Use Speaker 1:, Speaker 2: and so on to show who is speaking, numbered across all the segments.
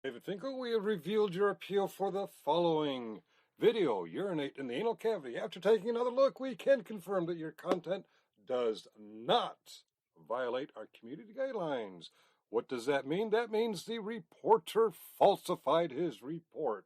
Speaker 1: David Finkel, we have revealed your appeal for the following video. Urinate in the anal cavity. After taking another look, we can confirm that your content does not violate our community guidelines. What does that mean? That means the reporter falsified his report.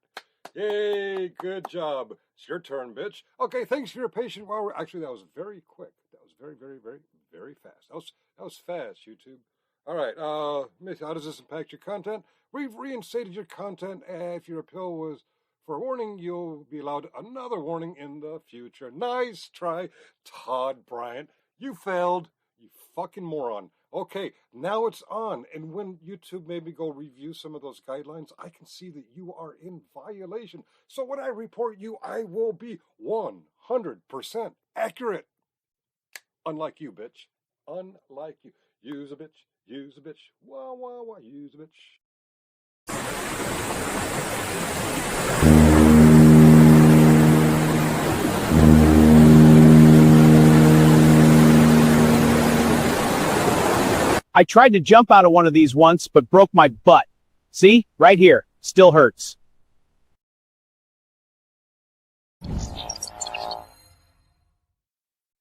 Speaker 1: Yay, good job. It's your turn, bitch. Okay, thanks for your patience while we're... Actually, that was very quick. That was very, very, very, very fast. That was fast, YouTube. All right, how does this impact your content? We've reinstated your content. If your appeal was for a warning, you'll be allowed another warning in the future. Nice try, Todd Bryant. You failed, you fucking moron. Okay, now it's on. And when YouTube made me go review some of those guidelines, I can see that you are in violation. So when I report you, I will be 100% accurate. Unlike you, bitch. Unlike you. Use a bitch. Use a bitch. Wah, wah, wah. Use a bitch.
Speaker 2: I tried to jump out of one of these once, but broke my butt. See? Right here. Still hurts.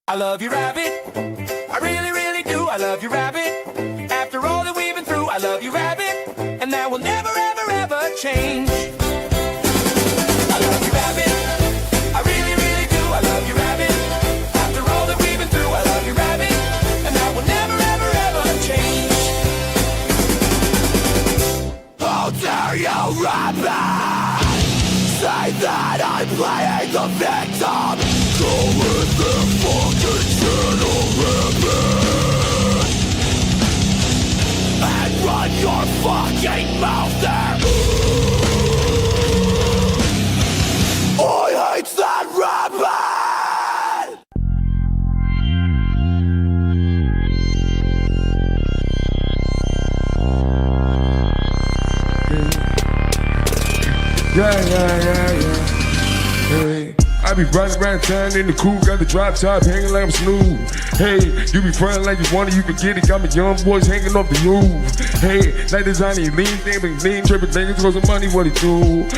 Speaker 3: I love you, rabbit. I really, really do. I love you, rabbit. After all that we've been through, I love you, rabbit. And that will never, ever, ever change. I love you, rabbit. I really, really do. I love you, rabbit. After all that we've been through, I love you, rabbit. And that will never, ever, ever change. How dare you, rabbit? Say that I'm playing the victim. Go with the fucking channel, rabbit. And run your fucking mouth there. I hate that rabbit.
Speaker 4: Yeah. Hey, I be riding around town in the coupe, got the drop top hanging like I'm Snoop. Hey, you be frontin' like you want it, you can get it. Got my young boys hanging off the roof. Hey, like this honey, lean, trippin' niggas cause of money, what he do?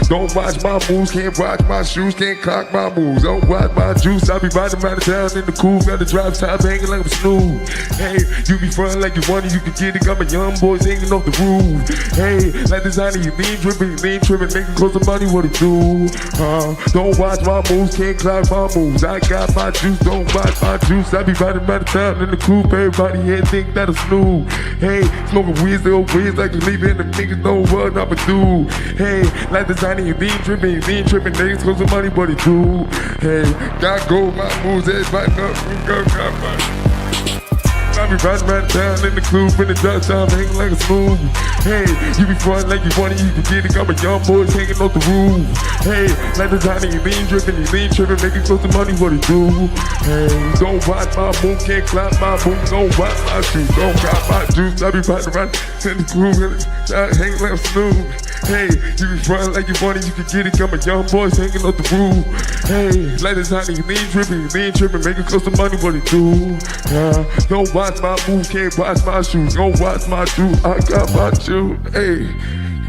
Speaker 4: Don't watch my moves, can't watch my shoes, can't cock my moves. Don't watch my juice, I be riding around town in the coupe, got the drop top hanging like I'm Snoop. Hey, you be frontin' like you want it, you can get it. Got my young boys hanging off the roof. Hey, like this honey, lean, trippin' niggas cause of money, what he do? Don't watch my moves, can't clock my moves. I got my juice, don't watch my juice. I be riding around the town in the coupe, everybody here think that I'm Snoop. Hey, smoking weed, still weeds like you leaving the niggas know what I'ma do. Hey, like the tiny lean tripping niggas cause the money, what he do. Hey, got gold, my moves, everybody know, got my. I be riding around town in the coupe, in the dust time, hanging like a smooth. Hey, you be frontin' like you want it, you can get it. Got my young boys hanging off the roof. Hey, like the tiny lean tripping, making close to money, what he do? Hey, don't watch my move, can't climb my move, don't watch my shoes, don't got my juice. I be riding around in the coupe, hanging like a smooth. Hey, you be frontin' like you want it, you can get it. Got my young boys hanging off the roof. Hey, like the tiny lean tripping, making close to money, what he do? Don't watch my moves, can't watch my shoes, don't watch my shoes, I got my shoes. Hey,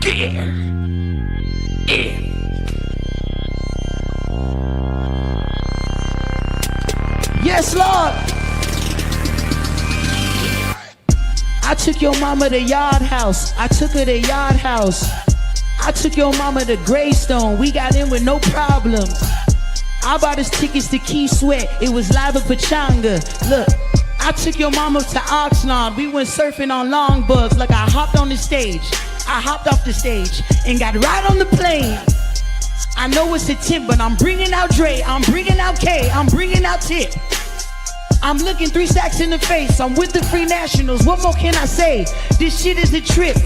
Speaker 4: yeah.
Speaker 5: Yes, Lord. I took your mama to Yard House. I took her to Yard House. I took your mama to Greystone. We got in with no problems. I bought us tickets to Key Sweat. It was live at Pachanga. Look, I took your mama to Oxnard. We went surfing on longboards. Like I hopped on the stage. I hopped off the stage and got right on the plane. I know it's a tip, but I'm bringing out Dre. I'm bringing out K. I'm bringing out Tip. I'm looking 3 stacks in the face. I'm with the Free Nationals. What more can I say? This shit is a trip.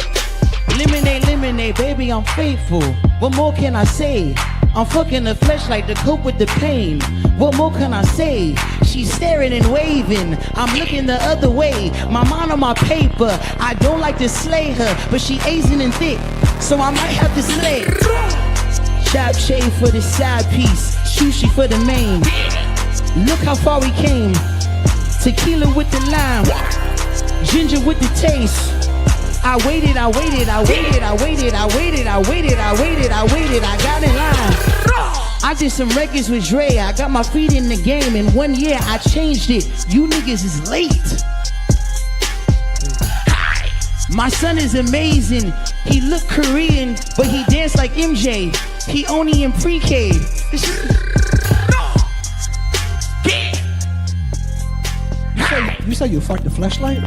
Speaker 5: Lemonade, baby, I'm faithful. What more can I say? I'm fucking the flesh like to cope with the pain. What more can I say? She's staring and waving. I'm looking the other way. My mind on my paper. I don't like to slay her, but she Asian and thick, so I might have to slay. Chop shave for the side piece, sushi for the main. Look how far we came. Tequila with the lime, ginger with the taste. I waited, I waited, I waited, I waited, I waited, I waited, I waited, I waited, I got in line. I did some records with Dre, I got my feet in the game. In 1 year, I changed it. You niggas is late. My son is amazing. He look Korean, but he dance like MJ. He only in pre-K.
Speaker 6: You say you fucked the flashlight?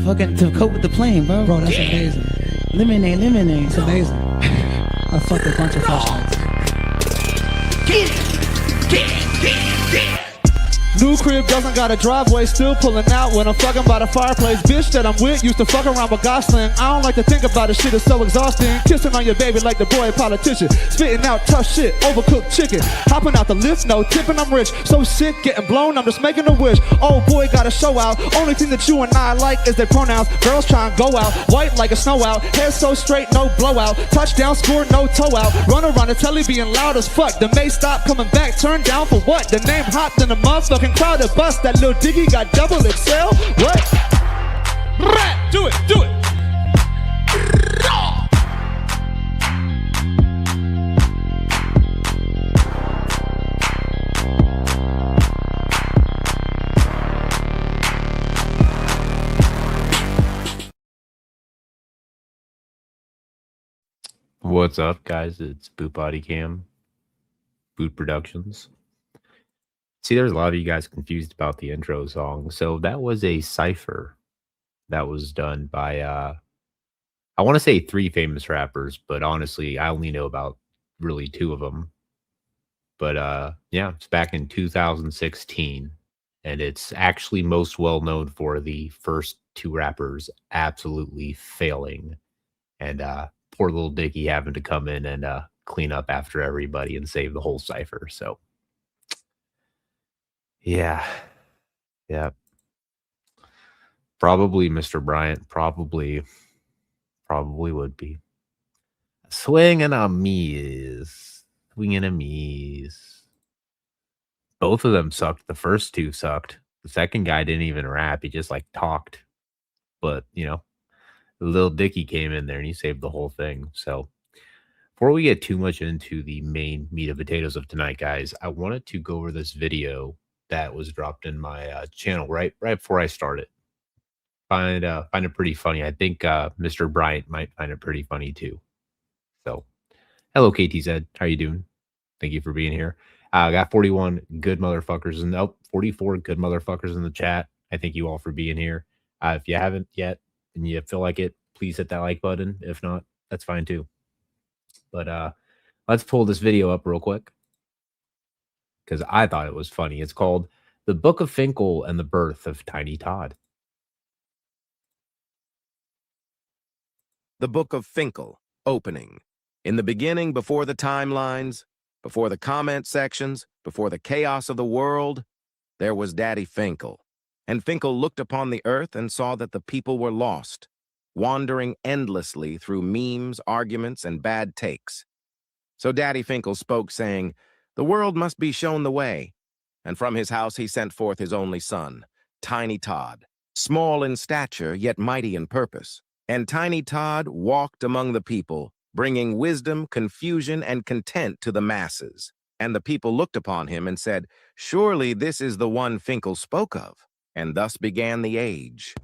Speaker 5: Fucking to cope with the plane, bro.
Speaker 6: Bro, that's amazing.
Speaker 5: Lemonade, lemonade.
Speaker 6: It's amazing. I fucked a bunch of flashlights.
Speaker 7: New crib doesn't got a driveway, still pulling out when I'm fucking by the fireplace. Bitch that I'm with used to fuck around with Gosling. I don't like to think about it, shit is so exhausting. Kissing on your baby like the boy a politician. Spitting out tough shit, overcooked chicken. Hopping out the lift, no tipping, I'm rich. So sick, getting blown, I'm just making a wish. Oh boy, got a show out. Only thing that you and I like is their pronouns. Girls try and go out, white like a snow out. Hair so straight, no blowout. Touchdown, score, no toe out. Run around the telly being loud as fuck. The May stop coming back, turn down for what? The name hot than a motherfucking crowd of bus. That little diggy got double XL. What? Do it, do it.
Speaker 8: What's up, guys? It's Boot Body Cam, Boot Productions. See, there's a lot of you guys confused about the intro song. So that was a cipher that was done by, I want to say 3 famous rappers, but honestly, I only know about really 2 of them. But yeah, it's back in 2016, and it's actually most well known for the first 2 rappers absolutely failing, and poor little Dicky having to come in and clean up after everybody and save the whole cipher. So yeah. Probably Mr. Bryant, probably would be. Swinging a miss. Both of them sucked. The first 2 sucked. The second guy didn't even rap. He just like talked. But, you know, Lil Dicky came in there and he saved the whole thing. So before we get too much into the main meat and potatoes of tonight, guys, I wanted to go over this video that was dropped in my channel right before I started. Find it pretty funny. I think Mr. Bryant might find it pretty funny too. So, hello KTZ, how you doing? Thank you for being here. I got 41 good motherfuckers and 44 good motherfuckers in the chat. I thank you all for being here. If you haven't yet and you feel like it, please hit that like button. If not, that's fine too. But let's pull this video up real quick, because I thought it was funny. It's called The Book of Finkel and the Birth of Tiny Todd.
Speaker 9: The Book of Finkel, opening. In the beginning, before the timelines, before the comment sections, before the chaos of the world, there was Daddy Finkel. And Finkel looked upon the earth and saw that the people were lost, wandering endlessly through memes, arguments, and bad takes. So Daddy Finkel spoke, saying, "The world must be shown the way." And from his house he sent forth his only son, Tiny Todd, small in stature, yet mighty in purpose. And Tiny Todd walked among the people, bringing wisdom, confusion, and content to the masses. And the people looked upon him and said, "Surely this is the one Finkel spoke of." And thus began the age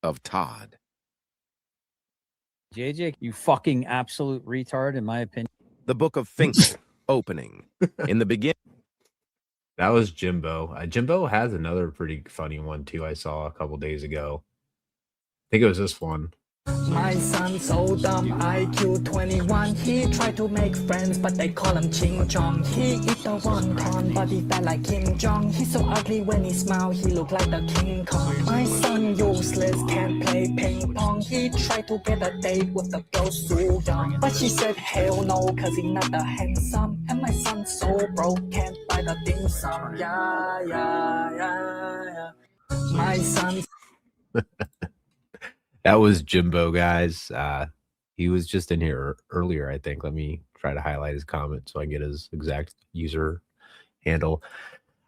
Speaker 9: of Todd.
Speaker 10: JJ, you fucking absolute retard, in my opinion.
Speaker 9: The Book of Finkel, opening. In the beginning.
Speaker 8: That was Jimbo. Jimbo has another pretty funny one too. I saw a couple days ago. I think it was this one.
Speaker 11: My son so dumb, IQ 21. He tried to make friends, but they call him Ching Chong. He eat the wonton, but he felt like Kim Jong. He's so ugly when he smile, he look like the King Kong. My son useless, can't play ping pong. He tried to get a date with the girl so young, but she said hell no, cause he not that handsome. And my son so broke, can't buy the dim sum. Yeah. My son.
Speaker 8: That was Jimbo, guys. He was just in here earlier, I think. Let me try to highlight his comment so I get his exact user handle.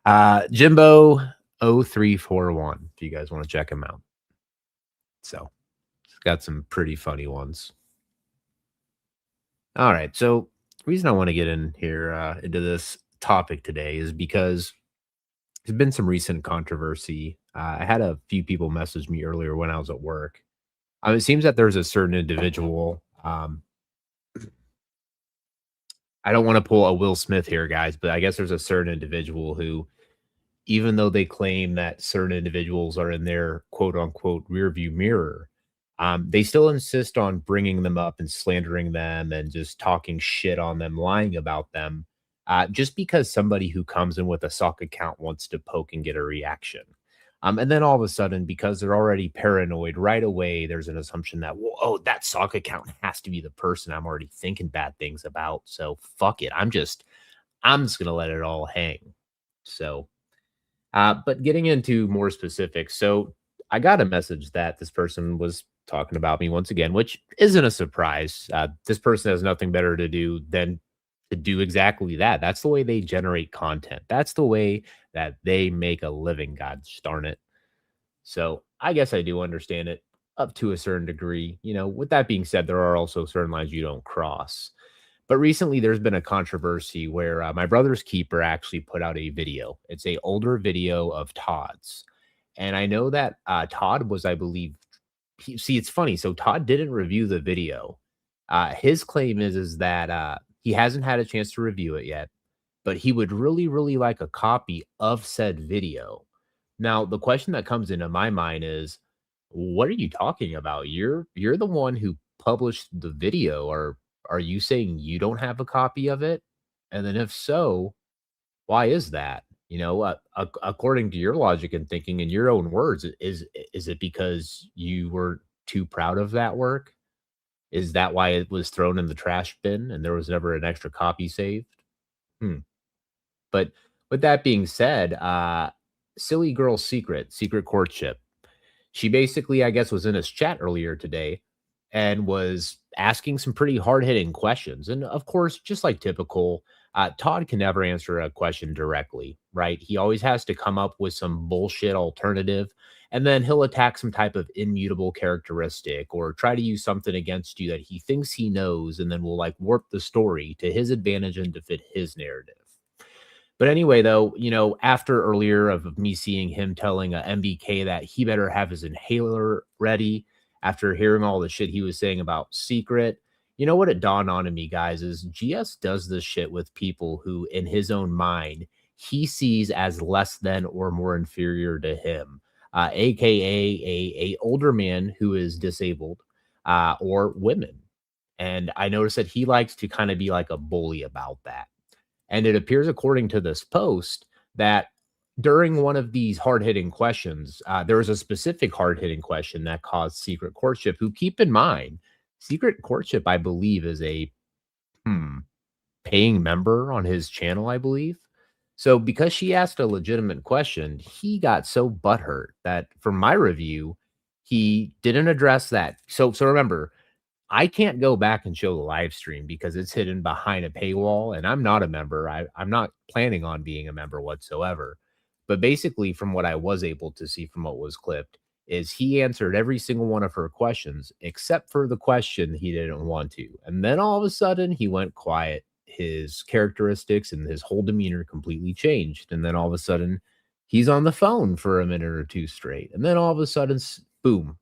Speaker 8: Jimbo0341, if you guys want to check him out. So, got some pretty funny ones. All right. So, the reason I want to get in here into this topic today is because there's been some recent controversy. I had a few people message me earlier when I was at work. It seems that there's a certain individual. I don't want to pull a Will Smith here, guys, but I guess there's a certain individual who, even though they claim that certain individuals are in their quote unquote rearview mirror, they still insist on bringing them up and slandering them and just talking shit on them, lying about them, just because somebody who comes in with a sock account wants to poke and get a reaction. And then all of a sudden, because they're already paranoid right away, there's an assumption that, well, oh, that sock account has to be the person I'm already thinking bad things about. So fuck it. I'm just gonna let it all hang. So but getting into more specifics, so I got a message that this person was talking about me once again, which isn't a surprise. This person has nothing better to do than to do exactly that. That's the way they generate content. That's the way that they make a living. God darn it. So I guess I do understand it up to a certain degree. With that being said, there are also certain lines you don't cross. But recently, there's been a controversy where my brother's keeper actually put out a video. It's a older video of Todd's, and I know that Todd was, I believe, see, it's funny. So Todd didn't review the video. His claim is that he hasn't had a chance to review it yet, but he would really, really like a copy of said video. Now, the question that comes into my mind is, what are you talking about? You're the one who published the video, or are you saying you don't have a copy of it? And then if so, why is that? According to your logic and thinking in your own words, is it because you were too proud of that work? Is that why it was thrown in the trash bin and there was never an extra copy saved? Hmm. But with that being said, Silly Girl Secret Courtship, she basically, I guess, was in his chat earlier today and was asking some pretty hard-hitting questions. And of course, just like typical, Todd can never answer a question directly, right? He always has to come up with some bullshit alternative, and then he'll attack some type of immutable characteristic or try to use something against you that he thinks he knows, and then will like warp the story to his advantage and to fit his narrative. But anyway, though, after earlier of me seeing him telling M.B.K that he better have his inhaler ready, after hearing all the shit he was saying about Secret, what it dawned on me, guys, is GS does this shit with people who, in his own mind, he sees as less than or more inferior to him, aka a older man who is disabled, or women. And I noticed that he likes to kind of be like a bully about that. And it appears, according to this post, that during one of these hard-hitting questions, there was a specific hard-hitting question that caused Secret Courtship, who, keep in mind, Secret Courtship, I believe, is a paying member on his channel, I believe. So because she asked a legitimate question, he got so butthurt that, from my review, he didn't address that. So remember, I can't go back and show the live stream because it's hidden behind a paywall, and I'm not a member. I'm not planning on being a member whatsoever. But basically, from what I was able to see from what was clipped, is he answered every single one of her questions, except for the question he didn't want to. And then all of a sudden, he went quiet. His characteristics and his whole demeanor completely changed. And then all of a sudden, he's on the phone for a minute or two straight. And then all of a sudden, boom,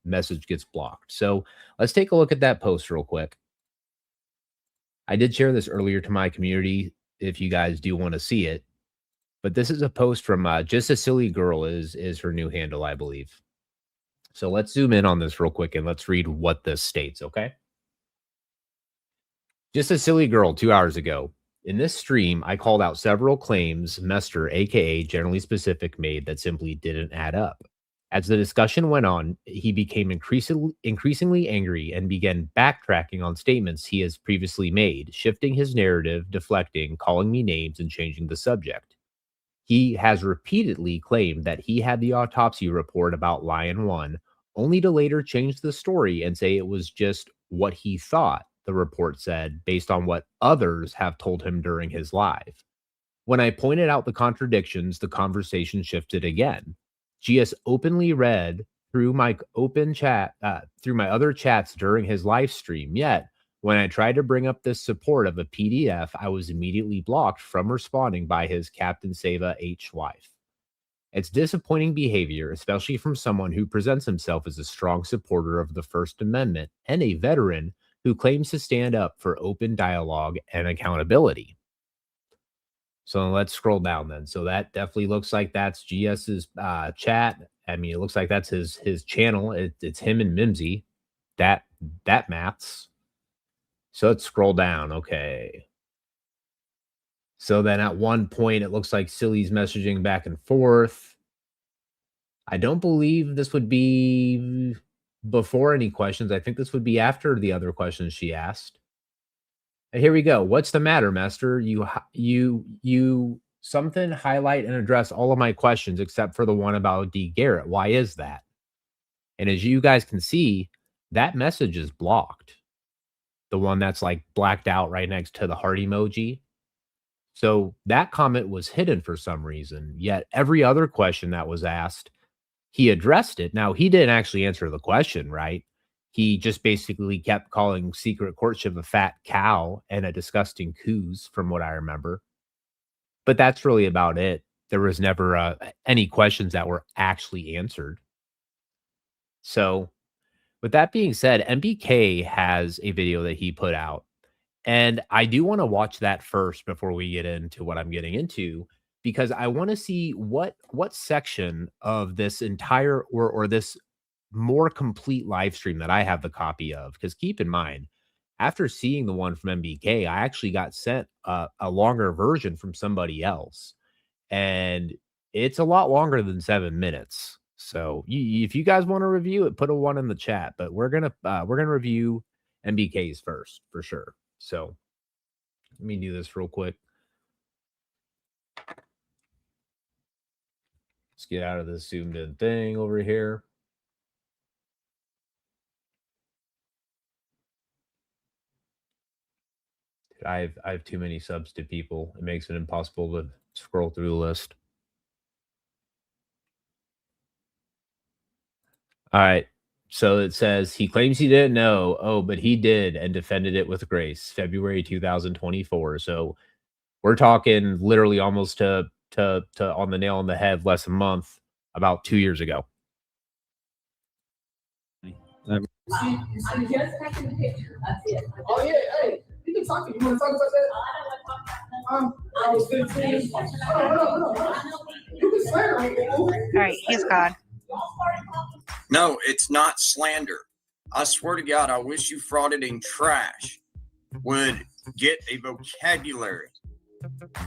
Speaker 8: message gets blocked. So let's take a look at that post real quick. I did share this earlier to my community if you guys do want to see it. But this is a post from Just a Silly Girl is her new handle, I believe. So let's zoom in on this real quick and let's read what this states, okay? Just a Silly Girl 2 hours ago. In this stream, I called out several claims Mester, aka Generally Specific, made that simply didn't add up. As the discussion went on, he became increasingly angry and began backtracking on statements he has previously made, shifting his narrative, deflecting, calling me names, and changing the subject. He has repeatedly claimed that he had the autopsy report about Lion 1, only to later change the story and say it was just what he thought the report said based on what others have told him during his live. When I pointed out the contradictions, the conversation shifted again. GS openly read through my open chat, through my other chats during his live stream. Yet, when I tried to bring up this support of a PDF, I was immediately blocked from responding by his Captain Seva H wife. It's disappointing behavior, especially from someone who presents himself as a strong supporter of the First Amendment and a veteran who claims to stand up for open dialogue and accountability. So let's scroll down then. So that definitely looks like that's GS's chat. I mean, it looks like that's his channel. It's him and Mimsy. That maths. So let's scroll down. Okay. So then at one point, it looks like Silly's messaging back and forth. I don't believe this would be before any questions. I think this would be after the other questions she asked. And here we go. What's the matter, Master? You something highlight and address all of my questions except for the one about D. Garrett. Why is that? And as you guys can see, that message is blocked. The one that's like blacked out right next to the heart emoji. So that comment was hidden for some reason. Yet every other question that was asked, he addressed it. Now, he didn't actually answer the question, right? He just basically kept calling Secret Courtship a fat cow and a disgusting coos, from what I remember. But that's really about it. There was never any questions that were actually answered. So with that being said, M.B.K has a video that he put out. And I do want to watch that first before we get into what I'm getting into, because I want to see what section of this entire or this more complete live stream that I have the copy of. Because keep in mind, after seeing the one from M.B.K, I actually got sent a longer version from somebody else, and it's a lot longer than 7 minutes. So if you guys want to review it, put a 1 in the chat. But we're gonna review M.B.K's first for sure. So let me do this real quick. Let's get out of this zoomed in thing over here. I have too many subs to people. It makes it impossible to scroll through the list. All right. So it says he claims he didn't know. Oh, but he did and defended it with grace. February 2024. So we're talking literally almost to on the nail on the head, less a month, about 2 years ago.
Speaker 12: Oh yeah, hey, you can talk to me. You want to talk about that? I was 15. You can swear on me. All
Speaker 13: right, he's gone.
Speaker 14: No, it's not slander. I swear to God, I wish you fraudulent trash would get a vocabulary.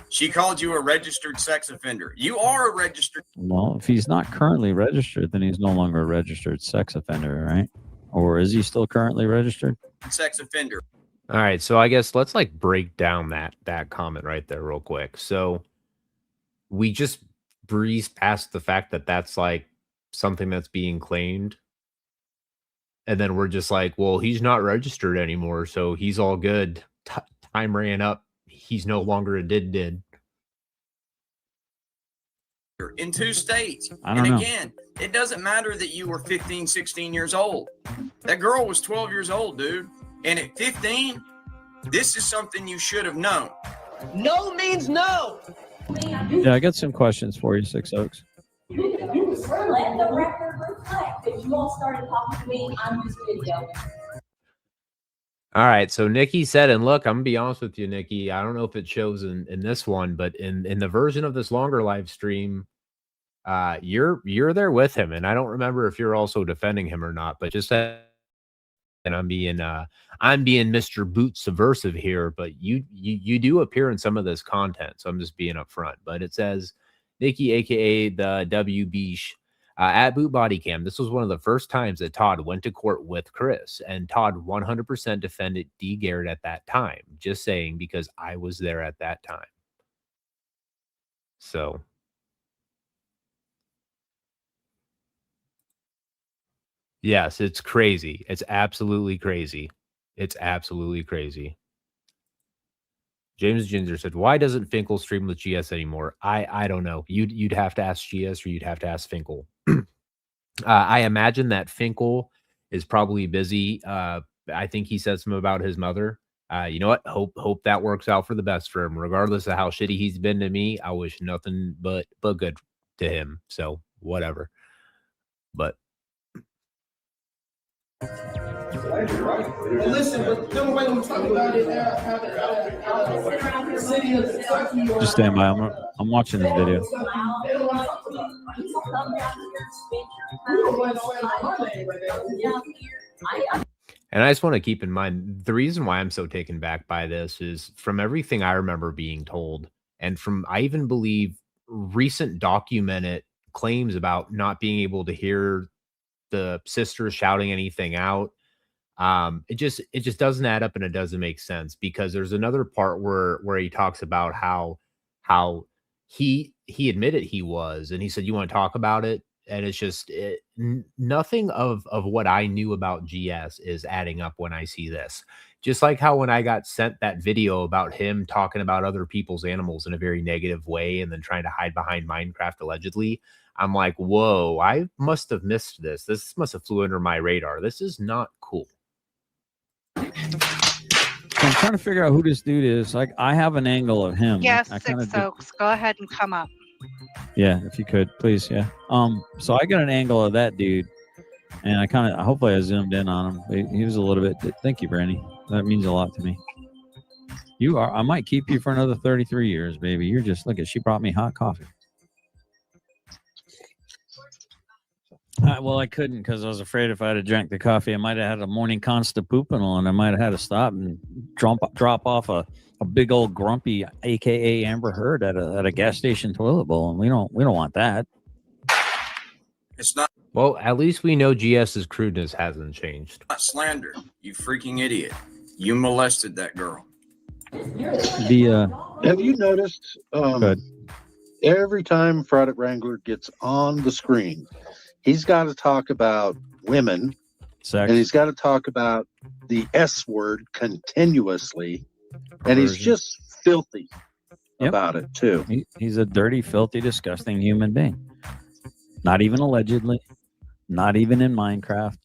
Speaker 14: She called you a registered sex offender. You are a registered.
Speaker 15: Well, if he's not currently registered, then he's no longer a registered sex offender, right? Or is he still currently registered?
Speaker 14: Sex offender.
Speaker 8: All right, so I guess let's like break down that comment right there real quick. So we just breezed past the fact that that's like something that's being claimed. And then we're just like, well, he's not registered anymore, so he's all good. Time ran up. He's no longer a did.
Speaker 14: In 2 states.
Speaker 15: I don't know.
Speaker 14: Again, it doesn't matter that you were 15, 16 years old. That girl was 12 years old, dude. And at 15, this is something you should have known.
Speaker 12: No means no.
Speaker 15: Yeah, I got some questions for you, Six Oaks.
Speaker 16: Let the record reflect that you all started talking to me on this video.
Speaker 8: All right, so Nikki said, and look, I'm gonna be honest with you, Nikki. I don't know if it shows in this one, but in the version of this longer live stream, you're there with him, and I don't remember if you're also defending him or not. But just that, and I'm being Mr. Boot subversive here, but you do appear in some of this content, so I'm just being upfront. But it says Nikki, aka the WB. At Boot Body Cam, this was one of the first times that Todd went to court with Chris, and Todd 100% defended D. Garrett at that time. Just saying, because I was there at that time. So, yes, it's crazy. It's absolutely crazy. It's absolutely crazy. James Ginger said, "Why doesn't Finkel stream with GS anymore?" I don't know. You'd have to ask GS, or you'd have to ask Finkel. I imagine that Finkel is probably busy. I think he said something about his mother. You know what? Hope that works out for the best for him. Regardless of how shitty he's been to me, I wish nothing but good to him. So whatever. But
Speaker 12: Listen, but the way we talk about it,
Speaker 15: Just stand by. I'm watching this video.
Speaker 8: And I just want to keep in mind, the reason why I'm so taken back by this is from everything I remember being told, and from, I even believe, recent documented claims about not being able to hear the sisters shouting anything out. It just doesn't add up, and it doesn't make sense, because there's another part where he talks about how he admitted he was, and he said, "You want to talk about it?" And it's just nothing of what I knew about GS is adding up when I see this. Just like how when I got sent that video about him talking about other people's animals in a very negative way and then trying to hide behind Minecraft allegedly, I'm like, whoa, I must have missed this. This must have flew under my radar. This is not cool.
Speaker 15: I'm trying to figure out who this dude is. Like, I have an angle of him.
Speaker 13: Yes,
Speaker 15: I
Speaker 13: Six Oaks. Go ahead and come up.
Speaker 15: Yeah, if you could, please. Yeah. So I got an angle of that dude, and I kind of, hopefully I zoomed in on him. He was a little bit, thank you, Brandy. That means a lot to me. You are, I might keep you for another 33 years, baby. You're just, look at, she brought me hot coffee. Well, I couldn't, because I was afraid if I had drank the coffee, I might have had a morning constipupinal, and I might have had to stop and drop off a big old grumpy, aka Amber Heard, at a gas station toilet bowl, and we don't want that.
Speaker 14: It's not.
Speaker 8: Well, at least we know GS's crudeness hasn't changed.
Speaker 14: Not slander, you freaking idiot. You molested that girl.
Speaker 17: Have you noticed every time Fraud Wrangler gets on the screen, he's got to talk about women,
Speaker 15: sex,
Speaker 17: and he's got to talk about the S word continuously, and he's just filthy about it too.
Speaker 15: He's a dirty, filthy, disgusting human being. Not even allegedly, not even in Minecraft.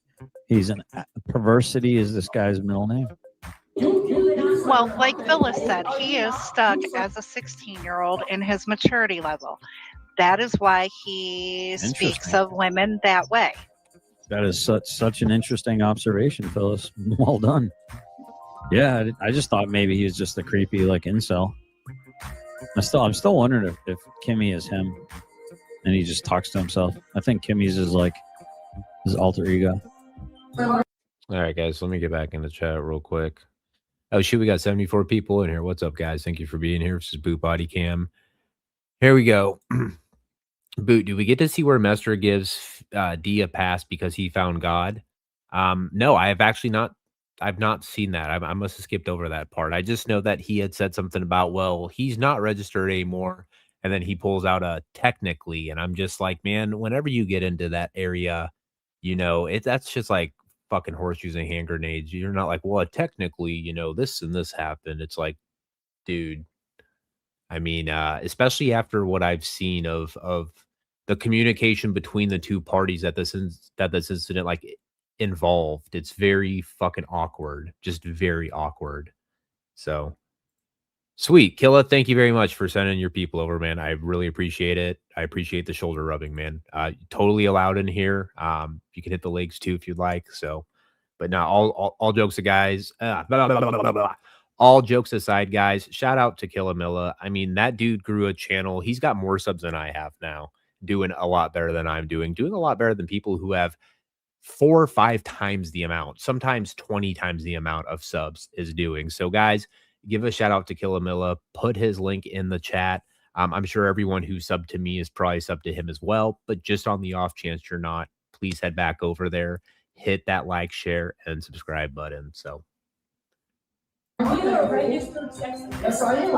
Speaker 15: He's perversity is this guy's middle name.
Speaker 13: Well, like Phyllis said, he is stuck as a 16-year-old in his maturity level. That is why he speaks of women that way.
Speaker 15: That is such an interesting observation, Phyllis. Well done. Yeah, I just thought maybe he was just a creepy like incel. I'm still wondering if Kimmy is him, and he just talks to himself. I think Kimmy's is like his alter ego.
Speaker 8: All right, guys, let me get back in the chat real quick. Oh, shoot, we got 74 people in here. What's up, guys? Thank you for being here. This is Boot Body Cam. Here we go. Boot, do we get to see where Messer gives D a pass because he found God? No, I have actually not. I've not seen that. I must have skipped over that part. I just know that he had said something about, well, he's not registered anymore. And then he pulls out a technically. And I'm just like, man, whenever you get into that area, you know, that's just like fucking horseshoes and hand grenades. You're not like, well, technically, you know, this and this happened. It's like, dude, I mean, especially after what I've seen of the communication between the two parties that this incident like involved, it's very fucking awkward, just very awkward. So sweet, Killa, thank you very much for sending your people over, man. I really appreciate it. I appreciate the shoulder rubbing, man. Totally allowed in here. You can hit the legs too if you'd like. So, but now all jokes all jokes aside, guys, shout out to Killamilla. I mean, that dude grew a channel. He's got more subs than I have now, doing a lot better than I'm doing a lot better than people who have 4 or 5 times the amount, sometimes 20 times the amount of subs is doing. So guys, give a shout out to Killamilla, put his link in the chat. I'm sure everyone who subbed to me is probably subbed to him as well, but just on the off chance you're not, please head back over there, hit that like, share, and subscribe button. So
Speaker 12: Are you a registered sex offender? Yes, I am.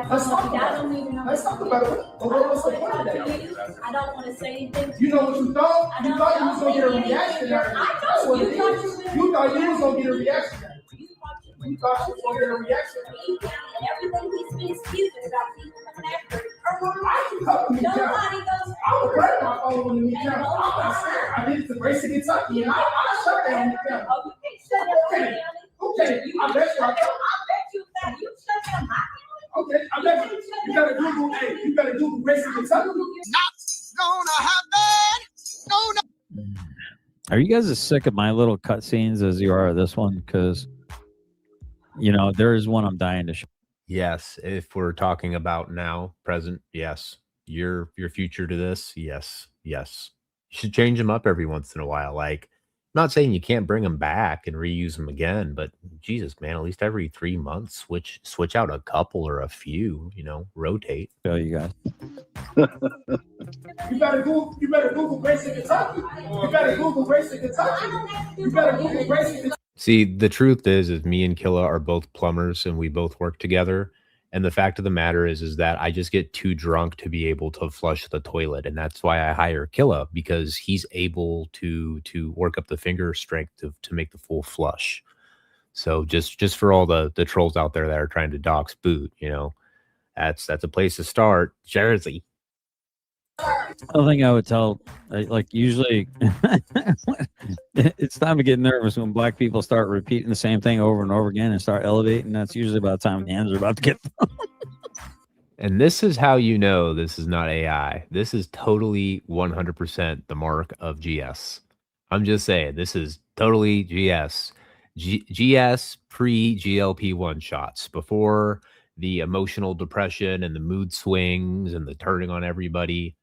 Speaker 12: Let's talk about it. Let's talk about it.
Speaker 16: I don't want to say anything.
Speaker 12: You know what you thought? You thought you was going to get a reaction.
Speaker 16: I know.
Speaker 12: You thought you was going to get a reaction. You thought you was going to get a reaction.
Speaker 16: Everything he speaks, about people.
Speaker 12: Nobody goes. I'm a great my phone when you count. I did it to Gracie, Kentucky, and I shut down the camera. Oh, you can shut down. Okay, I bet you I can. I bet you that you shut down my camera. Okay, I bet you. You better Google. Hey, you better Google Gracie, Kentucky. Not gonna happen. No.
Speaker 15: Are you guys as sick of my little cutscenes as you are of this one? Because, you know, there is one I'm dying to show.
Speaker 8: Yes, if we're talking about now, present, yes. Your future to this, yes. You should change them up every once in a while. Like, I'm not saying you can't bring them back and reuse them again, but Jesus, man, at least every 3 months, switch out a couple or a few. You know, rotate.
Speaker 15: Show you guys.
Speaker 12: You better Google Gracie, Kentucky. You better Google Gracie, Kentucky. You better Google Gracie, Kentucky.
Speaker 8: See, the truth is me and Killa are both plumbers and we both work together. And the fact of the matter is that I just get too drunk to be able to flush the toilet. And that's why I hire Killa, because he's able to work up the finger strength to make the full flush. So just for all the trolls out there that are trying to dox boot, you know, that's a place to start. Jersey.
Speaker 15: I think I would tell, like, usually it's time to get nervous when black people start repeating the same thing over and over again and start elevating. That's usually about the time the hands are about to get.
Speaker 8: And this is how you know this is not AI. This is totally 100% the mark of GS. I'm just saying, this is totally GS. GS pre-GLP-1 shots, before the emotional depression and the mood swings and the turning on everybody.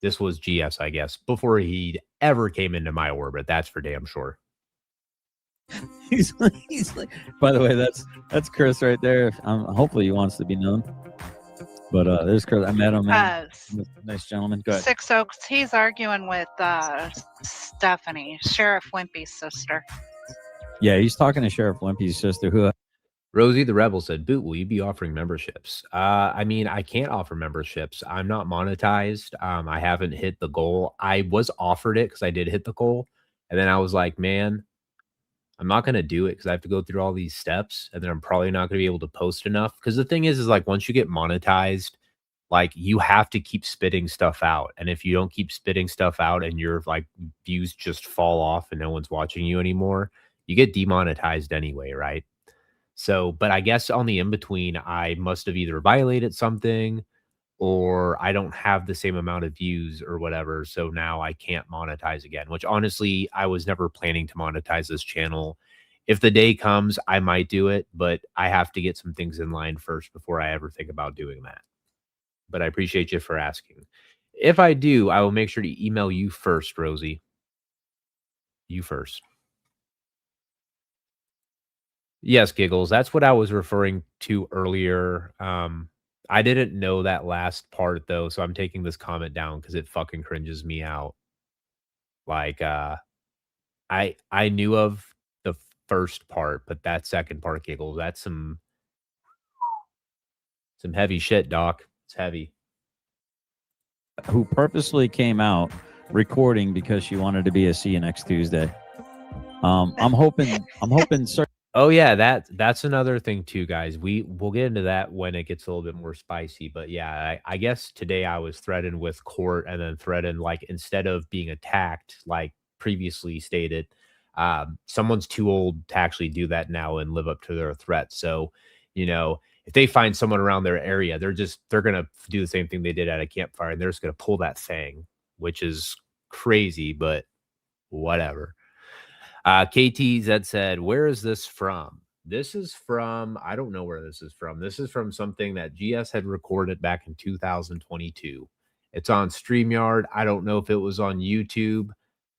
Speaker 8: This was GS, I guess, before he ever came into my orbit. That's for damn sure.
Speaker 15: He's like, by the way, that's Chris right there. Hopefully he wants to be known. But there's Chris. I met him. Nice gentleman. Go ahead.
Speaker 13: 6 Oaks. He's arguing with Stephanie, Sheriff Wimpy's sister.
Speaker 15: Yeah, he's talking to Sheriff Wimpy's sister, who
Speaker 8: Rosie the Rebel said, Boot, will you be offering memberships? I mean, I can't offer memberships. I'm not monetized. I haven't hit the goal. I was offered it because I did hit the goal. And then I was like, man, I'm not going to do it because I have to go through all these steps. And then I'm probably not going to be able to post enough. Because the thing is like, once you get monetized, like, you have to keep spitting stuff out. And if you don't keep spitting stuff out and your like views just fall off and no one's watching you anymore, you get demonetized anyway, right? So, but I guess on the in-between, I must have either violated something or I don't have the same amount of views or whatever. So now I can't monetize again, which honestly, I was never planning to monetize this channel. If the day comes, I might do it, but I have to get some things in line first before I ever think about doing that. But I appreciate you for asking. If I do, I will make sure to email you first, Rosie. You first. Yes, Giggles. That's what I was referring to earlier. I didn't know that last part, though, so I'm taking this comment down because it fucking cringes me out. Like, I knew of the first part, but that second part, Giggles, that's some heavy shit, Doc. It's heavy.
Speaker 15: who purposely came out recording because she wanted to be a See You Next Tuesday. I'm hoping.
Speaker 8: Oh yeah, that's another thing too, guys. We'll get into that when it gets a little bit more spicy. But yeah, I guess today I was threatened with court, and then threatened, like, instead of being attacked like previously stated, someone's too old to actually do that now and live up to their threat. So, you know, if they find someone around their area, they're gonna do the same thing they did at a campfire, and they're just gonna pull that thing, which is crazy, but whatever. KTZ said, where is this from? This is from, I don't know where this is from. This is from something that GS had recorded back in 2022. It's on StreamYard. I don't know if it was on YouTube.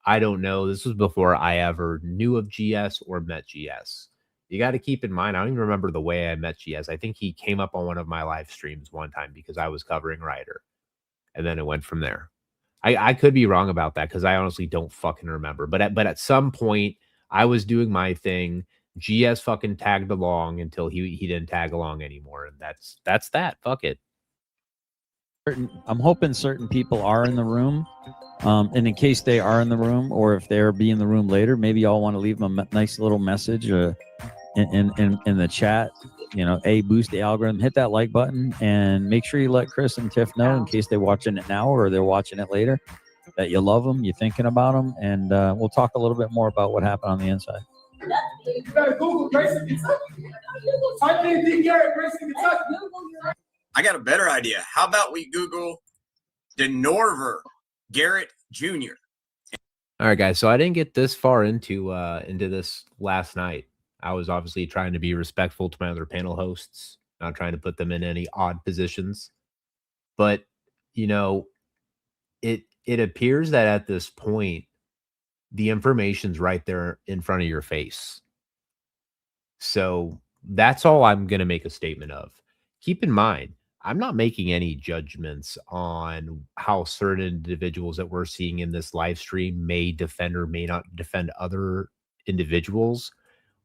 Speaker 8: I don't know. This was before I ever knew of GS or met GS. You got to keep in mind, I don't even remember the way I met GS. I think he came up on one of my live streams one time because I was covering Ryder. And then it went from there. I could be wrong about that because I honestly don't fucking remember. But at some point, I was doing my thing. GS fucking tagged along until he didn't tag along anymore. And that's that. Fuck it.
Speaker 15: I'm hoping certain people are in the room. And in case they are in the room, or if they'll be in the room later, maybe y'all want to leave them a nice little message in the chat boost the algorithm, hit that like button, and make sure you let Chris and Tiff know in case they're watching it now or they're watching it later that you love them, you're thinking about them, and we'll talk a little bit more about what happened on the inside.
Speaker 12: You better Google Grayson, Kentucky. Type in D. Garrett, Grayson, Kentucky.
Speaker 14: I got a better idea. How about we Google DeNorver Garrett Jr.?
Speaker 8: All right, guys. So I didn't get this far into this last night. I was obviously trying to be respectful to my other panel hosts, not trying to put them in any odd positions. But, it appears that at this point, the information's right there in front of your face. So that's all I'm going to make a statement of. Keep in mind, I'm not making any judgments on how certain individuals that we're seeing in this live stream may defend or may not defend other individuals.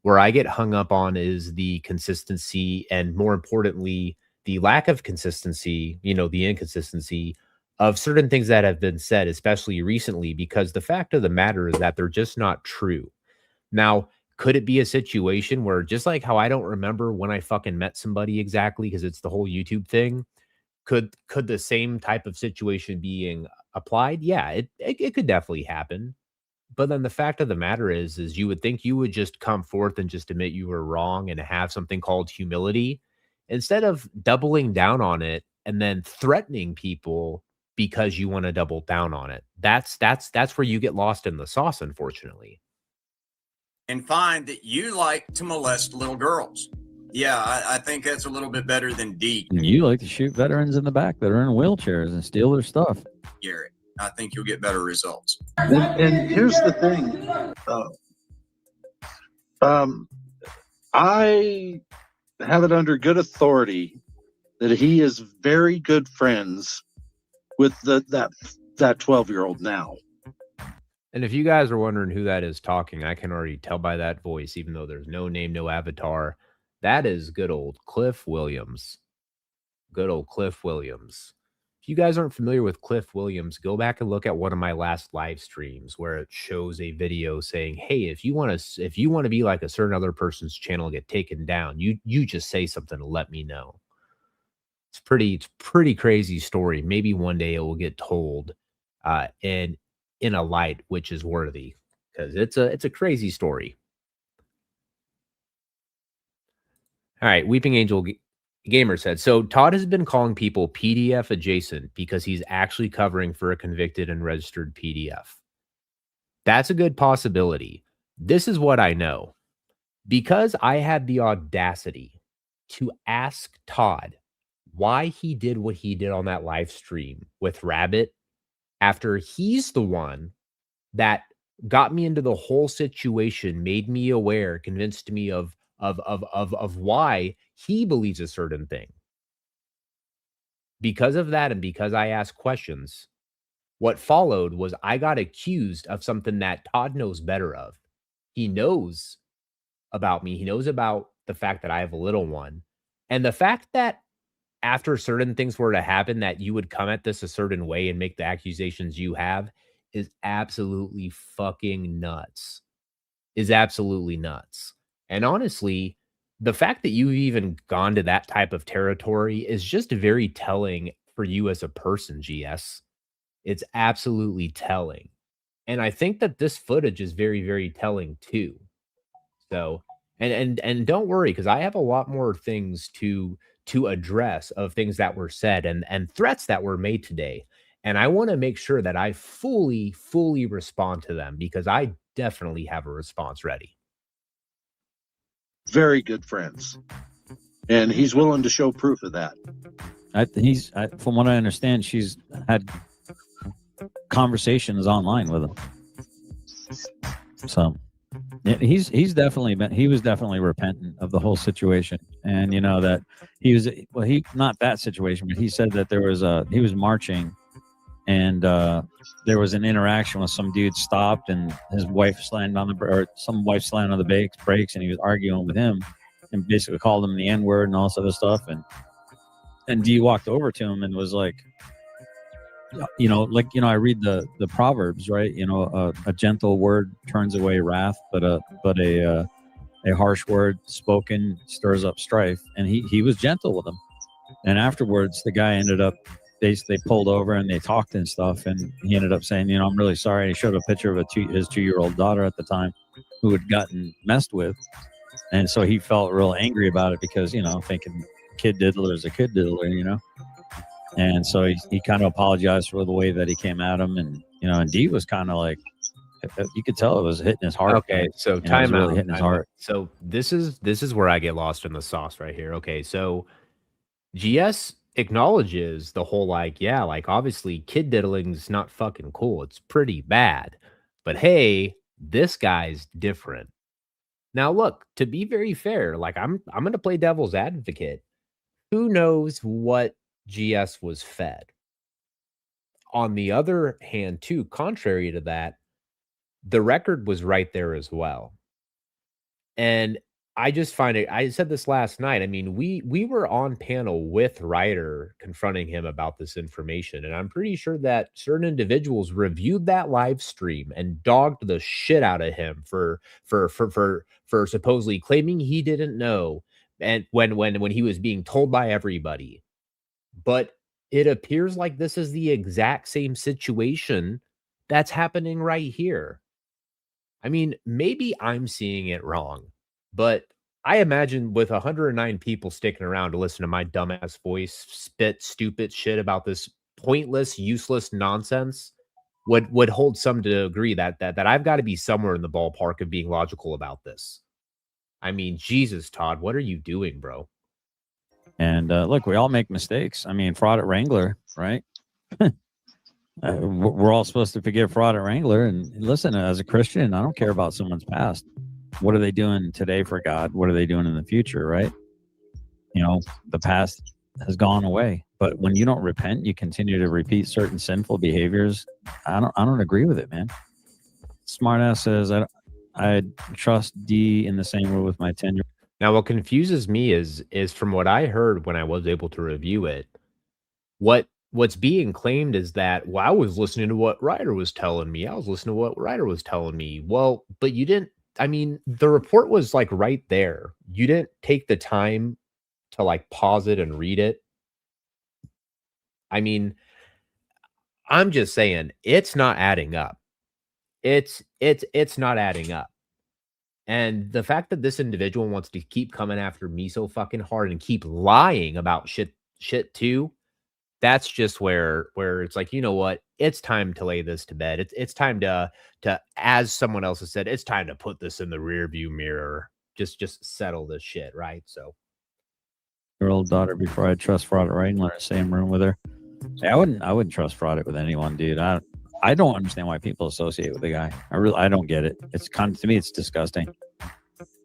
Speaker 8: Where I get hung up on is the consistency and, more importantly, the lack of consistency, the inconsistency of certain things that have been said, especially recently, because the fact of the matter is that they're just not true. Now, could it be a situation where, just like how I don't remember when I fucking met somebody exactly because it's the whole YouTube thing, could the same type of situation being applied? Yeah, it could definitely happen. But then the fact of the matter is you would think you would just come forth and just admit you were wrong and have something called humility instead of doubling down on it and then threatening people because you want to double down on it. That's where you get lost in the sauce, unfortunately.
Speaker 14: And find that you like to molest little girls. Yeah, I think that's a little bit better than D.
Speaker 15: You like to shoot veterans in the back that are in wheelchairs and steal their stuff.
Speaker 14: Garrett, I think you'll get better results.
Speaker 17: And here's the thing. I have it under good authority that he is very good friends with that 12-year-old now.
Speaker 8: And if you guys are wondering who that is talking, I can already tell by that voice, even though there's no name, no avatar. That is good old Cliff Williams. Good old Cliff Williams. If you guys aren't familiar with Cliff Williams, go back and look at one of my last live streams where it shows a video saying, hey, if you want to be like a certain other person's channel get taken down, you just say something to let me know. It's pretty crazy story. Maybe one day it will get told in a light which is worthy, because it's a crazy story. All right, Weeping Angel Gamer said, so Todd has been calling people PDF adjacent because he's actually covering for a convicted and registered PDF. That's a good possibility. This is what I know. Because I had the audacity to ask Todd why he did what he did on that live stream with Rabbit, after he's the one that got me into the whole situation, made me aware, convinced me of why he believes a certain thing. Because of that, and because I asked questions, what followed was I got accused of something that Todd knows better of. He knows about me. He knows about the fact that I have a little one. And the fact that after certain things were to happen, that you would come at this a certain way and make the accusations you have is absolutely fucking nuts. Is absolutely nuts. And honestly, the fact that you've even gone to that type of territory is just very telling for you as a person, GS. It's absolutely telling. And I think that this footage is very, very telling too. So, and don't worry, because I have a lot more things to address of things that were said and threats that were made today. And I want to make sure that I fully respond to them, because I definitely have a response ready.
Speaker 17: Very good friends. And he's willing to show proof of that.
Speaker 15: From what I understand, she's had conversations online with him. So yeah, he was definitely repentant of the whole situation. And that he not that situation, but he said that he was marching, and there was an interaction with some dude stopped, and his wife slammed on the brakes, and he was arguing with him and basically called him the N-word and all this other stuff. And D walked over to him and was like, I read the Proverbs, right? A gentle word turns away wrath, but a a harsh word spoken stirs up strife, and he was gentle with him. And afterwards, the guy ended up, they pulled over and they talked and stuff, and he ended up saying, I'm really sorry. He showed a picture of his 2-year-old daughter at the time who had gotten messed with. And so he felt real angry about it because, thinking kid diddler is a kid diddler, And so he kind of apologized for the way that he came at him. And, and D was kind of like, you could tell it was hitting his heart.
Speaker 8: Okay,
Speaker 15: man.
Speaker 8: so
Speaker 15: It was
Speaker 8: time
Speaker 15: really
Speaker 8: out.
Speaker 15: hitting his
Speaker 8: time out.
Speaker 15: heart.
Speaker 8: So this is where I get lost in the sauce right here. Okay, so GS acknowledges the whole obviously kid diddling's not fucking cool. It's pretty bad. But hey, this guy's different. Now look, to be very fair, I'm going to play devil's advocate. Who knows what GS was fed? On the other hand, too, contrary to that, the record was right there as well. And I just find it, I said this last night. I mean, we were on panel with Ryder confronting him about this information. And I'm pretty sure that certain individuals reviewed that live stream and dogged the shit out of him for supposedly claiming he didn't know. And when he was being told by everybody. But it appears like this is the exact same situation that's happening right here. I mean, maybe I'm seeing it wrong, but I imagine with 109 people sticking around to listen to my dumbass voice spit stupid shit about this pointless, useless nonsense would hold some to agree that I've got to be somewhere in the ballpark of being logical about this. I mean, Jesus, Todd, what are you doing, bro?
Speaker 15: And look, we all make mistakes. I mean, fraud at Wrangler, right? We're all supposed to forgive fraud at Wrangler. And listen, as a Christian, I don't care about someone's past. What are they doing today for God? What are they doing in the future, right? The past has gone away. But when you don't repent, you continue to repeat certain sinful behaviors. I don't agree with it, man. Smartass says, I trust D in the same way with my 10-year-old.
Speaker 8: Now, what confuses me is from what I heard when I was able to review it, what's being claimed is that, well, I was listening to what Ryder was telling me. I was listening to what Ryder was telling me. Well, but you didn't. I mean, the report was right there. You didn't take the time to pause it and read it. I mean, I'm just saying it's not adding up. It's not adding up. And the fact that this individual wants to keep coming after me so fucking hard and keep lying about shit too, that's just where it's you know what? It's time to lay this to bed. It's time to, as someone else has said, it's time to put this in the rear view mirror. Just settle this shit, right? So
Speaker 15: Old daughter before I trust fraud at Wrangler in the same room with her. I wouldn't trust fraud with anyone, dude. I don't understand why people associate with the guy. I don't get it. It's to me, it's disgusting.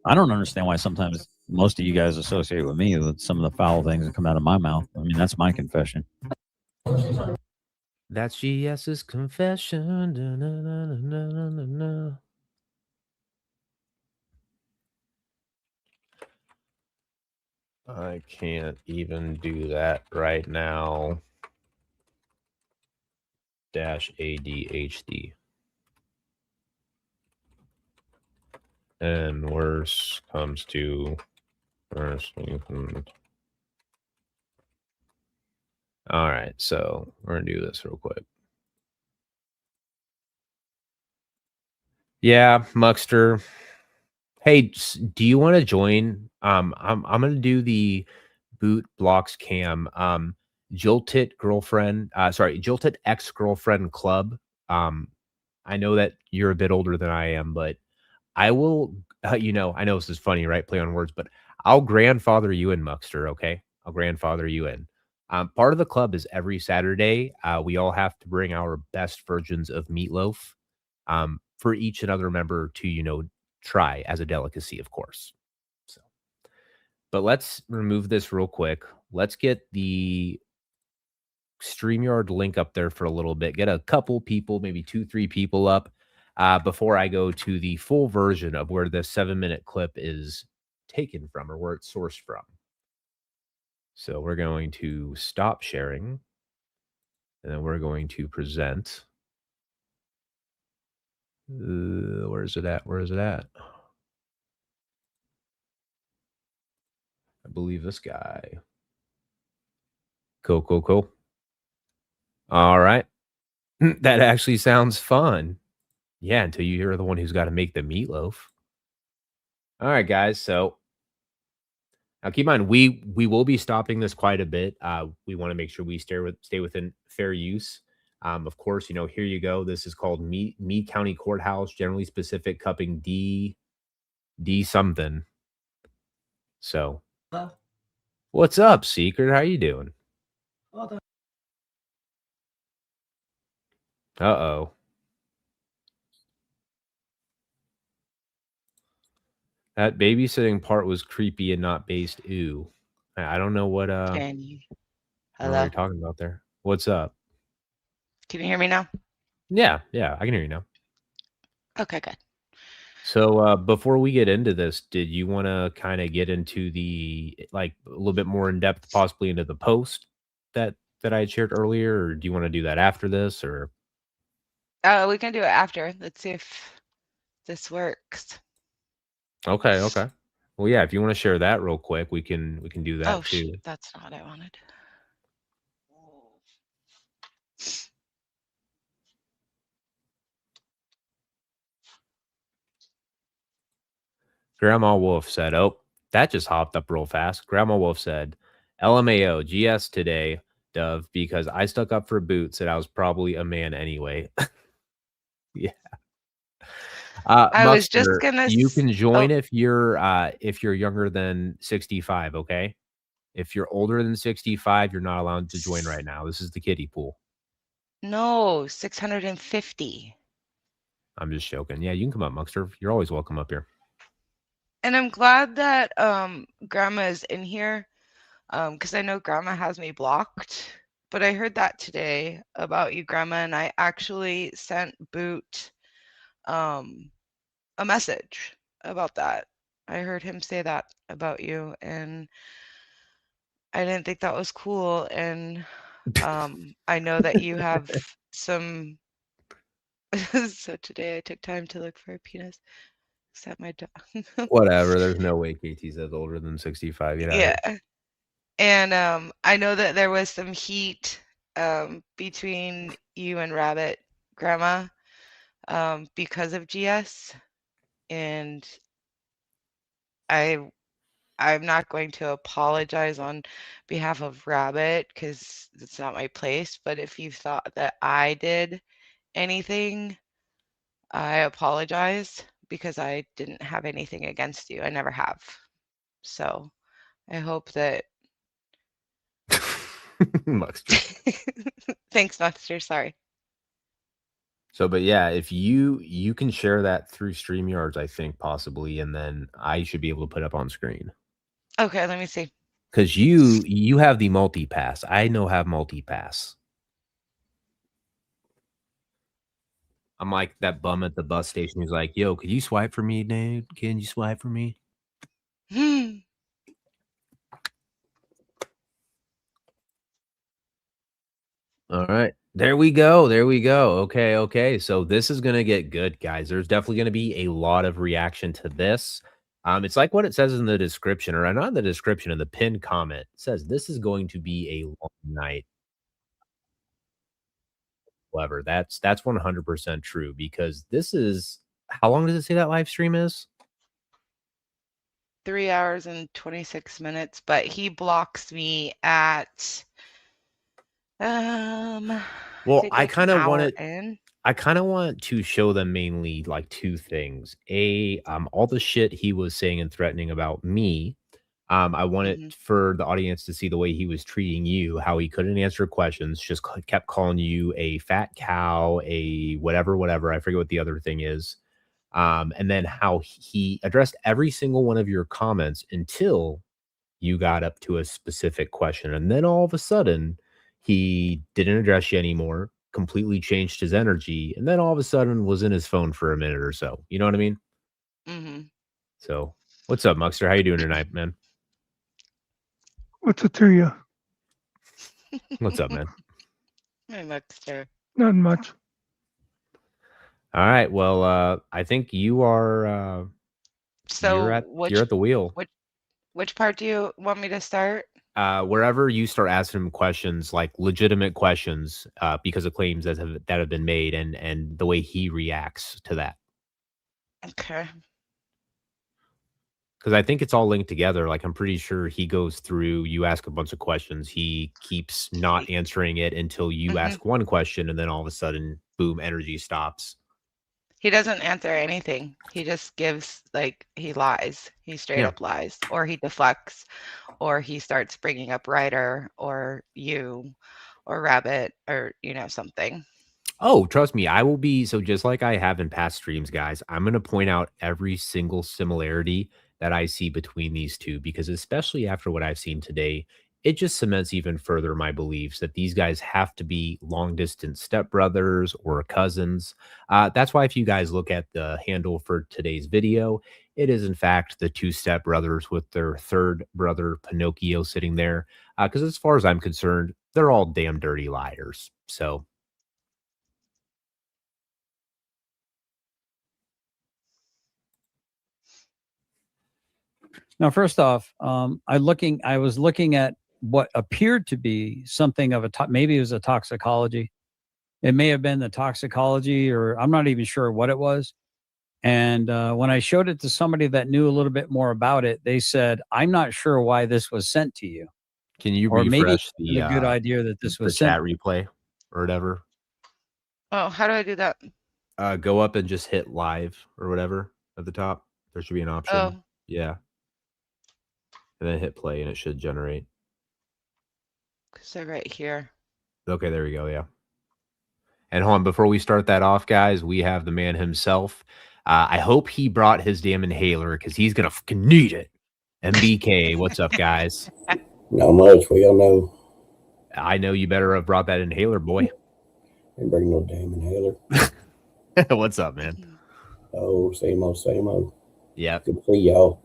Speaker 15: I don't understand why sometimes most of you guys associate with me with some of the foul things that come out of my mouth. I mean, that's my confession.
Speaker 8: That's GS's confession. Da, na, na, na. I can't even do that right now. -ADHD. And worse comes to worse. All right, so we're gonna do this real quick. Yeah, Muckster. Hey, do you want to join? I'm gonna do the boot blocks cam. Jilted girlfriend. Jilted ex-girlfriend club. I know that you're a bit older than I am, but I will. I know this is funny, right? Play on words, but I'll grandfather you in, Muckster. Okay, I'll grandfather you in. Part of the club is every Saturday. We all have to bring our best versions of meatloaf. For each and other member to, try as a delicacy, of course. So, but let's remove this real quick. Let's get the StreamYard link up there for a little bit. Get a couple people, maybe 2-3 people up before I go to the full version of where this 7-minute clip is taken from or where it's sourced from. So we're going to stop sharing and then we're going to present. Where is it at? believe this guy. Cool. All right. That actually sounds fun. Yeah, until you're the one who's got to make the meatloaf. All right, guys. So now keep in mind, we will be stopping this quite a bit. We want to make sure we stay within fair use. Of course, here you go. This is called Meade County Courthouse, generally specific cupping D something. So, what's up, Secret? How you doing? Uh-oh. That babysitting part was creepy and not based. Ooh. I don't know what
Speaker 18: Can you?
Speaker 8: what you're talking about there. What's up?
Speaker 18: Can you hear me now?
Speaker 8: Yeah, I can hear you now.
Speaker 18: Okay, good.
Speaker 8: So before we get into this, did you want to kind of get into the a little bit more in depth, possibly into the post that I had shared earlier, or do you want to do that after this, or?
Speaker 18: We can do it after. Let's see if this works.
Speaker 8: Okay. Well, yeah, if you want to share that real quick, we can do that too.
Speaker 18: Shoot, that's not what I wanted.
Speaker 8: Grandma Wolf said, "Oh, that just hopped up real fast." Grandma Wolf said, "LMAO GS today, Dove, because I stuck up for Boots and I was probably a man anyway." Yeah.
Speaker 18: I was just
Speaker 8: Muxter,
Speaker 18: gonna.
Speaker 8: you can join if you're younger than 65. Okay, if you're older than 65, you're not allowed to join right now. This is the kiddie pool.
Speaker 18: No, 650.
Speaker 8: I'm just joking. Yeah, you can come up, Muxter. You're always welcome up here.
Speaker 18: And I'm glad that Grandma is in here, because I know Grandma has me blocked. But I heard that today about you, Grandma, and I actually sent Boot a message about that. I heard him say that about you, and I didn't think that was cool. And I know that you have some. So today I took time to look for a penis. Except my dog.
Speaker 8: Whatever. There's no way KT says older than 65.
Speaker 18: Yeah. And I know that there was some heat between you and Rabbit Grandma because of GS, and I'm not going to apologize on behalf of Rabbit because it's not my place, but if you thought that I did anything, I apologize because I didn't have anything against you. I never have. So I hope that
Speaker 8: Muxter.
Speaker 18: Thanks, Muxter. Sorry.
Speaker 8: So, but yeah, if you can share that through StreamYards, I think possibly, and then I should be able to put up on screen.
Speaker 18: Okay, let me see.
Speaker 8: Because you have the multi-pass. I have multi-pass. I'm like that bum at the bus station who's like, "Yo, could you swipe for me, dude? Can you swipe for me?" All right. There we go. Okay. So this is going to get good, guys. There's definitely going to be a lot of reaction to this. It's like what it says in the description, or not in the description, in the pinned comment. It says this is going to be a long night. However, that's 100% true, because this is, how long does it say that live stream is?
Speaker 18: 3 hours and 26 minutes, but he blocks me at
Speaker 8: well, I kind of want to show them mainly like two things. All the shit he was saying and threatening about me. I wanted for the audience to see the way he was treating you, how he couldn't answer questions, just kept calling you a fat cow, a whatever. I forget what the other thing is. And then how he addressed every single one of your comments until you got up to a specific question. And then all of a sudden, he didn't address you anymore, completely changed his energy, and then all of a sudden was in his phone for a minute or so. You know what I mean?
Speaker 18: Mm-hmm.
Speaker 8: So, what's up, Muxter? How you doing tonight, man?
Speaker 19: What's it to you?
Speaker 8: What's up, man?
Speaker 18: Hey, Muxter.
Speaker 19: Not much.
Speaker 8: All right. Well, I think you are.
Speaker 18: So
Speaker 8: you're at the wheel.
Speaker 18: Which part do you want me to start?
Speaker 8: Wherever you start asking him questions, like legitimate questions, because of claims that have been made, and the way he reacts to that.
Speaker 18: Okay.
Speaker 8: Because I think it's all linked together. Like, I'm pretty sure he goes through, you ask a bunch of questions, he keeps not answering it until you ask one question, and then all of a sudden, boom, energy stops.
Speaker 18: He doesn't answer anything. He just gives, like, he lies. He straight
Speaker 8: Yeah.
Speaker 18: up lies, or he deflects, or he starts bringing up Ryder or you or Rabbit or, you know, something.
Speaker 8: Oh, trust me, I will be so just like I have in past streams, guys, I'm gonna point out every single similarity that I see between these two, because especially after what I've seen today, it just cements even further my beliefs that these guys have to be long distance stepbrothers or cousins. That's why if you guys look at the handle for today's video, it is in fact the two stepbrothers with their third brother Pinocchio sitting there. Because as far as I'm concerned, they're all damn dirty liars. So
Speaker 10: Now, first off, I was looking at what appeared to be something of maybe it was a toxicology. It may have been the toxicology, or I'm not even sure what it was. And when I showed it to somebody that knew a little bit more about it, they said, "I'm not sure why this was sent to you."
Speaker 8: Can you
Speaker 10: Or maybe
Speaker 8: refresh
Speaker 10: it's a good idea that this was
Speaker 8: the
Speaker 10: sent.
Speaker 8: chat replay or whatever?
Speaker 18: Oh, how do I do that?
Speaker 8: Go up and just hit live or whatever at the top. There should be an option.
Speaker 18: Oh.
Speaker 8: Yeah. And then hit play and it should generate.
Speaker 18: Because they're right here.
Speaker 8: Okay, there we go. Yeah. And hold on, before we start that off, guys, we have the man himself. I hope he brought his damn inhaler because he's gonna fucking need it. M.B.K, what's up, guys?
Speaker 19: Not much. We all know.
Speaker 8: I know you better have brought that inhaler, boy.
Speaker 19: Ain't bring no damn inhaler.
Speaker 8: What's up, man?
Speaker 19: Oh, same old, same old.
Speaker 8: Yeah.
Speaker 19: Good to see y'all.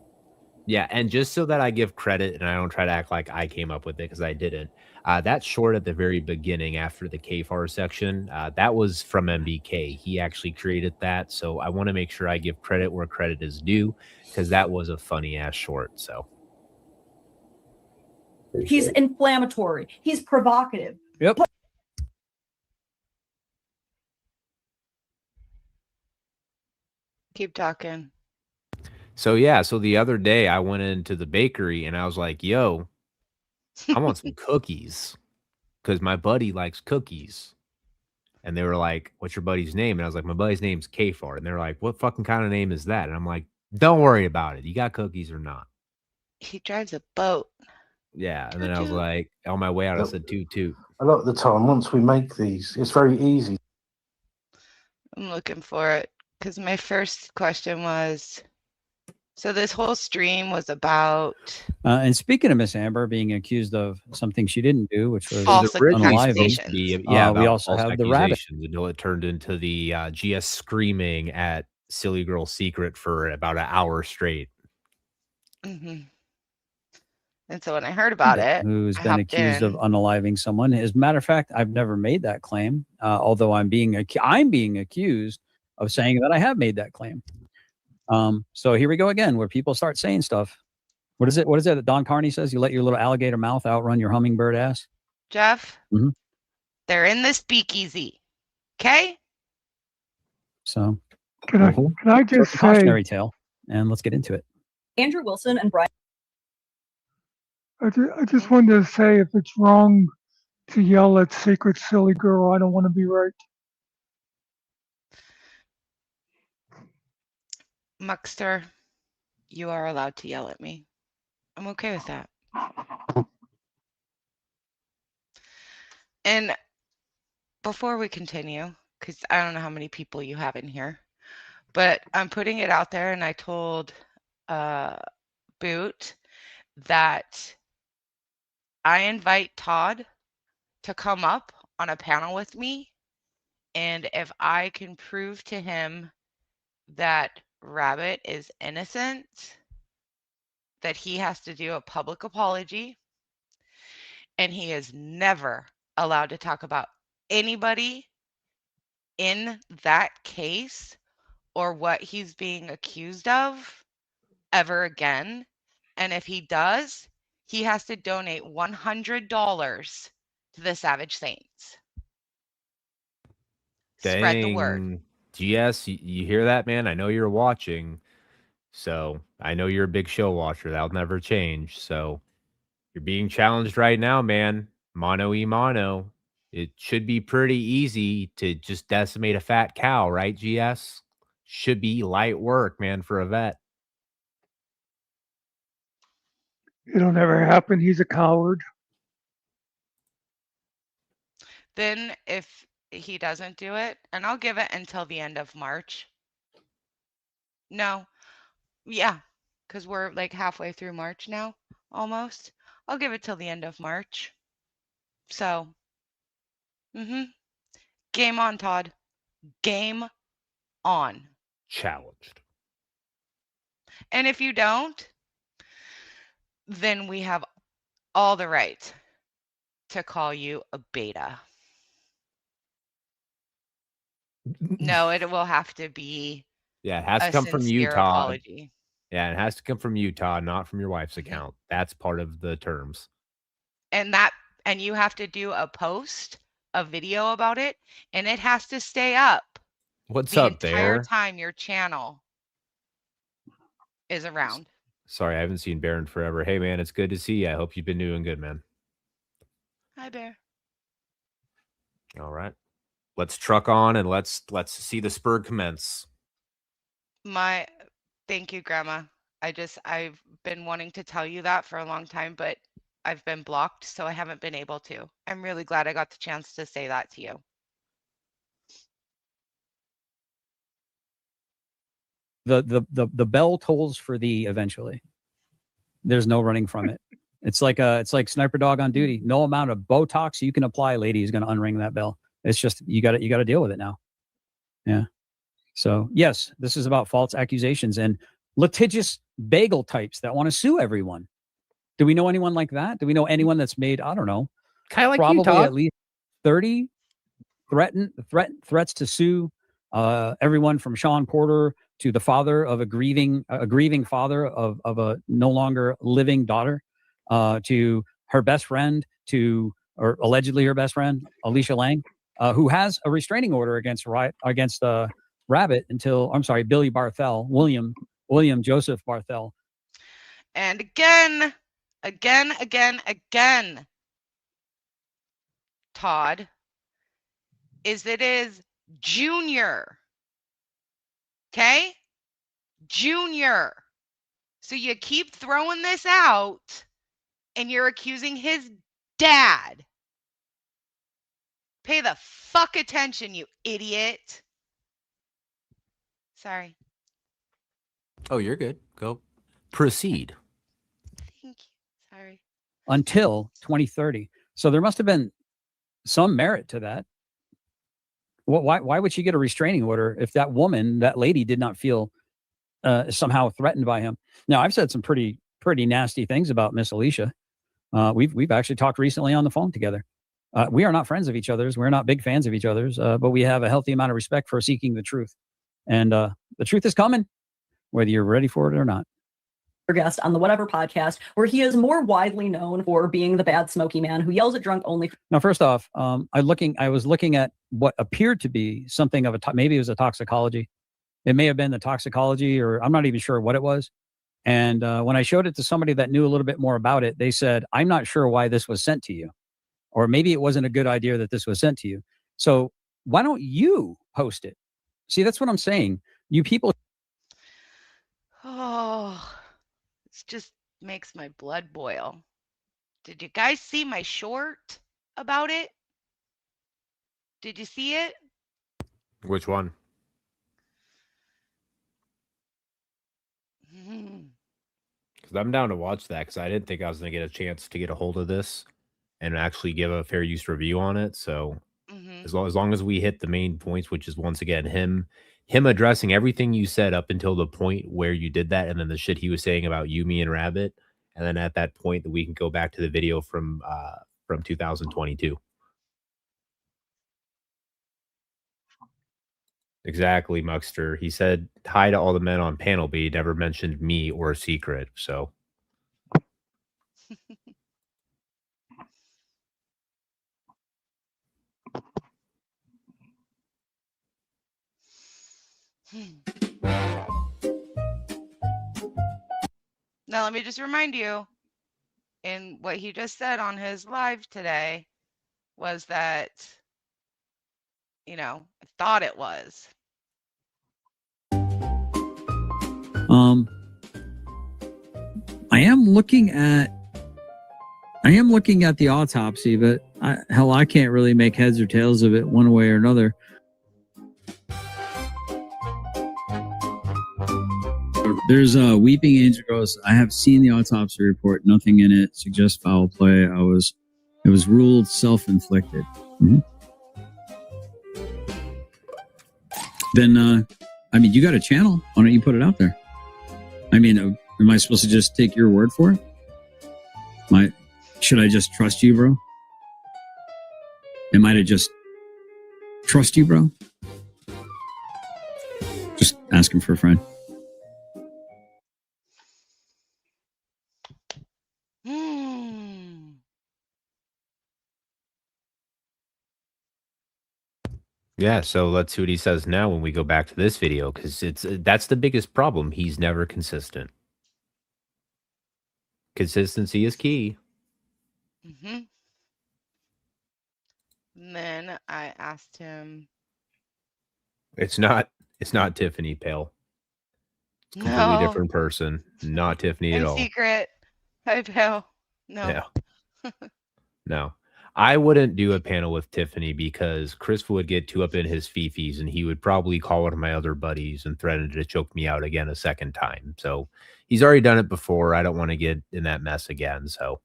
Speaker 8: Yeah, and just so that I give credit and I don't try to act like I came up with it because I didn't. That short at the very beginning after the KFAR section, that was from M.B.K. He actually created that. So I want to make sure I give credit where credit is due because that was a funny ass short. So
Speaker 20: he's inflammatory. He's provocative.
Speaker 10: Yep.
Speaker 18: Keep talking.
Speaker 8: So yeah, so the other day I went into the bakery and I was like, yo, I want some cookies because my buddy likes cookies. And they were like, what's your buddy's name? And I was like, my buddy's name's KFAR. And they're like, what fucking kind of name is that? And I'm like, don't worry about it. You got cookies or not?
Speaker 18: He drives a boat.
Speaker 8: Yeah. And then I was like, on my way out, I said, toot, toot.
Speaker 21: A lot of the time, once we make these, it's very easy.
Speaker 18: I'm looking for it because my first question was, so this whole stream was about
Speaker 10: and speaking of Miss Amber being accused of something she didn't do, which was
Speaker 18: false
Speaker 10: unaliving,
Speaker 8: we
Speaker 10: also have the rabbit.
Speaker 8: Until it turned into the GS screaming at Silly Girl Secret for about an hour straight.
Speaker 18: And so when I heard about it,
Speaker 10: who's
Speaker 18: I
Speaker 10: been
Speaker 18: hopped
Speaker 10: accused
Speaker 18: in.
Speaker 10: of unaliving someone. As a matter of fact, I've never made that claim, although I'm being accused of saying that I have made that claim. So here we go again, where people start saying stuff. What is it? What is it that Don Carney says? You let your little alligator mouth outrun your hummingbird ass.
Speaker 18: Jeff, they're in the speakeasy. Okay.
Speaker 10: So
Speaker 22: can I just say
Speaker 10: cautionary tale, and let's get into it.
Speaker 20: Andrew Wilson and Brian.
Speaker 22: I just wanted to say, if it's wrong to yell at Secret Silly Girl, I don't want to be right.
Speaker 18: Muckster, you are allowed to yell at me. I'm okay with that. And before we continue, because I don't know how many people you have in here, but I'm putting it out there, and I told Boot that I invite Todd to come up on a panel with me, and if I can prove to him that Rabbit is innocent, that he has to do a public apology, and he is never allowed to talk about anybody in that case or what he's being accused of ever again. And if he does, he has to donate $100 to the Savage Saints. Spread the word.
Speaker 8: Dang. GS, you hear that, man? I know you're watching. So I know you're a big show watcher. That'll never change. So you're being challenged right now, man. Mono e mono. It should be pretty easy to just decimate a fat cow, right, GS? Should be light work, man, for a vet.
Speaker 22: It'll never happen. He's a coward.
Speaker 18: Then if he doesn't do it, and I'll give it until the end of March. No. Yeah, because we're like halfway through March now, almost. I'll give it till the end of March. So, game on, Todd. Game on.
Speaker 8: Challenged.
Speaker 18: And if you don't, then we have all the right to call you a beta. No, it will have to be
Speaker 8: Yeah, it has to
Speaker 18: a
Speaker 8: come from you,
Speaker 18: sincere
Speaker 8: Todd.
Speaker 18: apology.
Speaker 8: Yeah, it has to come from you, Todd, not from your wife's account. That's part of the terms.
Speaker 18: And you have to do a post, a video about it, and it has to stay up
Speaker 8: What's
Speaker 18: the
Speaker 8: up,
Speaker 18: entire
Speaker 8: Bear?
Speaker 18: time your channel is around.
Speaker 8: Sorry, I haven't seen Bear in forever. Hey, man, it's good to see you. I hope you've been doing good, man.
Speaker 18: Hi, Bear.
Speaker 8: All right. Let's truck on and let's see the spur commence.
Speaker 18: Thank you, Grandma. I've been wanting to tell you that for a long time, but I've been blocked, so I haven't been able to. I'm really glad I got the chance to say that to you.
Speaker 10: The bell tolls for thee eventually. There's no running from it. It's like sniper dog on duty. No amount of Botox you can apply, lady, is going to unring that bell. It's just you got to deal with it now. Yeah. So yes, this is about false accusations and litigious bagel types that want to sue everyone. Do we know anyone like that? Do we know anyone that's made, I don't know,
Speaker 8: kind of like
Speaker 10: probably
Speaker 8: you, Todd,
Speaker 10: at least 30 threats to sue everyone from Sean Porter to the father of a grieving father of a no longer living daughter, to her best friend, or allegedly her best friend, Alicia Lang, who has a restraining order against Rabbit Billy Barthel, William Joseph Barthel.
Speaker 18: And again, Todd, it is Junior. Okay? Junior. So you keep throwing this out and you're accusing his dad. Pay the fuck attention, you idiot. Sorry.
Speaker 8: Oh, you're good. Go. Proceed.
Speaker 18: Thank you. Sorry.
Speaker 10: Until 2030. So there must have been some merit to that. Why would she get a restraining order if that lady did not feel somehow threatened by him? Now, I've said some pretty nasty things about Miss Alicia. We've actually talked recently on the phone together. We are not friends of each other's. We're not big fans of each other's, but we have a healthy amount of respect for seeking the truth. And the truth is coming, whether you're ready for it or not.
Speaker 20: Guest on the Whatever podcast, where he is more widely known for being the bad smoky man who yells at drunk only.
Speaker 10: Now, first off, I was looking at what appeared to be something of maybe it was a toxicology. It may have been the toxicology, or I'm not even sure what it was. And when I showed it to somebody that knew a little bit more about it, they said, "I'm not sure why this was sent to you, or maybe it wasn't a good idea that this was sent to you. So why don't you post it?" See, that's what I'm saying. You people.
Speaker 18: Oh. It just makes my blood boil. Did you guys see my short about it? Did you see it?
Speaker 8: Which one? Because I'm down to watch that, because I didn't think I was going to get a chance to get a hold of this and actually give a fair use review on it. So as long as we hit the main points, which is once again him addressing everything you said up until the point where you did that, and then the shit he was saying about you, me, and Rabbit, and then at that point that we can go back to the video from 2022. Exactly, Muckster. He said hi to all the men on panel, but he never mentioned me or Secret. So
Speaker 18: Now, let me just remind you, in what he just said on his live today was that, I thought it was.
Speaker 15: I am looking at the autopsy, but I can't really make heads or tails of it one way or another. There's a Weeping Angel Ghost. I have seen the autopsy report. Nothing in it suggests foul play. It was ruled self-inflicted. Mm-hmm. Then, you got a channel. Why don't you put it out there? Am I supposed to just take your word for it? Should I just trust you, bro? Am I to just trust you, bro? Just asking for a friend.
Speaker 8: Yeah, so let's see what he says now when we go back to this video, because that's the biggest problem. He's never consistent. Consistency is key.
Speaker 18: Mm-hmm. And then I asked him.
Speaker 8: It's not Tiffany, pal. It's a completely
Speaker 18: No.
Speaker 8: different person. Not Tiffany at
Speaker 18: In
Speaker 8: all.
Speaker 18: secret. I know. No.
Speaker 8: Yeah. No. I wouldn't do a panel with Tiffany because Chris would get too up in his fifis and he would probably call one of my other buddies and threaten to choke me out again a second time. So he's already done it before. I don't want to get in that mess again. So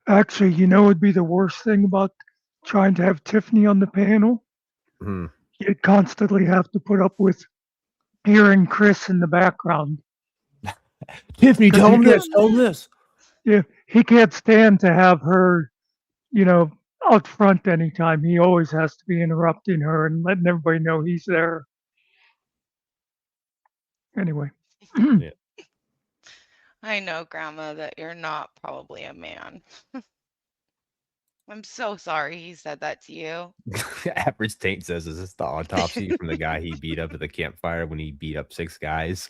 Speaker 22: Actually, it'd be the worst thing about trying to have Tiffany on the panel.
Speaker 8: Mhm.
Speaker 22: You'd constantly have to put up with hearing Chris in the background.
Speaker 8: Tiffany,
Speaker 22: 'Cause
Speaker 8: tell him
Speaker 22: he
Speaker 8: this, tell him this.
Speaker 22: Yeah, he can't stand to have her, out front anytime. He always has to be interrupting her and letting everybody know he's there. Anyway.
Speaker 8: Yeah.
Speaker 18: I know, Grandma, that you're not probably a man. I'm so sorry he said that to you.
Speaker 8: Average Taint says, is this the autopsy from the guy he beat up at the campfire when he beat up 6 guys?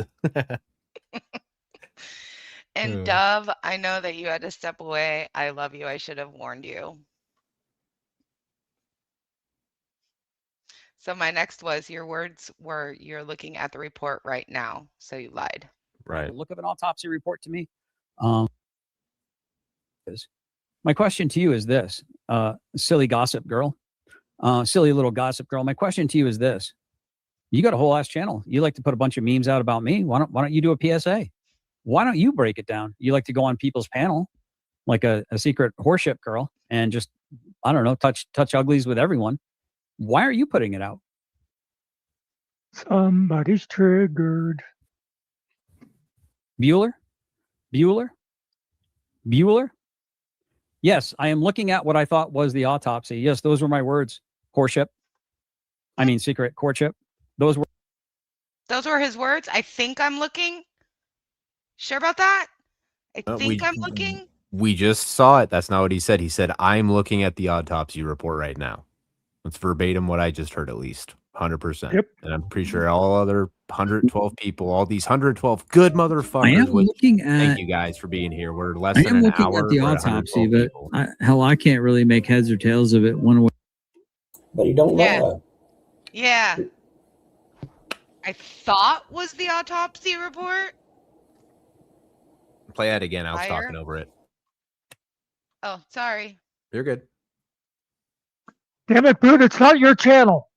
Speaker 18: And Dove, I know that you had to step away. I love you. I should have warned you. So my next was, your words were, you're looking at the report right now. So you lied.
Speaker 8: Right.
Speaker 10: The look of an autopsy report to me. My question to you is this, silly gossip girl, silly little gossip girl. My question to you is this: you got a whole ass channel. You like to put a bunch of memes out about me. Why don't you do a PSA? Why don't you break it down? You like to go on people's panel like a secret Courtship girl and just, I don't know, touch uglies with everyone. Why are you putting it out?
Speaker 22: Somebody's triggered.
Speaker 10: Bueller? Yes, I am looking at what I thought was the autopsy. Yes, those were my words. Courtship. Secret courtship. Those were
Speaker 18: his words. I think I'm looking. Sure about that? I think I'm looking.
Speaker 8: We just saw it. That's not what he said. He said, I'm looking at the autopsy report right now. That's verbatim what I just heard, at least. 100%.
Speaker 22: Yep.
Speaker 8: And I'm pretty sure all other 112 people, all these 112 good motherfuckers.
Speaker 15: I am looking at.
Speaker 8: Thank you guys for being here. We're less
Speaker 15: I
Speaker 8: than
Speaker 15: am
Speaker 8: an
Speaker 15: looking
Speaker 8: hour.
Speaker 15: at the
Speaker 8: We're at
Speaker 15: autopsy,
Speaker 8: 112
Speaker 15: but
Speaker 8: people.
Speaker 15: I can't really make heads or tails of it one way.
Speaker 19: But he don't lie.
Speaker 18: Yeah. I thought was the autopsy report.
Speaker 8: Play that again. I was
Speaker 18: Liar.
Speaker 8: talking over it.
Speaker 18: Oh, sorry.
Speaker 8: You're good.
Speaker 22: Damn it, Boot, it's not your channel.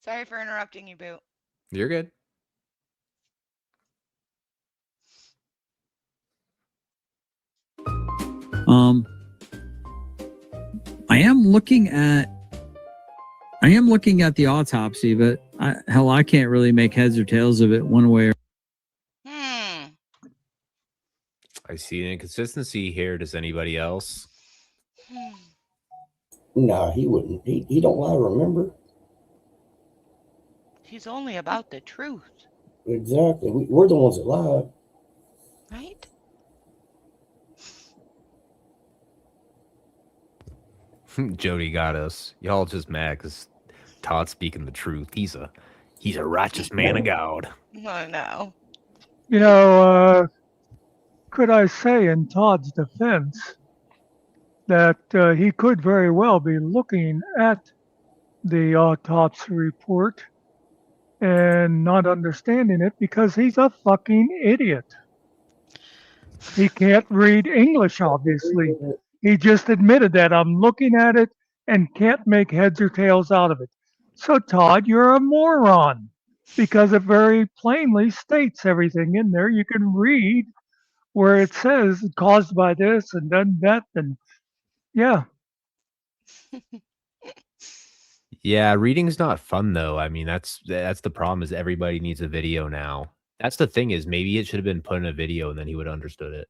Speaker 18: Sorry for interrupting you, Boot.
Speaker 8: You're good.
Speaker 15: I am looking at the autopsy, but I can't really make heads or tails of it one way.
Speaker 8: I see an inconsistency here. Does anybody else?
Speaker 19: No, he wouldn't. He don't lie, remember?
Speaker 18: He's only about the truth.
Speaker 19: Exactly. We're the ones that lie.
Speaker 18: Right?
Speaker 8: Jody got us. Y'all just mad because Todd's speaking the truth. He's a righteous man of God.
Speaker 18: Oh no.
Speaker 22: You know, could I say in Todd's defense that he could very well be looking at the autopsy report and not understanding it because he's a fucking idiot. He can't read English, obviously. He just admitted that. I'm looking at it and can't make heads or tails out of it. So, Todd, you're a moron because it very plainly states everything in there. You can read where it says caused by this and then that, and yeah.
Speaker 8: Yeah, reading's not fun though. I mean, that's the problem is everybody needs a video now. That's the thing is maybe it should have been put in a video and then he would have understood it.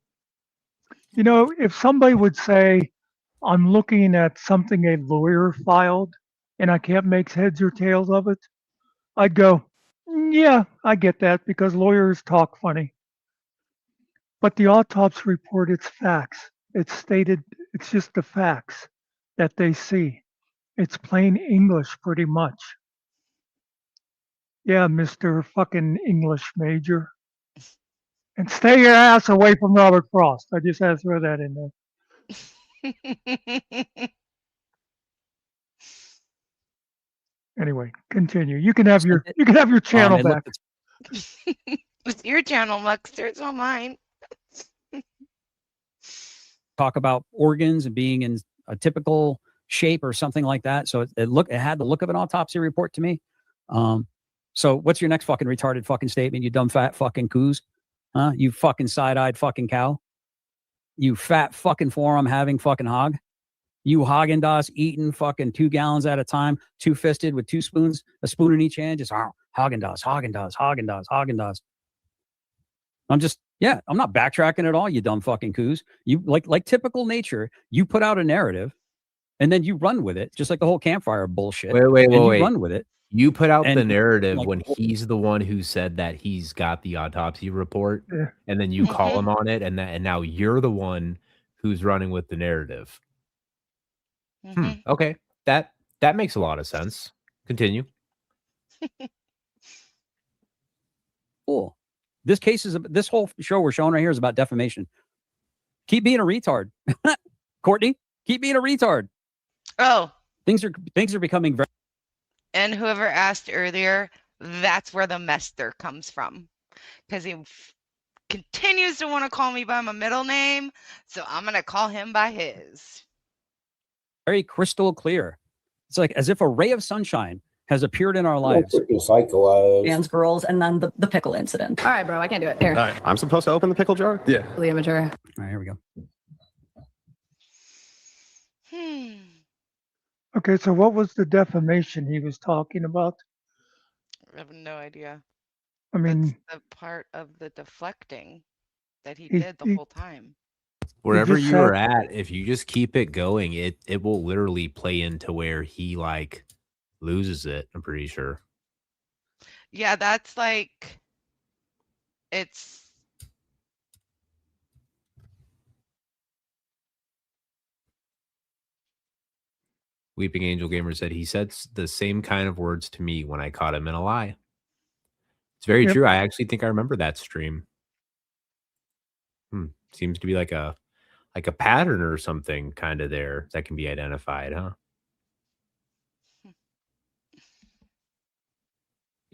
Speaker 22: You know, if somebody would say, I'm looking at something a lawyer filed and I can't make heads or tails of it, I'd go, yeah, I get that because lawyers talk funny. But the autopsy report, it's facts. It's stated, it's just the facts that they see. It's plain English pretty much. Yeah, Mr. fucking English major. And stay your ass away from Robert Frost. I just had to throw that in there. Anyway, continue. You can have your channel back.
Speaker 18: It's your channel, Muxter. It's not mine.
Speaker 10: Talk about organs and being in a typical shape or something like that. So it had the look of an autopsy report to me. So what's your next fucking retarded fucking statement? You dumb fat fucking coos, huh? You fucking side-eyed fucking cow. You fat fucking forearm having fucking hog. You Haagen-Dazs eating fucking 2 gallons at a time, 2-fisted with 2 spoons, a spoon in each hand, just Haagen-Dazs, Haagen-Dazs, Haagen-Dazs, Haagen-Dazs. I'm not backtracking at all, you dumb fucking coos. You like typical nature, you put out a narrative and then you run with it, just like the whole campfire bullshit.
Speaker 8: Wait.
Speaker 10: Run with it.
Speaker 8: You put out the narrative
Speaker 10: like,
Speaker 8: when he's the one who said that he's got the autopsy report,
Speaker 22: Yeah.
Speaker 8: and then you call him on it, and now you're the one who's running with the narrative. Okay, that makes a lot of sense. Continue.
Speaker 10: Cool. This whole show we're showing right here is about defamation. Keep being a retard, Courtney. Keep being a retard.
Speaker 18: Oh,
Speaker 10: things are becoming very.
Speaker 18: And whoever asked earlier, that's where the mester comes from, because he continues to want to call me by my middle name, so I'm gonna call him by his.
Speaker 10: Very crystal clear. It's like as if a ray of sunshine has appeared in our lives.
Speaker 20: Bands, girls, and then the pickle incident. All right, bro, I can't do it. Here.
Speaker 1: All right, I'm supposed to open the pickle jar? Yeah.
Speaker 20: Really immature.
Speaker 10: All right, here we go.
Speaker 22: Okay, so what was the defamation he was talking about?
Speaker 18: I have no idea.
Speaker 22: I mean,
Speaker 18: That's the part of the deflecting that he did the whole time.
Speaker 8: Wherever you're at, if you just keep it going, it will literally play into where he like loses it. I'm pretty sure.
Speaker 18: Yeah, that's like it's.
Speaker 8: Weeping Angel Gamer said he said the same kind of words to me when I caught him in a lie. It's very true. I actually think I remember that stream. Seems to be like a pattern or something kind of there that can be identified, huh?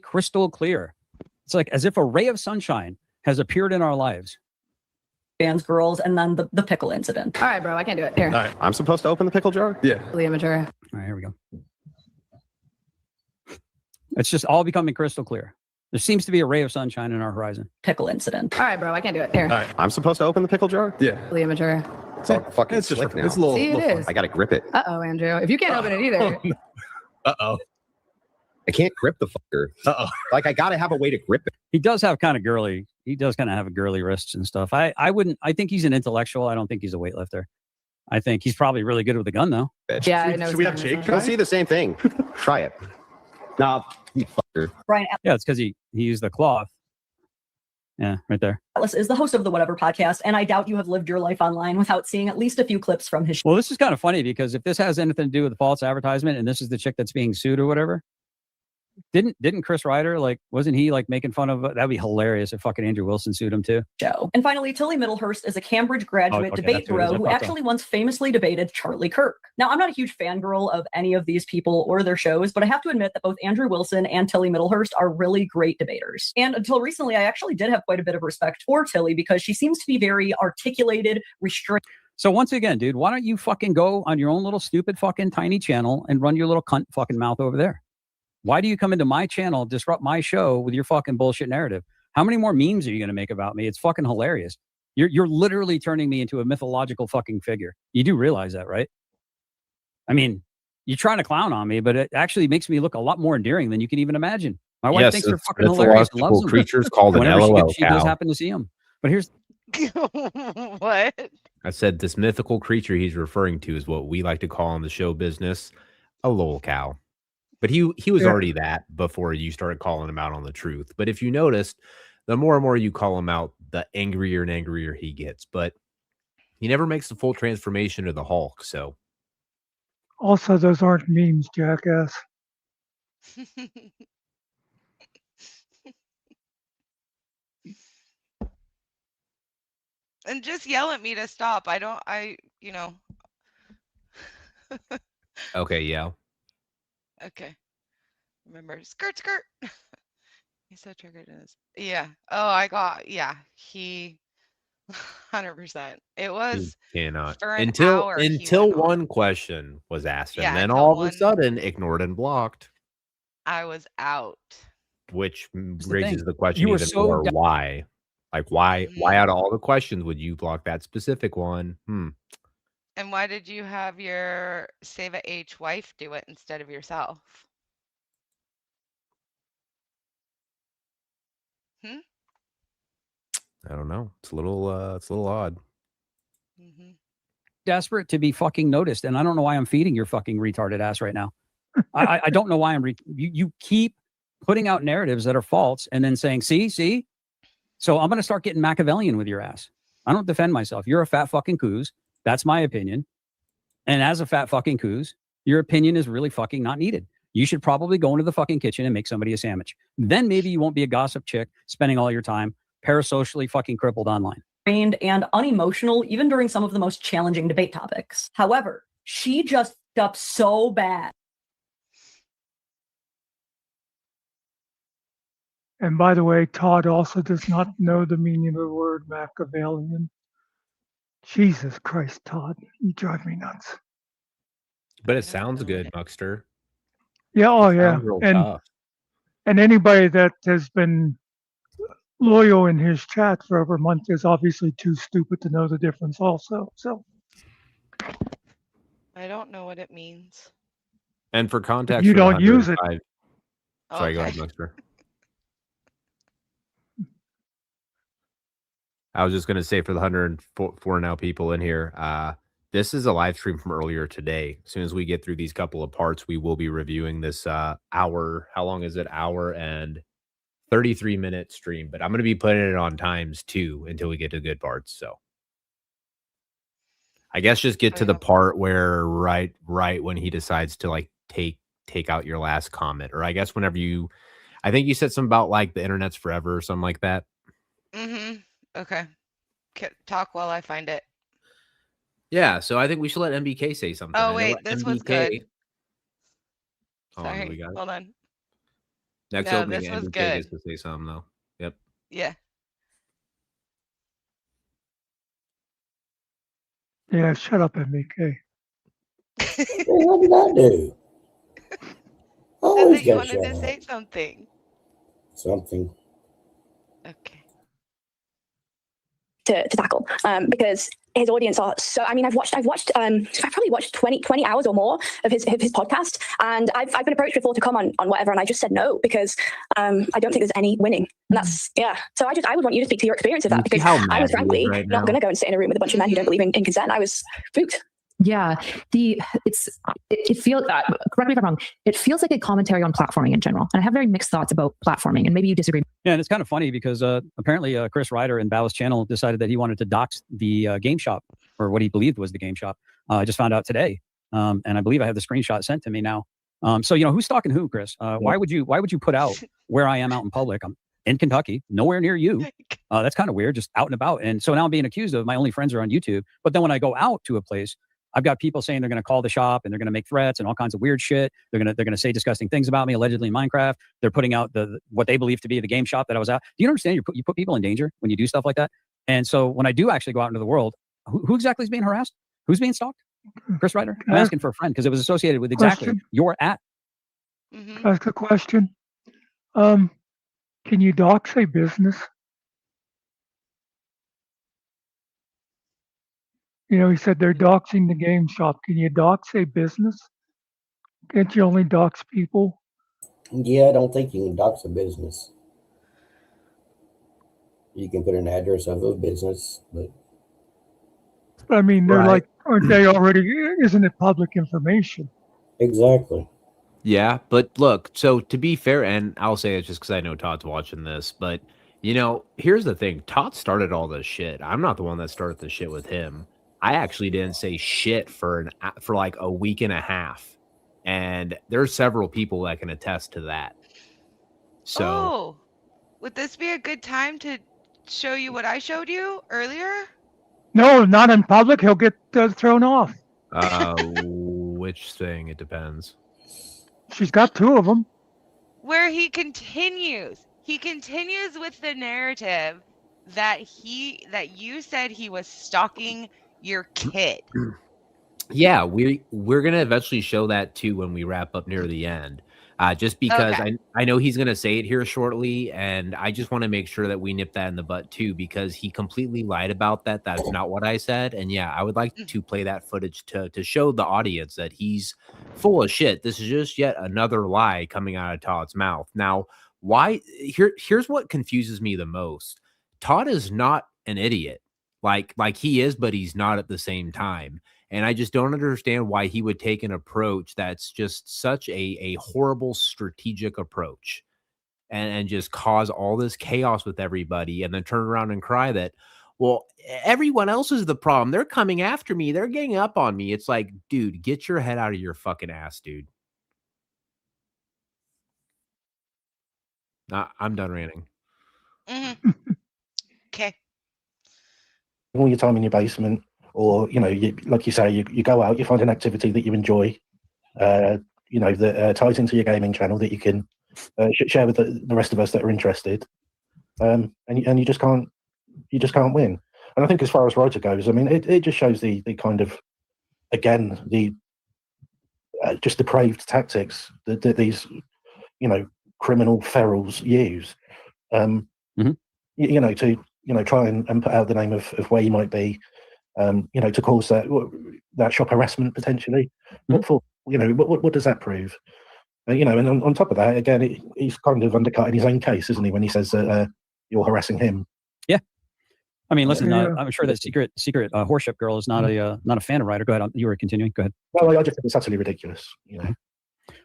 Speaker 10: Crystal clear. It's like as if a ray of sunshine has appeared in our lives.
Speaker 20: Bands, girls, and then the pickle incident. All right, bro, I can't do it. Here.
Speaker 1: All right, I'm supposed to open the pickle jar? Yeah.
Speaker 20: Really immature.
Speaker 10: All right, here we go. It's just all becoming crystal clear. There seems to be a ray of sunshine in our horizon.
Speaker 20: Pickle incident. All right, bro, I can't do it. Here.
Speaker 1: All right, I'm supposed to open the pickle jar? Yeah.
Speaker 20: Really immature.
Speaker 1: It's all fucking slick now.
Speaker 20: It's a little. See, it is.
Speaker 1: I gotta grip it.
Speaker 20: Uh-oh, Andrew. If you can't open it either.
Speaker 1: Uh-oh. I can't grip the fucker. Uh-oh. Like, I gotta have a way to grip it.
Speaker 10: He does have kind of girly. He does kind of have a girly wrists and stuff. I think he's an intellectual. I don't think he's a weightlifter. I think he's probably really good with a gun though.
Speaker 20: Yeah, I know.
Speaker 1: Should we have Jake? You'll see the same thing. Try it. Nah, you fucker.
Speaker 20: Brian.
Speaker 10: Yeah, it's because he used the cloth. Yeah, right there.
Speaker 20: Atlas is the host of the Whatever podcast, and I doubt you have lived your life online without seeing at least a few clips from his show.
Speaker 10: Well, this is kind of funny because if this has anything to do with the false advertisement and this is the chick that's being sued or whatever, didn't Chris Ryder, like, wasn't he like making fun of, that'd be hilarious if fucking Andrew Wilson sued him too.
Speaker 20: Show. And finally, Tilly Middlehurst is a Cambridge graduate debate bro who actually once famously debated Charlie Kirk. Now, I'm not a huge fangirl of any of these people or their shows, but I have to admit that both Andrew Wilson and Tilly Middlehurst are really great debaters. And until recently, I actually did have quite a bit of respect for Tilly because she seems to be very articulated, restrained.
Speaker 10: So once again, dude, why don't you fucking go on your own little stupid fucking tiny channel and run your little cunt fucking mouth over there? Why do you come into my channel, disrupt my show with your fucking bullshit narrative? How many more memes are you going to make about me? It's fucking hilarious. You're literally turning me into a mythological fucking figure. You do realize that, right? I mean, you're trying to clown on me, but it actually makes me look a lot more endearing than you can even imagine. My wife thinks they're fucking hilarious and loves them.
Speaker 8: Creatures called an LOL
Speaker 10: she does happen to see them. But here's
Speaker 18: what?
Speaker 8: I said this mythical creature he's referring to is what we like to call in the show business a lol cow. But he was already that before you started calling him out on the truth. But if you noticed, the more and more you call him out, the angrier and angrier he gets. But he never makes the full transformation to the Hulk. So
Speaker 22: Also, those aren't memes, jackass.
Speaker 18: And just yell at me to stop.
Speaker 8: okay, yeah.
Speaker 18: Okay. Remember, skirt. He's so triggered in this. Yeah. Oh, he 100%. It was
Speaker 8: he cannot
Speaker 18: for an
Speaker 8: until
Speaker 18: hour
Speaker 8: one question was asked,
Speaker 18: Yeah,
Speaker 8: and then
Speaker 18: until
Speaker 8: all of a sudden ignored and blocked.
Speaker 18: I was out.
Speaker 8: Which
Speaker 10: the
Speaker 8: raises
Speaker 10: thing.
Speaker 8: the question
Speaker 10: You were
Speaker 8: even
Speaker 10: so
Speaker 8: more: why? Like, why out of all the questions would you block that specific one?
Speaker 18: And why did you have your Save a H wife do it instead of yourself?
Speaker 8: I don't know. It's a little odd.
Speaker 10: desperate to be fucking noticed, and I don't know why I'm feeding your fucking retarded ass right now. I don't know why you keep putting out narratives that are false and then saying, see. So I'm going to start getting Machiavellian with your ass. I don't defend myself. You're a fat fucking coos. That's my opinion. And as a fat fucking coos, your opinion is really fucking not needed. You should probably go into the fucking kitchen and make somebody a sandwich. Then maybe you won't be a gossip chick spending all your time parasocially fucking crippled online.
Speaker 20: And unemotional, even during some of the most challenging debate topics. However, she just f***ed up so bad.
Speaker 22: And by the way, Todd also does not know the meaning of the word Machiavellian. Jesus Christ, Todd, you drive me nuts.
Speaker 8: But it sounds good, Muckster.
Speaker 22: Yeah, oh
Speaker 8: It
Speaker 22: yeah.
Speaker 8: sounds real tough.
Speaker 22: And anybody that has been loyal in his chat for over a month is obviously too stupid to know the difference also. So
Speaker 18: I don't know what it means.
Speaker 8: And for context,
Speaker 22: you
Speaker 8: for the
Speaker 22: don't use it.
Speaker 8: 105 Sorry, go
Speaker 18: Okay.
Speaker 8: ahead, Muckster. I was just going to say for the 104 now people in here, this is a live stream from earlier today. As soon as we get through these couple of parts, we will be reviewing this hour. How long is it? Hour and 33-minute stream. But I'm going to be putting it on times 2 until we get to good parts. So I guess just get to the part where right when he decides to like take out your last comment, or I guess whenever I think you said something about like the internet's forever or something like that.
Speaker 18: Mm-hmm. Okay. Talk while I find it.
Speaker 8: Yeah, so I think we should let M.B.K say something.
Speaker 18: Oh, wait, this was good.
Speaker 8: Sorry,
Speaker 18: Hold on.
Speaker 8: Next
Speaker 18: No,
Speaker 8: opening,
Speaker 18: this was
Speaker 8: M.B.K
Speaker 18: good.
Speaker 8: gets to say something, though. Yep.
Speaker 18: Yeah.
Speaker 22: Yeah, shut up, M.B.K.
Speaker 19: What did I do?
Speaker 18: Said
Speaker 19: Always
Speaker 18: that you
Speaker 19: got
Speaker 18: wanted
Speaker 19: shut
Speaker 18: to
Speaker 19: up.
Speaker 18: say something.
Speaker 19: Something.
Speaker 2: To tackle because his audience are so. I mean, I've probably watched 20 hours or more of his podcast, and I've been approached before to come on whatever, and I just said no because I don't think there's any winning, and that's So I would want you to speak to your experience of that, because I was frankly not going to go and sit in a room with a bunch of men who don't believe in consent. I was spooked.
Speaker 3: Yeah, it feels. Correct me if I'm wrong. It feels like a commentary on platforming in general, and I have very mixed thoughts about platforming. And maybe you disagree.
Speaker 10: Yeah, and it's kind of funny because apparently Chris Ryder in Bow's channel decided that he wanted to dox the game shop, or what he believed was the game shop. I just found out today, and I believe I have the screenshot sent to me now. So who's stalking who, Chris? Why would you put out where I am out in public? I'm in Kentucky, nowhere near you. That's kind of weird, just out and about. And so now I'm being accused of my only friends are on YouTube. But then when I go out to a place, I've got people saying they're going to call the shop and they're going to make threats and all kinds of weird shit. They're going to say disgusting things about me, allegedly in Minecraft. They're putting out what they believe to be the game shop that I was at. Do you understand? You put people in danger when you do stuff like that. And so when I do actually go out into the world, who exactly is being harassed? Who's being stalked? Chris Ryder? I'm asking for a friend because it was associated with exactly your at.
Speaker 22: Can I ask a question? Can you dox a business? He said they're doxing the game shop. Can you dox a business? Can't you only dox people?
Speaker 19: Yeah, I don't think you can dox a business. You can put an address of a business, but
Speaker 22: I mean, they're like, aren't they already? Isn't it public information?
Speaker 19: exactly.
Speaker 8: Yeah, but look, so to be fair, and I'll say it just because I know Todd's watching this, but here's the thing. Todd started all this shit. I'm not the one that started the shit with him. I actually didn't say shit for like a week and a half. And there's several people that can attest to that. So
Speaker 18: would this be a good time to show you what I showed you earlier?
Speaker 22: No, not in public. He'll get thrown off.
Speaker 8: Which thing? It depends.
Speaker 22: She's got two of them.
Speaker 18: Where he continues with the narrative that you said he was stalking your kid.
Speaker 8: Yeah, we're gonna eventually show that too when we wrap up near the end. Just because I know he's gonna say it here shortly, and I just want to make sure that we nip that in the butt too, because he completely lied about that. That's not what I said. And yeah, I would like to play that footage to show the audience that he's full of shit. This is just yet another lie coming out of Todd's mouth. Now, here's what confuses me the most. Todd is not an idiot. Like he is, but he's not at the same time. And I just don't understand why he would take an approach that's just such a horrible strategic approach and just cause all this chaos with everybody and then turn around and cry that, well, everyone else is the problem. They're coming after me. They're getting up on me. It's like, dude, get your head out of your fucking ass, dude. I'm done ranting.
Speaker 18: Okay.
Speaker 21: All your time in your basement, or like you say, you go out, you find an activity that you enjoy, that ties into your gaming channel that you can share with the rest of us that are interested, and you just can't win. And I think as far as Writer goes, I mean, it just shows the kind of, again, the just depraved tactics that these criminal ferals use, to try and put out the name of where you might be, to cause that shop harassment potentially. What for? What does that prove? And on top of that, again, he's kind of undercutting his own case, isn't he, when he says that you're harassing him?
Speaker 10: Yeah. I mean, listen, I'm sure that secret Courtship girl is not a fan of Ryder. Go ahead. You were continuing. Go ahead.
Speaker 21: Well, I just think it's utterly ridiculous.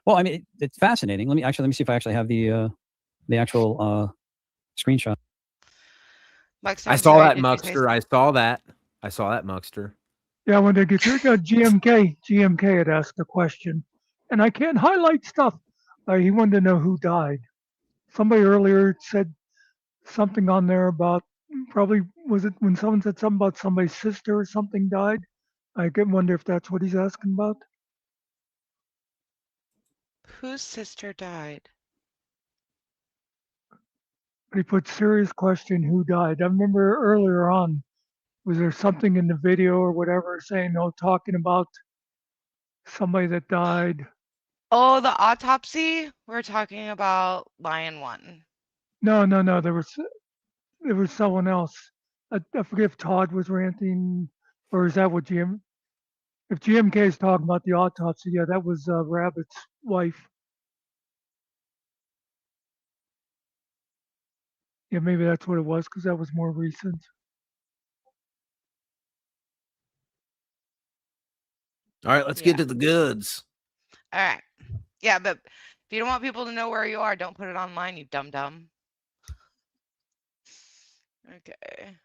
Speaker 10: Well, I mean, it's fascinating. Let me see if I actually have the actual screenshot.
Speaker 8: I saw that, Muckster. I saw that, Muckster.
Speaker 22: Yeah, when they get GMK had asked a question, and I can't highlight stuff. He wanted to know who died. Somebody earlier said something on there about, probably was it when someone said something about somebody's sister or something died? I can wonder if that's what he's asking about.
Speaker 18: Whose sister died?
Speaker 22: He put serious question, who died? I remember earlier on, was there something in the video or whatever saying, talking about somebody that died?
Speaker 18: Oh, the autopsy? We're talking about Lion One.
Speaker 22: No. There was someone else. I forget if Todd was ranting, or is that what if GMK is talking about the autopsy, yeah, that was Rabbit's wife. Yeah, maybe that's what it was, because that was more recent.
Speaker 8: All right, let's get to the goods.
Speaker 18: All right. Yeah, but if you don't want people to know where you are, don't put it online, you dumb dumb. Okay.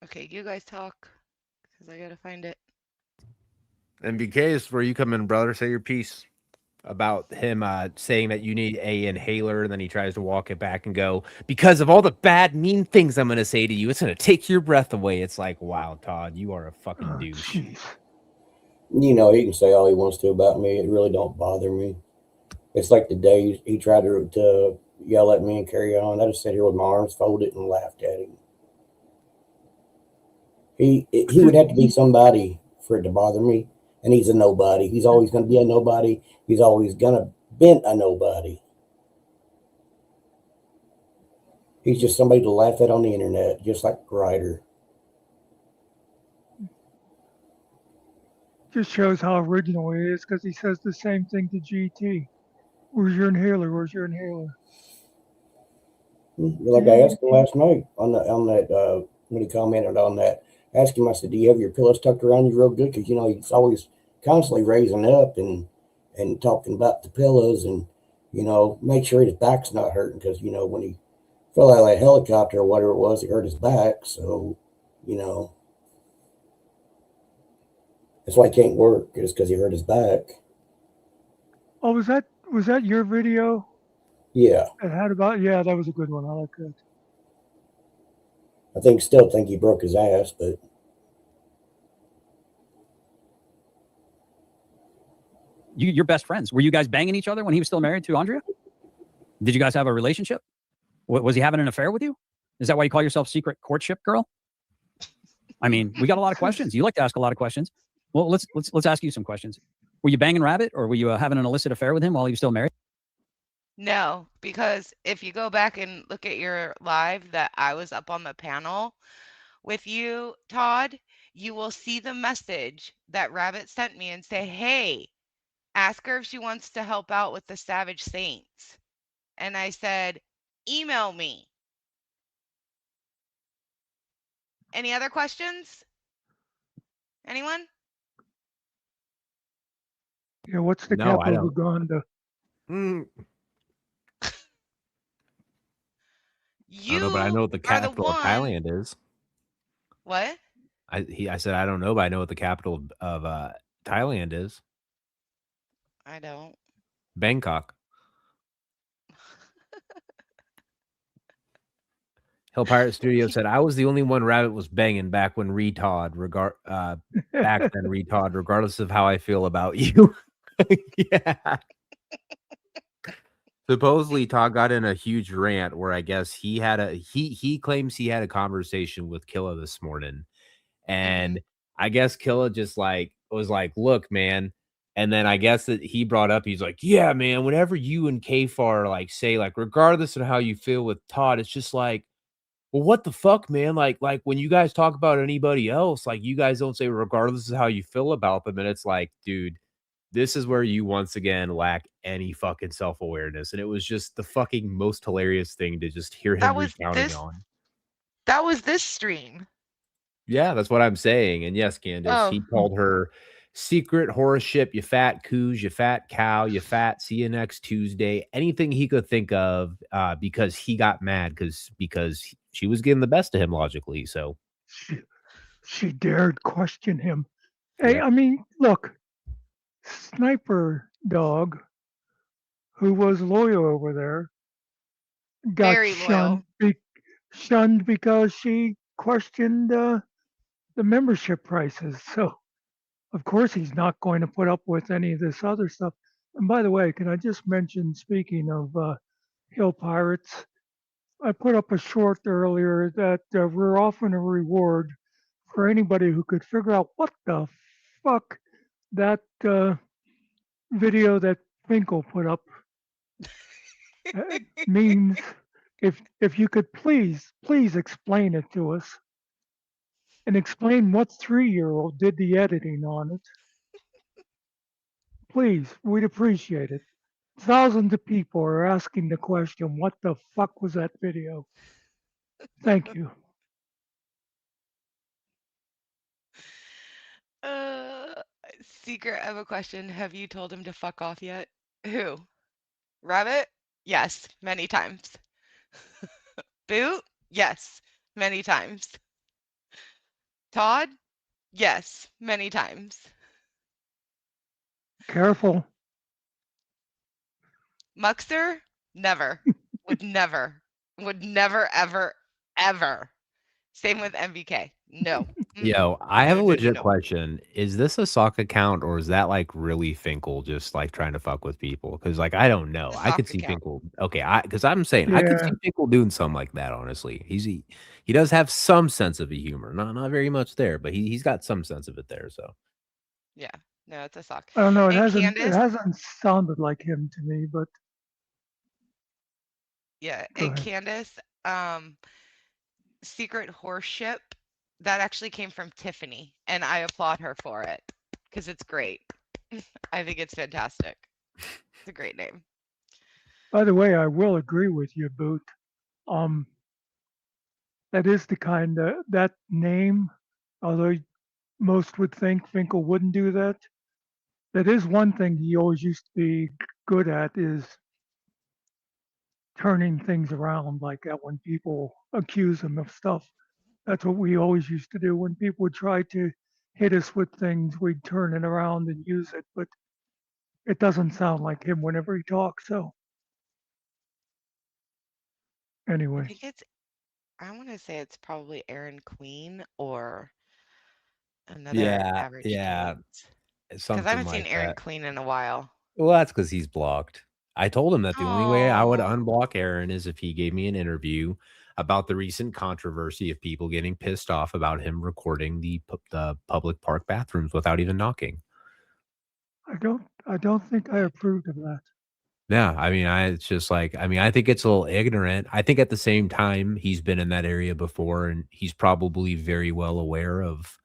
Speaker 18: Okay, you guys talk because I gotta find it.
Speaker 8: M.B.K is where you come in, brother. Say your piece about him saying that you need a inhaler, and then he tries to walk it back and go, because of all the bad, mean things I'm going to say to you, it's going to take your breath away. It's like, wow, Todd, you are a fucking douche.
Speaker 19: You know, he can say all he wants to about me. It really don't bother me. It's like the day he tried to yell at me and carry on. I just sat here with my arms folded and laughed at him. He would have to be somebody for it to bother me, and he's a nobody. He's always going to be a nobody. He's always going to been a nobody. He's just somebody to laugh at on the internet, just like Ryder.
Speaker 22: Just shows how original he is because he says the same thing to GT. Where's your inhaler? Where's your inhaler?
Speaker 19: Like I asked him last night on that when he commented on that. I asked him, I said, do you have your pillows tucked around you real good? Because, you know, he's always constantly raising up and talking about the pillows and, you know, make sure his back's not hurting. Because, you know, when he fell out of that helicopter or whatever it was, he hurt his back. So, you know, that's why he can't work, is because he hurt his back.
Speaker 22: Oh, was that your video?
Speaker 19: Yeah.
Speaker 22: It had about, yeah, that was a good one. I like that.
Speaker 19: I still think he broke his ass, but
Speaker 4: you're best friends. Were you guys banging each other when he was still married to Andrea? Did you guys have a relationship? Was he having an affair with you? Is that why you call yourself secret courtship girl? I mean, we got a lot of questions. You like to ask a lot of questions. Well, let's ask you some questions. Were you banging Rabbit, or were you having an illicit affair with him while he was still married?
Speaker 18: No, because if you go back and look at your live that I was up on the panel with you, Todd, you will see the message that Rabbit sent me and say, hey, ask her if she wants to help out with the Savage Saints. And I said, email me. Any other questions? Anyone?
Speaker 22: Yeah, what's the
Speaker 8: No, I
Speaker 22: capital of
Speaker 8: don't.
Speaker 22: Uganda?
Speaker 8: I don't know, but I know what the capital of Thailand is.
Speaker 18: What?
Speaker 8: I said I don't know, but I know what the capital of Thailand is.
Speaker 18: I don't.
Speaker 8: Bangkok. Hill Pirate Studio said I was the only one Rabbit was banging back when retard back then retard, regardless of how I feel about you. Yeah. Supposedly Todd got in a huge rant where I guess he claims he had a conversation with Killa this morning. And I guess Killa just was like, look, man. And then I guess that he brought up, he's like, yeah, man, whenever you and Kfar say regardless of how you feel with Todd, it's just like, well, what the fuck, man? Like when you guys talk about anybody else, you guys don't say regardless of how you feel about them. And it's like, dude, this is where you once again lack any fucking self-awareness. And it was just the fucking most hilarious thing to just hear him recounting on.
Speaker 18: That was this stream.
Speaker 8: Yeah, that's what I'm saying. And yes, Candace, he called her secret horrorship, you fat coos, you fat cow, you fat, see you next Tuesday, anything he could think of, because he got mad because she was getting the best of him logically. So
Speaker 22: She dared question him. Hey, I mean, look, Sniper Dog, who was loyal over there, got
Speaker 18: Very
Speaker 22: shunned, shunned because she questioned the membership prices. So, of course, he's not going to put up with any of this other stuff. And by the way, can I just mention, speaking of Hill Pirates, I put up a short earlier that we're offering a reward for anybody who could figure out what the fuck that video that Finkel put up means. If you could please explain it to us and explain what 3-year-old did the editing on it. Please, we'd appreciate it. Thousands of people are asking the question, what the fuck was that video? Thank you.
Speaker 18: Secret, I have a question. Have you told him to fuck off yet? Who? Rabbit? Yes, many times. Boot? Yes, many times. Todd? Yes, many times.
Speaker 22: Careful.
Speaker 18: Muxter? Never. Would never. Would never, ever, ever. Same with M.B.K. No.
Speaker 8: Yo, I have a
Speaker 18: No,
Speaker 8: legit
Speaker 18: no.
Speaker 8: question. Is this a sock account or is that like really Finkel just like trying to fuck with people? Because like I don't know. I could
Speaker 18: Sock
Speaker 8: see
Speaker 18: account.
Speaker 8: Finkel. Okay, because I'm saying I could see
Speaker 22: Yeah.
Speaker 8: Finkel doing something like that. Honestly, he does have some sense of a humor. Not very much there, but he's got some sense of it there. So
Speaker 18: Yeah. No, it's a sock.
Speaker 22: I don't know. It
Speaker 18: And
Speaker 22: hasn't
Speaker 18: Candace?
Speaker 22: sounded like him to me, but
Speaker 18: Yeah.
Speaker 22: go
Speaker 18: And
Speaker 22: ahead.
Speaker 18: Candace, secret horseship, that actually came from Tiffany, and I applaud her for it because it's great. I think it's fantastic. It's a great name.
Speaker 22: By the way, I will agree with you, Boot. That is the kind that name, although most would think Finkel wouldn't do that. That is one thing he always used to be good at is turning things around like that when people accuse him of stuff. That's what we always used to do. When people would try to hit us with things, we'd turn it around and use it. But it doesn't sound like him whenever he talks. So
Speaker 18: I
Speaker 22: anyway,
Speaker 18: think I want to say it's probably Aaron Queen or another
Speaker 8: yeah,
Speaker 18: average
Speaker 8: yeah,
Speaker 18: Jones. Because I
Speaker 8: something
Speaker 18: haven't seen
Speaker 8: like
Speaker 18: Aaron
Speaker 8: that.
Speaker 18: Queen in a while.
Speaker 8: Well, that's because he's blocked. I told him that the only way I would
Speaker 18: Oh,
Speaker 8: unblock Aaron is if he gave me an interview about the recent controversy of people getting pissed off about him recording the public park bathrooms without even knocking.
Speaker 22: I don't think I approved of that.
Speaker 8: Yeah, I mean, it's just like, I mean, I think it's a little ignorant. I think at the same time, he's been in that area before, and he's probably very well aware of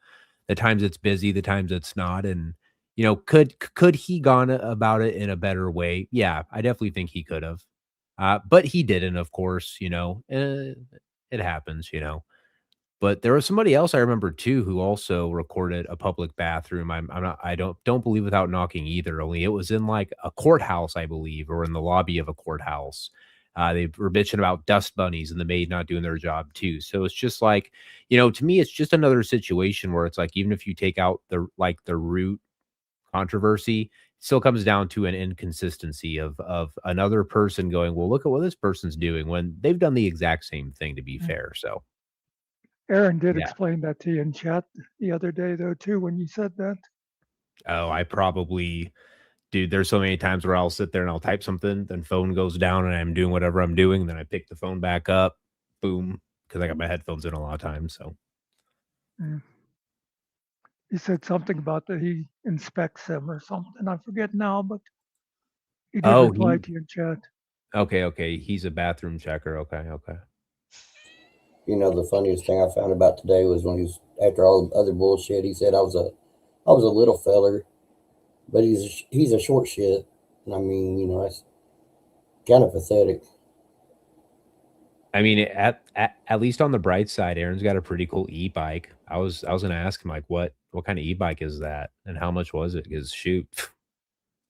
Speaker 8: the times it's busy, the times it's not, and could he gone about it in a better way? Yeah, I definitely think he could have, but he didn't. Of course, it happens. But there was somebody else I remember too who also recorded a public bathroom. I'm not I don't believe without knocking either. Only it was in like a courthouse, I believe, or in the lobby of a courthouse. They were bitching about dust bunnies and the maid not doing their job too. So it's just like, to me, it's just another situation where it's like even if you take out the root controversy, it still comes down to an inconsistency of another person going, well, look at what this person's doing when they've done the exact same thing. To be fair, so.
Speaker 22: Aaron did
Speaker 8: Yeah.
Speaker 22: explain that to you in chat the other day, though, too, when you said that.
Speaker 8: Oh, I probably, dude, there's so many times where I'll sit there and I'll type something, then phone goes down and I'm doing whatever I'm doing. Then I pick the phone back up, boom, because I got my headphones in a lot of times. So,
Speaker 22: Yeah. He said something about that he inspects them or something. I forget now, but he did
Speaker 8: oh,
Speaker 22: reply to you in chat.
Speaker 8: okay. He's a bathroom checker. Okay.
Speaker 19: You know, the funniest thing I found about today was when he was, after all the other bullshit, he said I was a little feller, but he's a short shit. And I mean, it's kind of pathetic.
Speaker 8: I mean, at least on the bright side, Aaron's got a pretty cool e-bike. I was gonna ask him like, what kind of e-bike is that, and how much was it? Because shoot,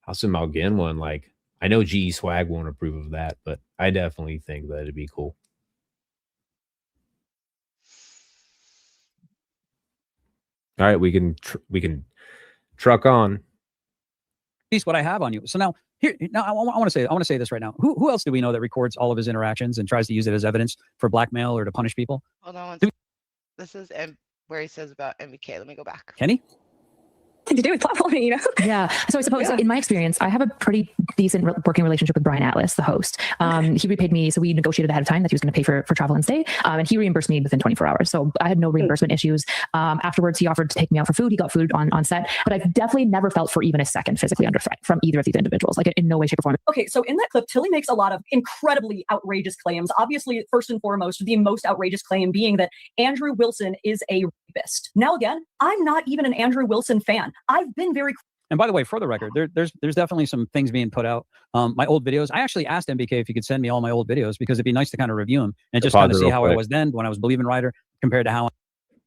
Speaker 8: I'll send him get one. Like, I know GE Swag won't approve of that, but I definitely think that it'd be cool. All right, we can truck on.
Speaker 4: At least what I have on you. So now I want to say this right now. Who else do we know that records all of his interactions and tries to use it as evidence for blackmail or to punish people?
Speaker 18: Hold on. This is where he says about M.B.K. Let me go back.
Speaker 4: Kenny?
Speaker 2: To do with platforming,
Speaker 3: Yeah. So I suppose in my experience, I have a pretty decent working relationship with Brian Atlas, the host. He repaid me. So we negotiated ahead of time that he was going to pay for travel and stay. And he reimbursed me within 24 hours. So I had no reimbursement issues. Afterwards, he offered to take me out for food. He got food on set, but I've definitely never felt for even a second physically under threat from either of these individuals, like in no way, shape or form.
Speaker 20: Okay, so in that clip, Tilly makes a lot of incredibly outrageous claims. Obviously, first and foremost, the most outrageous claim being that Andrew Wilson is a rapist. Now, again, I'm not even an Andrew Wilson fan. I've been very
Speaker 4: And by the way, for the record, there's definitely some things being put out. My old videos. I actually asked M.B.K if he could send me all my old videos because it'd be nice to kind of review them and just kind of see how I was then when I was believing Ryder compared to how.
Speaker 8: All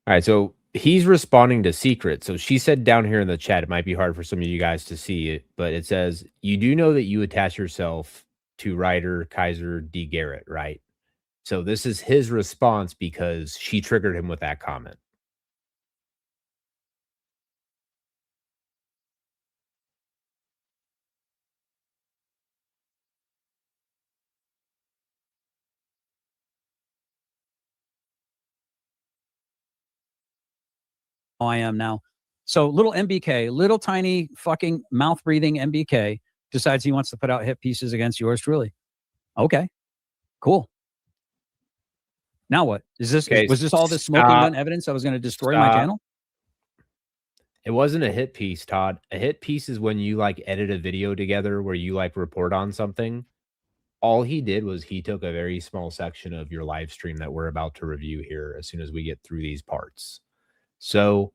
Speaker 8: right, so he's responding to Secret. So she said down here in the chat, it might be hard for some of you guys to see it, but it says, you do know that you attach yourself to Ryder Kaiser D. Garrett, right? So this is his response because she triggered him with that comment.
Speaker 4: I am now. So little M.B.K, little tiny fucking mouth breathing M.B.K decides he wants to put out hit pieces against yours truly. Okay, cool. Now what is this?
Speaker 8: Okay,
Speaker 4: was this all this smoking gun evidence that was going to destroy my channel?
Speaker 8: It wasn't a hit piece, Todd. A hit piece is when you like edit a video together where you like report on something. All he did was he took a very small section of your live stream that we're about to review here as soon as we get through these parts. So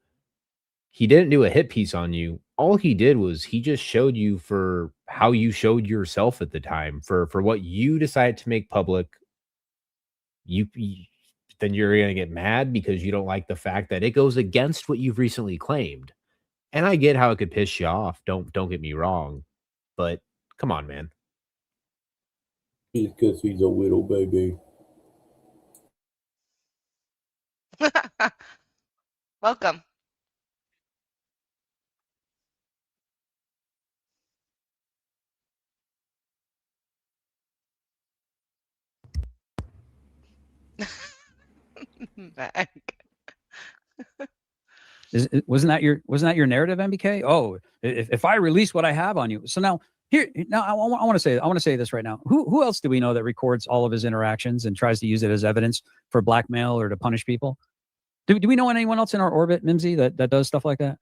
Speaker 8: he didn't do a hit piece on you. All he did was he just showed you for how you showed yourself at the time, for what you decided to make public. Then you're going to get mad because you don't like the fact that it goes against what you've recently claimed. And I get how it could piss you off. Don't get me wrong, but come on, man.
Speaker 19: Because he's a little baby.
Speaker 18: Welcome. Back.
Speaker 4: Wasn't that your narrative, M.B.K? Oh, if I release what I have on you, so now I want to say this right now. Who else do we know that records all of his interactions and tries to use it as evidence for blackmail or to punish people? Do we know anyone else in our orbit, Mimsy, that does stuff like that?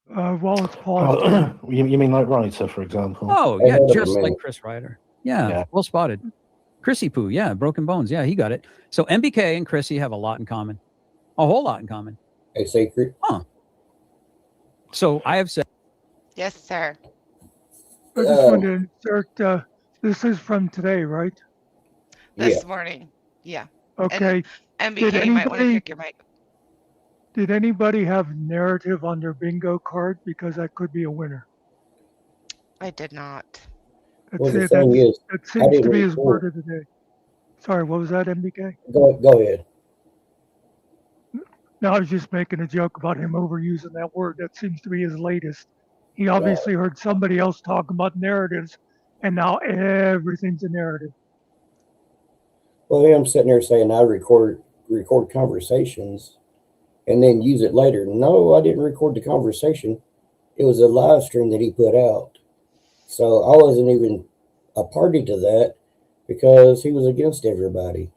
Speaker 22: Well, it's paused.
Speaker 21: You mean like Ryder, for example?
Speaker 4: Oh yeah, just like Chris Ryder. Yeah, well spotted. Chrissy Poo, yeah, Broken Bones, yeah, he got it. So M.B.K and Chrissy have a lot in common, a whole lot in common.
Speaker 19: A secret.
Speaker 4: Huh. So I have said.
Speaker 18: Yes, sir.
Speaker 22: I just wanted to insert. This is from today, right?
Speaker 18: This morning. Yeah.
Speaker 22: Okay.
Speaker 18: And M.B.K, you might want to check your mic.
Speaker 22: Did anybody have narrative on their bingo card? Because that could be a winner.
Speaker 18: I did not.
Speaker 19: Well, the thing is,
Speaker 22: that seems to be his word of the day. Sorry, what was that, M.B.K?
Speaker 19: Go ahead.
Speaker 22: No, I was just making a joke about him overusing that word. That seems to be his latest. He obviously heard somebody else talk about narratives, and now everything's a narrative.
Speaker 19: Well, I'm sitting there saying I record conversations and then use it later. No, I didn't record the conversation. It was a live stream that he put out. So I wasn't even a party to that because he was against everybody.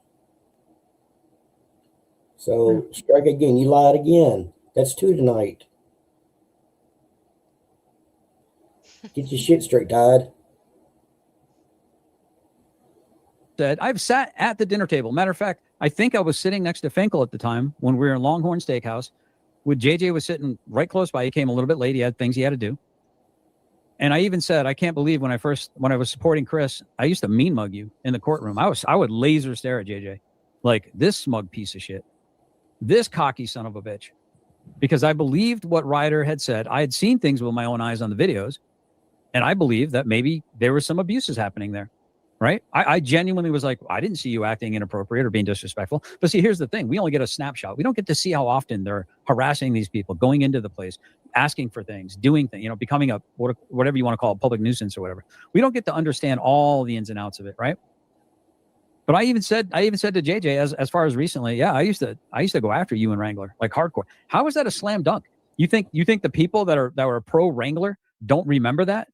Speaker 19: So strike again. You lied again. That's 2 tonight. Get your shit straight, Todd.
Speaker 4: I've sat at the dinner table. Matter of fact, I think I was sitting next to Finkel at the time when we were in Longhorn Steakhouse. With JJ was sitting right close by. He came a little bit late. He had things he had to do. And I even said, I can't believe when I was supporting Chris, I used to mean mug you in the courtroom. I would laser stare at JJ like this smug piece of shit, this cocky son of a bitch, because I believed what Ryder had said. I had seen things with my own eyes on the videos, and I believed that maybe there were some abuses happening there. Right? I genuinely was like, I didn't see you acting inappropriate or being disrespectful. But see, here's the thing. We only get a snapshot. We don't get to see how often they're harassing these people, going into the place, asking for things, doing things, becoming a, whatever you want to call it, public nuisance or whatever. We don't get to understand all the ins and outs of it. Right? But I even said to JJ as far as recently, yeah, I used to go after you and Wrangler like hardcore. How is that a slam dunk? You think the people that are pro Wrangler don't remember that?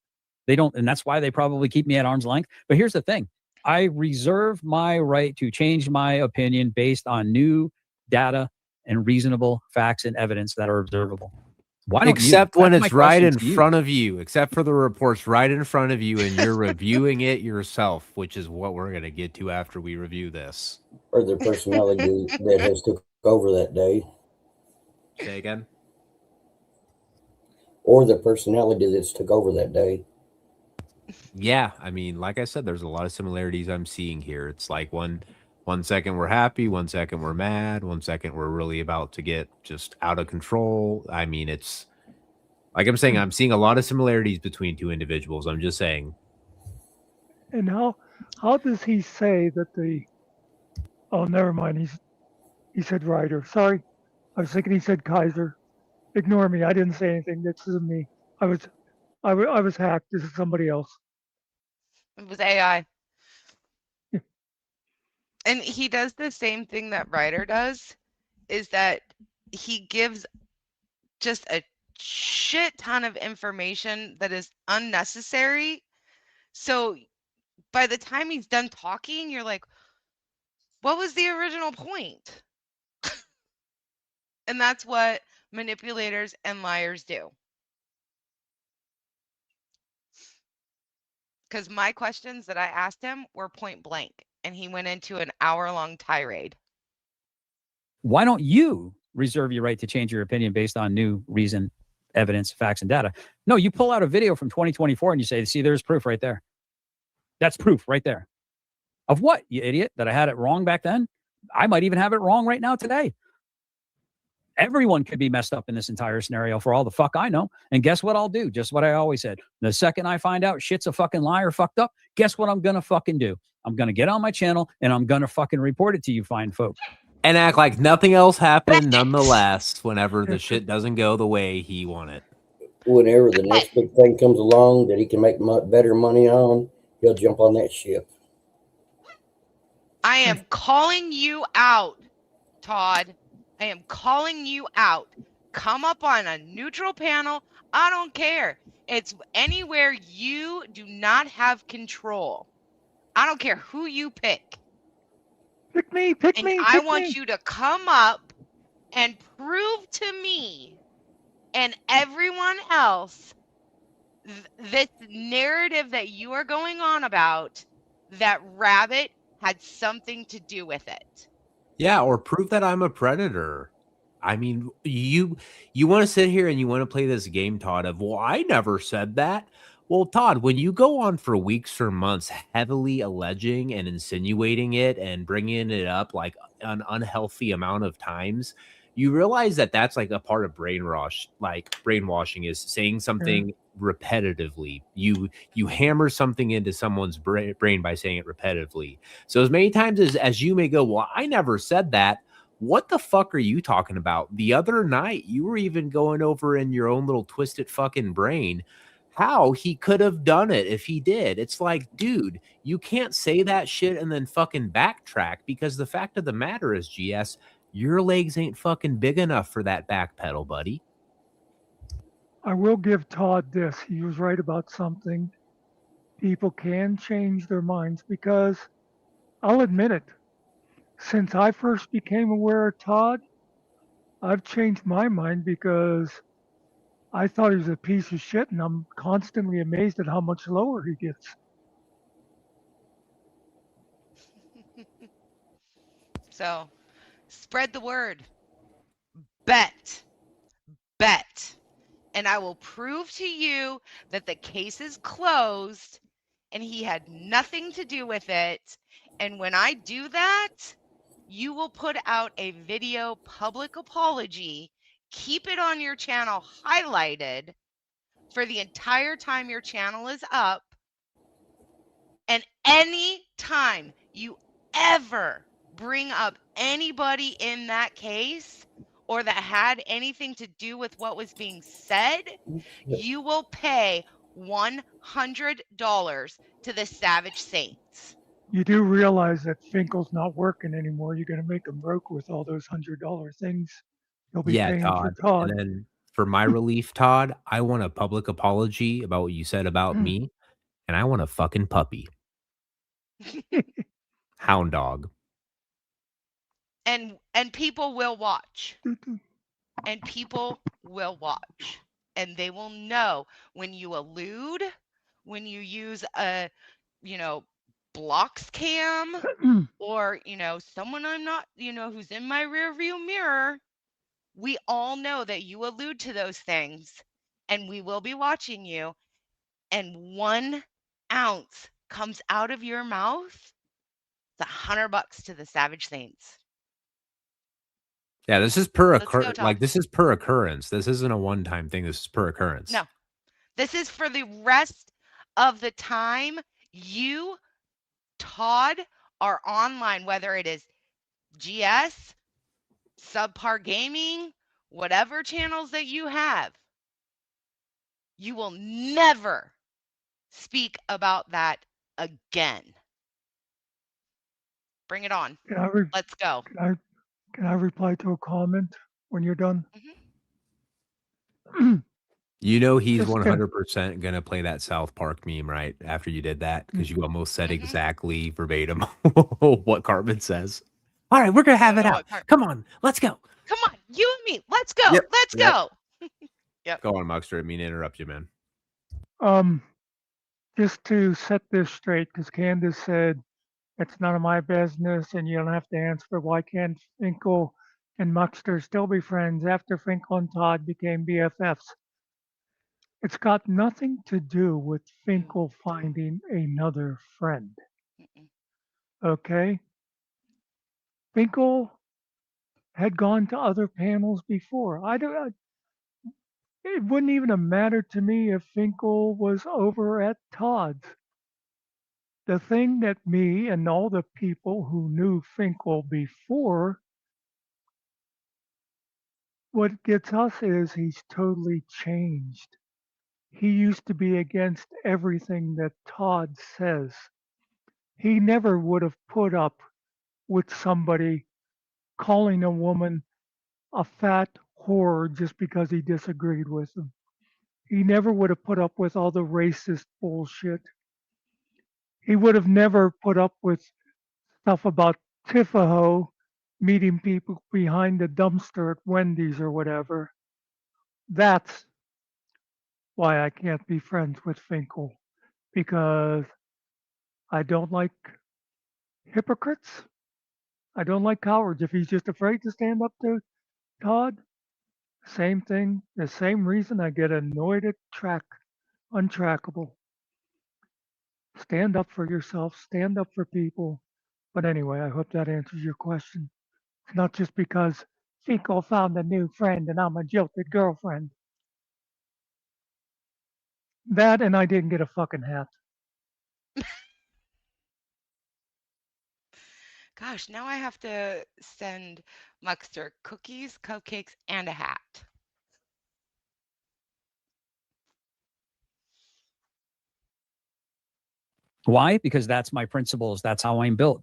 Speaker 4: They don't, and that's why they probably keep me at arm's length. But here's the thing. I reserve my right to change my opinion based on new data and reasonable facts and evidence that are observable. Why don't
Speaker 8: except
Speaker 4: you?
Speaker 8: when
Speaker 4: That's
Speaker 8: it's
Speaker 4: my
Speaker 8: right
Speaker 4: question
Speaker 8: in
Speaker 4: to
Speaker 8: front of you, except for the reports right in front of you and you're reviewing it yourself, which is what we're going to get to after we review this.
Speaker 19: Or the personality that has took over that day.
Speaker 8: Say again?
Speaker 19: or the personality that's took over that day.
Speaker 8: Yeah, I mean, like I said, there's a lot of similarities I'm seeing here. It's like one second we're happy, 1 second we're mad, 1 second we're really about to get just out of control. I mean, it's like I'm saying, I'm seeing a lot of similarities between two individuals. I'm just saying.
Speaker 22: And how does he say that the? Oh, never mind. He said Ryder. Sorry, I was thinking he said Kaiser. Ignore me. I didn't say anything. This isn't me. I was hacked. This is somebody else.
Speaker 18: It was AI. And he does the same thing that Ryder does, is that he gives just a shit ton of information that is unnecessary. So by the time he's done talking, you're like, what was the original point? And that's what manipulators and liars do. Because my questions that I asked him were point blank, and he went into an hour-long tirade.
Speaker 4: Why don't you reserve your right to change your opinion based on new reason, evidence, facts, and data? No, you pull out a video from 2024 and you say, see, there's proof right there. That's proof right there. Of what, you idiot? That I had it wrong back then? I might even have it wrong right now today. Everyone could be messed up in this entire scenario for all the fuck I know. And guess what I'll do? Just what I always said. The second I find out shit's a fucking lie or fucked up, guess what I'm going to fucking do? I'm going to get on my channel and I'm going to fucking report it to you fine folks.
Speaker 8: And act like nothing else happened nonetheless whenever the shit doesn't go the way he wanted.
Speaker 19: Whenever the next big thing comes along that he can make better money on, he'll jump on that ship.
Speaker 18: I am calling you out, Todd. I am calling you out. Come up on a neutral panel. I don't care. It's anywhere you do not have control. I don't care who you pick.
Speaker 22: Pick me.
Speaker 18: I want you to come up and prove to me and everyone else this narrative that you are going on about, that Rabbit had something to do with it.
Speaker 8: Yeah, or prove that I'm a predator. I mean, you want to sit here and you want to play this game, Todd, of, well, I never said that. Well, Todd, when you go on for weeks or months heavily alleging and insinuating it and bringing it up like an unhealthy amount of times, you realize that that's like a part of brainwash. Like brainwashing is saying something repetitively. You hammer something into someone's brain by saying it repetitively. So as many times as you may go, well, I never said that. What the fuck are you talking about? The other night, you were even going over in your own little twisted fucking brain how he could have done it if he did. It's like, dude, you can't say that shit and then fucking backtrack, because the fact of the matter is, GS, your legs ain't fucking big enough for that back pedal, buddy.
Speaker 22: I will give Todd this. He was right about something. People can change their minds, because I'll admit it. Since I first became aware of Todd, I've changed my mind, because I thought he was a piece of shit, and I'm constantly amazed at how much lower he gets.
Speaker 18: So, spread the word. Bet. And I will prove to you that the case is closed and he had nothing to do with it. And when I do that, you will put out a video public apology. Keep it on your channel highlighted for the entire time your channel is up. And any time you ever bring up anybody in that case or that had anything to do with what was being said, you will pay $100 to the Savage Saints.
Speaker 22: You do realize that Finkel's not working anymore. You're going to make him broke with all those $100 things. He'll be paying for Todd.
Speaker 8: And then for my relief, Todd, I want a public apology about what you said about me, and I want a fucking puppy. Hound dog.
Speaker 18: And people will watch. And people will watch. And they will know when you allude, when you use a, blocks cam or, someone I'm not, who's in my rear view mirror. We all know that you allude to those things and we will be watching you, and 1 ounce comes out of your mouth, it's $100 to the Savage Saints.
Speaker 8: Yeah, this is per
Speaker 18: Let's go,
Speaker 8: occur.
Speaker 18: Todd.
Speaker 8: Like this is per occurrence. This isn't a one-time thing. This is per occurrence.
Speaker 18: No, this is for the rest of the time you, Todd, are online, whether it is GS, Subpar Gaming, whatever channels that you have. You will never speak about that again. Bring it on. Let's go.
Speaker 22: Can I reply to a comment when you're done?
Speaker 8: You know he's
Speaker 22: Just,
Speaker 8: 100% gonna play that South Park meme right after you did that because you almost said exactly verbatim what Cartman says. All right, we're gonna have it out. Come on, let's go.
Speaker 18: Come on, you and me. Let's go.
Speaker 8: Yep,
Speaker 18: Let's
Speaker 8: yep.
Speaker 18: go. Yep.
Speaker 8: Go on, Muckster. I mean to interrupt you, man.
Speaker 22: Just to set this straight, because Candace said it's none of my business and you don't have to answer. Why can't Finkel and Muckster still be friends after Finkel and Todd became BFFs? It's got nothing to do with Finkel finding another friend. Okay? Finkel had gone to other panels before. It wouldn't even have mattered to me if Finkel was over at Todd's. The thing that me and all the people who knew Finkel before, what gets us is he's totally changed. He used to be against everything that Todd says. He never would have put up with somebody calling a woman a fat whore just because he disagreed with them. He never would have put up with all the racist bullshit. He would have never put up with stuff about Tifaho meeting people behind the dumpster at Wendy's or whatever. That's why I can't be friends with Finkel, because I don't like hypocrites. I don't like cowards. If he's just afraid to stand up to Todd, same thing, the same reason I get annoyed at Untrackable. Stand up for yourself, stand up for people. But anyway, I hope that answers your question. It's not just because Finkel found a new friend and I'm a jilted girlfriend. That and I didn't get a fucking hat.
Speaker 18: Gosh, now I have to send Muckster cookies, cupcakes, and a hat.
Speaker 4: Why? Because that's my principles. That's how I'm built.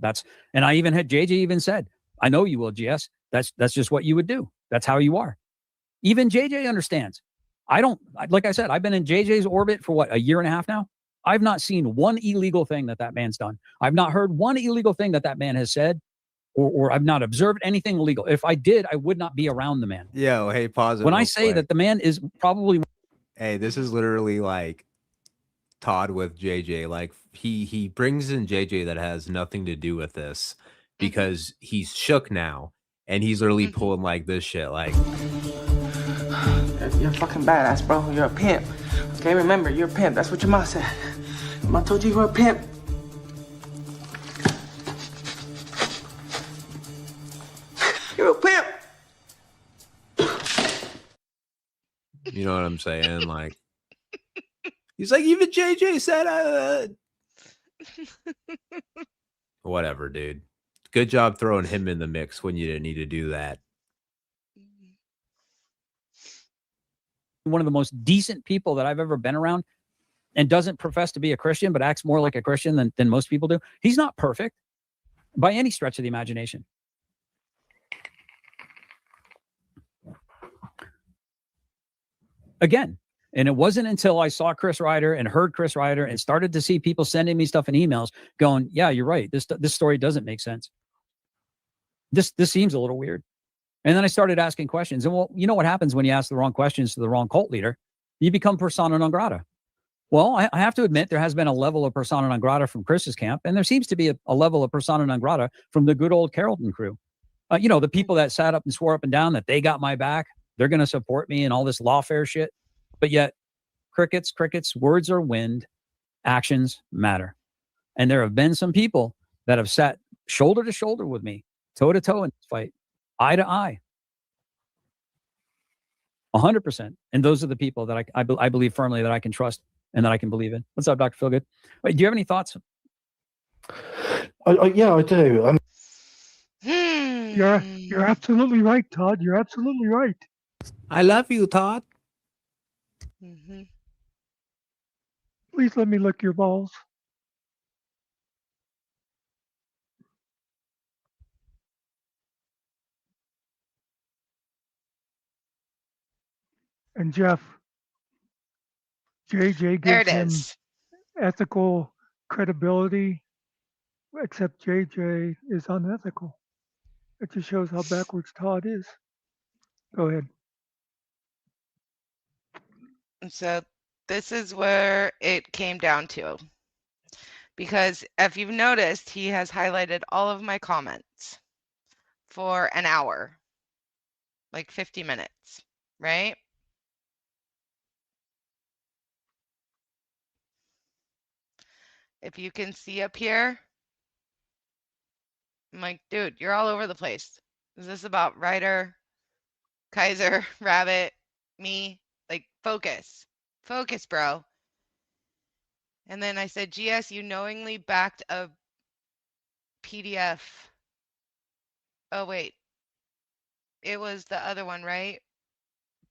Speaker 4: And I even had JJ even said, I know you will, GS. That's just what you would do. That's how you are. Even JJ understands. Like I said, I've been in JJ's orbit for what, a year and a half now? I've not seen one illegal thing that man's done. I've not heard one illegal thing that man has said, or I've not observed anything illegal. If I did, I would not be around the man.
Speaker 8: Yo, hey, pause it.
Speaker 4: When
Speaker 8: real
Speaker 4: I say
Speaker 8: quick.
Speaker 4: that the man is probably...
Speaker 8: Hey, this is literally like Todd with JJ. Like he brings in JJ that has nothing to do with this because he's shook now and he's literally pulling like this shit. Like,
Speaker 5: you're fucking badass, bro. You're a pimp. Okay, remember, you're a pimp. That's what your mom said. Your mom told you you were a pimp. You're a pimp.
Speaker 8: you know what I'm saying? Like, he's like, even JJ said, whatever, dude. Good job throwing him in the mix when you didn't need to do that.
Speaker 4: One of the most decent people that I've ever been around, and doesn't profess to be a Christian, but acts more like a Christian than most people do. He's not perfect by any stretch of the imagination. Again, and it wasn't until I saw Chris Ryder and heard Chris Ryder and started to see people sending me stuff in emails going, yeah, you're right. This story doesn't make sense. This seems a little weird. And then I started asking questions. And well, you know what happens when you ask the wrong questions to the wrong cult leader? You become persona non grata. Well, I have to admit there has been a level of persona non grata from Chris's camp, and there seems to be a level of persona non grata from the good old Carrollton crew. The people that sat up and swore up and down that they got my back, they're going to support me and all this lawfare shit. But yet, crickets, words are wind, actions matter. And there have been some people that have sat shoulder to shoulder with me, toe to toe in this fight, eye to eye. 100%. And those are the people that I believe firmly that I can trust and that I can believe in. What's up, Dr. Feelgood? Wait, do you have any thoughts?
Speaker 21: Yeah, I do.
Speaker 22: You're absolutely right, Todd. You're absolutely right.
Speaker 8: I love you, Todd.
Speaker 22: Please let me lick your balls. And Jeff, JJ
Speaker 18: There
Speaker 22: gives
Speaker 18: it
Speaker 22: him
Speaker 18: is.
Speaker 22: ethical credibility, except JJ is unethical. It just shows how backwards Todd is. Go ahead.
Speaker 18: So this is where it came down to. Because if you've noticed, he has highlighted all of my comments for an hour, like 50 minutes, right? If you can see up here, I'm like, dude, you're all over the place. Is this about Ryder, Kaiser, Rabbit, me? Like, focus. Focus, bro. And then I said, GS, you knowingly backed a PDF. Oh, wait. It was the other one, right?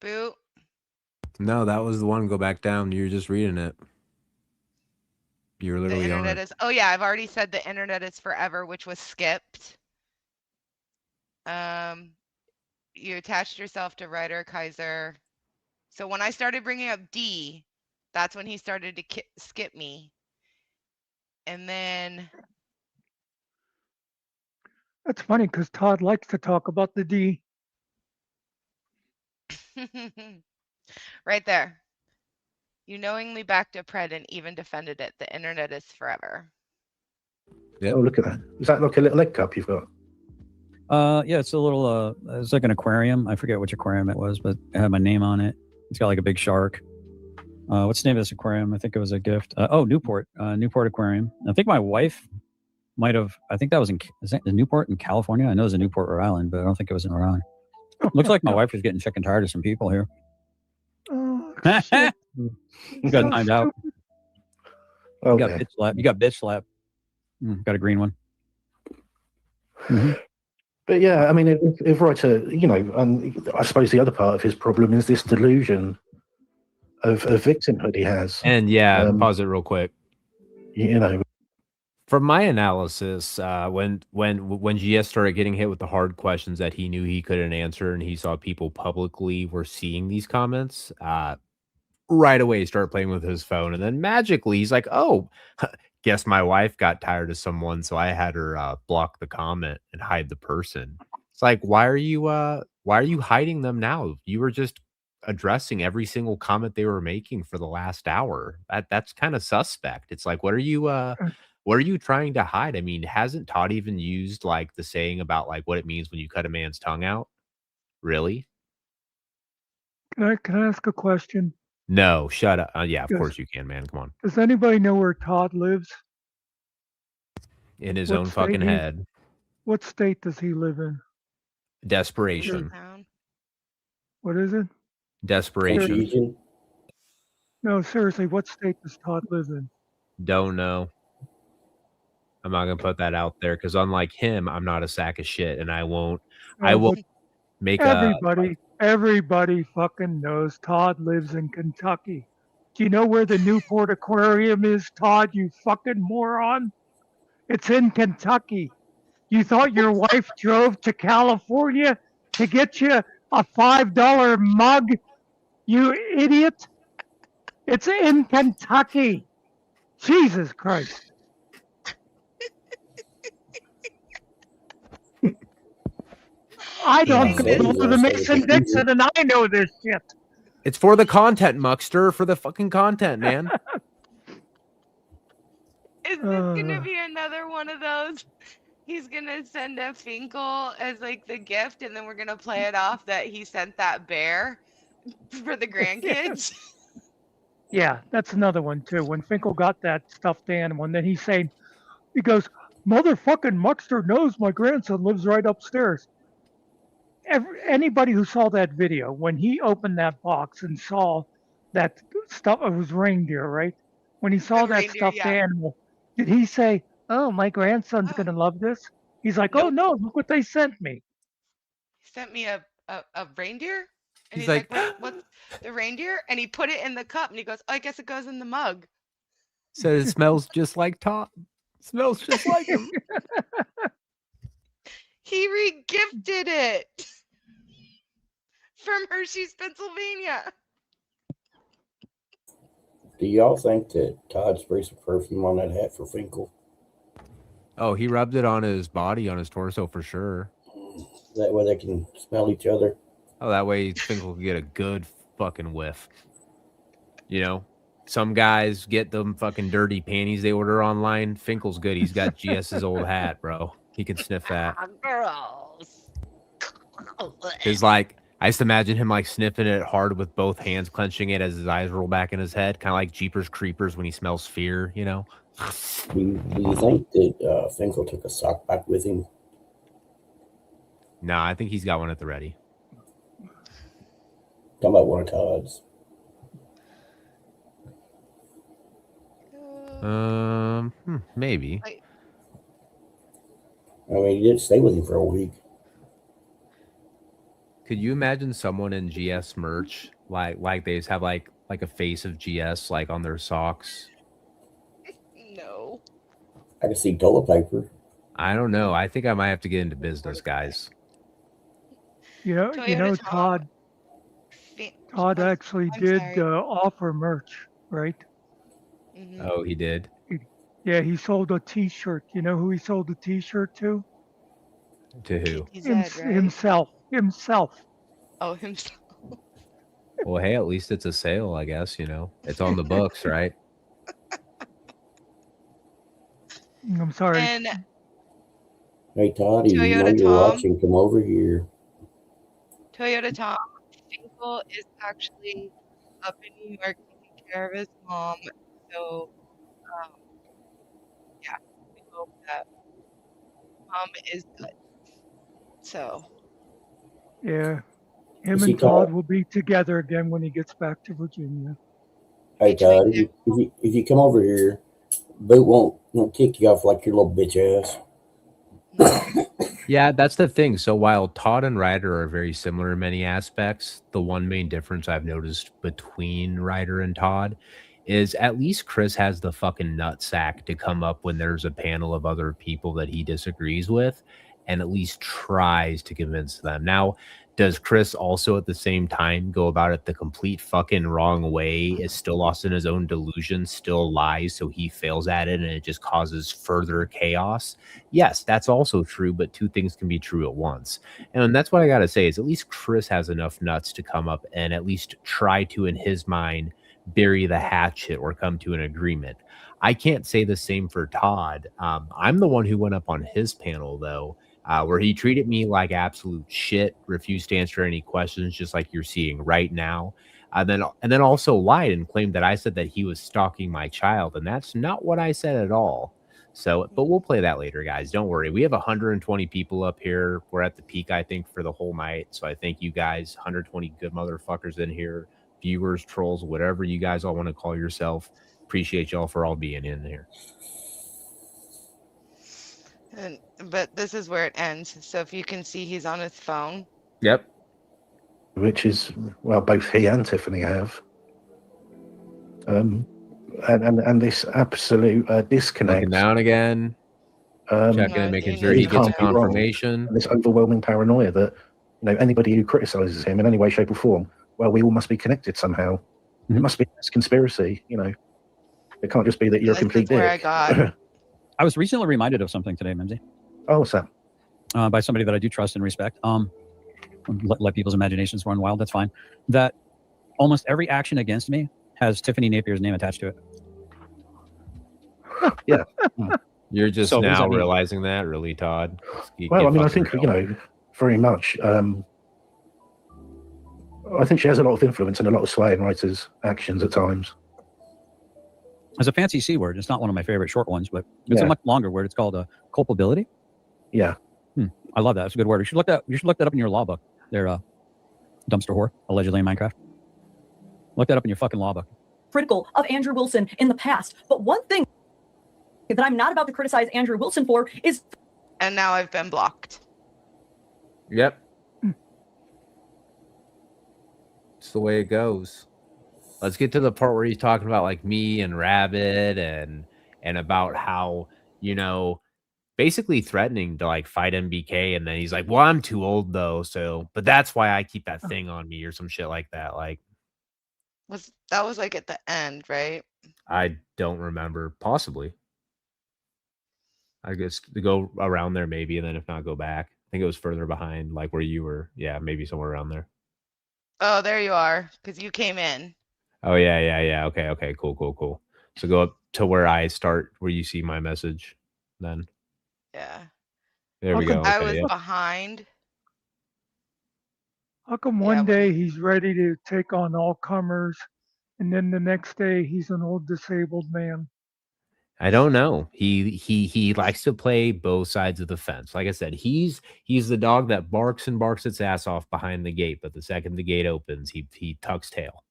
Speaker 18: Boo.
Speaker 8: No, that was the one. Go back down. You're just reading it. You're
Speaker 18: The
Speaker 8: literally on
Speaker 18: internet
Speaker 8: it.
Speaker 18: is, oh yeah, I've already said the internet is forever, which was skipped. You attached yourself to Ryder, Kaiser. So when I started bringing up D, that's when he started to skip me. And then
Speaker 22: That's funny because Todd likes to talk about the D.
Speaker 18: right there. You knowingly backed a pred and even defended it. The internet is forever.
Speaker 21: Oh, look at that. Is that like a little egg cup you've got?
Speaker 4: Yeah, it's a little, it's like an aquarium. I forget which aquarium it was, but it had my name on it. It's got like a big shark. What's the name of this aquarium? I think it was a gift. Newport Aquarium. I think my wife might have, I think that was is that in Newport in California? I know it was in Newport, Rhode Island, but I don't think it was in Rhode Island. Looks like my wife was getting sick and tired of some people here.
Speaker 22: Oh,
Speaker 4: shit. You got timed out. You got bitch slap. You got bitch slap. Got a green one.
Speaker 21: But yeah, I mean, if Ryder, I suppose the other part of his problem is this delusion of victimhood he has.
Speaker 8: And yeah, pause it real quick. From my analysis, when GS started getting hit with the hard questions that he knew he couldn't answer, and he saw people publicly were seeing these comments, right away he started playing with his phone, and then magically he's like, "Oh, guess my wife got tired of someone, so I had her block the comment and hide the person." It's like, why are you hiding them now? You were just addressing every single comment they were making for the last hour. That's kind of suspect. It's like, what are you trying to hide? I mean, hasn't Todd even used like the saying about like what it means when you cut a man's tongue out? Really?
Speaker 22: Can I ask a question?
Speaker 8: No, shut up. Yeah, of
Speaker 22: Yes.
Speaker 8: course you can, man. Come on.
Speaker 22: Does anybody know where Todd lives?
Speaker 8: In his
Speaker 22: What
Speaker 8: own
Speaker 22: state
Speaker 8: fucking head.
Speaker 22: What state does he live in?
Speaker 8: Desperation.
Speaker 22: What is it?
Speaker 8: Desperation.
Speaker 22: No, seriously, what state does Todd live in?
Speaker 8: Don't know. I'm not gonna put that out there because unlike him, I'm not a sack of shit, and I won't make
Speaker 22: Everybody fucking knows Todd lives in Kentucky. Do you know where the Newport Aquarium is, Todd, you fucking moron? It's in Kentucky. You thought your wife drove to California to get you a $5 mug? You idiot. It's in Kentucky. Jesus Christ. I don't go to the Mason-Dixon and I know this shit.
Speaker 8: It's for the content, Muckster, for the fucking content, man.
Speaker 18: Is this gonna be another one of those? He's gonna send a Finkel as like the gift, and then we're gonna play it off that he sent that bear for the grandkids.
Speaker 22: Yeah, that's another one too. When Finkel got that stuffed animal, and then he goes, "Motherfucking Muckster knows my grandson lives right upstairs." Anybody who saw that video, when he opened that box and saw that stuff, it was reindeer, right? When he saw that
Speaker 18: reindeer,
Speaker 22: stuffed
Speaker 18: yeah.
Speaker 22: animal, did he say, "Oh, my grandson's gonna love this"? He's like, "Oh
Speaker 18: Nope.
Speaker 22: no, look what they sent me."
Speaker 18: He sent me a reindeer, and
Speaker 8: He's
Speaker 18: he's like,
Speaker 8: like,
Speaker 18: what's the reindeer? And he put it in the cup, and he goes, oh, I guess it goes in the mug.
Speaker 8: Said it smells just like Todd. Smells just like him.
Speaker 18: He re-gifted it from Hershey's, Pennsylvania.
Speaker 19: Do y'all think that Todd sprayed some perfume on that hat for Finkel?
Speaker 8: Oh, he rubbed it on his body, on his torso for sure.
Speaker 19: That way they can smell each other.
Speaker 8: Oh, that way Finkel can get a good fucking whiff. You know, some guys get them fucking dirty panties they order online. Finkel's good. He's got GS's old hat, bro. He can sniff that.
Speaker 18: Gross.
Speaker 8: It's like, I used to imagine him like sniffing it hard with both hands, clenching it as his eyes roll back in his head, kind of like Jeepers Creepers when he smells fear, you know?
Speaker 19: Do you think that Finkel took a sock back with him?
Speaker 8: No, I think he's got one at the ready.
Speaker 19: Talking about one of Todd's.
Speaker 8: Maybe.
Speaker 19: I mean, he did stay with him for a week.
Speaker 8: Could you imagine someone in GS merch like they just have like a face of GS like on their socks?
Speaker 18: No.
Speaker 19: I can see toilet paper.
Speaker 8: I don't know. I think I might have to get into business, guys.
Speaker 22: You know, Todd actually did offer merch, right?
Speaker 18: Mm-hmm.
Speaker 8: Oh, he did?
Speaker 22: Yeah, he sold a T-shirt. You know who he sold the T-shirt to?
Speaker 8: To who?
Speaker 22: Himself.
Speaker 18: Oh, himself.
Speaker 8: Well, hey, at least it's a sale, I guess, you know. It's on the books, right?
Speaker 22: I'm sorry.
Speaker 18: And
Speaker 19: Hey, Todd, you know you're watching, come over here.
Speaker 18: Toyota Tom, Finkel is actually up in New York taking care of his mom. So, yeah, we hope that mom is good. So,
Speaker 22: Yeah, him and Todd will be together again when he gets back to Virginia.
Speaker 19: Hey, Todd, if you come over here, Boot won't kick you off like your little bitch ass.
Speaker 8: Yeah, that's the thing. So while Todd and Ryder are very similar in many aspects, the one main difference I've noticed between Ryder and Todd is at least Chris has the fucking nutsack to come up when there's a panel of other people that he disagrees with and at least tries to convince them. Now, does Chris also at the same time go about it the complete fucking wrong way, is still lost in his own delusion, still lies, so he fails at it and it just causes further chaos? Yes, that's also true, but two things can be true at once. And that's what I gotta say is at least Chris has enough nuts to come up and at least try to, in his mind, bury the hatchet or come to an agreement. I can't say the same for Todd. I'm the one who went up on his panel, though, where he treated me like absolute shit, refused to answer any questions, just like you're seeing right now. And then also lied and claimed that I said that he was stalking my child, and that's not what I said at all. So, but we'll play that later, guys. Don't worry. We have 120 people up here. We're at the peak, I think, for the whole night. So I thank you guys, 120 good motherfuckers in here, viewers, trolls, whatever you guys all want to call yourself. Appreciate y'all for all being in here.
Speaker 18: But this is where it ends. So if you can see, he's on his phone.
Speaker 8: Yep.
Speaker 21: Which is, well, both he and Tiffany have. And this absolute disconnect.
Speaker 8: Looking down again. Checking and making sure he gets a confirmation.
Speaker 21: This overwhelming paranoia that, anybody who criticizes him in any way, shape, or form, well, we all must be connected somehow. It must be this conspiracy, It can't just be that you're a complete dick.
Speaker 4: I was recently reminded of something today, Mimsy.
Speaker 21: Oh, what's that?
Speaker 4: By somebody that I do trust and respect. Let people's imaginations run wild. That's fine. That almost every action against me has Tiffany Napier's name attached to it.
Speaker 21: Yeah.
Speaker 8: You're just now realizing that, really, Todd?
Speaker 21: Well, I mean, I think, very much. I think she has a lot of influence and a lot of sway in writers' actions at times.
Speaker 4: It's a fancy C word. It's not one of my favorite short ones, but it's a
Speaker 21: Yeah.
Speaker 4: much longer word. It's called culpability.
Speaker 21: Yeah.
Speaker 4: I love that. It's a good word. You should look that up in your law book. They're dumpster whore, allegedly in Minecraft. Look that up in your fucking law book.
Speaker 20: Critical of Andrew Wilson in the past. But one thing that I'm not about to criticize Andrew Wilson for is.
Speaker 18: And now I've been blocked.
Speaker 8: Yep. It's the way it goes. Let's get to the part where he's talking about like me and Rabbit and about how, you know, basically threatening to like fight M.B.K. And then he's like, well, I'm too old though. So, but that's why I keep that thing on me or some shit like that. Like,
Speaker 18: That was like at the end, right?
Speaker 8: I don't remember. Possibly. I guess to go around there maybe, and then if not, go back. I think it was further behind, like where you were. Yeah, maybe somewhere around there.
Speaker 18: Oh, there you are, because you came in.
Speaker 8: Oh yeah. Okay. Cool. So go up to where I start, where you see my message. Then.
Speaker 18: Yeah.
Speaker 8: There we go.
Speaker 18: I
Speaker 8: Okay,
Speaker 18: was
Speaker 8: yeah.
Speaker 18: behind.
Speaker 22: How come one day he's ready to take on all comers, and then the next day he's an old disabled man?
Speaker 8: I don't know. He likes to play both sides of the fence. Like I said, he's the dog that barks and barks its ass off behind the gate, but the second the gate opens, he tucks tail.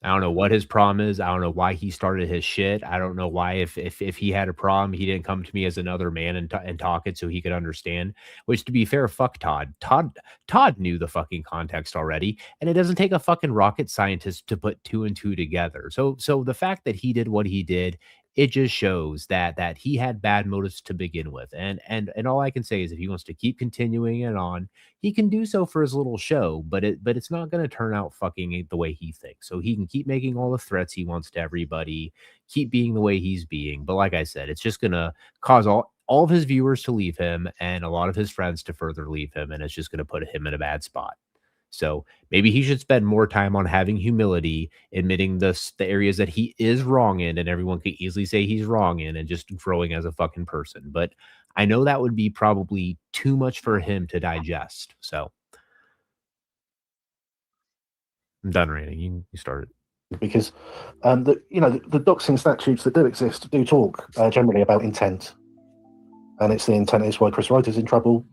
Speaker 8: I don't know what his problem is. I don't know why he started his shit. I don't know why if he had a problem, he didn't come to me as another man and talk it so he could understand. Which, to be fair, fuck Todd. Todd knew the fucking context already, and it doesn't take a fucking rocket scientist to put 2 and 2 together. So the fact that he did what he did, it just shows that he had bad motives to begin with. And all I can say is if he wants to keep continuing it on, he can do so for his little show, but it's not going to turn out fucking the way he thinks. So he can keep making all the threats he wants to everybody, keep being the way he's being. But like I said, it's just going to cause all of his viewers to leave him and a lot of his friends to further leave him. And it's just going to put him in a bad spot. So maybe he should spend more time on having humility, admitting the areas that he is wrong in, and everyone can easily say he's wrong in, and just growing as a fucking person. But I know that would be probably too much for him to digest. So I'm done ranting. You started.
Speaker 21: Because the doxing statutes that do exist do talk generally about intent, and it's the intent is why Chris Ryder's in trouble.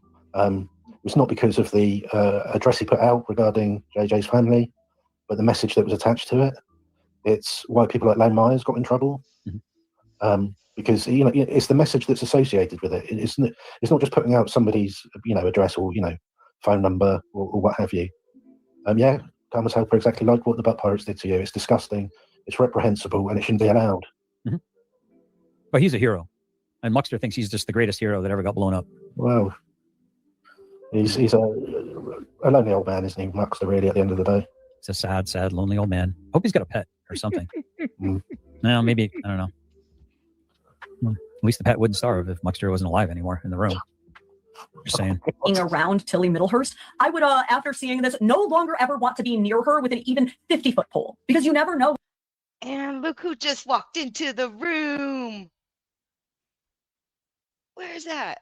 Speaker 21: It's not because of the address he put out regarding JJ's family, but the message that was attached to it. It's why people like Lane Myers got in trouble. Because it's the message that's associated with it. It's not just putting out somebody's address or phone number or what have you. Karma's Helper exactly like what the Butt Pirates did to you. It's disgusting. It's reprehensible, and it shouldn't be allowed.
Speaker 4: But he's a hero, and Muxter thinks he's just the greatest hero that ever got blown up.
Speaker 21: Well, he's a lonely old man, isn't he, Muxter? Really, at the end of the day,
Speaker 4: it's a sad, lonely old man. Hope he's got a pet or something. No, maybe I don't know. At least the pet wouldn't starve if Muxter wasn't alive anymore in the room. Just saying.
Speaker 20: Around Tilly Middlehurst, I would, after seeing this, no longer ever want to be near her with an even 50-foot pole, because you never know.
Speaker 18: And look who just walked into the room. Where's that?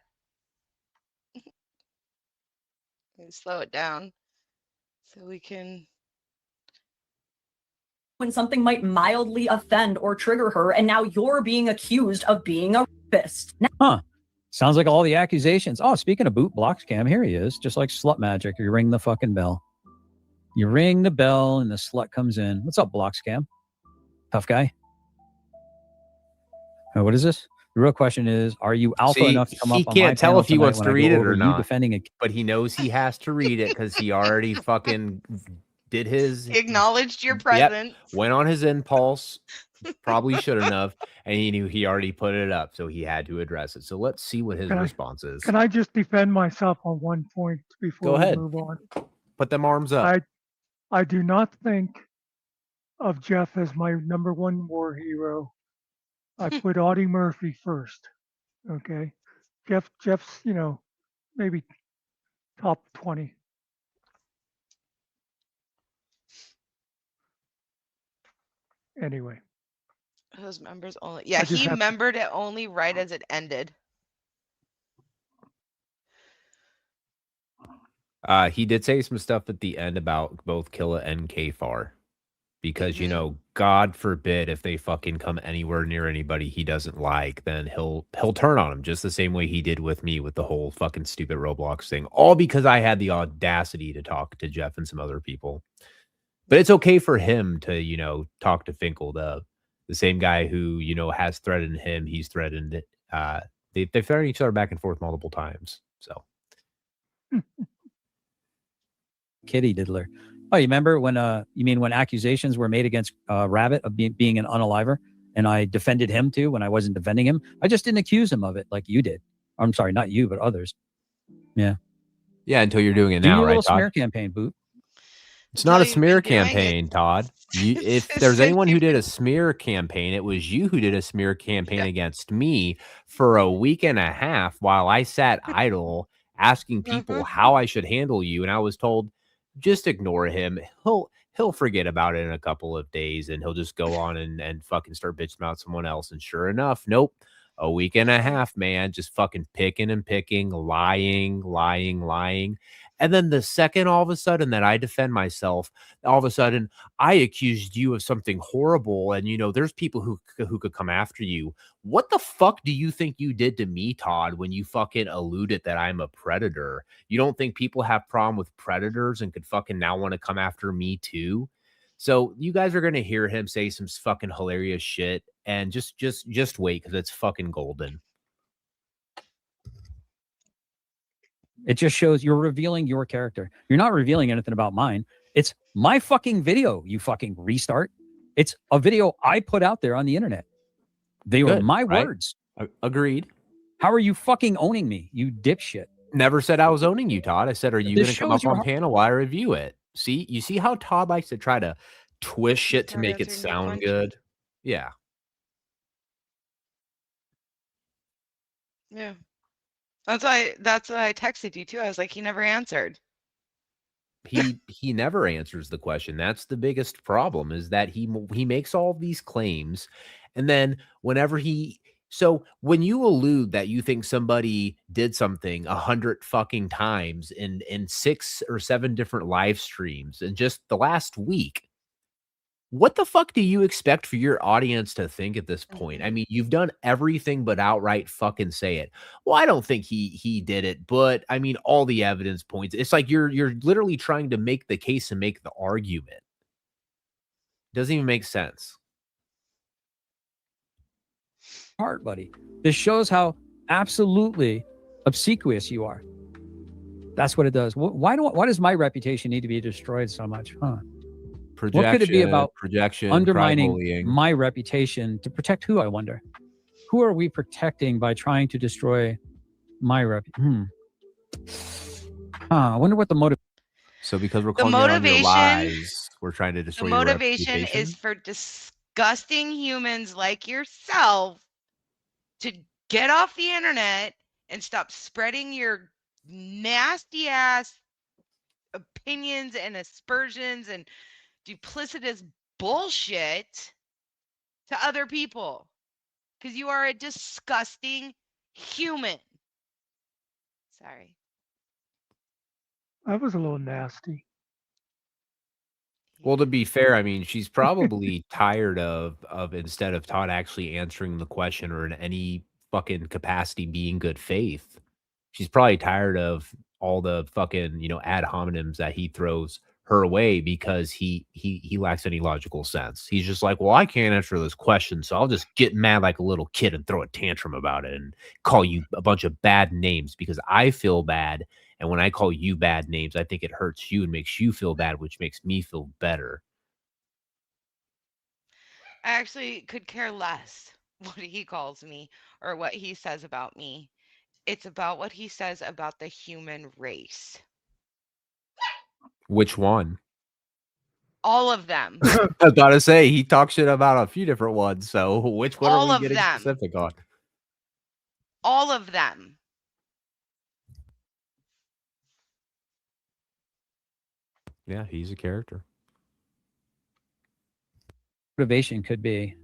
Speaker 18: Slow it down so we can.
Speaker 20: When something might mildly offend or trigger her, and now you're being accused of being a rapist.
Speaker 4: Sounds like all the accusations. Oh, speaking of boot blocks, Cam, here he is. Just like slut magic. You ring the fucking bell. You ring the bell and the slut comes in. What's up, blocks, Cam? Tough guy. What is this? The real question is, are you alpha enough to come up on my panel?
Speaker 8: He can't tell if he wants to read it or not.
Speaker 4: Defending it,
Speaker 8: but he knows he has to read it because he already fucking did his.
Speaker 18: Acknowledged your presence.
Speaker 8: Yep, went on his impulse. Probably shouldn't have, and he knew he already put it up, so he had to address it. So let's see what his response is.
Speaker 22: Can I just defend myself on one point before we move on?
Speaker 8: Put them arms up.
Speaker 22: I do not think of Jeff as my number one war hero. I put Audie Murphy first. Okay, Jeff's maybe top 20. Anyway.
Speaker 18: Those members only. Yeah, he membered it only right as it ended.
Speaker 8: He did say some stuff at the end about both Killa and K-Far. because you know, God forbid if they fucking come anywhere near anybody he doesn't like, then he'll turn on them just the same way he did with me with the whole fucking stupid Roblox thing, all because I had the audacity to talk to Jeff and some other people. But it's okay for him to, you know, talk to Finkel, the same guy who, you know, has threatened him. He's threatened. They've threatened each other back and forth multiple times. So,
Speaker 10: Kitty diddler. Oh, you remember when? You mean when accusations were made against Rabbit of being an unaliver, and I defended him too when I wasn't defending him? I just didn't accuse him of it like you did. I'm sorry, not you, but others. Yeah.
Speaker 8: Yeah, until you're doing it
Speaker 10: Do
Speaker 8: now,
Speaker 10: your
Speaker 8: right,
Speaker 10: little
Speaker 8: Todd?
Speaker 10: smear campaign, Boot.
Speaker 8: It's not a smear campaign, Todd. If there's anyone who did a smear campaign, it was you who did a smear campaign against me for a week and a half while I sat idle asking people how I should handle you. And I was told, just ignore him. He'll forget about it in a couple of days and he'll just go on and fucking start bitching about someone else. And sure enough, nope. A week and a half, man, just fucking picking and picking, lying. And then the second all of a sudden that I defend myself, all of a sudden I accused you of something horrible. And, you know, there's people who could come after you. What the fuck do you think you did to me, Todd, when you fucking alluded that I'm a predator? You don't think people have problem with predators and could fucking now want to come after me too? So you guys are going to hear him say some fucking hilarious shit, and just wait, because it's fucking golden.
Speaker 10: It just shows you're revealing your character. You're not revealing anything about mine. It's my fucking video, you fucking restart. It's a video I put out there on the internet. They were my words.
Speaker 8: Agreed.
Speaker 10: How are you fucking owning me, you dipshit?
Speaker 8: Never said I was owning you, Todd. I said, are you
Speaker 10: This
Speaker 8: going to come
Speaker 10: shows
Speaker 8: up on
Speaker 10: your-
Speaker 8: panel while I review it? See, you see how Todd likes to try to twist shit to make it sound good? Yeah.
Speaker 18: Yeah. That's why I texted you too. I was like, he never answered.
Speaker 8: He never answers the question. That's the biggest problem, is that he makes all these claims, and then whenever when you allude that you think somebody did something 100 fucking times in 6 or 7 different live streams in just the last week, what the fuck do you expect for your audience to think at this point? I mean, you've done everything but outright fucking say it. Well, I don't think he did it, but I mean, all the evidence points. It's like you're literally trying to make the case and make the argument. Doesn't even make sense.
Speaker 10: Heart, buddy. This shows how absolutely obsequious you are. That's what it does. Why does my reputation need to be destroyed so much? Huh? What could it be about
Speaker 8: projection,
Speaker 10: undermining my reputation to protect who, I wonder? Who are we protecting by trying to destroy my reputation? I wonder what the motive.
Speaker 8: So because we're calling you out on your lies, we're trying to destroy your reputation.
Speaker 18: The motivation is for disgusting humans like yourself to get off the internet and stop spreading your nasty ass opinions and aspersions and duplicitous bullshit to other people, because you are a disgusting human. Sorry.
Speaker 22: That was a little nasty.
Speaker 8: Well, to be fair, I mean, she's probably tired of instead of Todd actually answering the question or in any fucking capacity being good faith, she's probably tired of all the fucking, you know, ad hominems that he throws her way because he lacks any logical sense. He's just like, well, I can't answer this question, so I'll just get mad like a little kid and throw a tantrum about it and call you a bunch of bad names because I feel bad. And when I call you bad names, I think it hurts you and makes you feel bad, which makes me feel better.
Speaker 18: I actually could care less what he calls me or what he says about me. It's about what he says about the human race.
Speaker 8: Which one?
Speaker 18: All of them.
Speaker 8: I was about to say, he talks shit about a few different ones. So which one
Speaker 18: All
Speaker 8: are
Speaker 18: of
Speaker 8: we getting
Speaker 18: them.
Speaker 8: specific on?
Speaker 18: All of them.
Speaker 8: Yeah, he's a character.
Speaker 10: Motivation could be,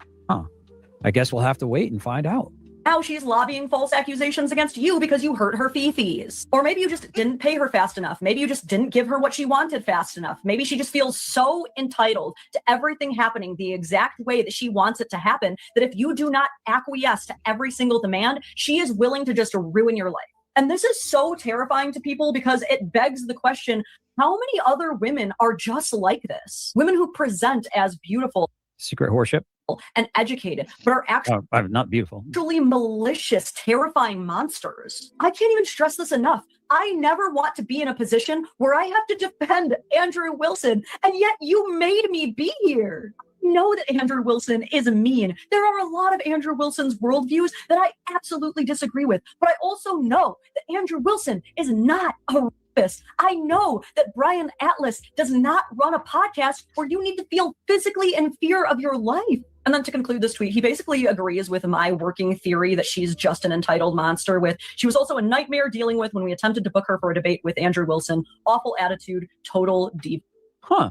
Speaker 10: I guess we'll have to wait and find out.
Speaker 20: Now she's lobbying false accusations against you because you hurt her fees. Or maybe you just didn't pay her fast enough. Maybe you just didn't give her what she wanted fast enough. Maybe she just feels so entitled to everything happening the exact way that she wants it to happen that if you do not acquiesce to every single demand, she is willing to just ruin your life. And this is so terrifying to people because it begs the question, how many other women are just like this? Women who present as beautiful,
Speaker 10: Secret Courtship,
Speaker 20: and educated, but are actually
Speaker 10: not beautiful.
Speaker 20: Malicious, terrifying monsters. I can't even stress this enough. I never want to be in a position where I have to defend Andrew Wilson, and yet you made me be here. I know that Andrew Wilson is mean. There are a lot of Andrew Wilson's worldviews that I absolutely disagree with, but I also know that Andrew Wilson is not a rapist. I know that Brian Atlas does not run a podcast where you need to feel physically in fear of your life. And then to conclude this tweet, he basically agrees with my working theory that she's just an entitled monster. She was also a nightmare dealing with when we attempted to book her for a debate with Andrew Wilson. Awful attitude, total diva.
Speaker 10: Huh.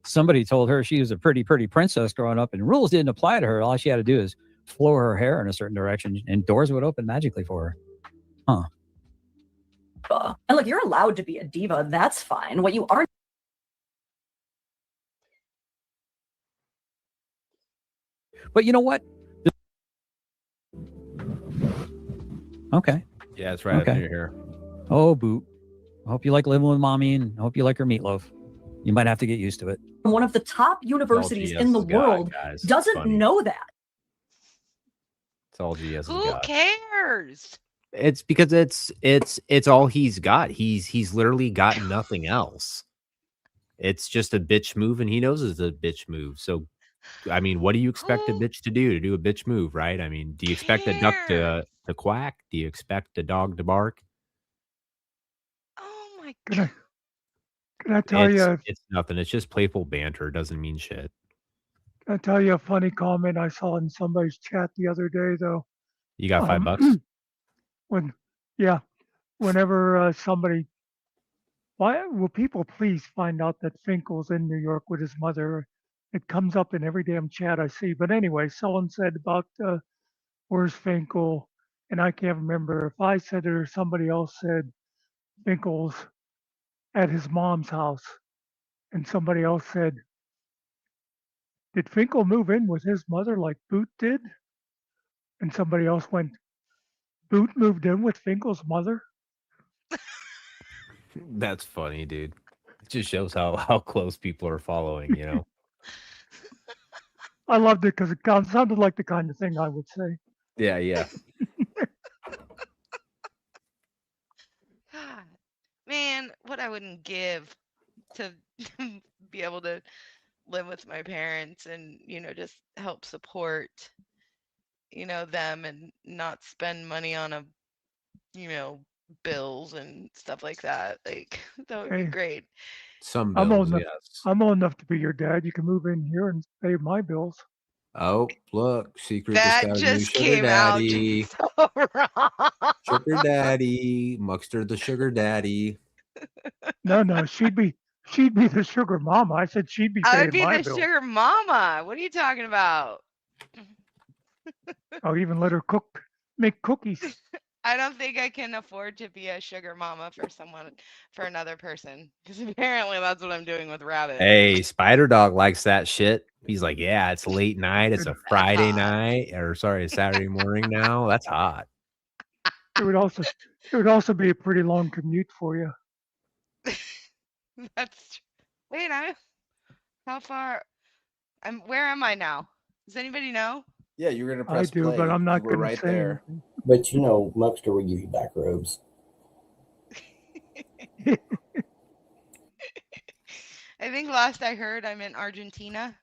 Speaker 10: Somebody told her she was a pretty princess growing up and rules didn't apply to her. All she had to do is flow her hair in a certain direction and doors would open magically for her. Huh.
Speaker 20: And look, you're allowed to be a diva. That's fine. What you aren't.
Speaker 10: But you know what? Okay.
Speaker 8: Yeah, it's right
Speaker 10: Okay.
Speaker 8: up near here.
Speaker 10: Oh, boot. I hope you like living with mommy and I hope you like her meatloaf. You might have to get used to it.
Speaker 20: One of the top universities in the world doesn't know that.
Speaker 8: It's all GS.
Speaker 18: Who cares?
Speaker 8: It's because it's all he's got. He's literally got nothing else. It's just a bitch move, and he knows it's a bitch move. So, I mean, what do you expect a bitch to do? To do a bitch move, right? I mean, do you expect a duck to quack? Do you expect a dog to bark?
Speaker 18: Oh my
Speaker 22: God. Can I tell you?
Speaker 8: It's nothing. It's just playful banter. It doesn't mean shit.
Speaker 22: Can I tell you a funny comment I saw in somebody's chat the other day, though?
Speaker 8: You got $5?
Speaker 22: Whenever somebody, why will people please find out that Finkel's in New York with his mother? It comes up in every damn chat I see. But anyway, someone said about where's Finkel, and I can't remember if I said it or somebody else said Finkel's at his mom's house, and somebody else said, did Finkel move in with his mother like Boot did? And somebody else went, Boot moved in with Finkel's mother?
Speaker 8: That's funny, dude. It just shows how close people are following, you know.
Speaker 22: I loved it because it sounded like the kind of thing I would say.
Speaker 8: Yeah.
Speaker 18: God, man, what I wouldn't give to be able to live with my parents and, just help support, them and not spend money on bills and stuff like that. Like, that would be great.
Speaker 8: Some
Speaker 22: I'm
Speaker 8: bills,
Speaker 22: old enough,
Speaker 8: yes.
Speaker 22: I'm old enough to be your dad. You can move in here and pay my bills.
Speaker 8: Oh, look, secret
Speaker 18: That
Speaker 8: just got a new
Speaker 18: just
Speaker 8: sugar
Speaker 18: came
Speaker 8: daddy.
Speaker 18: out so wrong.
Speaker 8: Sugar daddy, Muckster the sugar daddy.
Speaker 22: No, she'd be the sugar mama. I said she'd be
Speaker 18: I
Speaker 22: paying
Speaker 18: would be
Speaker 22: my
Speaker 18: the
Speaker 22: bill.
Speaker 18: sugar mama. What are you talking about?
Speaker 22: I'll even let her make cookies.
Speaker 18: I don't think I can afford to be a sugar mama for another person. Because apparently that's what I'm doing with Rabbit.
Speaker 8: Hey, Spider Dog likes that shit. He's like, yeah, it's late night. It's a Friday night, or sorry, a Saturday morning now. That's hot.
Speaker 22: It would also be a pretty long commute for you.
Speaker 18: That's wait, how far? Where am I now? Does anybody know?
Speaker 6: Yeah, you're gonna
Speaker 22: I
Speaker 6: press
Speaker 22: do,
Speaker 6: play.
Speaker 22: but I'm not
Speaker 6: We're
Speaker 22: going
Speaker 6: right
Speaker 22: to say
Speaker 6: there.
Speaker 22: anything.
Speaker 19: But Muckster would give you back robes.
Speaker 18: I think last I heard I'm in Argentina.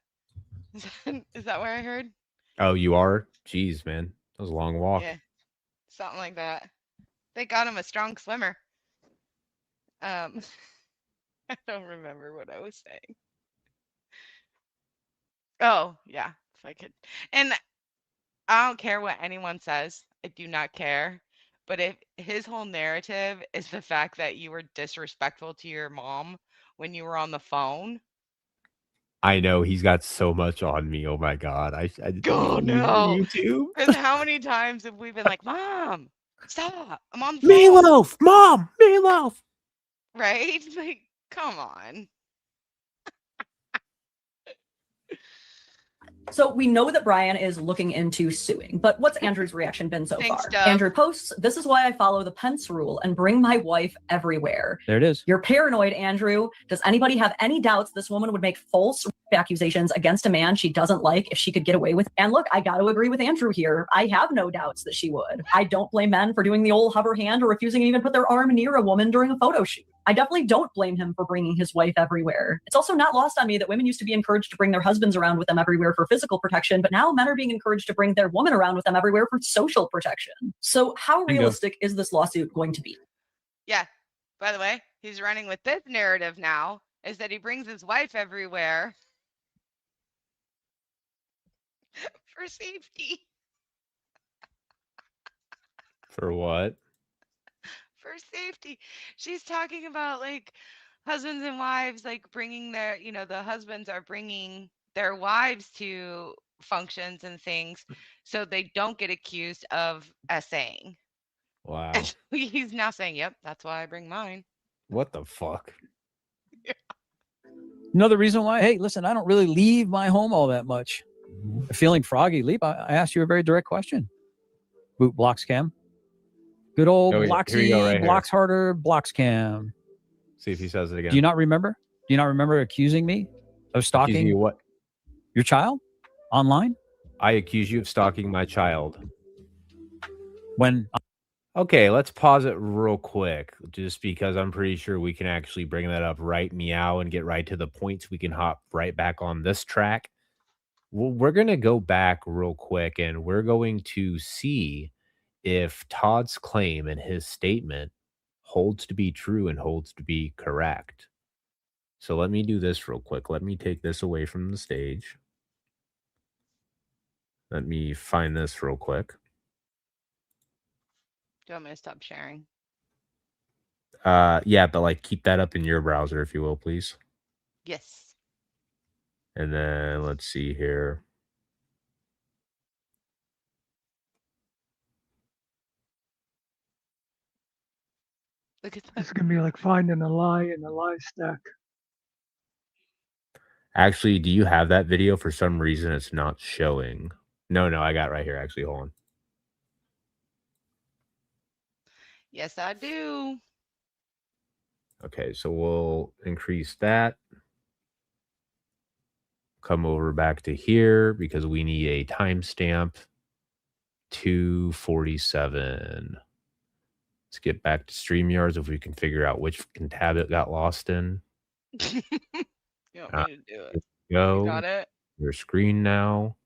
Speaker 18: Is that where I heard?
Speaker 8: Oh, you are? Jeez, man. That was a long walk.
Speaker 18: Yeah. Something like that. Thank God I'm a strong swimmer. I don't remember what I was saying. Oh, yeah, if I could. And I don't care what anyone says. I do not care. But if his whole narrative is the fact that you were disrespectful to your mom when you were on the phone,
Speaker 8: I know he's got so much on me. Oh my god! I
Speaker 18: Oh no!
Speaker 8: YouTube.
Speaker 18: And how many times have we been like, "Mom, stop! I'm on the phone."
Speaker 8: Meatloaf, Mom, Meatloaf.
Speaker 18: Right? Like, come on.
Speaker 20: So we know that Brian is looking into suing, but what's Andrew's reaction been so
Speaker 18: Thanks,
Speaker 20: far?
Speaker 18: Dove.
Speaker 20: Andrew posts, "This is why I follow the Pence rule and bring my wife everywhere."
Speaker 10: There it is.
Speaker 20: You're paranoid, Andrew. Does anybody have any doubts this woman would make false accusations against a man she doesn't like if she could get away with? And look, I got to agree with Andrew here. I have no doubts that she would. I don't blame men for doing the old hover hand or refusing to even put their arm near a woman during a photo shoot. I definitely don't blame him for bringing his wife everywhere. It's also not lost on me that women used to be encouraged to bring their husbands around with them everywhere for physical protection, but now men are being encouraged to bring their woman around with them everywhere for social protection. So how
Speaker 10: Bingo.
Speaker 20: realistic is this lawsuit going to be?
Speaker 18: Yeah. By the way, he's running with this narrative now, is that he brings his wife everywhere for safety.
Speaker 8: For what?
Speaker 18: For safety. She's talking about like husbands and wives, like bringing their, the husbands are bringing their wives to functions and things so they don't get accused of essaying.
Speaker 8: Wow.
Speaker 18: And he's now saying, yep, that's why I bring mine.
Speaker 8: What the fuck?
Speaker 10: Another reason why, hey, listen, I don't really leave my home all that much. Feeling froggy. Leap, I asked you a very direct question. Boot blocks cam. Good old
Speaker 8: Here we
Speaker 10: Bloxy,
Speaker 8: go, right here.
Speaker 10: blocks harder, blocks cam.
Speaker 8: See if he says it again.
Speaker 10: Do you not remember? Do you not remember accusing me of stalking
Speaker 8: Accusing you what?
Speaker 10: your child online?
Speaker 8: I accuse you of stalking my child.
Speaker 10: When?
Speaker 8: Okay, let's pause it real quick, just because I'm pretty sure we can actually bring that up right meow and get right to the points. We can hop right back on this track. Well, we're going to go back real quick, and we're going to see if Todd's claim and his statement holds to be true and holds to be correct. So let me do this real quick. Let me take this away from the stage. Let me find this real quick.
Speaker 18: Do you want me to stop sharing?
Speaker 8: Yeah, but like keep that up in your browser, if you will, please.
Speaker 18: Yes.
Speaker 8: And then let's see here.
Speaker 18: Look at that.
Speaker 22: It's gonna be like finding a lie in a lie stack.
Speaker 8: Actually, do you have that video? For some reason, it's not showing. No, I got it right here. Actually, hold on.
Speaker 18: Yes, I do.
Speaker 8: Okay, so we'll increase that. Come over back to here because we need a timestamp. 2:47. Let's get back to StreamYards if we can figure out which tab it got lost in.
Speaker 18: You want me to do it?
Speaker 8: Go.
Speaker 18: You got it?
Speaker 8: Your screen now.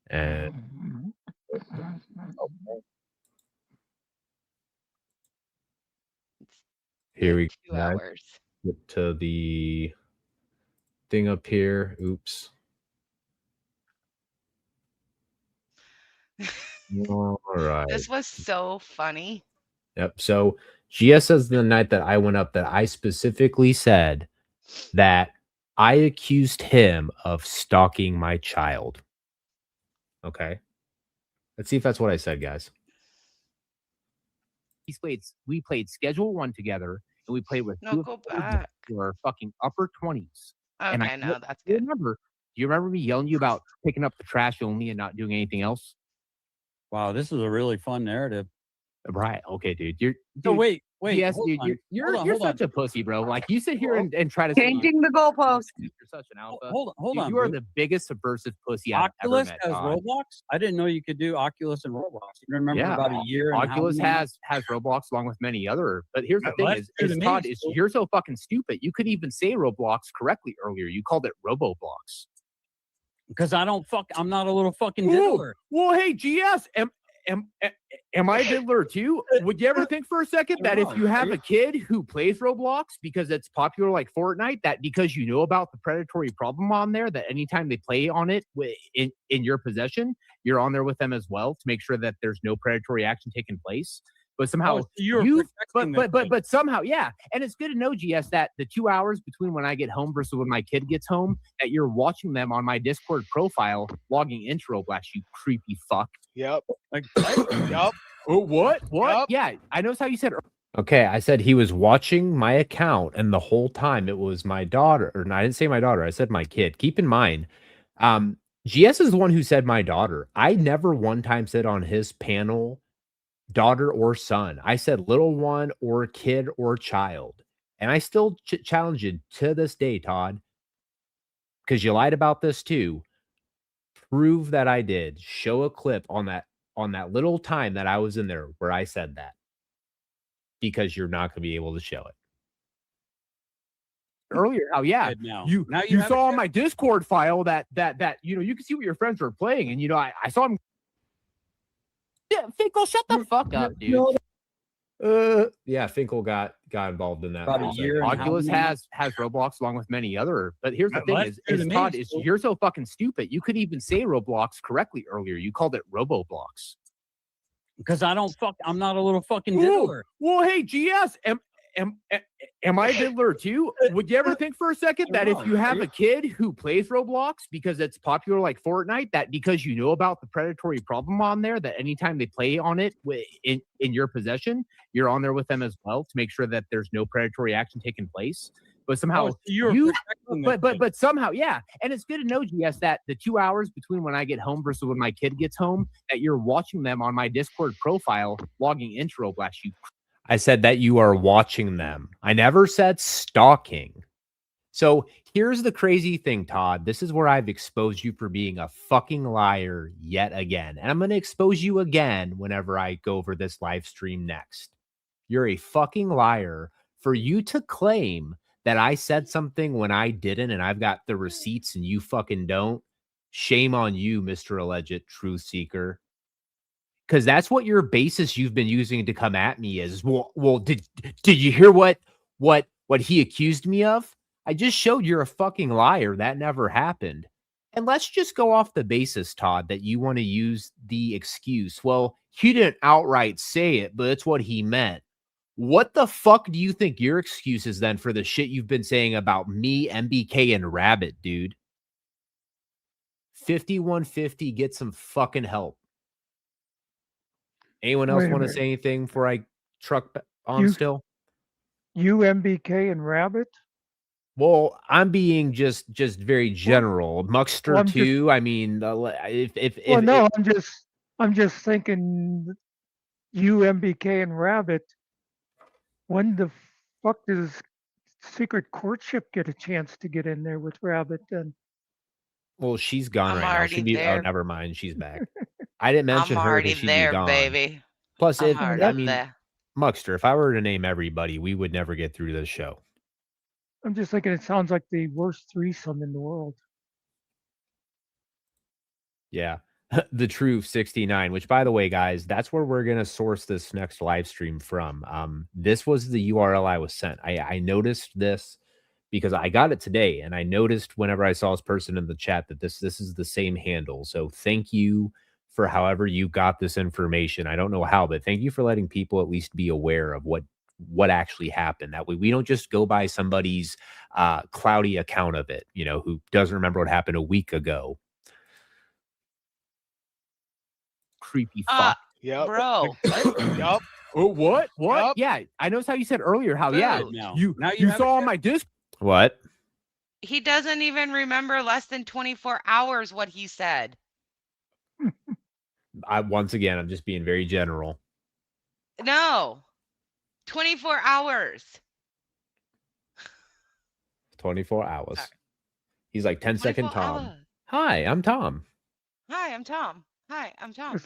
Speaker 8: And here we
Speaker 18: 2 hours.
Speaker 8: Get to the thing up here. Oops. All right.
Speaker 18: This was so funny.
Speaker 8: Yep. So GS says the night that I went up that I specifically said that I accused him of stalking my child. Okay. Let's see if that's what I said, guys. We played Schedule 1 together, and we played with
Speaker 18: No, go back.
Speaker 8: who are fucking upper 20s. And
Speaker 18: Okay, no, that's good.
Speaker 8: Do you remember me yelling at you about picking up the trash only and not doing anything else?
Speaker 10: Wow, this is a really fun narrative.
Speaker 8: Right. Okay, dude. You're
Speaker 10: So wait.
Speaker 8: Yes,
Speaker 10: hold
Speaker 8: dude.
Speaker 10: on.
Speaker 8: You're
Speaker 10: Hold
Speaker 8: such
Speaker 10: on.
Speaker 8: a pussy, bro. Like you sit here and try to say
Speaker 13: Changing the goalpost.
Speaker 8: you're such an alpha.
Speaker 10: Hold
Speaker 8: Dude,
Speaker 10: on.
Speaker 8: you are
Speaker 10: dude.
Speaker 8: the biggest subversive pussy I've ever
Speaker 10: Oculus
Speaker 8: met.
Speaker 10: has
Speaker 8: Todd.
Speaker 10: Roblox. I didn't know you could do Oculus and Roblox. You remember
Speaker 8: Yeah,
Speaker 10: about a year. and
Speaker 8: Oculus
Speaker 10: how many-
Speaker 8: has Roblox along with many other. But here's the
Speaker 10: Well,
Speaker 8: thing:
Speaker 10: that's
Speaker 8: is
Speaker 10: true to me,
Speaker 8: Todd,
Speaker 10: so-
Speaker 8: you're so fucking stupid. You couldn't even say Roblox correctly earlier. You called it RoboBlox.
Speaker 10: Because I'm not a little fucking diddler.
Speaker 8: Well, hey, GS, am I a diddler too? Would you ever think for a second that if you have a kid who plays Roblox because it's popular like Fortnite, that because you know about the predatory problem on there, that anytime they play on it in your possession, you're on there with them as well to make sure that there's no predatory action taking place? But somehow but somehow, yeah. And it's good to know, GS, that the 2 hours between when I get home versus when my kid gets home, that you're watching them on my Discord profile, logging into Roblox, you creepy fuck.
Speaker 6: Yep.
Speaker 8: Yep. Oh, what?
Speaker 6: Yep.
Speaker 8: Yeah, I noticed how you said. Okay, I said he was watching my account, and the whole time it was my daughter. Or no, I didn't say my daughter. I said my kid. Keep in mind, GS is the one who said my daughter. I never one time said on his panel daughter or son. I said little one or kid or child. And I still challenge you to this day, Todd, because you lied about this too. Prove that I did. Show a clip on that little time that I was in there where I said that. Because you're not going to be able to show it. Earlier, you saw on my Discord file that you can see what your friends were playing, and I saw him. Yeah, Finkel, shut the fuck up, dude. Yeah, Finkel got involved in that.
Speaker 10: About a year.
Speaker 8: Oculus has Roblox along with many other. But here's the thing: Todd, you're so fucking stupid. You couldn't even say Roblox correctly earlier. You called it Roboblox.
Speaker 10: Because I'm not a little fucking diddler.
Speaker 8: Well, hey, GS, am I a diddler too? Would you ever think for a second that if you have a kid who plays Roblox because it's popular like Fortnite, that because you know about the predatory problem on there, that anytime they play on it in your possession, you're on there with them as well to make sure that there's no predatory action taking place? But somehow but somehow, yeah. And it's good to know, GS, that the 2 hours between when I get home versus when my kid gets home, that you're watching them on my Discord profile, logging into Roblox. I said that you are watching them. I never said stalking. So here's the crazy thing, Todd. This is where I've exposed you for being a fucking liar yet again. And I'm going to expose you again whenever I go over this live stream next. You're a fucking liar for you to claim that I said something when I didn't, and I've got the receipts and you fucking don't. Shame on you, Mr. Alleged Truth Seeker. Because that's what your basis you've been using to come at me is. Well, did you hear what he accused me of? I just showed you're a fucking liar. That never happened. And let's just go off the basis, Todd, that you want to use the excuse. Well, he didn't outright say it, but it's what he meant. What the fuck do you think your excuse is then for the shit you've been saying about me, M.B.K, and Rabbit, dude? 5150, get some fucking help. Anyone else want to say anything before I truck on still?
Speaker 22: You, M.B.K, and Rabbit?
Speaker 8: Well, I'm being just very general. Muckster too. I mean,
Speaker 22: I'm just thinking. You, M.B.K, and Rabbit. When the fuck does Secret Courtship get a chance to get in there with Rabbit then?
Speaker 8: Well, she's gone right now. She'd be,
Speaker 18: there.
Speaker 8: oh, never mind. She's back. I didn't mention her because she'd be gone.
Speaker 18: Baby.
Speaker 8: Plus,
Speaker 18: I
Speaker 8: mean,
Speaker 18: there.
Speaker 8: Muckster, if I were to name everybody, we would never get through this show.
Speaker 22: I'm just thinking it sounds like the worst threesome in the world.
Speaker 8: Yeah. The Truth 69, which, by the way, guys, that's where we're going to source this next live stream from. This was the URL I was sent. I noticed this because I got it today, and I noticed whenever I saw this person in the chat that this is the same handle. So thank you for however you got this information. I don't know how, but thank you for letting people at least be aware of what actually happened. That way we don't just go by somebody's cloudy account of it, who doesn't remember what happened a week ago. Creepy fuck.
Speaker 6: Yep.
Speaker 18: Bro.
Speaker 6: Yep.
Speaker 8: Oh, what?
Speaker 6: Yep.
Speaker 8: Yeah, I noticed how you said earlier how,
Speaker 10: you
Speaker 8: saw on my disc. What?
Speaker 18: He doesn't even remember less than 24 hours what he said.
Speaker 8: Once again, I'm just being very general.
Speaker 18: No. 24 hours.
Speaker 8: 24 hours. He's like 10-second Tom. Hi, I'm Tom.
Speaker 18: Hi, I'm Tom. Hi, I'm Tom.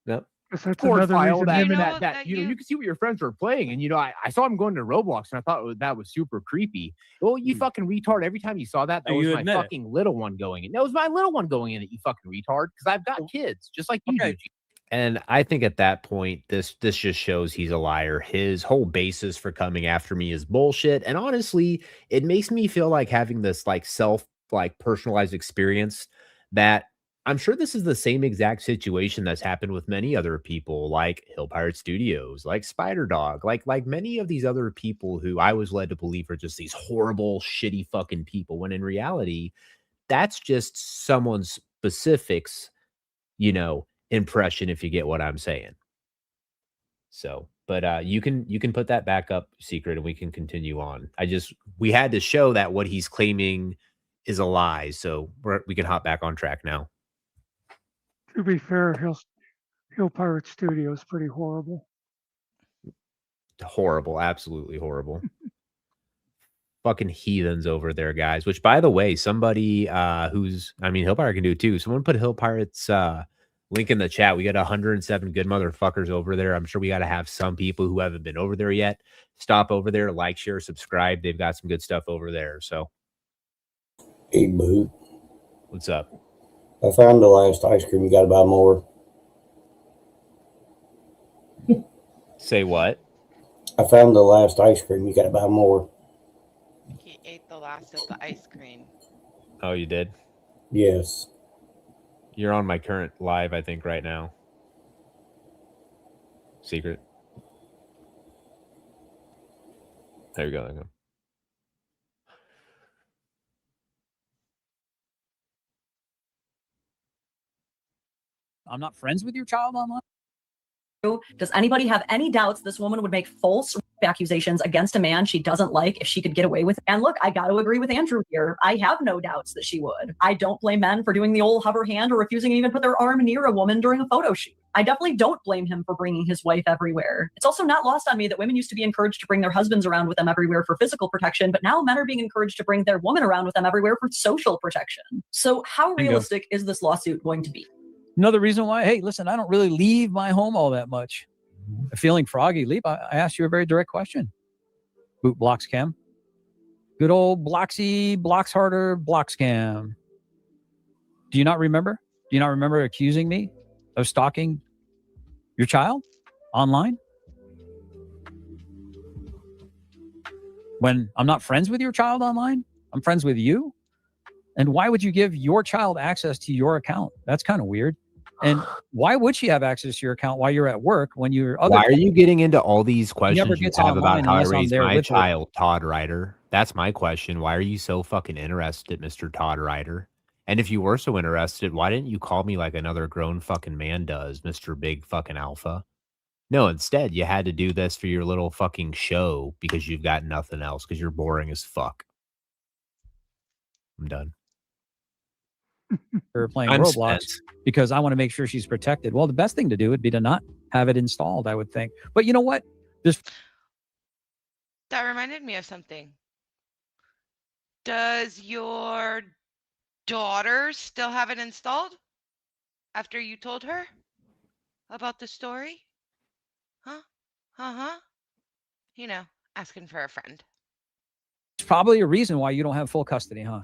Speaker 8: Yep.
Speaker 22: That's
Speaker 8: Discord file
Speaker 22: reason
Speaker 8: that,
Speaker 22: him and
Speaker 8: that you can see what your friends are playing, and I saw him going to Roblox, and I thought that was super creepy. Well, you fucking retard! Every time you saw that was my fucking little one going in. That was my little one going in. It, you fucking retard! Because I've got kids, just like you do. And I think at that point, this just shows he's a liar. His whole basis for coming after me is bullshit. And honestly, it makes me feel like having this personalized experience that I'm sure this is the same exact situation that's happened with many other people, like Hill Pirate Studios, like Spider Dog, like many of these other people who I was led to believe are just these horrible, shitty fucking people. When in reality, that's just someone's specifics, impression, if you get what I'm saying. So, but you can put that back up, Secret, and we can continue on. We had to show that what he's claiming is a lie, so we can hop back on track now.
Speaker 22: To be fair, Hill Pirate Studio is pretty horrible.
Speaker 8: Horrible, absolutely horrible. Fucking heathens over there, guys. Which, by the way, somebody Hill Pirate can do it too. Someone put Hill Pirate's link in the chat. We got 107 good motherfuckers over there. I'm sure we got to have some people who haven't been over there yet stop over there, like, share, subscribe. They've got some good stuff over there. So,
Speaker 19: hey, boo.
Speaker 8: What's up?
Speaker 19: I found the last ice cream. You got to buy more.
Speaker 8: Say what?
Speaker 19: I found the last ice cream. You got to buy more.
Speaker 18: He ate the last of the ice cream.
Speaker 8: Oh, you did?
Speaker 19: Yes.
Speaker 8: You're on my current live, I think, right now. Secret. There you go. There you go.
Speaker 10: I'm not friends with your child online.
Speaker 20: Does anybody have any doubts this woman would make false accusations against a man she doesn't like if she could get away with it? And look, I got to agree with Andrew here. I have no doubts that she would. I don't blame men for doing the old hover hand or refusing to even put their arm near a woman during a photo shoot. I definitely don't blame him for bringing his wife everywhere. It's also not lost on me that women used to be encouraged to bring their husbands around with them everywhere for physical protection, but now men are being encouraged to bring their woman around with them everywhere for social protection. So how realistic is this lawsuit going to be?
Speaker 10: Another reason why, hey, listen, I don't really leave my home all that much. Feeling froggy, Leap, I asked you a very direct question. Boot blocks cam. Good old Bloxy, blocks harder, blocks cam. Do you not remember? Do you not remember accusing me of stalking your child online? When I'm not friends with your child online, I'm friends with you. And why would you give your child access to your account? That's kind of weird. And why would she have access to your account while you're at work when you're
Speaker 8: Why are you getting into all these questions you
Speaker 10: gets
Speaker 8: have about
Speaker 10: online
Speaker 8: how I
Speaker 10: unless I'm
Speaker 8: raised
Speaker 10: there
Speaker 8: my
Speaker 10: with her?
Speaker 8: child, Todd Ryder? That's my question. Why are you so fucking interested, Mr. Todd Ryder? And if you were so interested, why didn't you call me like another grown fucking man does, Mr. Big fucking Alpha? No, instead, you had to do this for your little fucking show because you've got nothing else, because you're boring as fuck. I'm done.
Speaker 10: Her playing
Speaker 8: I'm
Speaker 10: Roblox
Speaker 8: spent.
Speaker 10: because I want to make sure she's protected. Well, the best thing to do would be to not have it installed, I would think. But you know what?
Speaker 18: That reminded me of something. Does your daughter still have it installed after you told her about the story? Huh? Uh-huh. You know, asking for a friend.
Speaker 10: There's probably a reason why you don't have full custody, huh?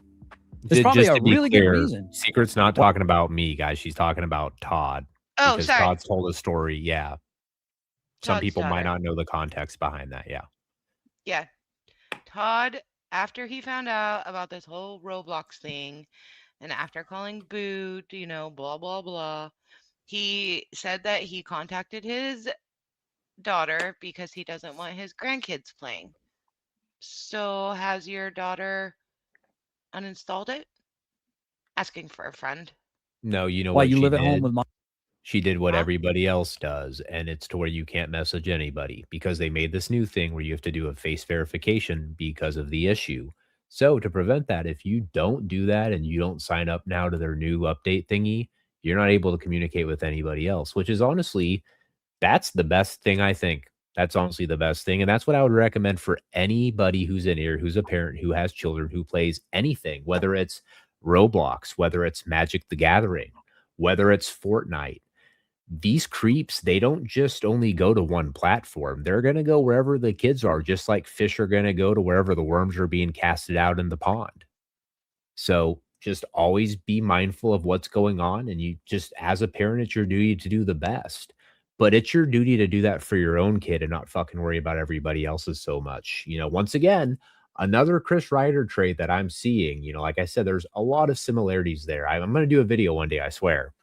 Speaker 10: There's probably
Speaker 8: Just
Speaker 10: a
Speaker 8: to be
Speaker 10: really
Speaker 8: clear,
Speaker 10: good reason.
Speaker 8: Secret's not talking about me, guys. She's talking about Todd.
Speaker 18: Oh,
Speaker 8: because
Speaker 18: sorry.
Speaker 8: Todd's told a story. Yeah. Some
Speaker 18: Todd's
Speaker 8: people might
Speaker 18: daughter.
Speaker 8: not know the context behind that. Yeah.
Speaker 18: Yeah. Todd, after he found out about this whole Roblox thing, and after calling Boot, blah, blah, blah, he said that he contacted his daughter because he doesn't want his grandkids playing. So has your daughter uninstalled it? Asking for a friend.
Speaker 8: No, you know
Speaker 10: Why
Speaker 8: what
Speaker 10: you
Speaker 8: she
Speaker 10: live at
Speaker 8: did?
Speaker 10: home with mom?
Speaker 8: She did what everybody else does, and it's to where you can't message anybody because they made this new thing where you have to do a face verification because of the issue. So to prevent that, if you don't do that and you don't sign up now to their new update thingy, you're not able to communicate with anybody else, which is honestly, that's the best thing, I think. That's honestly the best thing. And that's what I would recommend for anybody who's in here, who's a parent, who has children, who plays anything, whether it's Roblox, whether it's Magic the Gathering, whether it's Fortnite. These creeps, they don't just only go to one platform. They're going to go wherever the kids are, just like fish are going to go to wherever the worms are being casted out in the pond. So just always be mindful of what's going on. And you just, as a parent, it's your duty to do the best. But it's your duty to do that for your own kid and not fucking worry about everybody else's so much. Once again, Another Chris Ryder trait that I'm seeing, you know, like I said, there's a lot of similarities there. I'm going to do a video one day, I swear.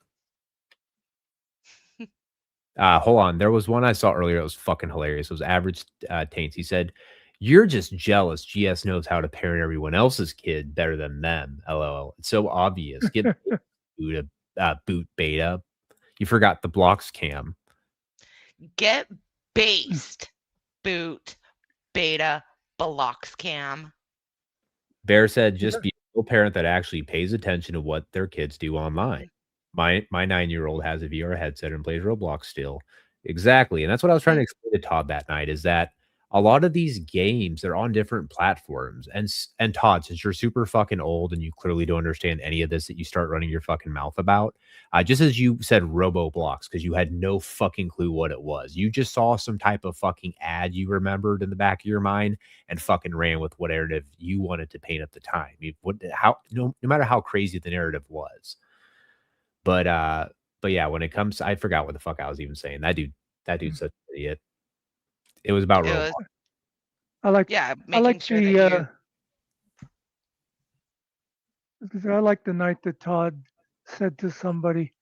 Speaker 8: Hold on. There was one I saw earlier that was fucking hilarious. It was Average Taints. He said, "You're just jealous. GS knows how to parent everyone else's kid better than them. LOL. It's so obvious. Get boot beta. You forgot the blocks cam.
Speaker 18: Get based. Boot. Beta. Blocks cam.
Speaker 8: Bear said, just be a parent that actually pays attention to what their kids do online. My 9-year-old has a VR headset and plays Roblox still. Exactly. And that's what I was trying to explain to Todd that night, is that a lot of these games, they're on different platforms. And Todd, since you're super fucking old and you clearly don't understand any of this that you start running your fucking mouth about, just as you said Roblox, because you had no fucking clue what it was. You just saw some type of fucking ad you remembered in the back of your mind and fucking ran with what narrative you wanted to paint at the time. No matter how crazy the narrative was. But yeah, when it comes, I forgot what the fuck I was even saying. That dude's such an idiot. It was about Roblox.
Speaker 22: I like
Speaker 18: making sure that
Speaker 22: I like the night that Todd said to somebody,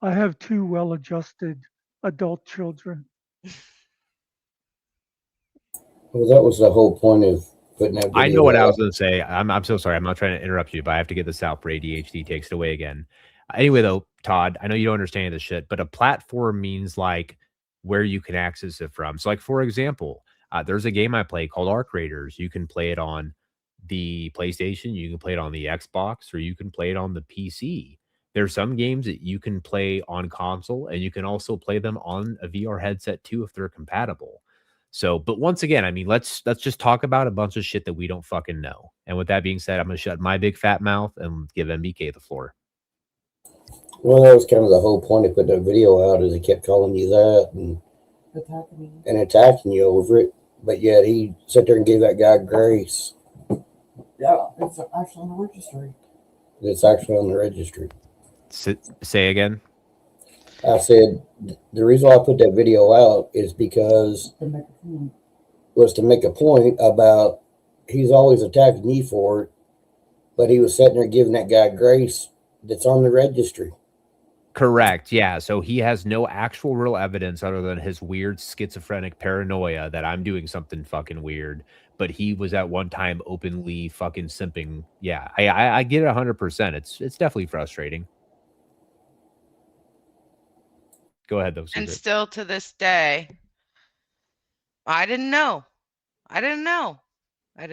Speaker 22: "I have 2 well-adjusted adult children."
Speaker 19: Well, that was the whole point of putting that video
Speaker 8: I know what I was
Speaker 19: out.
Speaker 8: going to say. I'm so sorry. I'm not trying to interrupt you, but I have to get this out for ADHD takes it away again. Anyway, though, Todd, I know you don't understand this shit, but a platform means like where you can access it from. So, like, for example, there's a game I play called Arc Raiders. You can play it on the PlayStation, you can play it on the Xbox, or you can play it on the PC. There's some games that you can play on console, and you can also play them on a VR headset too if they're compatible. So, but once again, I mean, let's just talk about a bunch of shit that we don't fucking know. And with that being said, I'm going to shut my big fat mouth and give M.B.K the floor.
Speaker 19: Well, that was kind of the whole point of putting that video out, is he kept calling you that and attacking you over it. But yet he sat there and gave that guy grace.
Speaker 11: Yeah, it's actually on the registry.
Speaker 19: It's actually on the registry.
Speaker 8: Say again.
Speaker 19: I said the reason why I put that video out is because was to make a point about he's always attacking you for it, but he was sitting there giving that guy grace that's on the registry.
Speaker 8: Correct. Yeah. So he has no actual real evidence other than his weird schizophrenic paranoia that I'm doing something fucking weird. But he was at one time openly fucking simping. Yeah, I get it 100%. It's definitely frustrating. Go ahead, though.
Speaker 18: And still to this day, I didn't know. I didn't know.
Speaker 8: I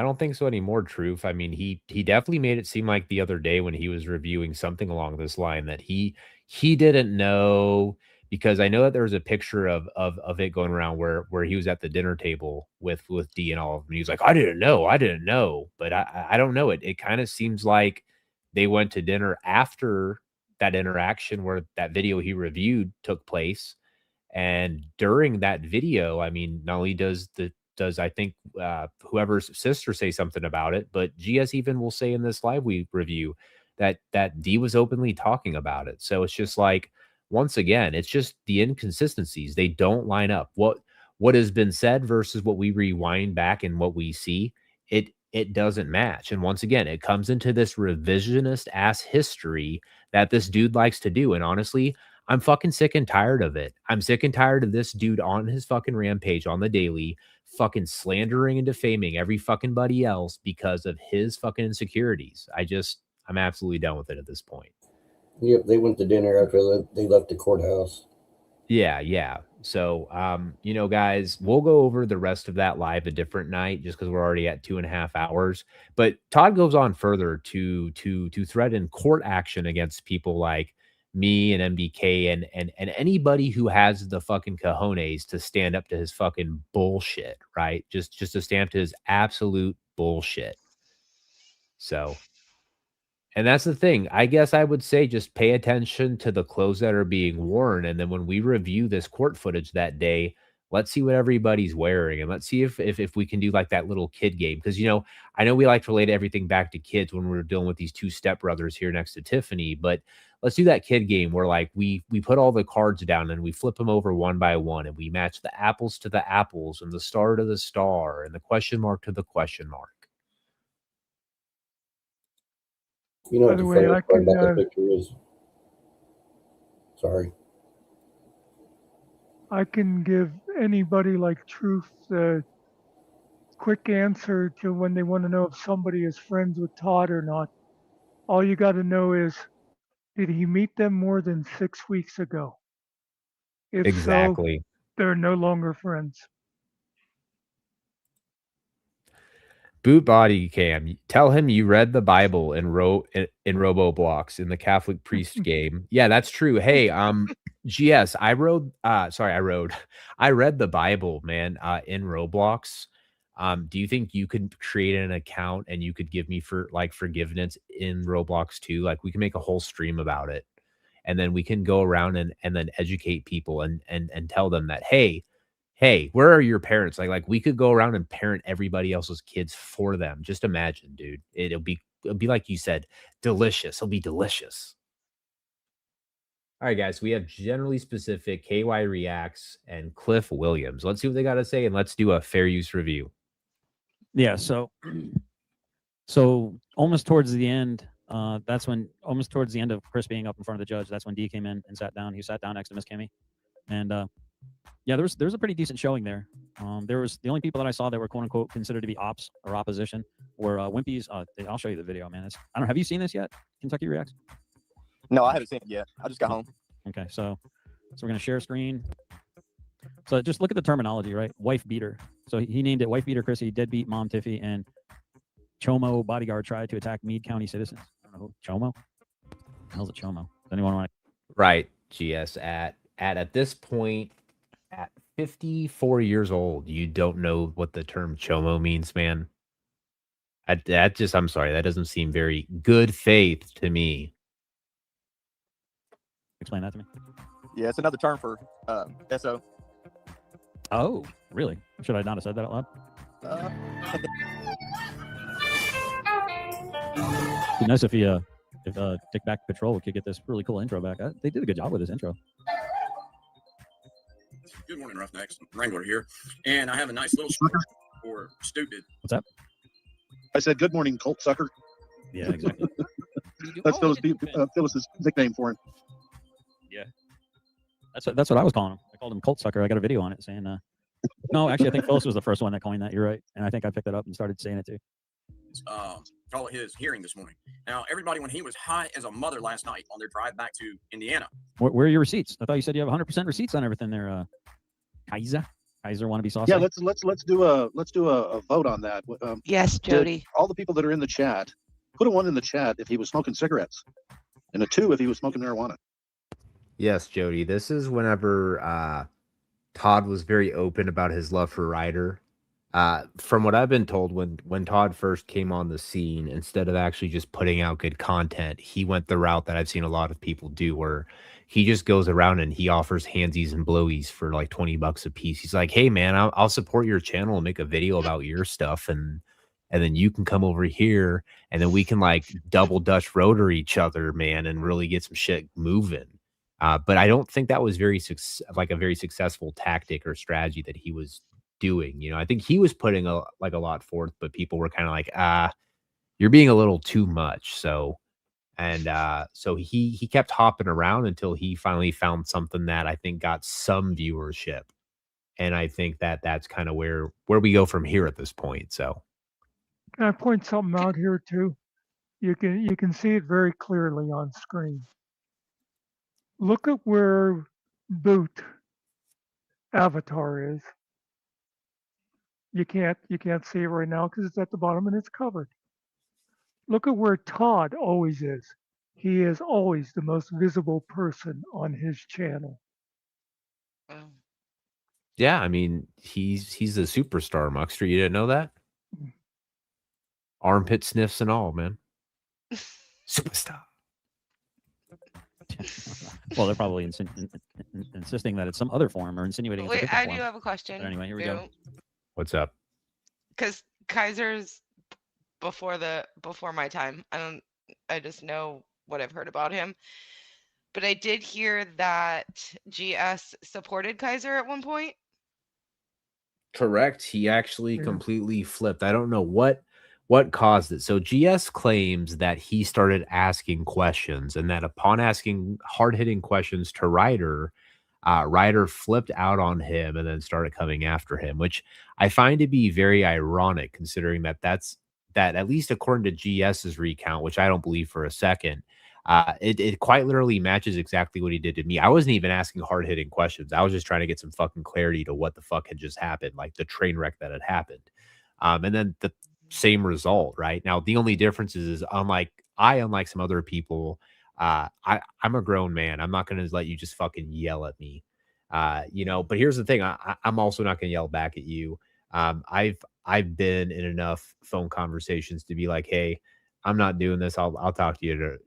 Speaker 8: don't think so anymore, Truth. I mean, he definitely made it seem like the other day when he was reviewing something along this line that he didn't know, because I know that there was a picture of it going around where he was at the dinner table with D and all of them. And he was like, I didn't know. But I don't know. It kind of seems like they went to dinner after that interaction where that video he reviewed took place. And during that video, I mean, not only does I think whoever's sister say something about it, but GS even will say in this live review that D was openly talking about it. So it's just like, once again, it's just the inconsistencies. They don't line up. What has been said versus what we rewind back and what we see, it doesn't match. And once again, it comes into this revisionist ass history that this dude likes to do. And honestly, I'm fucking sick and tired of it. I'm sick and tired of this dude on his fucking rampage on the daily, fucking slandering and defaming every fucking buddy else because of his fucking insecurities. I'm absolutely done with it at this point.
Speaker 19: Yep, they went to dinner after they left the courthouse.
Speaker 8: Yeah. So, guys, we'll go over the rest of that live a different night just because we're already at 2.5 hours. But Todd goes on further to threaten court action against people like me and M.B.K and anybody who has the fucking cojones to stand up to his fucking bullshit, right? Just to stand up to his absolute bullshit. So, and that's the thing. I guess I would say just pay attention to the clothes that are being worn. And then when we review this court footage that day, let's see what everybody's wearing. And let's see if we can do like that little kid game. Because, I know we like to relate everything back to kids when we're dealing with these two stepbrothers here next to Tiffany. But let's do that kid game where like we put all the cards down and we flip them over one by one and we match the apples to the apples and the star to the star and the question mark to the question mark.
Speaker 19: You know
Speaker 22: By
Speaker 19: what
Speaker 22: the
Speaker 19: the
Speaker 22: way,
Speaker 19: funny
Speaker 22: I
Speaker 19: part
Speaker 22: can.
Speaker 19: about the picture is? Sorry.
Speaker 22: I can give anybody like Truth the quick answer to when they want to know if somebody is friends with Todd or not. All you got to know is, did he meet them more than 6 weeks ago? If so,
Speaker 8: Exactly.
Speaker 22: they're no longer friends.
Speaker 8: Boot body cam. Tell him you read the Bible in Roboblocks in the Catholic priest game. Yeah, that's true. Hey, GS, I read the Bible, man, in Roblox. Do you think you could create an account and you could give me for like forgiveness in Roblox too? Like we can make a whole stream about it. And then we can go around and then educate people and tell them that, hey, where are your parents? Like we could go around and parent everybody else's kids for them. Just imagine, dude. It'll be like you said, delicious. It'll be delicious. All right, guys. We have generally specific, KY Reacts, and Cliff Williams. Let's see what they got to say, and let's do a fair use review.
Speaker 15: Yeah. So almost towards the end, almost towards the end of Chris being up in front of the judge, that's when D came in and sat down. He sat down next to Miss Kimmy, and yeah, there was a pretty decent showing there. There was the only people that I saw that were quote unquote considered to be ops or opposition were Wimpy's. I'll show you the video, man. I don't know. Have you seen this yet? Kentucky Reacts?
Speaker 6: No, I haven't seen it yet. I just got home.
Speaker 15: Okay, so we're gonna share screen. So just look at the terminology, right? Wife beater. So he named it wife beater Chrissy, deadbeat mom Tiffy, and Chomo bodyguard tried to attack Meade County citizens. I don't know who Chomo. The hell's a Chomo? Does anyone want to?
Speaker 8: Right, GS. At this point, at 54 years old, you don't know what the term Chomo means, man. I'm sorry, that doesn't seem very good faith to me.
Speaker 15: Explain that to me.
Speaker 6: Yeah, it's another term for SO.
Speaker 15: Oh, really? Should I not have said that out loud? It'd be nice if Dick Back Patrol could get this really cool intro back. They did a good job with this intro.
Speaker 14: Good morning, Roughnecks. Wrangler here, and I have a nice little story for stupid.
Speaker 15: What's up?
Speaker 21: I said, "Good morning, Colt Sucker."
Speaker 15: Yeah, exactly.
Speaker 21: That's Phyllis's nickname for him.
Speaker 15: Yeah, that's what I was calling him. I called him Colt Sucker. I got a video on it saying, no, actually, I think Phyllis was the first one that coined that. You're right, and I think I picked it up and started saying it too.
Speaker 14: Call it his hearing this morning. Now, everybody, when he was high as a mother last night on their drive back to Indiana.
Speaker 15: Where are your receipts? I thought you said you have 100% receipts on everything there. Kaiser want to be saucy?
Speaker 21: Yeah, let's do a vote on that.
Speaker 18: Yes, Jody.
Speaker 21: All the people that are in the chat, put a 1 in the chat if he was smoking cigarettes, and a 2 if he was smoking marijuana.
Speaker 8: Yes, Jody. This is whenever Todd was very open about his love for Ryder. From what I've been told, when Todd first came on the scene, instead of actually just putting out good content, he went the route that I've seen a lot of people do, where he just goes around and he offers handsies and blowies for like $20 a piece. He's like, "Hey, man, I'll support your channel and make a video about your stuff, and then you can come over here, and then we can like double Dutch rotor each other, man, and really get some shit moving." But I don't think that was a very successful tactic or strategy that he was doing. You know, I think he was putting a lot forth, but people were kind of like, you're being a little too much. So he kept hopping around until he finally found something that I think got some viewership. And I think that's kind of where we go from here at this point. So
Speaker 22: Can I point something out here too? You can see it very clearly on screen. Look at where Boot avatar is. You can't see it right now because it's at the bottom and it's covered. Look at where Todd always is. He is always the most visible person on his channel.
Speaker 8: yeah, I mean, he's a superstar, Muckster. You didn't know that? Armpit sniffs and all, man. Superstar.
Speaker 15: Well, they're probably insisting that it's some other form or insinuating it's a
Speaker 18: Wait,
Speaker 15: different
Speaker 18: I
Speaker 15: form.
Speaker 18: do have a question.
Speaker 15: But anyway, here we go.
Speaker 8: What's up?
Speaker 18: Because Kaiser's before my time. I just know what I've heard about him. But I did hear that GS supported Kaiser at one point.
Speaker 8: Correct. He actually completely flipped. I don't know what caused it. So GS claims that he started asking questions, and that upon asking hard-hitting questions to Ryder, Ryder flipped out on him and then started coming after him, which I find to be very ironic, considering that at least according to GS's recount, which I don't believe for a second, it quite literally matches exactly what he did to me. I wasn't even asking hard-hitting questions. I was just trying to get some fucking clarity to what the fuck had just happened, like the train wreck that had happened. And then the same result, right? Now, the only difference is unlike some other people, I'm a grown man. I'm not going to let you just fucking yell at me. But here's the thing. I'm also not going to yell back at you. I've been in enough phone conversations to be like, hey, I'm not doing this. I'll talk to you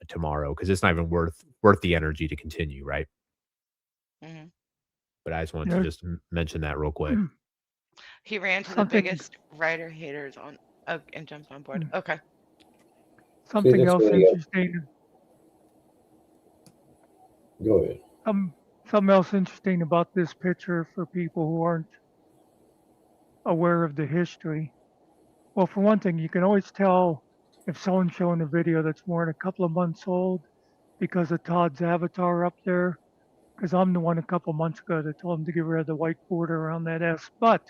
Speaker 8: tomorrow, because it's not even worth the energy to continue, right?
Speaker 18: Mm-hmm.
Speaker 8: But I just wanted to just mention that real quick.
Speaker 18: He ran to the biggest Ryder haters on and jumped on board. Okay.
Speaker 22: Something else interesting.
Speaker 19: Go ahead.
Speaker 22: Something else interesting about this picture for people who aren't aware of the history. Well, for one thing, you can always tell if someone's showing a video that's more than a couple of months old because of Todd's avatar up there. Because I'm the one a couple months ago that told him to get rid of the white border around that S. But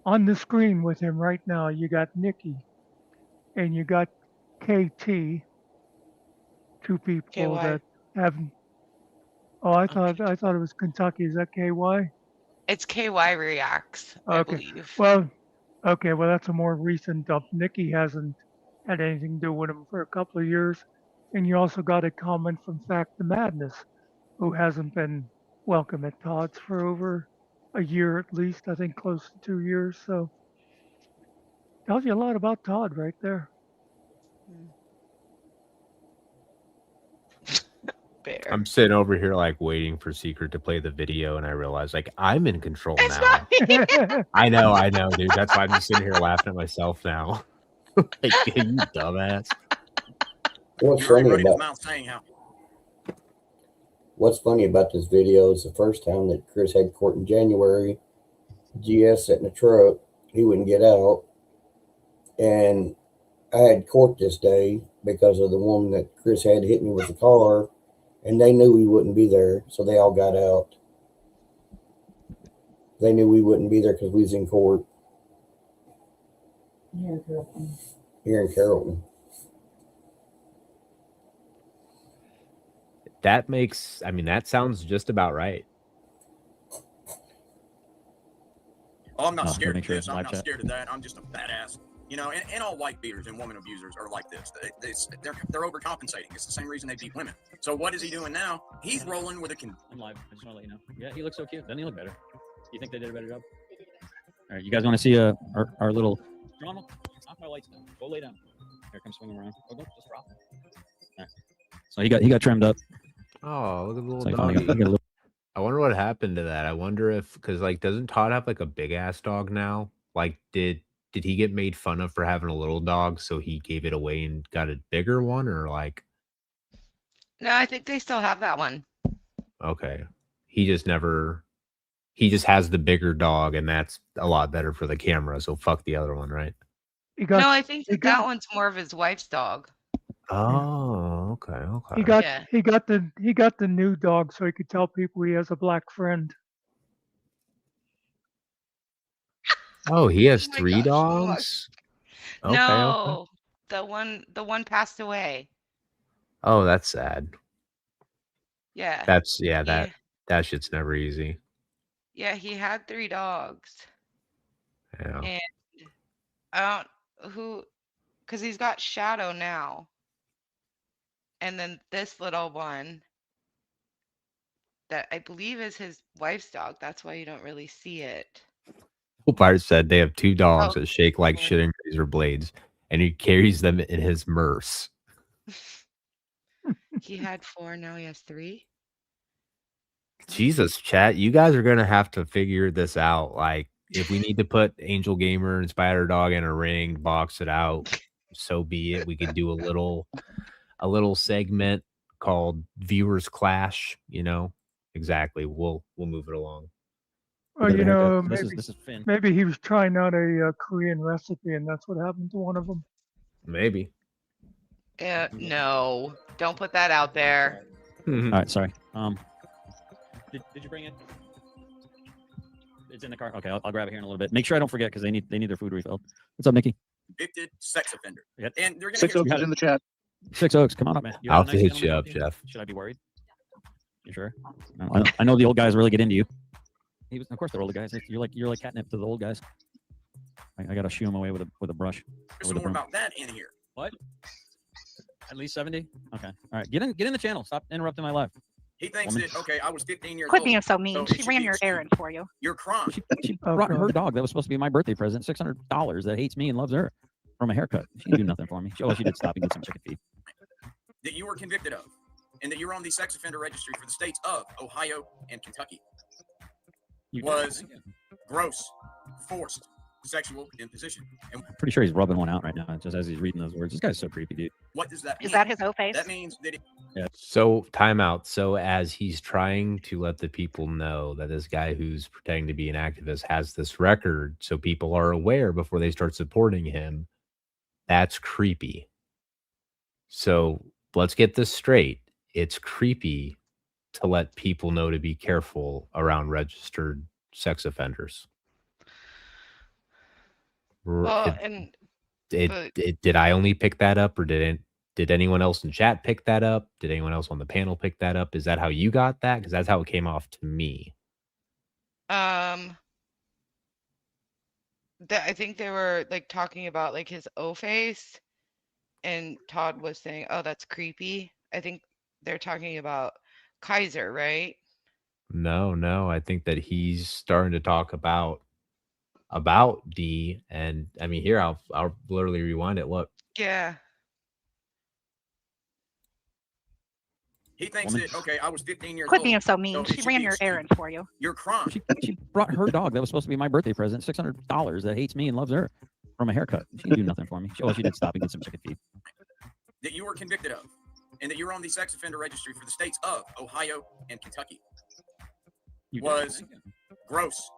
Speaker 22: on the screen with him right now, you got Nikki and you got KT, two people
Speaker 18: KY.
Speaker 22: that haven't. Oh, I thought it was Kentucky. Is that KY?
Speaker 18: It's KY Reacts, I
Speaker 22: Okay.
Speaker 18: believe.
Speaker 22: Well, that's a more recent dump. Nikki hasn't had anything to do with him for a couple of years. And you also got a comment from Fact the Madness, who hasn't been welcome at Todd's for over a year at least, I think close to 2 years. So tells you a lot about Todd right there.
Speaker 18: Bear.
Speaker 8: I'm sitting over here like waiting for Secret to play the video, and I realize like I'm in control now. I know, dude. That's why I'm just sitting here laughing at myself now. Like, you dumbass.
Speaker 19: What's funny about this video is the first time that Chris had court in January, GS sat in the truck, he wouldn't get out. And I had court this day because of the woman that Chris had hit me with the car, and they knew we wouldn't be there, so they all got out. They knew we wouldn't be there because we was in court. Here in Carrollton.
Speaker 8: That sounds just about right.
Speaker 14: Oh, I'm not scared of this. I'm not scared of that. I'm just a badass. And all white beaters and woman abusers are like this. They're overcompensating. It's the same reason they beat women. So what is he doing now? He's rolling with
Speaker 15: I'm live. I just want to let you know. Yeah, he looks so cute. Doesn't he look better? You think they did a better job? All right, you guys want to see our little... John, off my lights now. Go lay down. Here, come swing around. Oh, don't just drop. All right. So he got trimmed up.
Speaker 8: Oh, look at the little
Speaker 15: So
Speaker 8: doggy. I wonder what happened to that. I wonder if, because like, doesn't Todd have like a big ass dog now? Like, did he get made fun of for having a little dog, so he gave it away and got a bigger one, or like?
Speaker 18: No, I think they still have that one.
Speaker 8: Okay, he just has the bigger dog, and that's a lot better for the camera. So fuck the other one, right?
Speaker 18: No, I think that one's more of his wife's dog.
Speaker 8: Oh, okay.
Speaker 22: He got the new dog so he could tell people he has a black friend.
Speaker 8: Oh, he has 3 dogs? Okay,
Speaker 18: No,
Speaker 8: okay.
Speaker 18: the one passed away.
Speaker 8: Oh, that's sad.
Speaker 18: Yeah.
Speaker 8: That shit's never easy.
Speaker 18: Yeah, he had 3 dogs.
Speaker 8: Yeah.
Speaker 18: And I don't because he's got Shadow now. And then this little one that I believe is his wife's dog. That's why you don't really see it.
Speaker 8: Bart said they have 2 dogs that shake like shit and razor blades, and he carries them in his Merce.
Speaker 18: He had 4, now he has 3.
Speaker 8: Jesus, chat, you guys are gonna have to figure this out. Like, if we need to put Angel Gamer and Spider Dog in a ring, box it out, so be it. We could do a little segment called Viewers Clash. You know, exactly. We'll move it along.
Speaker 22: Well, you know,
Speaker 15: This
Speaker 22: maybe
Speaker 15: is Finn.
Speaker 22: maybe he was trying out a Korean recipe, and that's what happened to one of them.
Speaker 8: Maybe.
Speaker 18: No, don't put that out there.
Speaker 15: All right, sorry. Did you bring it? It's in the car. Okay, I'll grab it here in a little bit. Make sure I don't forget because they need their food refilled. What's up, Mickey?
Speaker 14: Convicted sex offender.
Speaker 15: Yep.
Speaker 14: And they're going to
Speaker 17: 6 Oaks is in the chat.
Speaker 15: 6 Oaks, come on up, man. You
Speaker 8: I'll
Speaker 15: have a nice
Speaker 8: hit
Speaker 15: gentleman
Speaker 8: you up,
Speaker 15: with you?
Speaker 8: Jeff.
Speaker 15: Should I be worried? You sure? I know the old guys really get into you. Of course, they're older guys. You're like catnip to the old guys. I got to shoo them away with a brush.
Speaker 14: There's more about that in here.
Speaker 15: What? At least 70? Okay. All right. Get in the channel. Stop interrupting my life.
Speaker 14: He thinks
Speaker 15: Woman.
Speaker 14: that, okay, I was 15 years
Speaker 13: Quit
Speaker 14: old.
Speaker 13: being so mean.
Speaker 14: it
Speaker 13: She
Speaker 14: should
Speaker 13: ran
Speaker 14: be
Speaker 13: your
Speaker 14: excused.
Speaker 13: errand for you.
Speaker 14: You're crying.
Speaker 15: She brought her dog that was supposed to be my birthday present, $600, that hates me and loves her from a haircut. She didn't do nothing for me. She did stop and get some chicken feed.
Speaker 14: That you were convicted of, and that you're on the sex offender registry for the states of Ohio and Kentucky. Was gross, forced sexual imposition. And
Speaker 15: I'm pretty sure he's rubbing one out right now, just as he's reading those words. This guy's so creepy, dude.
Speaker 14: what does that mean?
Speaker 13: Is that his O-face?
Speaker 14: That means that
Speaker 8: So timeout. So as he's trying to let the people know that this guy who's pretending to be an activist has this record, so people are aware before they start supporting him, that's creepy. So let's get this straight. It's creepy to let people know to be careful around registered sex offenders.
Speaker 18: Well,
Speaker 8: Did I only pick that up, or did anyone else in chat pick that up? Did anyone else on the panel pick that up? Is that how you got that? Because that's how it came off to me.
Speaker 18: I think they were like talking about like his O-face, and Todd was saying, "Oh, that's creepy." I think they're talking about Kaiser, right?
Speaker 8: No. I think that he's starting to talk about D, and I mean, here I'll literally rewind it. Look,
Speaker 18: Yeah.
Speaker 14: he thinks that, okay, I was 15 years
Speaker 13: Quit
Speaker 14: old.
Speaker 13: being so mean.
Speaker 14: it
Speaker 13: She
Speaker 14: should
Speaker 13: ran
Speaker 14: be
Speaker 13: your
Speaker 14: excused.
Speaker 13: errand for you.
Speaker 14: You're crying.
Speaker 15: She brought her dog that was supposed to be my birthday present, $600, that hates me and loves her from a haircut. She didn't do nothing for me. She did stop and get some chicken feed.
Speaker 14: That you were convicted of, and that you're on the sex offender registry for the states of Ohio and Kentucky. Was gross,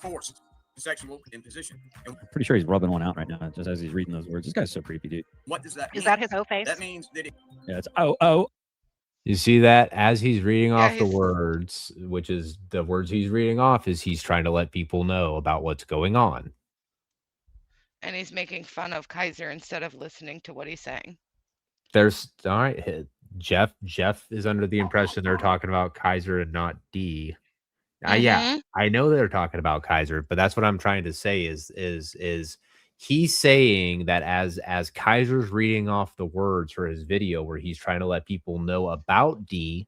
Speaker 14: forced sexual imposition. And
Speaker 15: I'm pretty sure he's rubbing one out right now, just as he's reading those words. This guy's so creepy, dude.
Speaker 14: what does that mean?
Speaker 13: Is that his O-face?
Speaker 14: That means that
Speaker 15: Yeah, it's oh.
Speaker 8: you see that as he's reading off the
Speaker 18: he's-
Speaker 8: words, which is the words he's reading off, is he's trying to let people know about what's going on.
Speaker 18: And he's making fun of Kaiser instead of listening to what he's saying.
Speaker 8: There's all right. Jeff is under the impression they're talking about Kaiser and not D. Yeah, I know they're talking about Kaiser, but that's what I'm trying to say is he's saying that as Kaiser's reading off the words for his video where he's trying to let people know about D,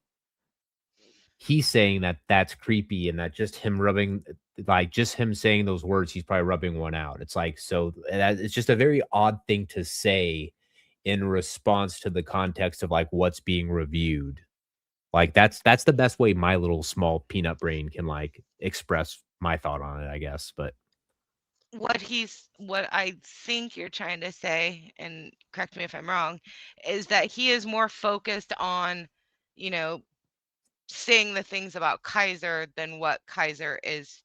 Speaker 8: he's saying that that's creepy, and that just him saying those words, he's probably rubbing one out. It's like, so it's just a very odd thing to say in response to the context of like what's being reviewed. Like that's the best way my little small peanut brain can like express my thought on it, I guess. But
Speaker 18: What I think you're trying to say, and correct me if I'm wrong, is that he is more focused on, saying the things about Kaiser than what Kaiser is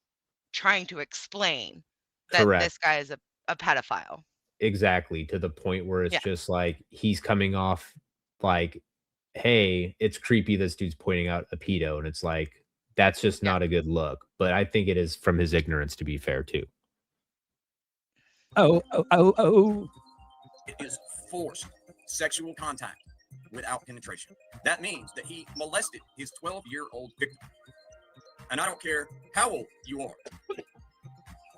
Speaker 18: trying to explain, that
Speaker 8: Correct.
Speaker 18: this guy is a pedophile.
Speaker 8: exactly, to the point where it's just like he's coming off like, hey, it's creepy this dude's pointing out a pedo, and it's like that's just not a good look. But I think it is from his ignorance, to be fair, too.
Speaker 15: Oh.
Speaker 14: it is forced sexual contact without penetration. That means that he molested his 12-year-old victim. And I don't care how old you are.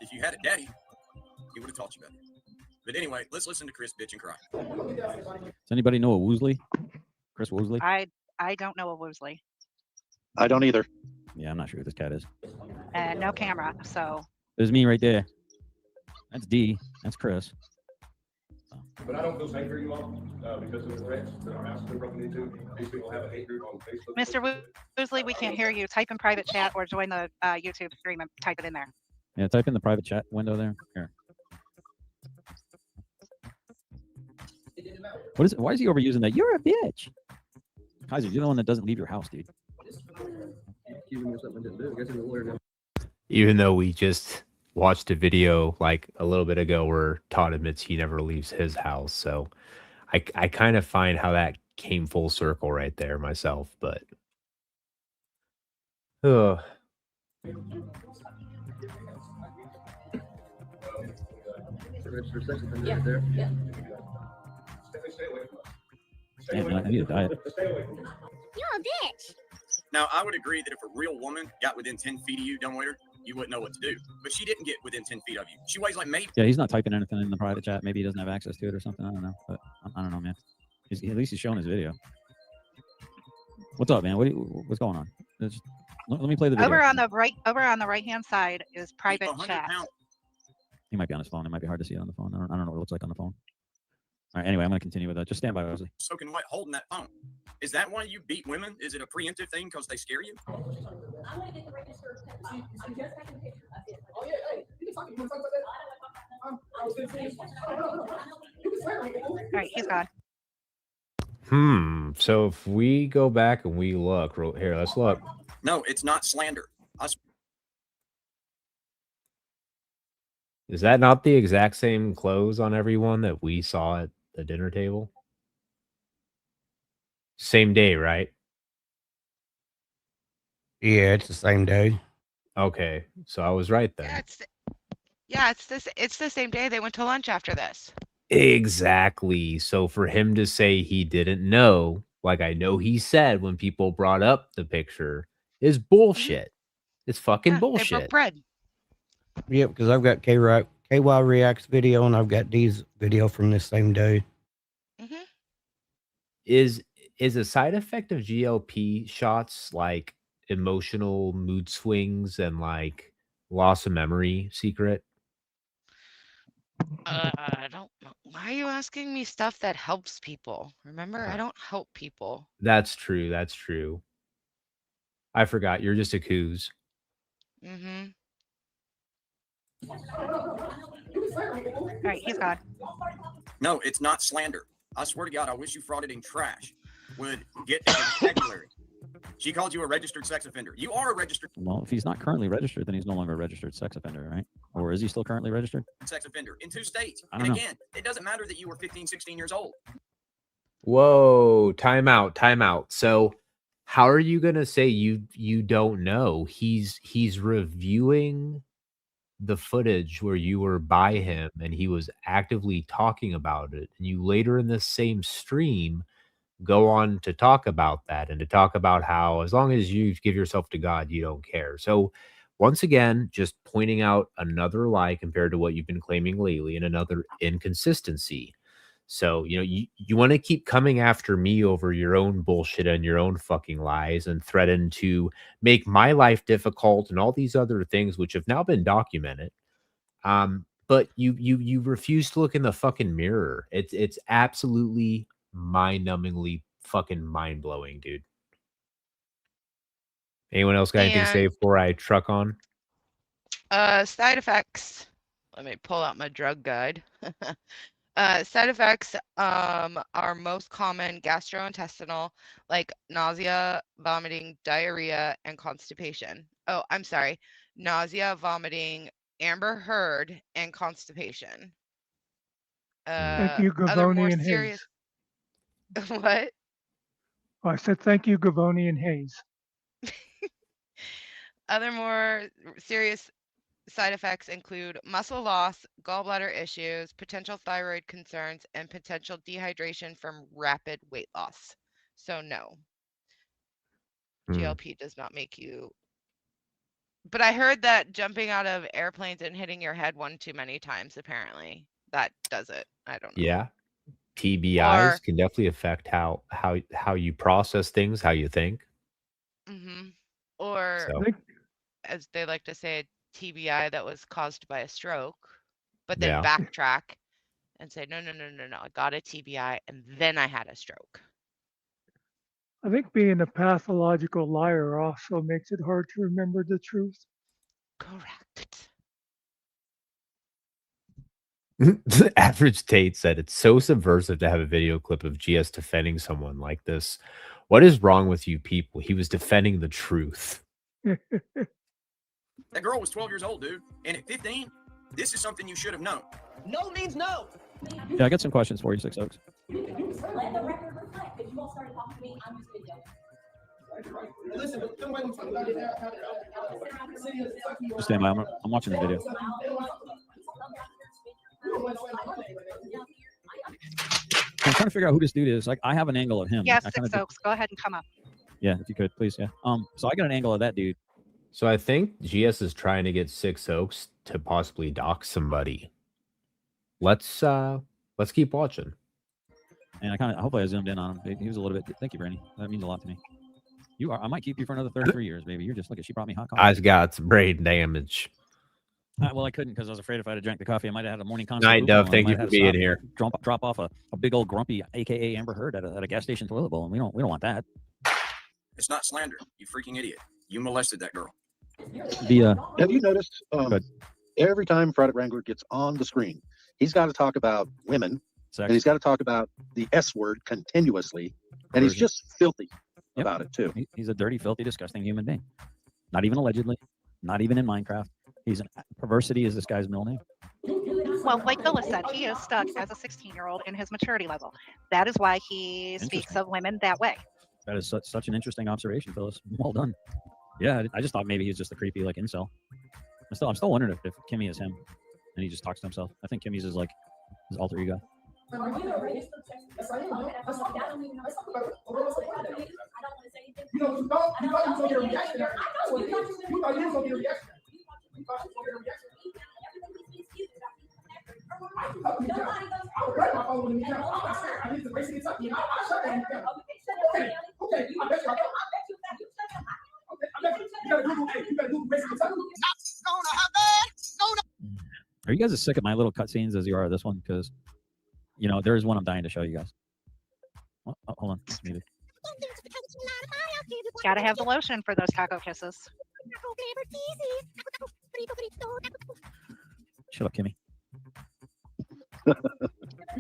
Speaker 14: If you had a daddy, he would have taught you better. But anyway, let's listen to Chris bitch and cry.
Speaker 15: Does anybody know a Woosley? Chris Woosley?
Speaker 13: I don't know a Woosley.
Speaker 21: I don't either.
Speaker 15: Yeah, I'm not sure who this cat is.
Speaker 13: No camera, so.
Speaker 15: There's me right there. That's D. That's Chris.
Speaker 7: But I don't feel safe for you all because of the threats that our house has been broken into. These people have a hate group on Facebook.
Speaker 13: Mr. Woosley, we can't hear you. Type in private chat or join the YouTube stream and type it in there.
Speaker 15: Yeah, type in the private chat window there. Here. What is it? Why is he overusing that? You're a bitch. Kaiser, you're the one that doesn't leave your house, dude.
Speaker 8: Even though we just watched a video like a little bit ago where Todd admits he never leaves his house. So I kind of find how that came full circle right there myself, but ugh.
Speaker 15: Man, I need a diet.
Speaker 14: You're a bitch. Now, I would agree that if a real woman got within 10 feet of you, dumbwaiter, you wouldn't know what to do. But she didn't get within 10 feet of you. She weighs like maybe.
Speaker 15: Yeah, he's not typing anything in the private chat. Maybe he doesn't have access to it or something. I don't know. But I don't know, man. At least he's showing his video. What's up, man? What's going on? Let me play the video.
Speaker 13: Over on the right hand side is private chat.
Speaker 15: He might be on his phone. It might be hard to see it on the phone. I don't know what it looks like on the phone. All right, anyway, I'm going to continue with that. Just stand by, Wesley.
Speaker 14: Soaking wet holding that phone. Is that why you beat women? Is it a preemptive thing because they scare you?
Speaker 12: I want to get the register. I just got the picture. That's it. Oh, yeah. Hey, you can talk about that.
Speaker 13: All right, he's gone.
Speaker 8: So if we go back and we look here, let's look.
Speaker 14: No, it's not slander.
Speaker 8: Is that not the exact same clothes on everyone that we saw at the dinner table? Same day, right?
Speaker 9: Yeah, it's the same day.
Speaker 8: Okay, so I was right then.
Speaker 18: It's the same day. They went to lunch after this.
Speaker 8: Exactly. So for him to say he didn't know, like I know he said when people brought up the picture, is bullshit. It's fucking bullshit.
Speaker 18: They broke bread.
Speaker 9: Yep, because I've got KY React's video and I've got D's video from this same day.
Speaker 8: Is a side effect of GLP shots like emotional mood swings and like loss of memory secret?
Speaker 18: I don't know. Why are you asking me stuff that helps people? Remember, I don't help people.
Speaker 8: That's true. That's true. I forgot. You're just a coos.
Speaker 13: All right, he's gone.
Speaker 14: No, it's not slander. I swear to God, I wish you frauditing trash would get the vocabulary. She called you a registered sex offender. You are a registered
Speaker 15: Well, if he's not currently registered, then he's no longer a registered sex offender, right? Or is he still currently registered?
Speaker 14: sex offender in 2 states.
Speaker 15: I
Speaker 14: And
Speaker 15: don't know.
Speaker 14: again, it doesn't matter that you were 15, 16 years old.
Speaker 8: Whoa, time out. So how are you gonna say you don't know? He's reviewing the footage where you were by him and he was actively talking about it. And you later in this same stream go on to talk about that and to talk about how as long as you give yourself to God, you don't care. So once again, just pointing out another lie compared to what you've been claiming lately and another inconsistency. So, you want to keep coming after me over your own bullshit and your own fucking lies and threaten to make my life difficult and all these other things, which have now been documented. But you refuse to look in the fucking mirror. It's absolutely mind-numbingly fucking mind-blowing, dude. Anyone else got anything to say before I truck on?
Speaker 18: Side effects. Let me pull out my drug guide. Side effects are most common gastrointestinal, like nausea, vomiting, diarrhea, and constipation. Oh, I'm sorry. Nausea, vomiting, Amber Heard, and constipation.
Speaker 22: Thank you,
Speaker 18: Other more
Speaker 22: Gavoni and
Speaker 18: serious.
Speaker 22: Hayes.
Speaker 18: What?
Speaker 22: I said thank you, Gavoni and Hayes.
Speaker 18: Other more serious side effects include muscle loss, gallbladder issues, potential thyroid concerns, and potential dehydration from rapid weight loss. So no, GLP does not make you. But I heard that jumping out of airplanes and hitting your head one too many times, apparently, that does it. I don't know.
Speaker 8: Yeah. TBIs can definitely affect how you process things, how you think.
Speaker 18: Or,
Speaker 8: So.
Speaker 18: as they like to say, TBI that was caused by a stroke, but then
Speaker 8: Yeah.
Speaker 18: backtrack and say, no, I got a TBI and then I had a stroke.
Speaker 22: I think being a pathological liar also makes it hard to remember the truth.
Speaker 18: Correct.
Speaker 8: Average Tate said it's so subversive to have a video clip of GS defending someone like this. What is wrong with you people? He was defending the truth.
Speaker 14: That girl was 12 years old, dude. And at 15, this is something you should have known. No means no.
Speaker 15: Yeah, I got some questions for you, Six Oaks.
Speaker 12: Let the record reflect that you all started talking to me on this video. Listen,
Speaker 15: Just stand by. I'm watching the video. I'm trying to figure out who this dude is. Like, I have an angle of him.
Speaker 13: Yes,
Speaker 15: I
Speaker 13: Six Oaks, go ahead and come up.
Speaker 15: Yeah, if you could, please. Yeah. So I got an angle of that dude.
Speaker 8: So I think GS is trying to get Six Oaks to possibly dox somebody. Let's keep watching.
Speaker 15: And hopefully I zoomed in on him. He was a little bit. Thank you, Brandy. That means a lot to me. I might keep you for another 33 years, baby. You're just, look at, she brought me hot coffee.
Speaker 8: I've got some brain damage.
Speaker 15: Well, I couldn't because I was afraid if I had drank the coffee, I might have had a morning consult.
Speaker 8: Night, Dove. Thank you for being here.
Speaker 15: Drop off a big old grumpy, aka Amber Heard, at a gas station toilet bowl, and we don't want that.
Speaker 14: It's not slander, you freaking idiot. You molested that girl.
Speaker 17: Have you noticed every time Friday Wrangler gets on the screen, he's got to talk about women, and he's got to talk about the S word continuously, and he's just filthy about it too.
Speaker 15: He's a dirty, filthy, disgusting human being. Not even allegedly, not even in Minecraft. Perversity is this guy's middle name.
Speaker 13: Well, like Phyllis said, he is stuck as a 16-year-old in his maturity level. That is why he speaks of women that way.
Speaker 15: That is such an interesting observation, Phyllis. Well done. Yeah, I just thought maybe he's just a creepy like incel. I'm still wondering if Kimmy is him, and he just talks to himself. I think Kimmy's is like his alter ego. Are you guys as sick of my little cutscenes as you are of this one? Because, there is one I'm dying to show you guys. Oh, hold on. It's muted.
Speaker 13: Gotta have the lotion for those taco kisses.
Speaker 15: Shut up, Kimmy.
Speaker 12: You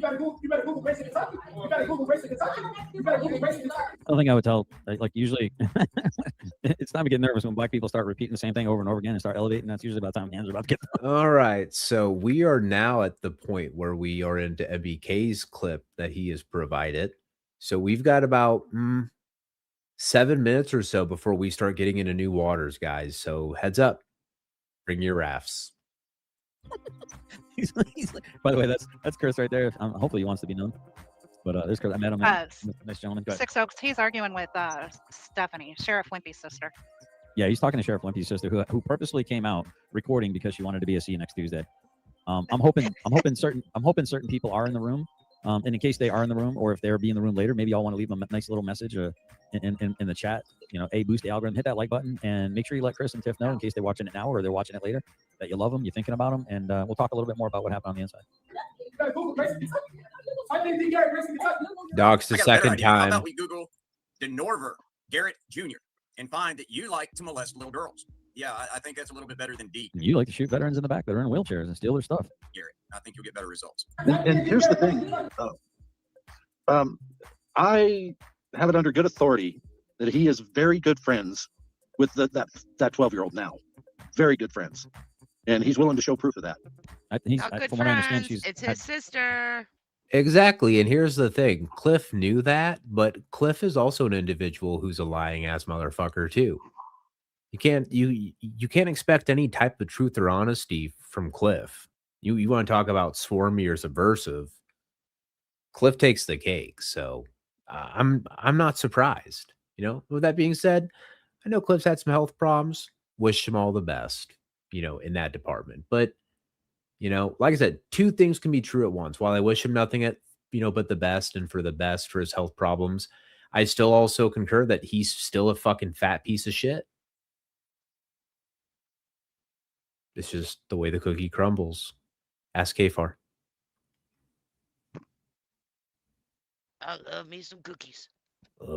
Speaker 12: better Google basic Kentucky. You better Google basic Kentucky. You better Google basic Kentucky.
Speaker 15: I don't think I would tell, like usually, it's time to get nervous when black people start repeating the same thing over and over again and start elevating. That's usually about the time hands are about to get.
Speaker 8: All right. So we are now at the point where we are into M.B.K's clip that he has provided. So we've got about 7 minutes or so before we start getting into new waters, guys. So heads up, bring your rafts.
Speaker 15: he's by the way, that's Chris right there. Hopefully he wants to be known. But there's Chris. I met him. Nice gentleman.
Speaker 13: Six Oaks. He's arguing with Stephanie, Sheriff Wimpy's sister.
Speaker 15: Yeah, he's talking to Sheriff Wimpy's sister, who purposely came out recording because she wanted to be a see you next Tuesday. I'm hoping certain people are in the room. And in case they are in the room, or if they'll be in the room later, maybe y'all want to leave a nice little message in the chat. Boost the algorithm, hit that like button, and make sure you let Chris and Tiff know in case they're watching it now or they're watching it later that you love them, you're thinking about them, and we'll talk a little bit more about what happened on the inside.
Speaker 8: Dogs the second
Speaker 14: How
Speaker 8: time.
Speaker 14: about we Google DeNorver Garrett Jr. and find that you like to molest little girls? Yeah, I think that's a little bit better than D.
Speaker 15: You like to shoot veterans in the back that are in wheelchairs and steal their stuff.
Speaker 14: Garrett, I think you'll get better results.
Speaker 17: And here's the thing. I have it under good authority that he is very good friends with that 12-year-old now. Very good friends. And he's willing to show proof of that.
Speaker 18: Not good friends. It's his sister.
Speaker 8: Exactly. And here's the thing. Cliff knew that, but Cliff is also an individual who's a lying ass motherfucker too. You can't expect any type of truth or honesty from Cliff. You want to talk about swarmy or subversive? Cliff takes the cake. So I'm not surprised. With that being said, I know Cliff's had some health problems. Wish him all the best, in that department. But like I said, two things can be true at once. While I wish him nothing but the best and for the best for his health problems, I still also concur that he's still a fucking fat piece of shit. It's just the way the cookie crumbles. Ask Kfar.
Speaker 18: I love me some cookies.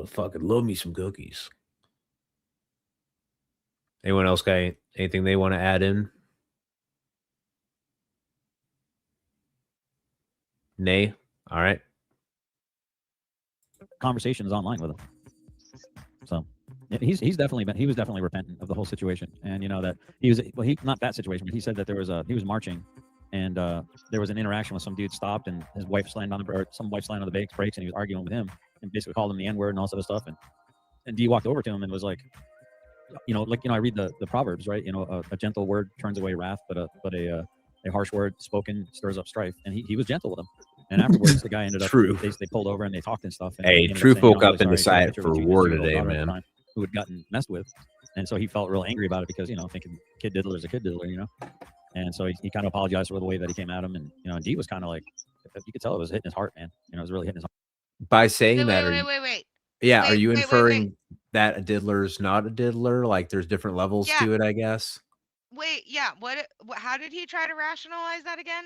Speaker 8: Fucking love me some cookies. Anyone else got anything they want to add in? Nay? All right.
Speaker 15: Conversations online with him. So he's definitely he was definitely repentant of the whole situation, and you know that he was not that situation, but he said that he was marching, and there was an interaction with some dude stopped, and his wife slammed on some wife slammed on the brakes, and he was arguing with him, and basically called him the N-word and all sort of stuff, and D walked over to him and was like, I read the Proverbs, right? A gentle word turns away wrath, but a harsh word spoken stirs up strife, and he was gentle with him. And afterwards, the guy ended up.
Speaker 8: True.
Speaker 15: They pulled over and they talked and stuff. And
Speaker 8: Hey,
Speaker 15: he ended
Speaker 8: true
Speaker 15: up saying,
Speaker 8: folk
Speaker 15: I'm
Speaker 8: up in
Speaker 15: really
Speaker 8: the
Speaker 15: sorry, I
Speaker 8: side
Speaker 15: showed a
Speaker 8: for
Speaker 15: picture of
Speaker 8: war
Speaker 15: his 2-year-old
Speaker 8: today,
Speaker 15: daughter at the
Speaker 8: man.
Speaker 15: time who had gotten messed with, and so he felt real angry about it because thinking kid diddler is a kid diddler, and so he kind of apologized for the way that he came at him, and and D was kind of like, you could tell it was hitting his heart, man. It was really hitting his heart.
Speaker 8: By saying that,
Speaker 18: Wait.
Speaker 8: Yeah, are you inferring that a diddler is not a diddler? Like there's different levels
Speaker 18: Yeah.
Speaker 8: to it, I guess.
Speaker 18: Wait, yeah. How did he try to rationalize that again?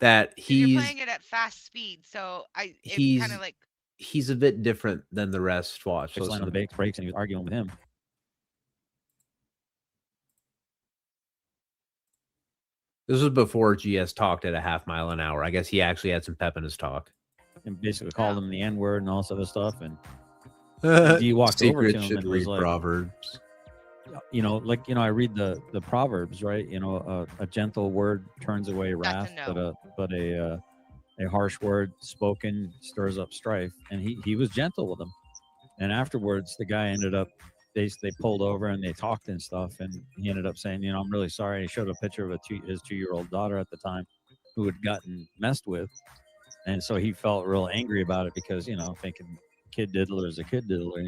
Speaker 8: That
Speaker 18: You're
Speaker 8: he's
Speaker 18: playing it at fast speed, so
Speaker 8: he's
Speaker 18: kind of like
Speaker 8: he's a bit different than the rest. Watch,
Speaker 15: Slammed on the brakes, and he was arguing with him.
Speaker 8: This was before GS talked at a half mile an hour. I guess he actually had some pep in his talk.
Speaker 15: And basically called him the N-word and all sort of stuff. And D walked over to him and was like,
Speaker 8: Proverbs.
Speaker 15: I read the Proverbs, right? A gentle word turns away wrath, but a harsh word spoken stirs up strife. And he was gentle with him. And afterwards, the guy ended up, they pulled over and they talked and stuff. And he ended up saying, I'm really sorry. He showed a picture of his 2-year-old daughter at the time who had gotten messed with. And so he felt real angry about it because, thinking kid diddler is a kid diddler,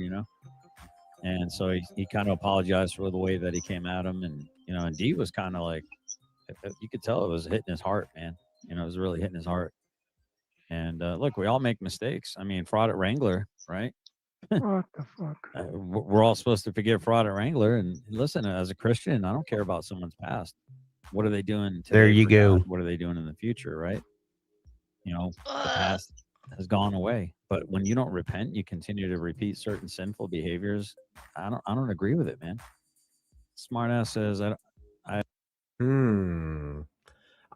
Speaker 15: And so he kind of apologized for the way that he came at him. And, and D was kind of like, you could tell it was hitting his heart, man. It was really hitting his heart. And look, we all make mistakes. I mean, fraud at Wrangler, right?
Speaker 22: What the fuck?
Speaker 15: We're all supposed to forgive fraud at Wrangler. And listen, as a Christian, I don't care about someone's past. What are they doing today?
Speaker 9: There you go.
Speaker 15: God? What are they doing in the future, right? The past has gone away. But when you don't repent, you continue to repeat certain sinful behaviors. I don't agree with it, man. Smart ass says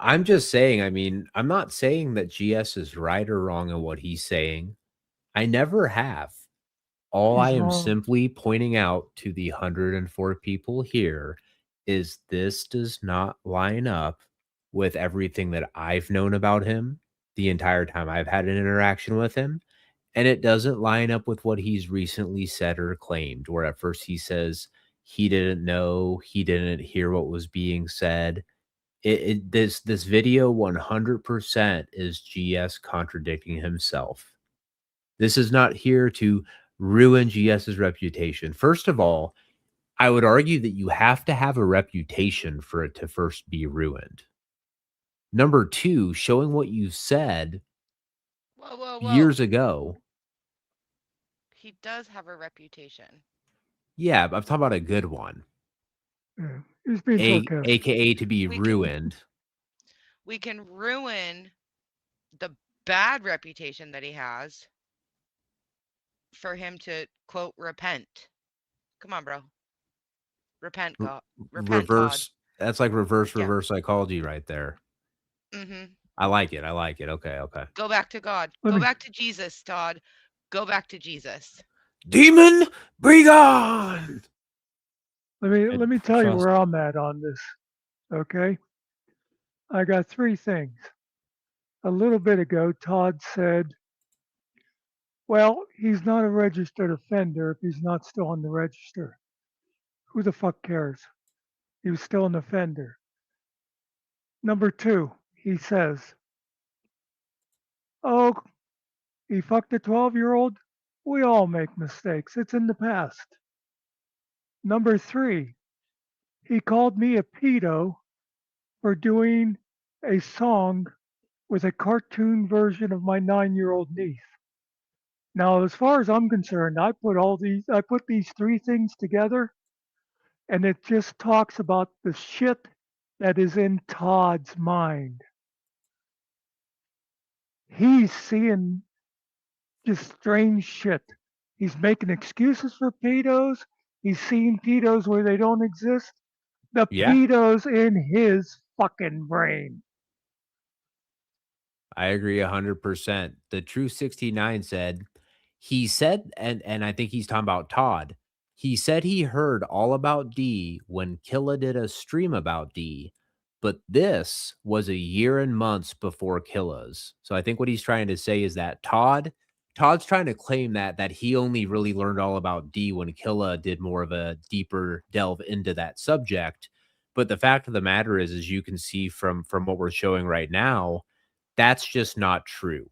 Speaker 8: I'm just saying, I mean, I'm not saying that GS is right or wrong in what he's saying. I never have. All I am simply pointing out to the 104 people here is this does not line up with everything that I've known about him the entire time I've had an interaction with him. And it doesn't line up with what he's recently said or claimed, where at first he says he didn't know, he didn't hear what was being said. This video 100% is GS contradicting himself. This is not here to ruin GS's reputation. First of all, I would argue that you have to have a reputation for it to first be ruined. Number two, showing what you said years ago.
Speaker 18: He does have a reputation.
Speaker 8: Yeah, I'm talking about a good one.
Speaker 22: Yeah, he's being sarcastic.
Speaker 8: AKA to be ruined.
Speaker 18: We can ruin the bad reputation that he has for him to, quote, repent. Come on, bro. Repent, God. Repent,
Speaker 8: Reverse.
Speaker 18: Todd.
Speaker 8: That's like reverse psychology right there.
Speaker 18: Mm-hmm.
Speaker 8: I like it. Okay.
Speaker 18: Go back to God. Go back to Jesus, Todd. Go back to Jesus.
Speaker 8: Demon, be gone.
Speaker 22: Let me tell you where I'm at on this. Okay. I got 3 things. A little bit ago, Todd said, well, he's not a registered offender if he's not still on the register. Who the fuck cares? He was still an offender. Number 2, he says, oh, he fucked a 12-year-old? We all make mistakes. It's in the past. Number 3, he called me a pedo for doing a song with a cartoon version of my 9-year-old niece. Now, as far as I'm concerned, I put these 3 things together, and it just talks about the shit that is in Todd's mind. He's seeing just strange shit. He's making excuses for pedos. He's seeing pedos where they don't exist. The pedos in his fucking brain.
Speaker 8: I agree 100%. The True 69 said he said, and I think he's talking about Todd. He said he heard all about D when Killa did a stream about D, but this was a year and months before Killa's. So I think what he's trying to say is that Todd's trying to claim that he only really learned all about D when Killa did more of a deeper delve into that subject. But the fact of the matter is, as you can see from what we're showing right now, that's just not true.
Speaker 18: And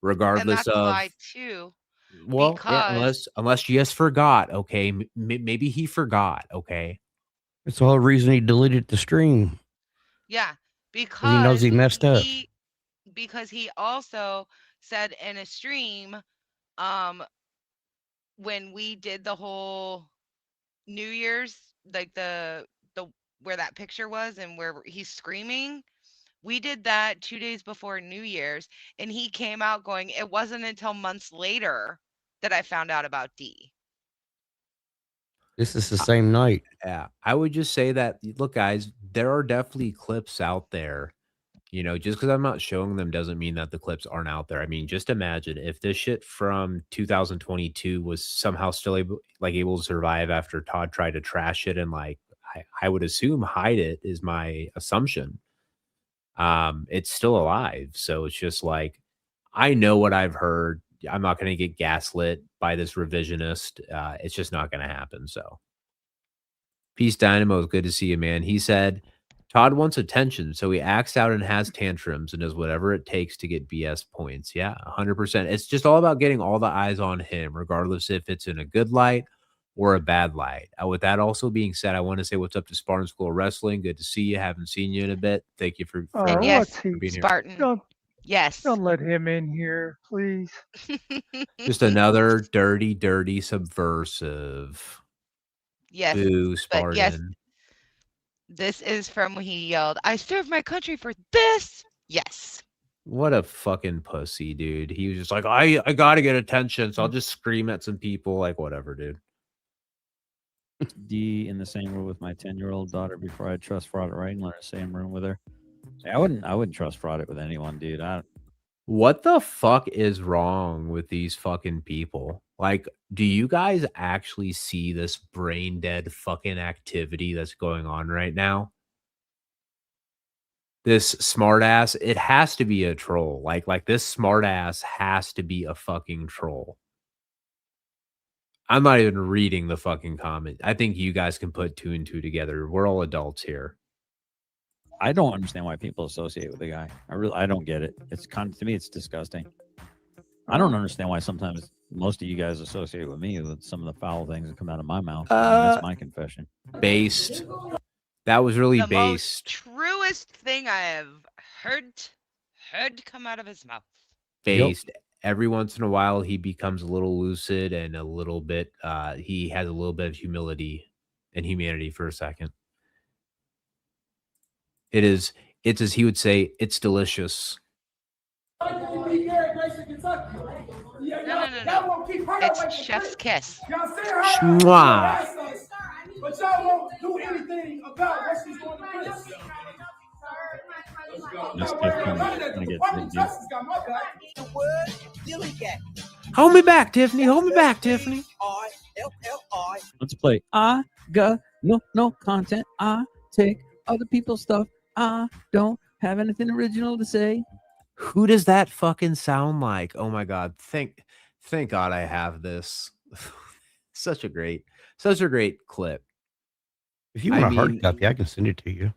Speaker 8: Regardless
Speaker 18: that's a
Speaker 8: of,
Speaker 18: lie too.
Speaker 8: well, yeah,
Speaker 18: Because
Speaker 8: unless she just forgot, okay, maybe he forgot, okay.
Speaker 9: It's the whole reason he deleted the stream.
Speaker 18: yeah,
Speaker 9: Because he knows he messed up.
Speaker 18: because he also said in a stream, when we did the whole New Year's, like the where that picture was and where he's screaming, we did that 2 days before New Year's, and he came out going, it wasn't until months later that I found out about D.
Speaker 9: This is the same night.
Speaker 8: Yeah, I would just say that, look, guys, there are definitely clips out there. You know, just because I'm not showing them doesn't mean that the clips aren't out there. I mean, just imagine if this shit from 2022 was somehow still able to survive after Todd tried to trash it and I would assume hide it, is my assumption. It's still alive. So it's just like, I know what I've heard. I'm not going to get gaslit by this revisionist. It's just not going to happen. So Peace Dynamo, good to see you, man. He said, Todd wants attention, so he acts out and has tantrums and does whatever it takes to get BS points. Yeah, 100%. It's just all about getting all the eyes on him, regardless if it's in a good light or a bad light. With that also being said, I want to say what's up to Spartan School of Wrestling. Good to see you. Haven't seen you in a bit. Thank you for
Speaker 18: Yes,
Speaker 8: being here.
Speaker 18: Spartan. Yes.
Speaker 22: Don't let him in here, please.
Speaker 8: Just another dirty subversive.
Speaker 18: Yes.
Speaker 8: Boo, Spartan.
Speaker 18: But yes, this is from when he yelled, I served my country for this. Yes.
Speaker 8: What a fucking pussy, dude. He was just like, I gotta get attention, so I'll just scream at some people. Like, whatever, dude.
Speaker 15: D in the same room with my 10-year-old daughter before I trust fraud right and let her same room with her. I wouldn't trust fraud it with anyone, dude.
Speaker 8: What the fuck is wrong with these fucking people? Like, do you guys actually see this brain dead fucking activity that's going on right now? This smartass, it has to be a troll. Like this smartass has to be a fucking troll. I'm not even reading the fucking comment. I think you guys can put 2 and 2 together. We're all adults here.
Speaker 15: I don't understand why people associate with the guy. I don't get it. To me, it's disgusting. I don't understand why sometimes most of you guys associate with me with some of the foul things that come out of my mouth. That's my confession.
Speaker 8: Based. That was really
Speaker 18: The
Speaker 8: based.
Speaker 18: most truest thing I have heard come out of his mouth.
Speaker 8: Based. Yep. Every once in a while, he becomes a little lucid and a little bit, he has a little bit of humility and humanity for a second. It's as he would say, it's delicious.
Speaker 18: No. It's chef's kiss.
Speaker 8: Mwah.
Speaker 12: But y'all won't do anything about what she's doing to Chris.
Speaker 8: Hold me back, Tiffany. Hold me back, Tiffany.
Speaker 15: Let's play. I got no content. I take other people's stuff. I don't have anything original to say.
Speaker 8: Who does that fucking sound like? Oh my God. Thank God I have this. Such a great clip.
Speaker 9: If you want a hard copy, I can send it to you.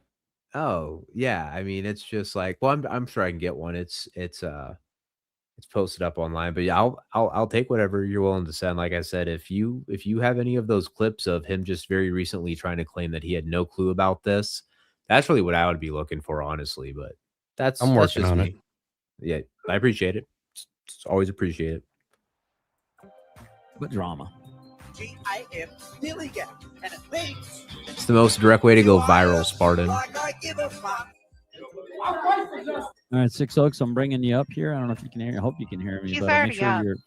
Speaker 8: Oh yeah. I mean, it's just like, well, I'm sure I can get one. It's posted up online, but yeah, I'll take whatever you're willing to send. Like I said, if you have any of those clips of him just very recently trying to claim that he had no clue about this, that's really what I would be looking for, honestly. But
Speaker 9: I'm working on it.
Speaker 8: Yeah, I appreciate it. It's always appreciated.
Speaker 15: What drama?
Speaker 8: It's the most direct way to go viral, Spartan.
Speaker 15: All right, 6 Oaks, I'm bringing you up here. I don't know if you can hear. I hope you can hear me.
Speaker 13: He's
Speaker 15: but
Speaker 13: already
Speaker 15: make sure
Speaker 13: up.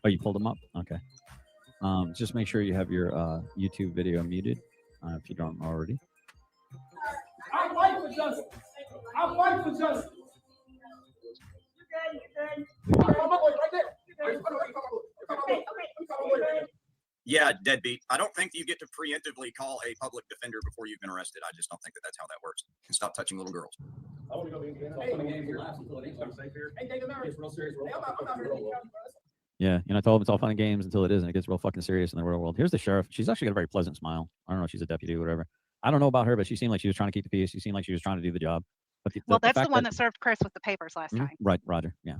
Speaker 15: Oh, you pulled him up? Okay. Just make sure you have your YouTube video muted if you don't already.
Speaker 12: I fight for justice. I fight for justice. Right there.
Speaker 14: Yeah, deadbeat. I don't think you get to preemptively call a public defender before you've been arrested. I just don't think that that's how that works. And stop touching little girls.
Speaker 7: I want to go to Indiana. I'll play games and laughs until it ain't so safe here. It's real serious.
Speaker 15: Yeah, I told him it's all fun and games until it isn't. It gets real fucking serious in the real world. Here's the sheriff. She's actually got a very pleasant smile. I don't know if she's a deputy or whatever. I don't know about her, but she seemed like she was trying to keep the peace. She seemed like she was trying to do the job. But
Speaker 13: Well, that's the one that served Chris with the papers last time.
Speaker 15: Right, Roger. Yeah.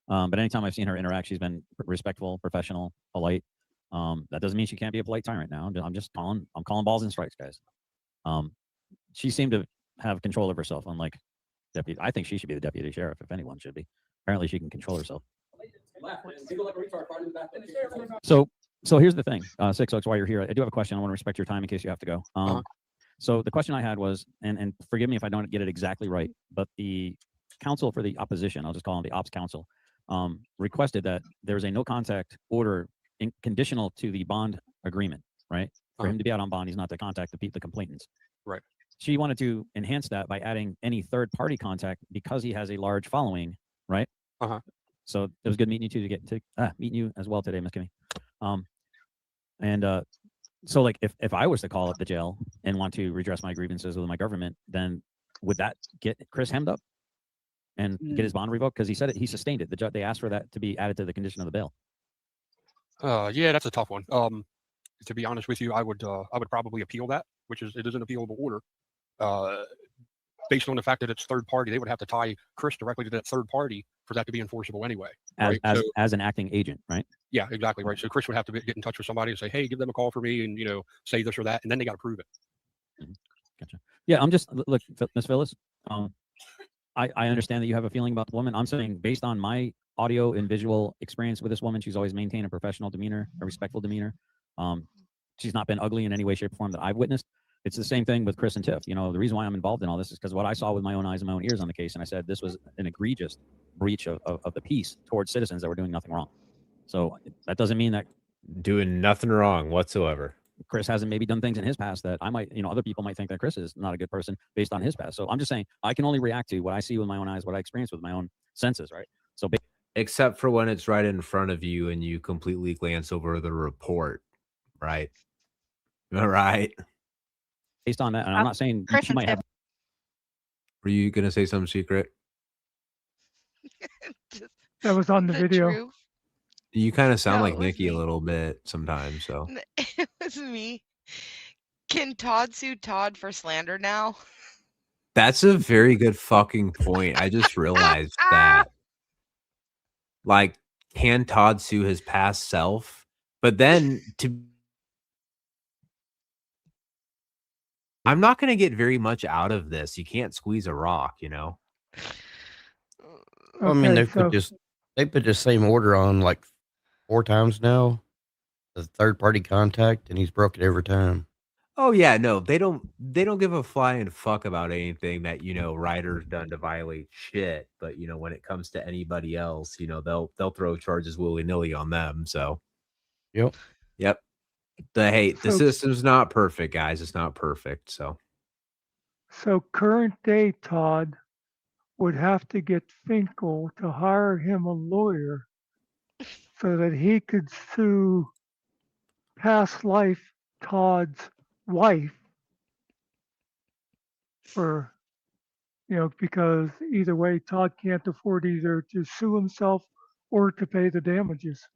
Speaker 15: But anytime I've seen her interact, she's been respectful, professional, polite. That doesn't mean she can't be a polite tyrant now. I'm just calling balls and strikes, guys. She seemed to have control of herself, unlike deputy. I think she should be the deputy sheriff, if anyone should be. Apparently, she can control herself. So here's the thing, 6 Oaks, while you're here, I do have a question. I want to respect your time in case you have to go. So the question I had was, and forgive me if I don't get it exactly right, but the counsel for the opposition, I'll just call him the ops counsel, requested that there's a no contact order conditional to the bond agreement, right? For him to be out on bond, he's not to contact the complainants.
Speaker 1: Right.
Speaker 15: She wanted to enhance that by adding any third party contact because he has a large following, right? So it was good meeting you meeting you as well today, Miss Kimmy. So like if I was to call up the jail and want to redress my grievances with my government, then would that get Chris hemmed up and get his bond revoked? Because he said he sustained it. They asked for that to be added to the condition of the bail.
Speaker 1: Yeah, that's a tough one. To be honest with you, I would probably appeal that, it is an appealable order. Based on the fact that it's third party, they would have to tie Chris directly to that third party for that to be enforceable anyway.
Speaker 15: As an acting agent, right?
Speaker 1: Yeah, exactly right. So Chris would have to get in touch with somebody and say, hey, give them a call for me and, say this or that. And then they got to prove it.
Speaker 15: Gotcha. Yeah, I'm just, look, Miss Phyllis, I understand that you have a feeling about the woman. I'm saying based on my audio and visual experience with this woman, she's always maintained a professional demeanor, a respectful demeanor. She's not been ugly in any way, shape, or form that I've witnessed. It's the same thing with Chris and Tiff. The reason why I'm involved in all this is because what I saw with my own eyes and my own ears on the case, and I said this was an egregious breach of the peace towards citizens that were doing nothing wrong. So that doesn't mean that
Speaker 8: doing nothing wrong whatsoever.
Speaker 15: Chris hasn't maybe done things in his past that I might, other people might think that Chris is not a good person based on his past. So I'm just saying I can only react to what I see with my own eyes, what I experience with my own senses, right? So
Speaker 8: except for when it's right in front of you and you completely glance over the report, right? All right.
Speaker 15: Based on that, and I'm not saying
Speaker 13: Chris
Speaker 15: you might have.
Speaker 8: Were you gonna say something secret?
Speaker 22: That was on the video.
Speaker 18: Truth.
Speaker 8: You kind of sound
Speaker 18: No,
Speaker 8: like
Speaker 18: it was
Speaker 8: Nikki a
Speaker 18: me.
Speaker 8: little bit sometimes. So
Speaker 18: It was me. Can Todd sue Todd for slander now?
Speaker 8: that's a very good fucking point. I just realized that. Like, can Todd sue his past self? But then I'm not going to get very much out of this. You can't squeeze a rock,
Speaker 9: I mean, they put the same order on like 4 times now, the third party contact, and he's broke it every time.
Speaker 8: Oh yeah, no, they don't give a flying fuck about anything that Ryder's done to violate shit. But when it comes to anybody else, they'll throw charges willy-nilly on them. So
Speaker 9: yep.
Speaker 8: The system's not perfect, guys. It's not perfect. So
Speaker 22: current day Todd would have to get Finkel to hire him a lawyer so that he could sue past life Todd's wife for, because either way Todd can't afford either to sue himself or to pay the damages.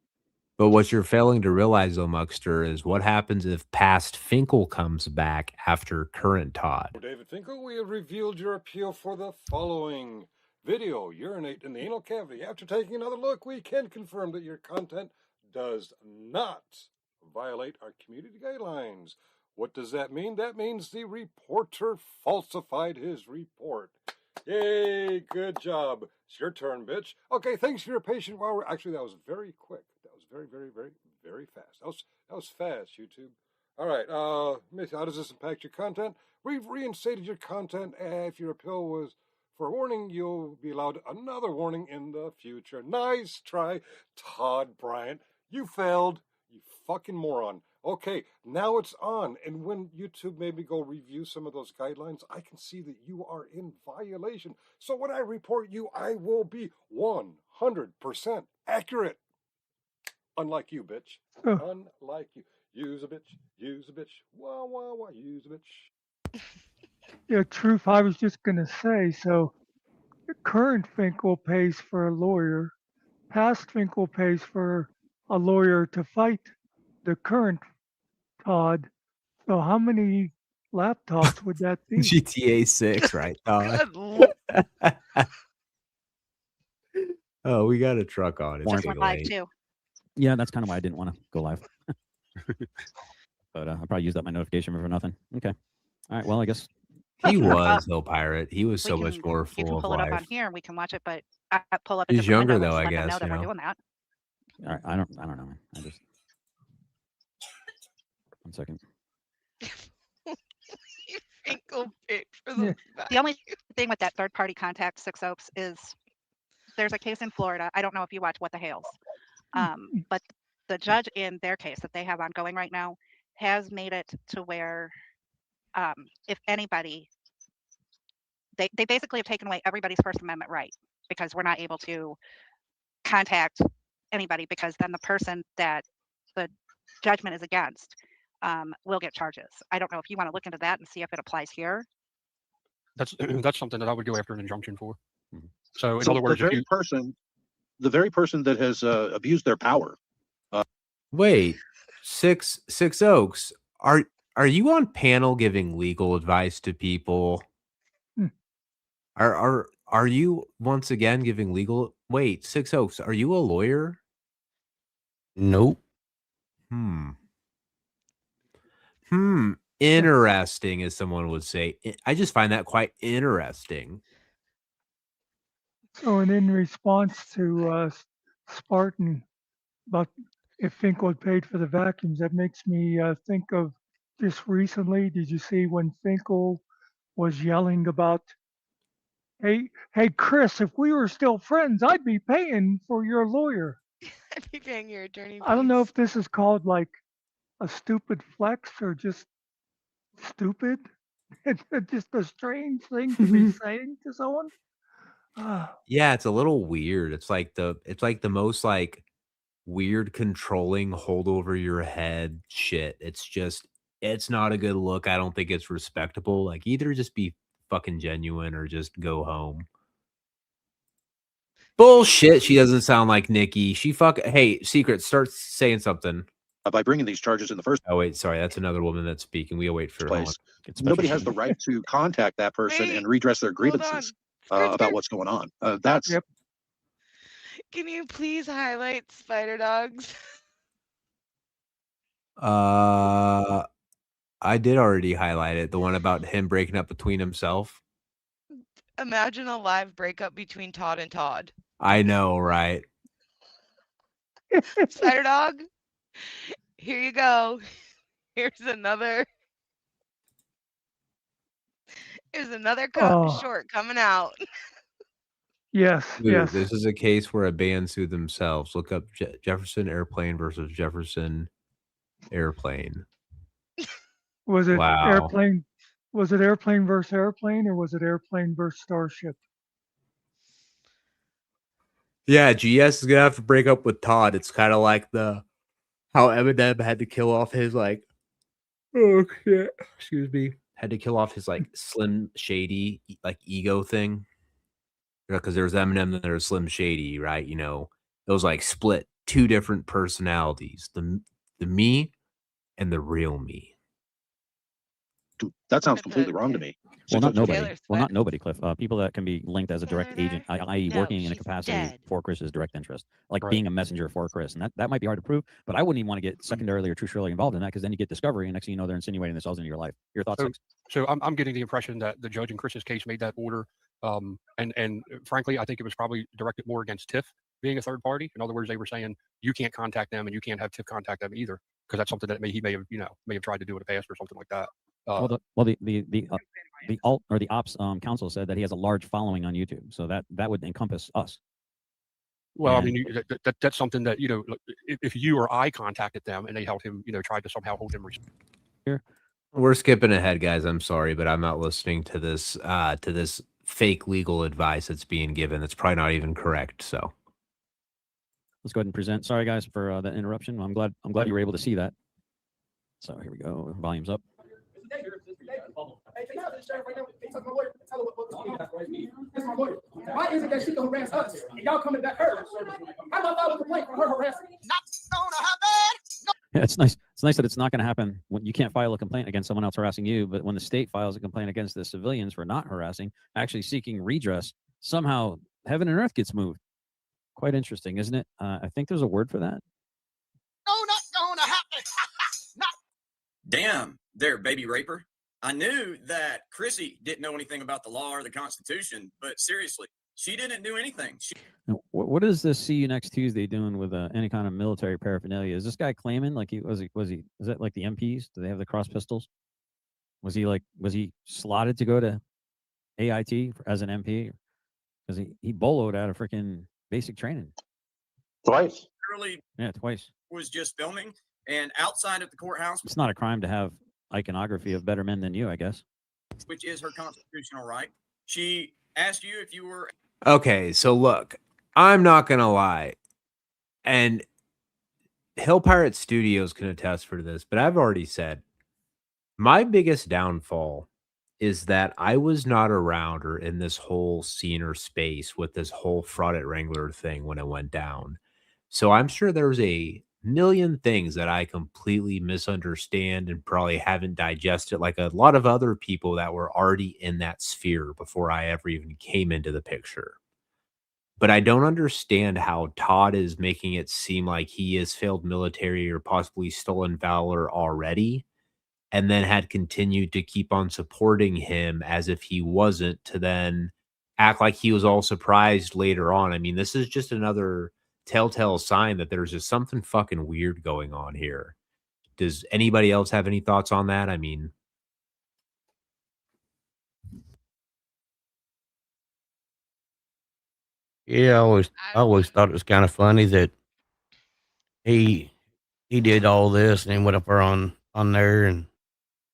Speaker 8: But what you're failing to realize, though, Muckster, is what happens if past Finkel comes back after current Todd.
Speaker 7: David Finkel, we have revealed your appeal for the following video. Urinate in the anal cavity. After taking another look, we can confirm that your content does not violate our community guidelines. What does that mean? That means the reporter falsified his report. Yay, good job. It's your turn, bitch. Okay, thanks for your patience. Actually, that was very quick. That was very, very, very, very fast. That was fast, YouTube. All right, how does this impact your content? We've reinstated your content. If your appeal was for a warning, you'll be allowed another warning in the future. Nice try, Todd Bryant. You failed, you fucking moron. Okay, now it's on. And when YouTube made me go review some of those guidelines, I can see that you are in violation. So when I report you, I will be 100% accurate. Unlike you, bitch. Unlike you. Use a bitch. Use a bitch. Wah, wah, wah. Use a bitch.
Speaker 22: Yeah, truth. I was just going to say, so the current Finkel pays for a lawyer. Past Finkel pays for a lawyer to fight the current Todd. So how many laptops would that be?
Speaker 8: GTA 6, right, Todd?
Speaker 18: Good lord.
Speaker 8: Oh, we got a truck on. It's
Speaker 13: Just
Speaker 8: getting
Speaker 13: went live
Speaker 8: late.
Speaker 13: too.
Speaker 4: Yeah, that's kind of why I didn't want to go live. But I'll probably use up my notification for nothing. Okay. All right. Well, I guess
Speaker 8: He was Hill Pirate. He was so much more
Speaker 13: You can
Speaker 8: full of
Speaker 13: pull it up on
Speaker 8: life.
Speaker 13: here and we can watch it, but I pull up a
Speaker 8: He's
Speaker 13: different
Speaker 8: younger,
Speaker 13: window.
Speaker 8: though,
Speaker 13: Let's
Speaker 8: I
Speaker 13: let them know
Speaker 8: guess,
Speaker 13: that
Speaker 8: you
Speaker 13: we're
Speaker 8: know.
Speaker 13: doing that.
Speaker 4: all right, I don't know, man. I just 1 second.
Speaker 18: Finkel paid for the
Speaker 13: The only thing with that third party contact, Six Oaks, is there's a case in Florida. I don't know if you watch What the Hales, but the judge in their case that they have ongoing right now has made it to where if anybody, they basically have taken away everybody's First Amendment right because we're not able to contact anybody because then the person that the judgment is against will get charges. I don't know if you want to look into that and see if it applies here.
Speaker 1: That's something that I would go after an injunction for.
Speaker 4: Mm-hmm.
Speaker 1: So in other words,
Speaker 17: the very person that has abused their power.
Speaker 8: Wait, Six Oaks, are you on panel giving legal advice to people? Are you once again giving legal? Wait, Six Oaks, are you a lawyer?
Speaker 9: Nope.
Speaker 8: Interesting, as someone would say. I just find that quite interesting.
Speaker 22: So, and in response to Spartan about if Finkel had paid for the vacuums, that makes me think of just recently. Did you see when Finkel was yelling about, hey, Chris, if we were still friends, I'd be paying for your lawyer.
Speaker 18: I'd be paying your attorney fees.
Speaker 22: I don't know if this is called like a stupid flex or just stupid. It's just a strange thing to be saying to someone.
Speaker 8: Yeah, it's a little weird. It's like the most like weird controlling hold over your head shit. It's not a good look. I don't think it's respectable. Like either just be fucking genuine or just go home. Bullshit. She doesn't sound like Nikki. Hey, Secret, start saying something.
Speaker 17: By bringing these charges in the first.
Speaker 8: Oh wait, sorry, that's another woman that's speaking. We wait for
Speaker 17: place. Nobody has the right to contact that person and redress their grievances about what's going on. That's.
Speaker 22: Yep.
Speaker 18: Can you please highlight Spider Dogs?
Speaker 8: I did already highlight it. The one about him breaking up between himself.
Speaker 18: Imagine a live breakup between Todd and Todd.
Speaker 8: I know, right?
Speaker 18: Spider Dog, here you go. Here's another short coming out.
Speaker 22: Yes, yes.
Speaker 8: This is a case where a band sued themselves. Look up Jefferson Airplane versus Jefferson Airplane.
Speaker 22: Was it airplane? Was it airplane versus airplane, or was it airplane versus Starship?
Speaker 8: Yeah, GS is gonna have to break up with Todd. It's kind of like how Eminem had to kill off his had to kill off his Slim Shady ego thing. Because there's Eminem, then there's Slim Shady, right? You know, those split two different personalities, the me and the real me.
Speaker 17: That sounds completely wrong to me.
Speaker 4: Well, not nobody. Well, not nobody, Cliff. People that can be linked as a direct agent, i.e., working in a capacity for Chris's direct interest, being a messenger for Chris, and that might be hard to prove. But I wouldn't even want to get secondarily or tertiarily involved in that because then you get discovery, and next thing you know, they're insinuating themselves into your life. Your thoughts?
Speaker 1: So I'm getting the impression that the judge in Chris's case made that order, and frankly, I think it was probably directed more against Tiff being a third party. In other words, they were saying you can't contact them, and you can't have Tiff contact them either, because that's something that he may have tried to do in the past or something like that.
Speaker 4: The ops council said that he has a large following on YouTube, so that would encompass us.
Speaker 1: Well, I mean, that's something that if you or I contacted them and they held him, tried to somehow hold him
Speaker 8: Here, we're skipping ahead, guys. I'm sorry, but I'm not listening to this fake legal advice that's being given. That's probably not even correct. So,
Speaker 4: Let's go ahead and present. Sorry guys for that interruption. I'm glad you were able to see that. So here we go. Volume's up.
Speaker 12: Why is it that she can harass us and y'all coming back her? How about file a complaint for her harassing? Not gonna happen.
Speaker 4: Yeah, it's nice. It's nice that it's not going to happen when you can't file a complaint against someone else harassing you, but when the state files a complaint against the civilians for not harassing, actually seeking redress, somehow heaven and earth gets moved. Quite interesting, isn't it? I think there's a word for that.
Speaker 12: No, not gonna happen.
Speaker 14: Damn, there, baby raper. I knew that Chrissy didn't know anything about the law or the Constitution, but seriously, she didn't do anything.
Speaker 4: Now, what is this see you next Tuesday doing with any kind of military paraphernalia? Is this guy claiming like is that like the MPs? Do they have the cross pistols? Was he slotted to go to AIT as an MP? Because he boloed out of freaking basic training.
Speaker 17: Twice.
Speaker 4: Yeah, twice.
Speaker 14: Was just filming, and outside of the courthouse,
Speaker 4: It's not a crime to have iconography of better men than you, I guess.
Speaker 14: which is her constitutional right, she asked you if you were.
Speaker 8: Okay, so look, I'm not gonna lie, and Hill Pirate Studios can attest for this, but I've already said my biggest downfall is that I was not around or in this whole scene or space with this whole fraud at Wrangler thing when it went down. So I'm sure there's a million things that I completely misunderstand and probably haven't digested, like a lot of other people that were already in that sphere before I ever even came into the picture. But I don't understand how Todd is making it seem like he has failed military or possibly stolen valor already, and then had continued to keep on supporting him as if he wasn't, to then act like he was all surprised later on. I mean, this is just another telltale sign that there's just something fucking weird going on here. Does anybody else have any thoughts on that? I mean,
Speaker 9: Yeah, I always thought it was kind of funny that he did all this and then went up there on there, and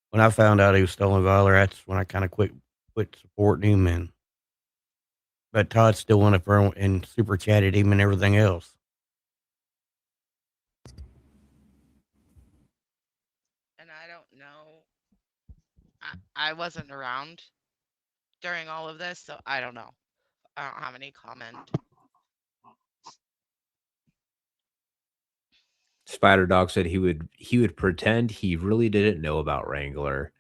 Speaker 9: when I found out he was stolen valor, that's when I kind of quit supporting him. And but Todd still went up there and super chatted him and everything else.
Speaker 18: And I don't know. I wasn't around during all of this, so I don't know. I don't have any comment.
Speaker 8: Spider Dog said he would pretend he really didn't know about Wrangler.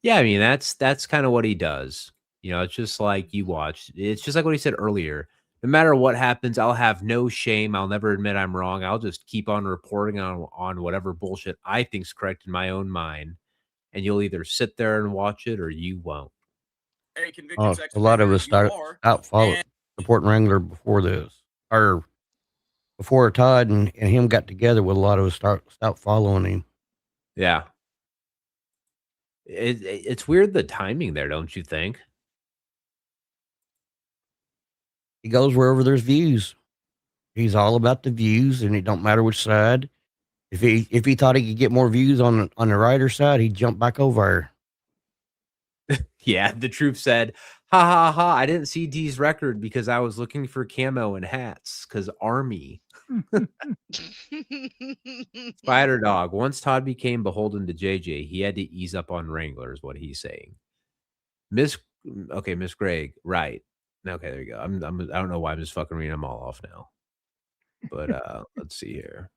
Speaker 8: Yeah, I mean that's kind of what he does. You know, it's just like you watched. It's just like what he said earlier. No matter what happens, I'll have no shame. I'll never admit I'm wrong. I'll just keep on reporting on whatever bullshit I think's correct in my own mind. And you'll either sit there and watch it or you won't.
Speaker 9: Oh, a lot of us stopped supporting Wrangler before this, or before Todd and him got together. With a lot of us stopped following him.
Speaker 8: Yeah. It's weird the timing there, don't you think?
Speaker 9: He goes wherever there's views. He's all about the views, and it don't matter which side. If he thought he could get more views on the writer side, he'd jump back over.
Speaker 8: Yeah, the truth said, ha ha ha, I didn't see D's record because I was looking for camo and hats because Army. Spider Dog, once Todd became beholden to JJ, he had to ease up on Wrangler, is what he's saying. Miss Greg, right. Okay, there you go. I don't know why I'm just fucking reading them all off now. But let's see here.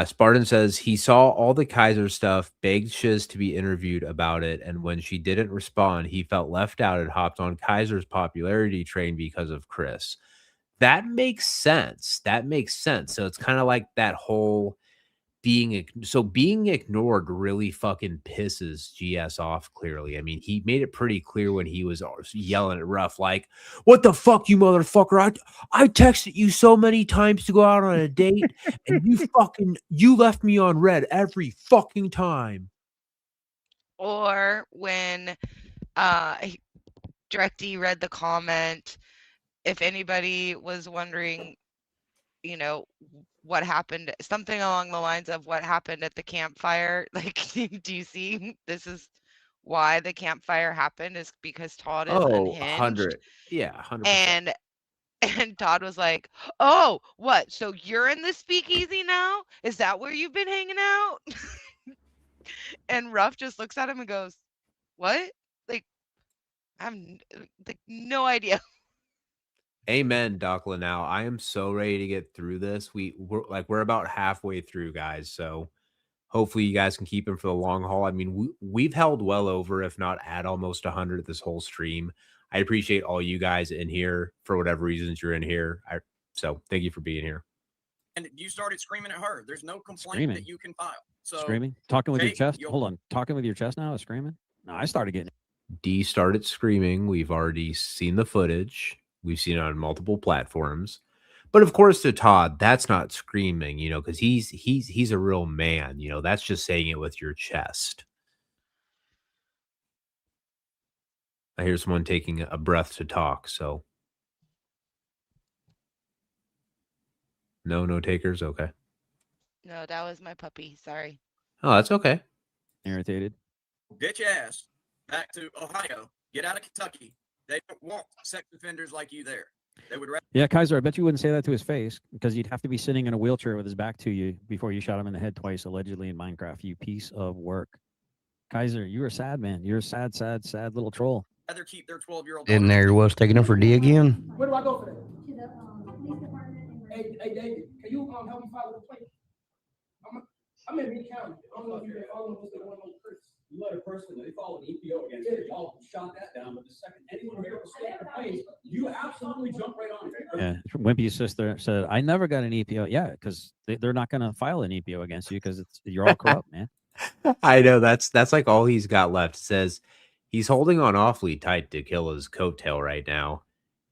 Speaker 8: Spartan says he saw all the Kaiser stuff, begged Shiz to be interviewed about it, and when she didn't respond, he felt left out and hopped on Kaiser's popularity train because of Chris. That makes sense. So it's kind of like that whole being ignored really fucking pisses GS off clearly. I mean, he made it pretty clear when he was yelling at Ruff, like, what the fuck, you motherfucker? I texted you so many times to go out on a date and you left me on red every fucking time.
Speaker 18: Or when Directy read the comment, if anybody was wondering, you know, what happened, something along the lines of what happened at the campfire. Like, do you see? This is why the campfire happened, is because Todd is unhinged.
Speaker 8: 100. Yeah, 100%.
Speaker 18: And And Todd was like, "Oh, what? So you're in the speakeasy now? Is that where you've been hanging out?" And Ruff just looks at him and goes, "What? Like, I'm like no idea."
Speaker 8: Amen, Doc Linnell. I am so ready to get through this. We're about halfway through, guys. So hopefully you guys can keep him for the long haul. I mean, we've held well over, if not at almost 100 this whole stream. I appreciate all you guys in here for whatever reasons you're in here. So thank you for being here.
Speaker 14: And you started screaming at her. There's no complaint
Speaker 4: Screaming?
Speaker 14: that you can file. So
Speaker 4: Screaming? Talking with your
Speaker 14: Jake,
Speaker 4: chest?
Speaker 14: you'll-
Speaker 4: Hold on. Talking with your chest now is screaming? No, I started getting
Speaker 8: D started screaming. We've already seen the footage. We've seen it on multiple platforms. But of course, to Todd, that's not screaming, you know, because he's a real man. You know, that's just saying it with your chest. I hear someone taking a breath to talk. So no takers. Okay.
Speaker 18: No, that was my puppy. Sorry.
Speaker 8: Oh, that's okay.
Speaker 4: Irritated.
Speaker 14: Get your ass back to Ohio. Get out of Kentucky. They don't want sex offenders like you there. They would rather.
Speaker 4: Yeah, Kaiser, I bet you wouldn't say that to his face because you'd have to be sitting in a wheelchair with his back to you before you shot him in the head twice, allegedly in Minecraft, you piece of work. Kaiser, you're a sad man. You're a sad little troll.
Speaker 14: Rather keep their 12-year-old.
Speaker 9: In there was taking him for D again.
Speaker 12: Where do I go for that? To the police department. Hey, David, can you help me file a complaint? I'm in Meade County. I don't know if you're all of us that want to Chris.
Speaker 2: You let a person, they filed an EPO against you, y'all shot that down, but the second anyone here will state complaints, you absolutely jump right on it.
Speaker 4: Yeah, Wimpy's sister said, I never got an EPO. Yeah, because they're not going to file an EPO against you because you're all corrupt, man.
Speaker 8: I know that's like all he's got left. It says he's holding on awfully tight to Killa's coattail right now.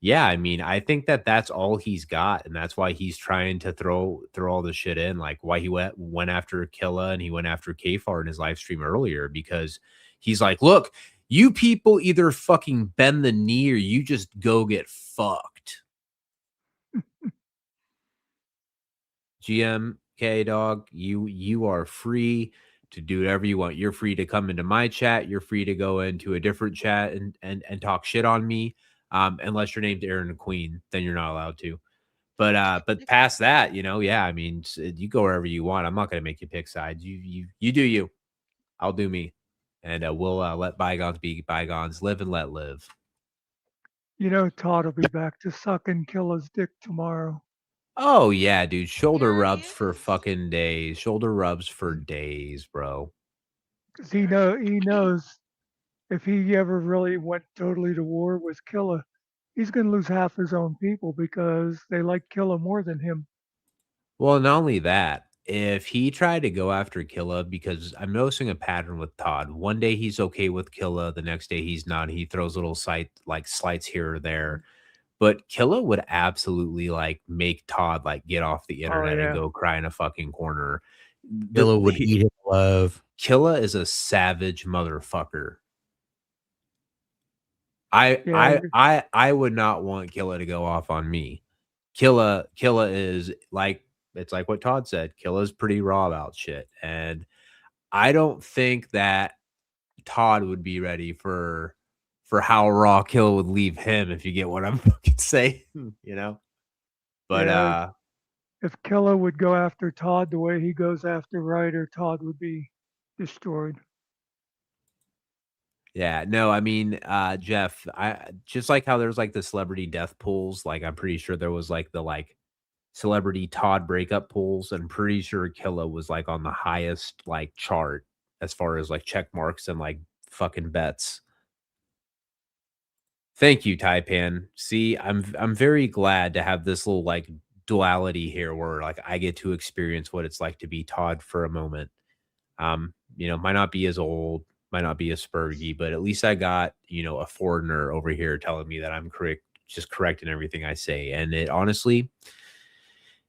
Speaker 8: Yeah, I mean, I think that's all he's got, and that's why he's trying to throw all the shit in, like why he went after Killa and he went after Kfar in his live stream earlier, because he's like, look, you people either fucking bend the knee or you just go get fucked. GMK dog, you are free to do whatever you want. You're free to come into my chat. You're free to go into a different chat and talk shit on me. Unless you're named Aaron Queen, then you're not allowed to. But past that, you know, yeah, I mean, you go wherever you want. I'm not going to make you pick sides. You do you. I'll do me, and we'll let bygones be bygones. Live and let live.
Speaker 22: You know, Todd will be back to sucking Killa's dick tomorrow.
Speaker 8: Oh yeah, dude. Shoulder rubs for fucking days. Shoulder rubs for days, bro.
Speaker 22: Because he knows if he ever really went totally to war with Killa, he's going to lose half his own people because they like Killa more than him.
Speaker 8: Well, not only that, if he tried to go after Killa, because I'm noticing a pattern with Todd. One day he's okay with Killa, the next day he's not. He throws little slights here or there. But Killa would absolutely like make Todd like get off the internet and go cry in a fucking corner.
Speaker 9: Killa would eat him alive.
Speaker 8: Killa is a savage motherfucker. I would not want Killa to go off on me. Killa is like, it's like what Todd said. Killa's pretty raw about shit, and I don't think that Todd would be ready for how raw Killa would leave him, if you get what I'm fucking saying, you know. But
Speaker 22: if Killa would go after Todd the way he goes after Ryder, Todd would be destroyed.
Speaker 8: yeah, no, I mean, Jeff, I just like how there's like the celebrity death pools. Like, I'm pretty sure there was like the celebrity Todd breakup pools. I'm pretty sure Killa was like on the highest like chart as far as like check marks and like fucking bets. Thank you, Taipan. See, I'm very glad to have this little like duality here where like I get to experience what it's like to be Todd for a moment. You know, might not be as old, might not be as spurgy, but at least I got, you know, a foreigner over here telling me that I'm correct in everything I say. And it honestly,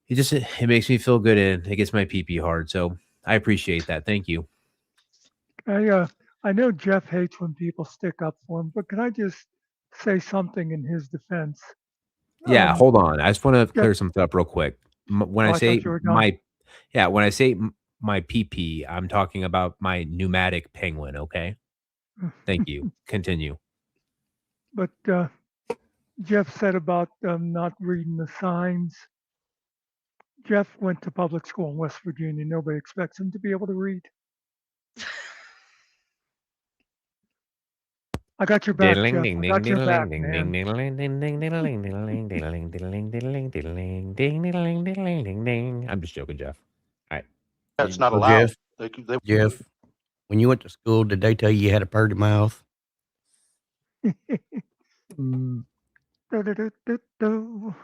Speaker 8: it makes me feel good and it gets my pee hard. So I appreciate that. Thank you.
Speaker 22: I know Jeff hates when people stick up for him, but can I just say something in his defense?
Speaker 8: Yeah, hold on. I just want to clear something up real quick. When I say my PP, I'm talking about my pneumatic penguin. Okay. Thank you. Continue.
Speaker 22: But Jeff said about not reading the signs. Jeff went to public school in West Virginia. Nobody expects him to be able to read. I got your back, Jeff. I got your back, man.
Speaker 8: I'm just joking, Jeff. All right.
Speaker 17: That's not
Speaker 9: Well,
Speaker 17: allowed.
Speaker 9: Jeff, when you went to school, did they tell you had a purty mouth?
Speaker 22: Do, do, do, do, do.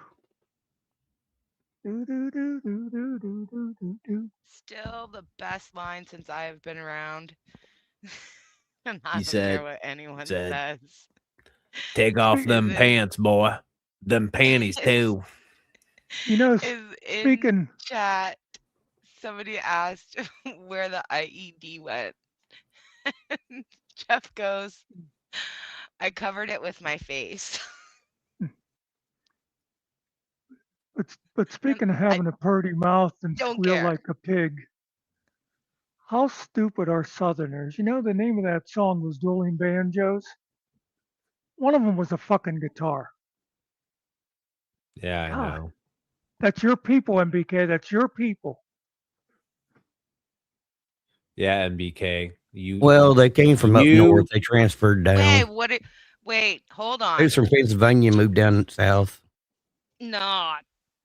Speaker 22: Do, do, do, do, do, do, do, do, do.
Speaker 18: Still the best line since I have been around. And I
Speaker 8: He
Speaker 18: don't care
Speaker 8: said-
Speaker 18: what anyone
Speaker 8: said,
Speaker 18: says.
Speaker 8: Take off
Speaker 22: Speak-
Speaker 8: them
Speaker 18: Is it-
Speaker 8: pants, boy. Them panties too.
Speaker 22: You know,
Speaker 18: Is in
Speaker 22: speaking.
Speaker 18: chat, somebody asked where the IED went. Jeff goes, I covered it with my face.
Speaker 22: But speaking of having a purty mouth and
Speaker 18: don't
Speaker 22: squeal
Speaker 18: care.
Speaker 22: like a pig, how stupid are Southerners? You know, the name of that song was Dueling Banjos. One of them was a fucking guitar.
Speaker 8: Yeah, I
Speaker 22: God.
Speaker 8: know.
Speaker 22: That's your people, M.B.K. That's your people.
Speaker 8: Yeah, M.B.K. You
Speaker 9: Well, they came from up
Speaker 8: you-
Speaker 9: north. They transferred down.
Speaker 18: Hey, wait, hold
Speaker 9: They
Speaker 18: on.
Speaker 9: was from Pennsylvania, moved down south.
Speaker 18: Nah,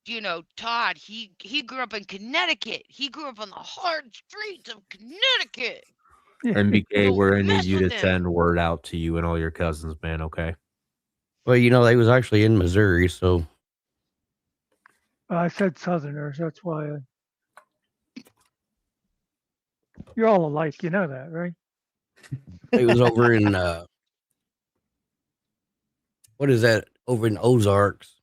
Speaker 18: you know, Todd, he grew up in Connecticut. He grew up on the hard streets of Connecticut.
Speaker 8: M.B.K. we're gonna need
Speaker 18: mess
Speaker 8: you to
Speaker 18: with him.
Speaker 8: send word out to you and all your cousins, man. Okay.
Speaker 9: Well, you know, they was actually in Missouri, so
Speaker 22: I said Southerners. That's why. You're all alike. You know that, right?
Speaker 9: they was over in what is that? Over in Ozarks.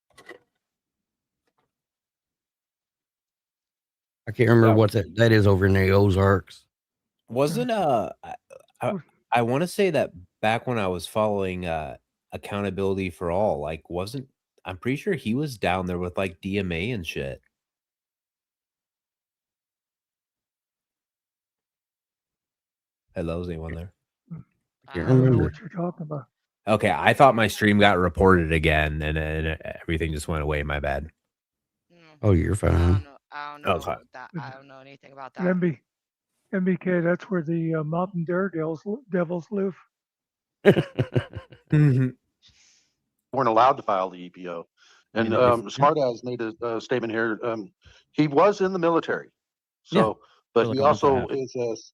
Speaker 9: I can't remember what that is over in the Ozarks.
Speaker 8: Wasn't I want to say that back when I was following Accountability for All, like I'm pretty sure he was down there with like DMA and shit. Hello, is anyone there?
Speaker 22: I don't know what you're talking about.
Speaker 8: Okay, I thought my stream got reported again and everything just went away. My bad.
Speaker 9: Oh, you're fine.
Speaker 18: I don't know
Speaker 8: Okay.
Speaker 18: that. I don't know anything about that.
Speaker 22: MBK, that's where the mountain devils live.
Speaker 17: Weren't allowed to file the EPO. And Smart Ass made a statement here. He was in the military, so but he also is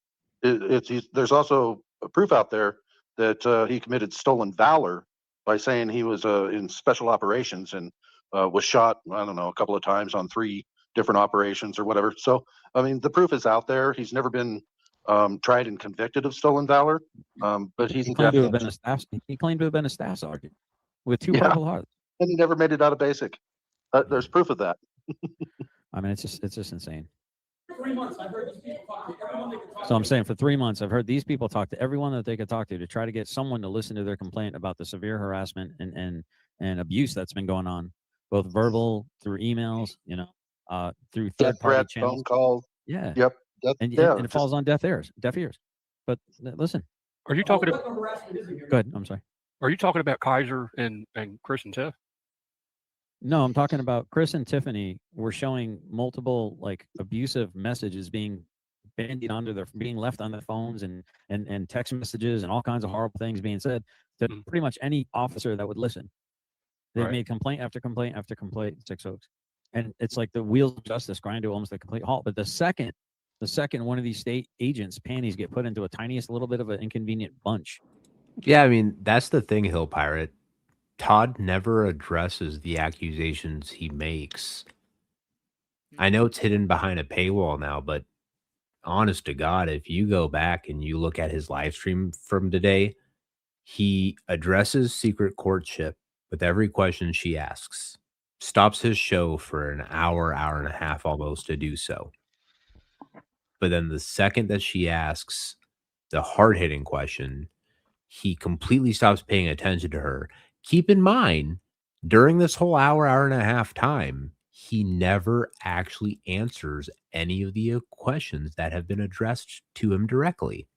Speaker 17: there's also a proof out there that he committed stolen valor by saying he was in special operations and was shot, I don't know, a couple of times on 3 different operations or whatever. So I mean, the proof is out there. He's never been tried and convicted of stolen valor, but he's
Speaker 4: He
Speaker 17: a
Speaker 4: claimed to have
Speaker 17: definite.
Speaker 4: been a staff. He claimed to have been a staff sergeant with 2
Speaker 17: Yeah.
Speaker 4: Purple Hearts.
Speaker 17: And he never made it out of basic. There's proof of that.
Speaker 4: I mean, it's just insane.
Speaker 2: 3 months, I've heard these people talk to everyone they could talk
Speaker 4: So I'm
Speaker 2: to.
Speaker 4: saying for 3 months, I've heard these people talk to everyone that they could talk to try to get someone to listen to their complaint about the severe harassment and abuse that's been going on, both verbal, through emails, you know, through
Speaker 17: Death
Speaker 4: third-party
Speaker 17: threats,
Speaker 4: channels.
Speaker 17: phone calls.
Speaker 4: Yeah.
Speaker 17: Yep.
Speaker 4: And
Speaker 17: yeah.
Speaker 4: it falls on deaf ears. But listen.
Speaker 1: Are you talking
Speaker 22: Oh,
Speaker 1: about?
Speaker 4: Go ahead. I'm sorry.
Speaker 1: Are you talking about Kaiser and Chris and Tiff?
Speaker 4: No, I'm talking about Chris and Tiffany were showing multiple like abusive messages being bandied being left on their phones and text messages and all kinds of horrible things being said to pretty much any officer that would listen. They've made complaint after complaint after complaint, 6 Oaks. And it's like the wheels of justice grind to almost a complete halt. But the second one of these state agents' panties get put into a tiniest little bit of an inconvenient bunch.
Speaker 8: Yeah, I mean, that's the thing, Hill Pirate. Todd never addresses the accusations he makes. I know it's hidden behind a paywall now, but honest to God, if you go back and you look at his live stream from today, he addresses secret courtship with every question she asks, stops his show for an hour, hour and a half almost to do so. But then the second that she asks the hard-hitting question, he completely stops paying attention to her. Keep in mind, during this whole hour, hour and a half time, he never actually answers any of the questions that have been addressed to him directly.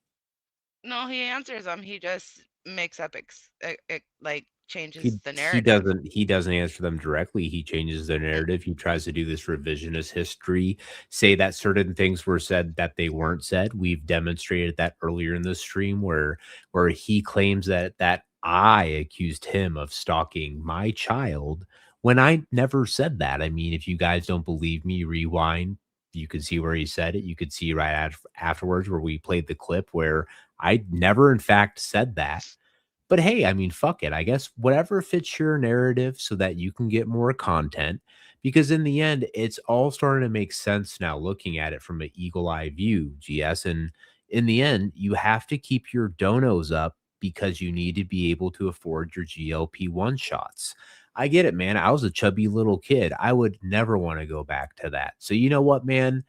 Speaker 18: No, he answers them. He just makes up like changes the
Speaker 8: He
Speaker 18: narrative.
Speaker 8: doesn't answer them directly. He changes the narrative. He tries to do this revisionist history, say that certain things were said that they weren't said. We've demonstrated that earlier in the stream where he claims that I accused him of stalking my child when I never said that. I mean, if you guys don't believe me, rewind. You could see where he said it. You could see right afterwards where we played the clip where I never, in fact, said that. But hey, I mean, fuck it. I guess whatever fits your narrative so that you can get more content. Because in the end, it's all starting to make sense now looking at it from an eagle eye view, GS. And in the end, you have to keep your donos up because you need to be able to afford your GLP-1 shots. I get it, man. I was a chubby little kid. I would never want to go back to that. So you know what, man?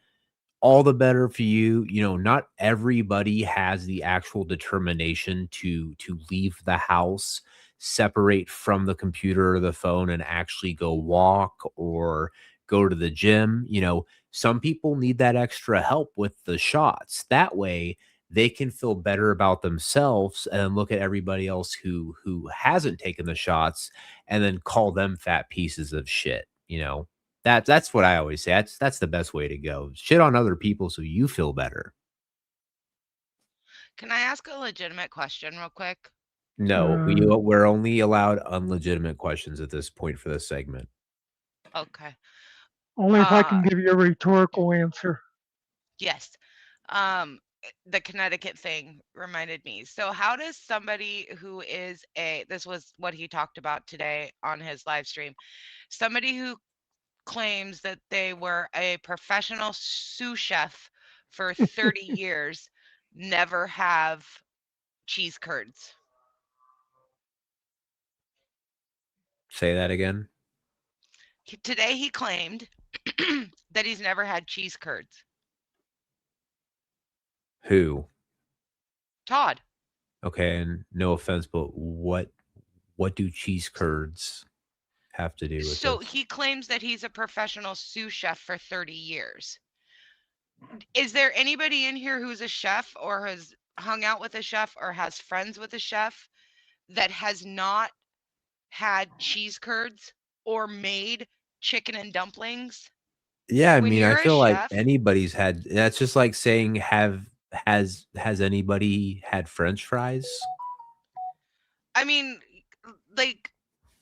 Speaker 8: All the better for you. You know, not everybody has the actual determination to leave the house, separate from the computer or the phone and actually go walk or go to the gym. You know, some people need that extra help with the shots. That way they can feel better about themselves and look at everybody else who hasn't taken the shots and then call them fat pieces of shit, you know. That's what I always say. That's the best way to go. Shit on other people so you feel better.
Speaker 18: Can I ask a legitimate question real quick?
Speaker 8: No, we're only allowed unlegitimate questions at this point for this segment.
Speaker 18: Okay.
Speaker 22: Only if I can give you a rhetorical answer.
Speaker 18: Yes. The Connecticut thing reminded me. So how does somebody who is this was what he talked about today on his live stream, somebody who claims that they were a professional sous chef for 30 years never have cheese curds?
Speaker 8: Say that again.
Speaker 18: Today he claimed that he's never had cheese curds.
Speaker 8: Who?
Speaker 18: Todd.
Speaker 8: Okay, and no offense, but what do cheese curds have to do with
Speaker 18: So
Speaker 8: this?
Speaker 18: he claims that he's a professional sous chef for 30 years. Is there anybody in here who's a chef or has hung out with a chef or has friends with a chef that has not had cheese curds or made chicken and dumplings?
Speaker 8: Yeah, I
Speaker 18: When
Speaker 8: mean, I
Speaker 18: you're a
Speaker 8: feel like
Speaker 18: chef,
Speaker 8: anybody's had that's just like saying has anybody had French fries?
Speaker 18: I mean, like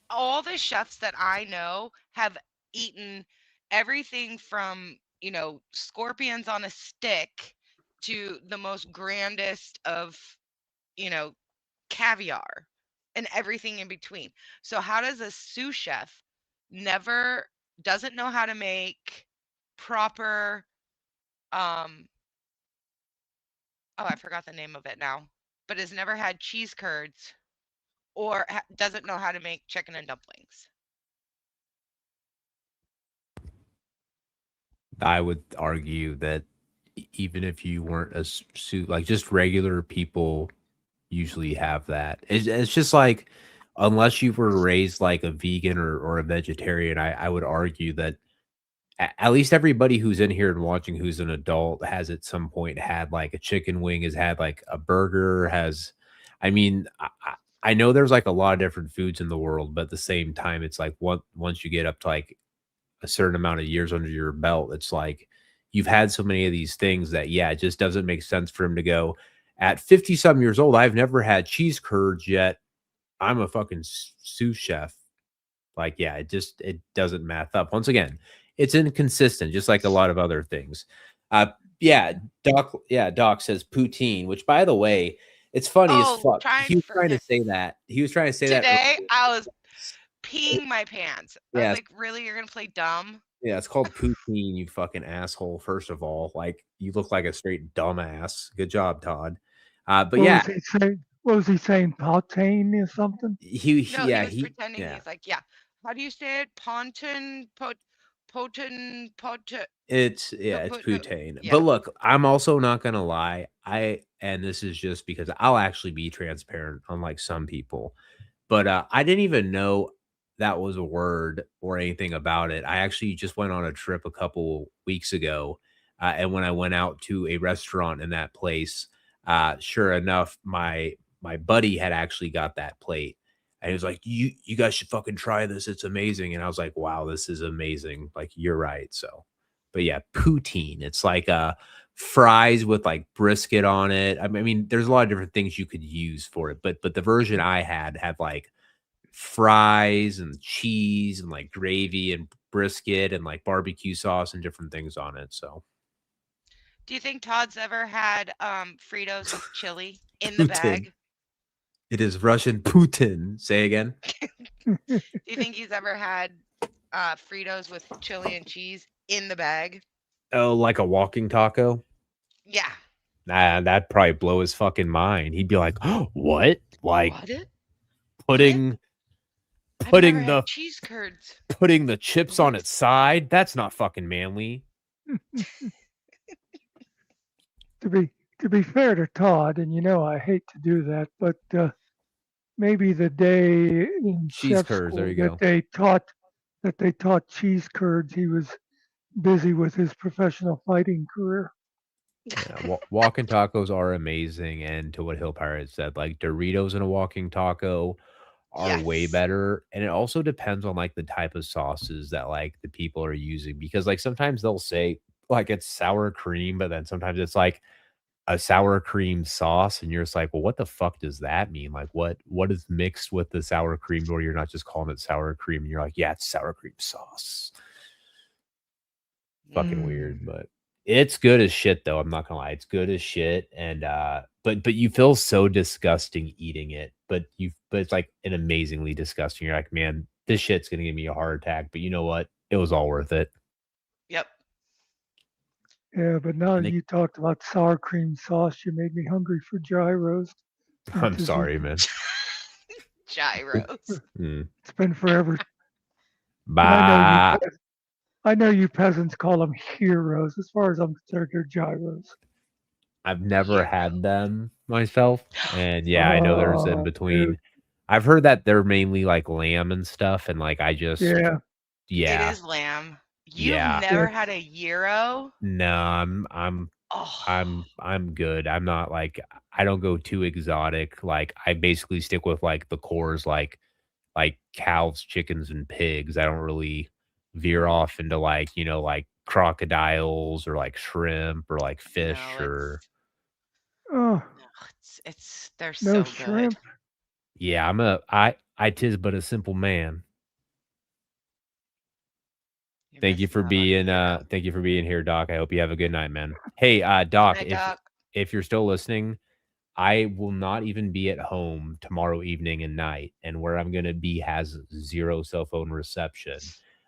Speaker 18: all the chefs that I know have eaten everything from, scorpions on a stick to the most grandest of, caviar and everything in between. So how does a sous chef doesn't know how to make proper I forgot the name of it now, but has never had cheese curds or doesn't know how to make chicken and dumplings?
Speaker 8: I would argue that even if you weren't a suit, like just regular people usually have that. It's just like, unless you were raised like a vegan or a vegetarian, I would argue that at least everybody who's in here and watching who's an adult has at some point had like a chicken wing, has had like a burger, I mean, I know there's like a lot of different foods in the world, but at the same time, it's like once you get up to like a certain amount of years under your belt, it's like you've had so many of these things that, yeah, it just doesn't make sense for him to go at 50 some years old. I've never had cheese curds yet. I'm a fucking sous chef. Like, yeah, it doesn't math up. Once again, it's inconsistent, just like a lot of other things. Yeah, Doc says poutine, which by the way, it's funny as fuck. He was trying to say that. He was trying to say that
Speaker 18: Today
Speaker 8: earlier.
Speaker 18: I was peeing my pants. I was
Speaker 8: Yeah.
Speaker 18: like, really? You're going to play dumb?
Speaker 8: Yeah, it's called poutine, you fucking asshole. First of all, like you look like a straight dumbass. Good job, Todd. But
Speaker 22: What
Speaker 8: yeah,
Speaker 22: was he saying? What was he saying? Poutine or something?
Speaker 18: No, he was
Speaker 8: he
Speaker 18: pretending.
Speaker 8: yeah.
Speaker 18: He's like, yeah. How do you say it? Potin.
Speaker 8: It's
Speaker 18: No,
Speaker 8: poutine.
Speaker 18: yeah.
Speaker 8: But look, I'm also not gonna lie. And this is just because I'll actually be transparent, unlike some people. But I didn't even know that was a word or anything about it. I actually just went on a trip a couple weeks ago, and when I went out to a restaurant in that place, sure enough, my buddy had actually got that plate, And he was like, you guys should fucking try this. It's amazing. And I was like, wow, this is amazing. Like, you're right. So, but yeah, poutine. It's like fries with like brisket on it. I mean, there's a lot of different things you could use for it, but the version I had like fries and cheese and like gravy and brisket and like barbecue sauce and different things on it. So
Speaker 18: Do you think Todd's ever had Fritos with chili in the bag?
Speaker 8: It is Russian Putin. Say again.
Speaker 18: Do you think he's ever had Fritos with chili and cheese in the bag?
Speaker 8: Oh, like a walking taco?
Speaker 18: Yeah.
Speaker 8: Nah, that'd probably blow his fucking mind. He'd be like, oh, what? Like
Speaker 18: What?
Speaker 8: putting
Speaker 18: I've never had cheese curds.
Speaker 8: putting the chips on its side? That's not fucking manly.
Speaker 22: To be fair to Todd, and you know I hate to do that, but maybe the day in
Speaker 8: Cheese
Speaker 22: chef
Speaker 8: curds,
Speaker 22: school
Speaker 8: there you
Speaker 22: that they taught cheese curds, he was busy with his professional fighting career.
Speaker 8: Yeah, walking tacos are amazing. And to what Hill Pirate said, like Doritos in a walking taco are way better. And it also depends on like the type of sauces that like the people are using, because like sometimes they'll say like it's sour cream, but then sometimes it's like a sour cream sauce, and you're just like, well, what the fuck does that mean? Like what is mixed with the sour cream, or you're not just calling it sour cream? And you're like, yeah, it's sour cream sauce. Fucking weird, but it's good as shit though. I'm not gonna lie, it's good as shit. And but you feel so disgusting eating it, but it's like an amazingly disgusting. You're like, man, this shit's gonna give me a heart attack, but you know what? It was all worth it.
Speaker 18: Yep.
Speaker 22: Yeah, but now you talked about sour cream sauce, you made me hungry for gyros.
Speaker 8: I'm sorry, man.
Speaker 18: Gyros.
Speaker 22: It's been forever.
Speaker 8: Bye.
Speaker 22: I know you peasants call them heroes. As far as I'm concerned, they're gyros.
Speaker 8: I've never had them myself, and yeah, I know there's in between. Dude. I've heard that they're mainly like lamb and stuff, and like I just
Speaker 22: yeah.
Speaker 18: It is lamb. You've never had a gyro?
Speaker 8: No, I'm good. I'm not like, I don't go too exotic. Like I basically stick with like the cores, like cows, chickens, and pigs. I don't really veer off into like, you know, like crocodiles or like shrimp or like fish or
Speaker 18: they're
Speaker 22: no
Speaker 18: so
Speaker 22: shrimp.
Speaker 18: good.
Speaker 8: Yeah, I tis but a simple man. Thank you for being here, Doc. I hope you have a good night, man. Hey, Doc, if you're still listening, I will not even be at home tomorrow evening and night, and where I'm gonna be has zero cell phone reception,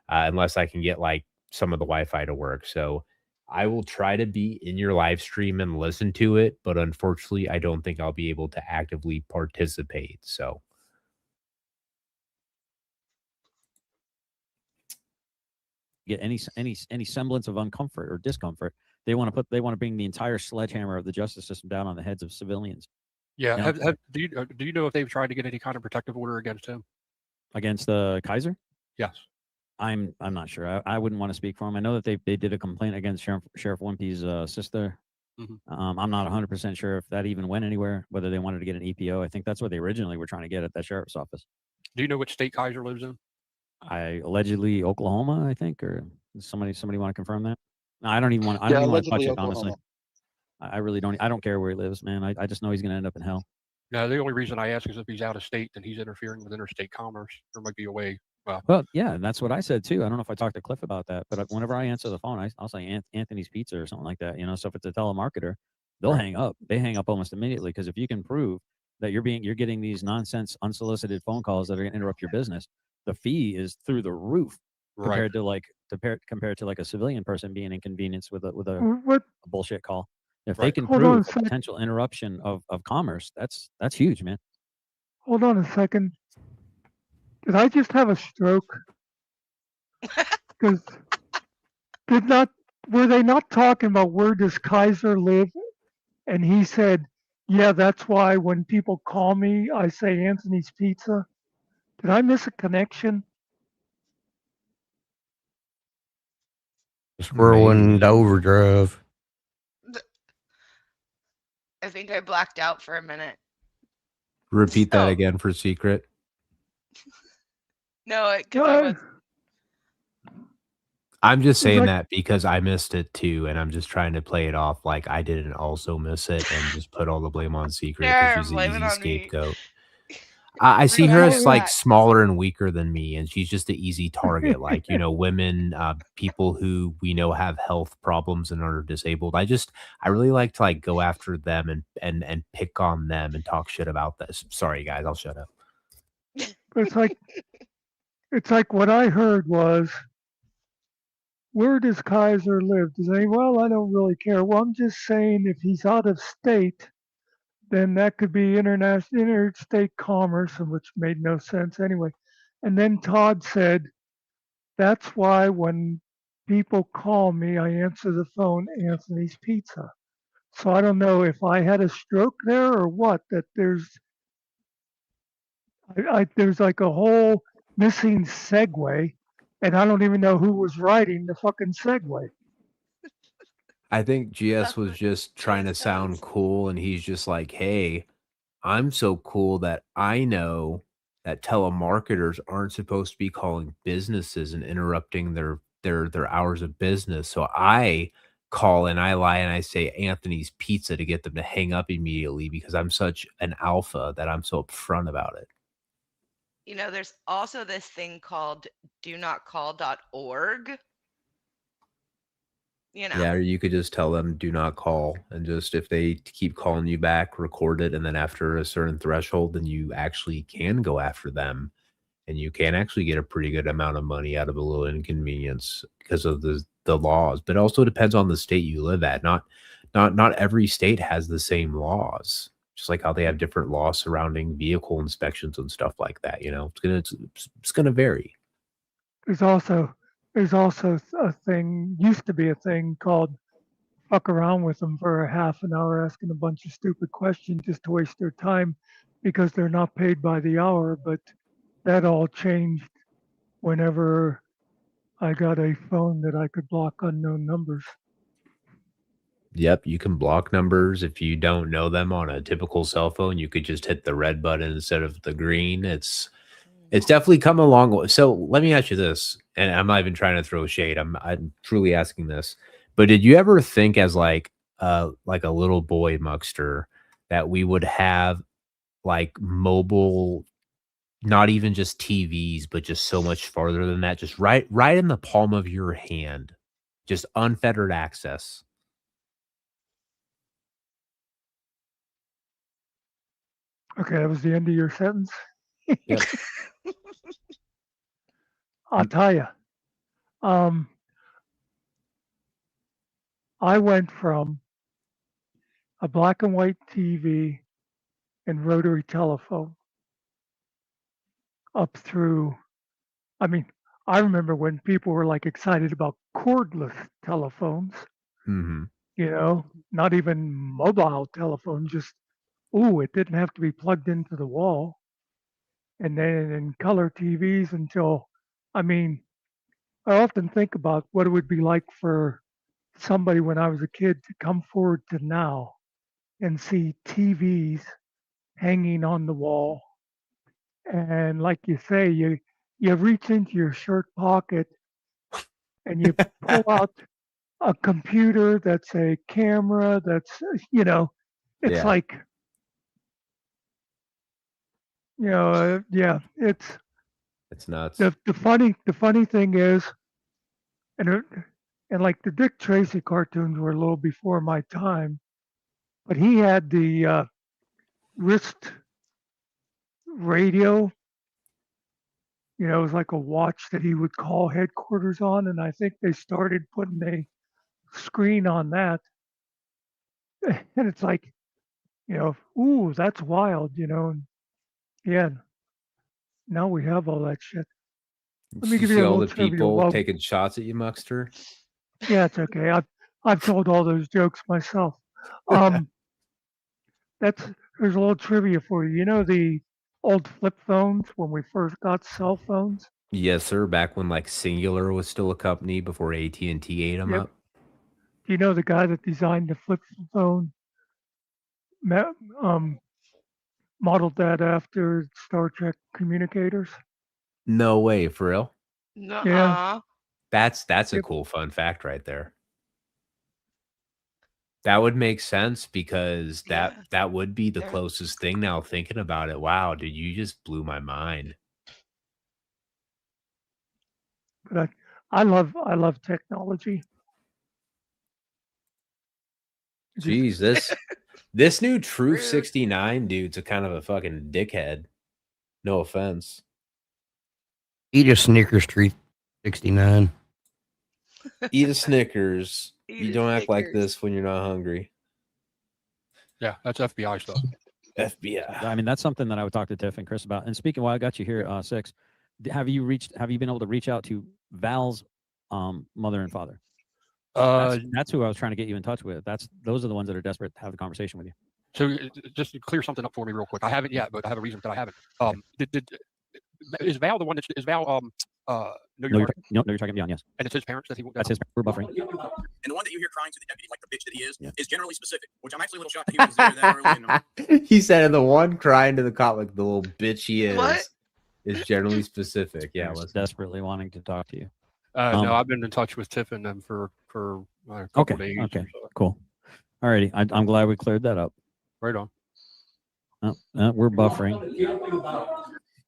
Speaker 8: unless I can get like some of the Wi-Fi to work. So I will try to be in your live stream and listen to it, but unfortunately, I don't think I'll be able to actively participate. So.
Speaker 4: Get any semblance of uncomfort or discomfort, they want to bring the entire sledgehammer of the justice system down on the heads of civilians.
Speaker 1: Yeah. Do you know if they've tried to get any kind of protective order against him?
Speaker 4: Against the Kaiser?
Speaker 1: Yes.
Speaker 4: I'm not sure. I wouldn't want to speak for him. I know that they did a complaint against Sheriff Wimpy's sister.
Speaker 1: Mm-hmm.
Speaker 4: I'm not 100% sure if that even went anywhere, whether they wanted to get an EPO. I think that's what they originally were trying to get at that sheriff's office.
Speaker 1: Do you know which state Kaiser lives in?
Speaker 4: Allegedly Oklahoma, I think, or somebody want to confirm that? No, I don't even want to touch it, honestly. I really don't. I don't care where he lives, man. I just know he's going to end up in hell.
Speaker 1: No, the only reason I ask is if he's out of state, then he's interfering with interstate commerce. There might be a way.
Speaker 4: Well, yeah, and that's what I said too. I don't know if I talked to Cliff about that, but whenever I answer the phone, I'll say Anthony's Pizza or something like that. You know, so if it's a telemarketer, they'll hang up. They hang up almost immediately, because if you can prove that you're getting these nonsense, unsolicited phone calls that are going to interrupt your business, the fee is through the roof compared to like a civilian person being inconvenienced with a bullshit call. If they can prove a potential interruption of commerce, that's huge, man.
Speaker 22: Hold on a second. Did I just have a stroke? Because were they not talking about where does Kaiser live? And he said, yeah, that's why when people call me, I say Anthony's Pizza. Did I miss a connection?
Speaker 9: Squirrel and overdrive.
Speaker 18: I think I blacked out for a minute.
Speaker 8: Repeat that again for Secret.
Speaker 18: No, because I was.
Speaker 8: I'm just saying
Speaker 22: like-
Speaker 8: that because I missed it too, and I'm just trying to play it off like I didn't also miss it and just put all the blame on Secret because
Speaker 18: Sure,
Speaker 8: she's the
Speaker 18: blame it
Speaker 8: easy
Speaker 18: on me.
Speaker 8: scapegoat. I see her
Speaker 18: Rewind
Speaker 8: as
Speaker 18: it
Speaker 8: like
Speaker 18: back.
Speaker 8: smaller and weaker than me, and she's just an easy target. Like, you know, women, people who we know have health problems and are disabled. I really like to like go after them and pick on them and talk shit about this. Sorry, guys, I'll shut up.
Speaker 22: But it's like what I heard was, where does Kaiser live? Does any? Well, I don't really care. Well, I'm just saying if he's out of state, then that could be interstate commerce, which made no sense anyway. And then Todd said, that's why when people call me, I answer the phone, Anthony's Pizza. So I don't know if I had a stroke there or what, that there's like a whole missing segue, and I don't even know who was writing the fucking segue.
Speaker 8: I think GS was just trying to sound cool, and he's just like, hey, I'm so cool that I know that telemarketers aren't supposed to be calling businesses and interrupting their hours of business. So I call and I lie and I say Anthony's Pizza to get them to hang up immediately because I'm such an alpha that I'm so upfront about it.
Speaker 18: You know, there's also this thing called donotcall.org. You know.
Speaker 8: Yeah, or you could just tell them do not call, and just if they keep calling you back, record it, and then after a certain threshold, then you actually can go after them, and you can actually get a pretty good amount of money out of a little inconvenience because of the laws. But it also depends on the state you live at. Not every state has the same laws. Just like how they have different laws surrounding vehicle inspections and stuff like that. You know, it's gonna vary.
Speaker 22: There's also a thing, used to be a thing called fuck around with them for a half an hour asking a bunch of stupid questions just to waste their time because they're not paid by the hour. But that all changed whenever I got a phone that I could block unknown numbers.
Speaker 8: Yep, you can block numbers if you don't know them on a typical cell phone. You could just hit the red button instead of the green. It's definitely come a long way. So let me ask you this, and I'm not even trying to throw shade. I'm truly asking this. But did you ever think as like a little boy Muckster that we would have like mobile, not even just TVs, but just so much farther than that, just right in the palm of your hand, just unfettered access?
Speaker 22: Okay, that was the end of your sentence.
Speaker 8: Yep.
Speaker 22: I'll tell you. I went from a black and white TV and rotary telephone up through, I mean, I remember when people were like excited about cordless telephones,
Speaker 8: Mm-hmm.
Speaker 22: you know, not even mobile telephone, just, ooh, it didn't have to be plugged into the wall. And then in color TVs until, I mean, I often think about what it would be like for somebody when I was a kid to come forward to now and see TVs hanging on the wall. And like you say, you reach into your shirt pocket and you pull out a computer that's a camera that's, you know, it's
Speaker 8: Yeah.
Speaker 22: like, you know, yeah, it's
Speaker 8: nuts.
Speaker 22: the funny thing is, and like the Dick Tracy cartoons were a little before my time, but he had the wrist radio. You know, it was like a watch that he would call headquarters on, and I think they started putting a screen on that. And it's like, you know, ooh, that's wild, you know. And yeah, now we have all that shit. Let me
Speaker 8: You
Speaker 22: give
Speaker 8: see
Speaker 22: you a
Speaker 8: all
Speaker 22: little
Speaker 8: the
Speaker 22: trivia.
Speaker 8: people
Speaker 22: Well,
Speaker 8: taking shots at you, Muckster?
Speaker 22: yeah, it's okay. I've told all those jokes myself. That's There's a little trivia for you. You know the old flip phones when we first got cell phones?
Speaker 8: Yes, sir. Back when like Singular was still a company before AT&T ate them
Speaker 22: Yep.
Speaker 8: up.
Speaker 22: Do you know the guy that designed the flip phone modeled that after Star Trek communicators?
Speaker 8: No way, for real?
Speaker 18: Nuh-uh.
Speaker 8: That's a cool fun fact right there. That would make sense because that would be the closest thing now thinking about it. Wow, dude, you just blew my mind.
Speaker 22: But I love technology.
Speaker 8: Jeez, this new Truth 69 dude's a kind of a fucking dickhead. No offense.
Speaker 9: Eat a Snickers, Treat 69.
Speaker 8: Eat a Snickers.
Speaker 18: Eat
Speaker 8: You
Speaker 18: a
Speaker 8: don't act like
Speaker 18: Snickers.
Speaker 8: this when you're not hungry.
Speaker 1: Yeah, that's FBI stuff.
Speaker 8: FBI.
Speaker 4: I mean, that's something that I would talk to Tiff and Chris about. And speaking, while I got you here, Six, have you been able to reach out to Val's mother and father? That's who I was trying to get you in touch with. Those are the ones that are desperate to have the conversation with you.
Speaker 1: So just to clear something up for me real quick. I haven't yet, but I have a reason that I haven't. Is Val the one that's Val
Speaker 4: No, you're talking beyond, yes.
Speaker 1: And it's his parents that he
Speaker 4: That's his. We're buffering.
Speaker 14: And the one that you hear crying to the deputy like the bitch that he is generally specific, which I'm actually a little shocked that he was there that early in the
Speaker 8: He said, and the one crying to the cop like the little bitch he
Speaker 18: What?
Speaker 8: is generally specific. Yeah,
Speaker 4: was desperately wanting to talk to you.
Speaker 1: No, I've been in touch with Tiff and them for a couple days.
Speaker 4: Okay, cool. Alrighty, I'm glad we cleared that up.
Speaker 1: Right on.
Speaker 4: We're buffering.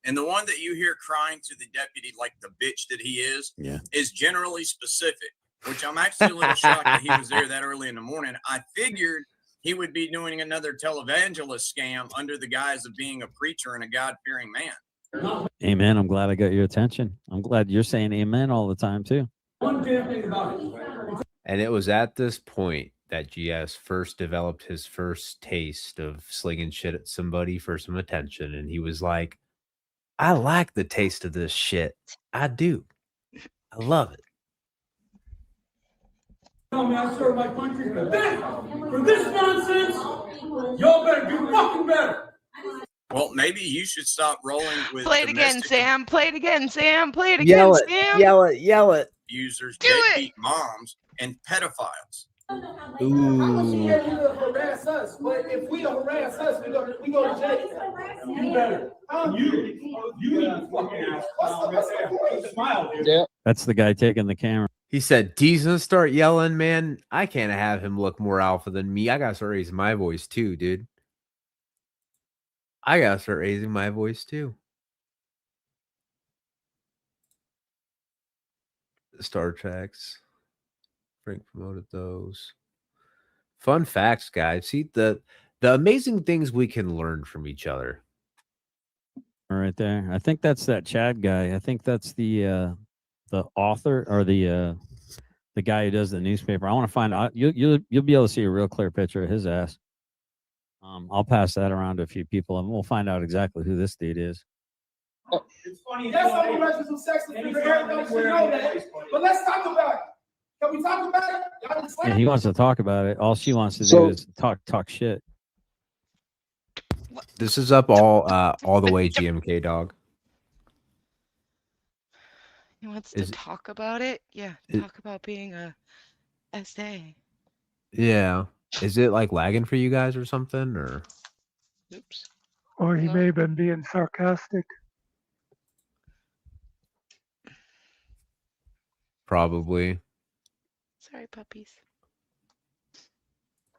Speaker 14: And the one that you hear crying to the deputy like the bitch that he is generally specific, which I'm actually a little shocked that he was there that early in the morning. I figured he would be doing another televangelist scam under the guise of being a preacher and a God-fearing man.
Speaker 4: Amen. I'm glad I got your attention. I'm glad you're saying amen all the time too.
Speaker 2: One damn thing about it.
Speaker 8: And it was at this point that GS first developed his first taste of slinging shit at somebody for some attention. And he was like, I like the taste of this shit. I do. I love it.
Speaker 2: Tell me I serve my country for this nonsense. Y'all better do fucking better.
Speaker 14: Well, maybe you should stop rolling with
Speaker 18: Play it again,
Speaker 14: domestic
Speaker 18: Sam. Play it again, Sam. Play it
Speaker 8: Yell
Speaker 18: again,
Speaker 8: it.
Speaker 18: Sam.
Speaker 8: Yell it. Yell it.
Speaker 14: users,
Speaker 18: Do
Speaker 14: deadbeat moms, and pedophiles.
Speaker 8: Ooh.
Speaker 12: Harass us, but if we don't harass us, we go to jail.
Speaker 2: You better. You fucking ass. Smile, dude.
Speaker 8: Yeah.
Speaker 4: That's the guy taking the camera.
Speaker 8: He said, D's gonna start yelling, man. I can't have him look more alpha than me. I gotta start raising my voice too, dude. I gotta start raising my voice too. Star Treks. Frank promoted those. Fun facts, guys. See the amazing things we can learn from each other.
Speaker 4: Right there. I think that's that Chad guy. I think that's the author or the guy who does the newspaper. I want to find out. You'll be able to see a real clear picture of his ass. I'll pass that around to a few people, and we'll find out exactly who this dude is.
Speaker 12: It's funny. That's how we register some sex offender. Everybody should know that. But let's talk about it. Can we talk about it? Y'all just
Speaker 4: Yeah, he wants to talk about it. All she wants to do is talk shit.
Speaker 8: This is up all the way, GMK dog.
Speaker 18: He wants to talk about it? Yeah, talk about being a SA.
Speaker 8: Yeah. Is it like lagging for you guys or something? Or
Speaker 18: Oops.
Speaker 22: Or he may have been being sarcastic.
Speaker 8: probably.
Speaker 18: Sorry, puppies.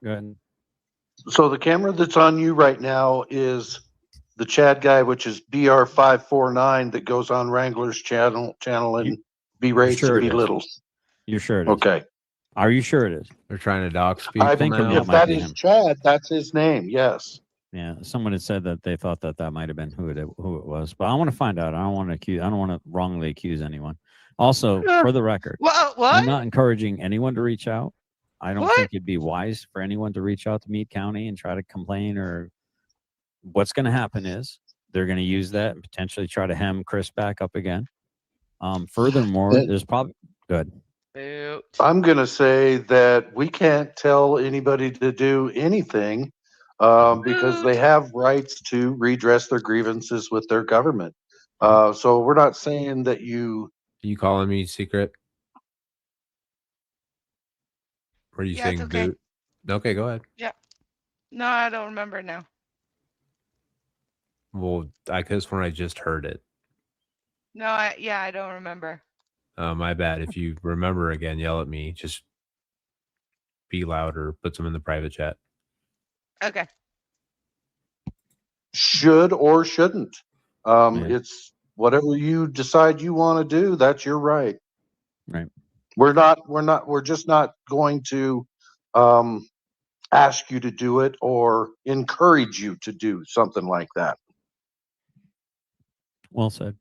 Speaker 4: Go ahead.
Speaker 17: So the camera that's on you right now is the Chad guy, which is BR549 that goes on Wrangler's channel and berates
Speaker 4: sure
Speaker 17: and
Speaker 4: it is?
Speaker 17: belittles.
Speaker 4: You're sure it is?
Speaker 17: Okay.
Speaker 4: Are you sure it is?
Speaker 8: They're trying to dox
Speaker 17: I
Speaker 8: people now.
Speaker 17: if that is Chad, that's his name. Yes.
Speaker 4: Yeah, someone had said that they thought that might have been who it was, but I want to find out. I don't want to accuse. I don't want to wrongly accuse anyone. Also, for the record,
Speaker 18: what?
Speaker 4: I'm not encouraging anyone to reach out. I don't
Speaker 18: What?
Speaker 4: think it'd be wise for anyone to reach out to Meade County and try to complain. Or what's going to happen is they're going to use that and potentially try to hem Chris back up again. Furthermore, there's probably good.
Speaker 17: I'm going to say that we can't tell anybody to do anything because they have rights to redress their grievances with their government. So we're not saying that you.
Speaker 8: Are you calling me secret? Or are you
Speaker 18: Yeah,
Speaker 8: saying
Speaker 18: it's okay.
Speaker 8: boot? Okay, go ahead.
Speaker 18: Yeah. No, I don't remember now.
Speaker 8: Well, I guess when I just heard it.
Speaker 18: No, yeah, I don't remember.
Speaker 8: Oh, my bad. If you remember again, yell at me. Just be louder. Put some in the private chat.
Speaker 18: Okay.
Speaker 17: Should or shouldn't. It's whatever you decide you want to do. That's your right.
Speaker 15: Right.
Speaker 17: We're just not going to ask you to do it or encourage you to do something like that.
Speaker 15: Well said.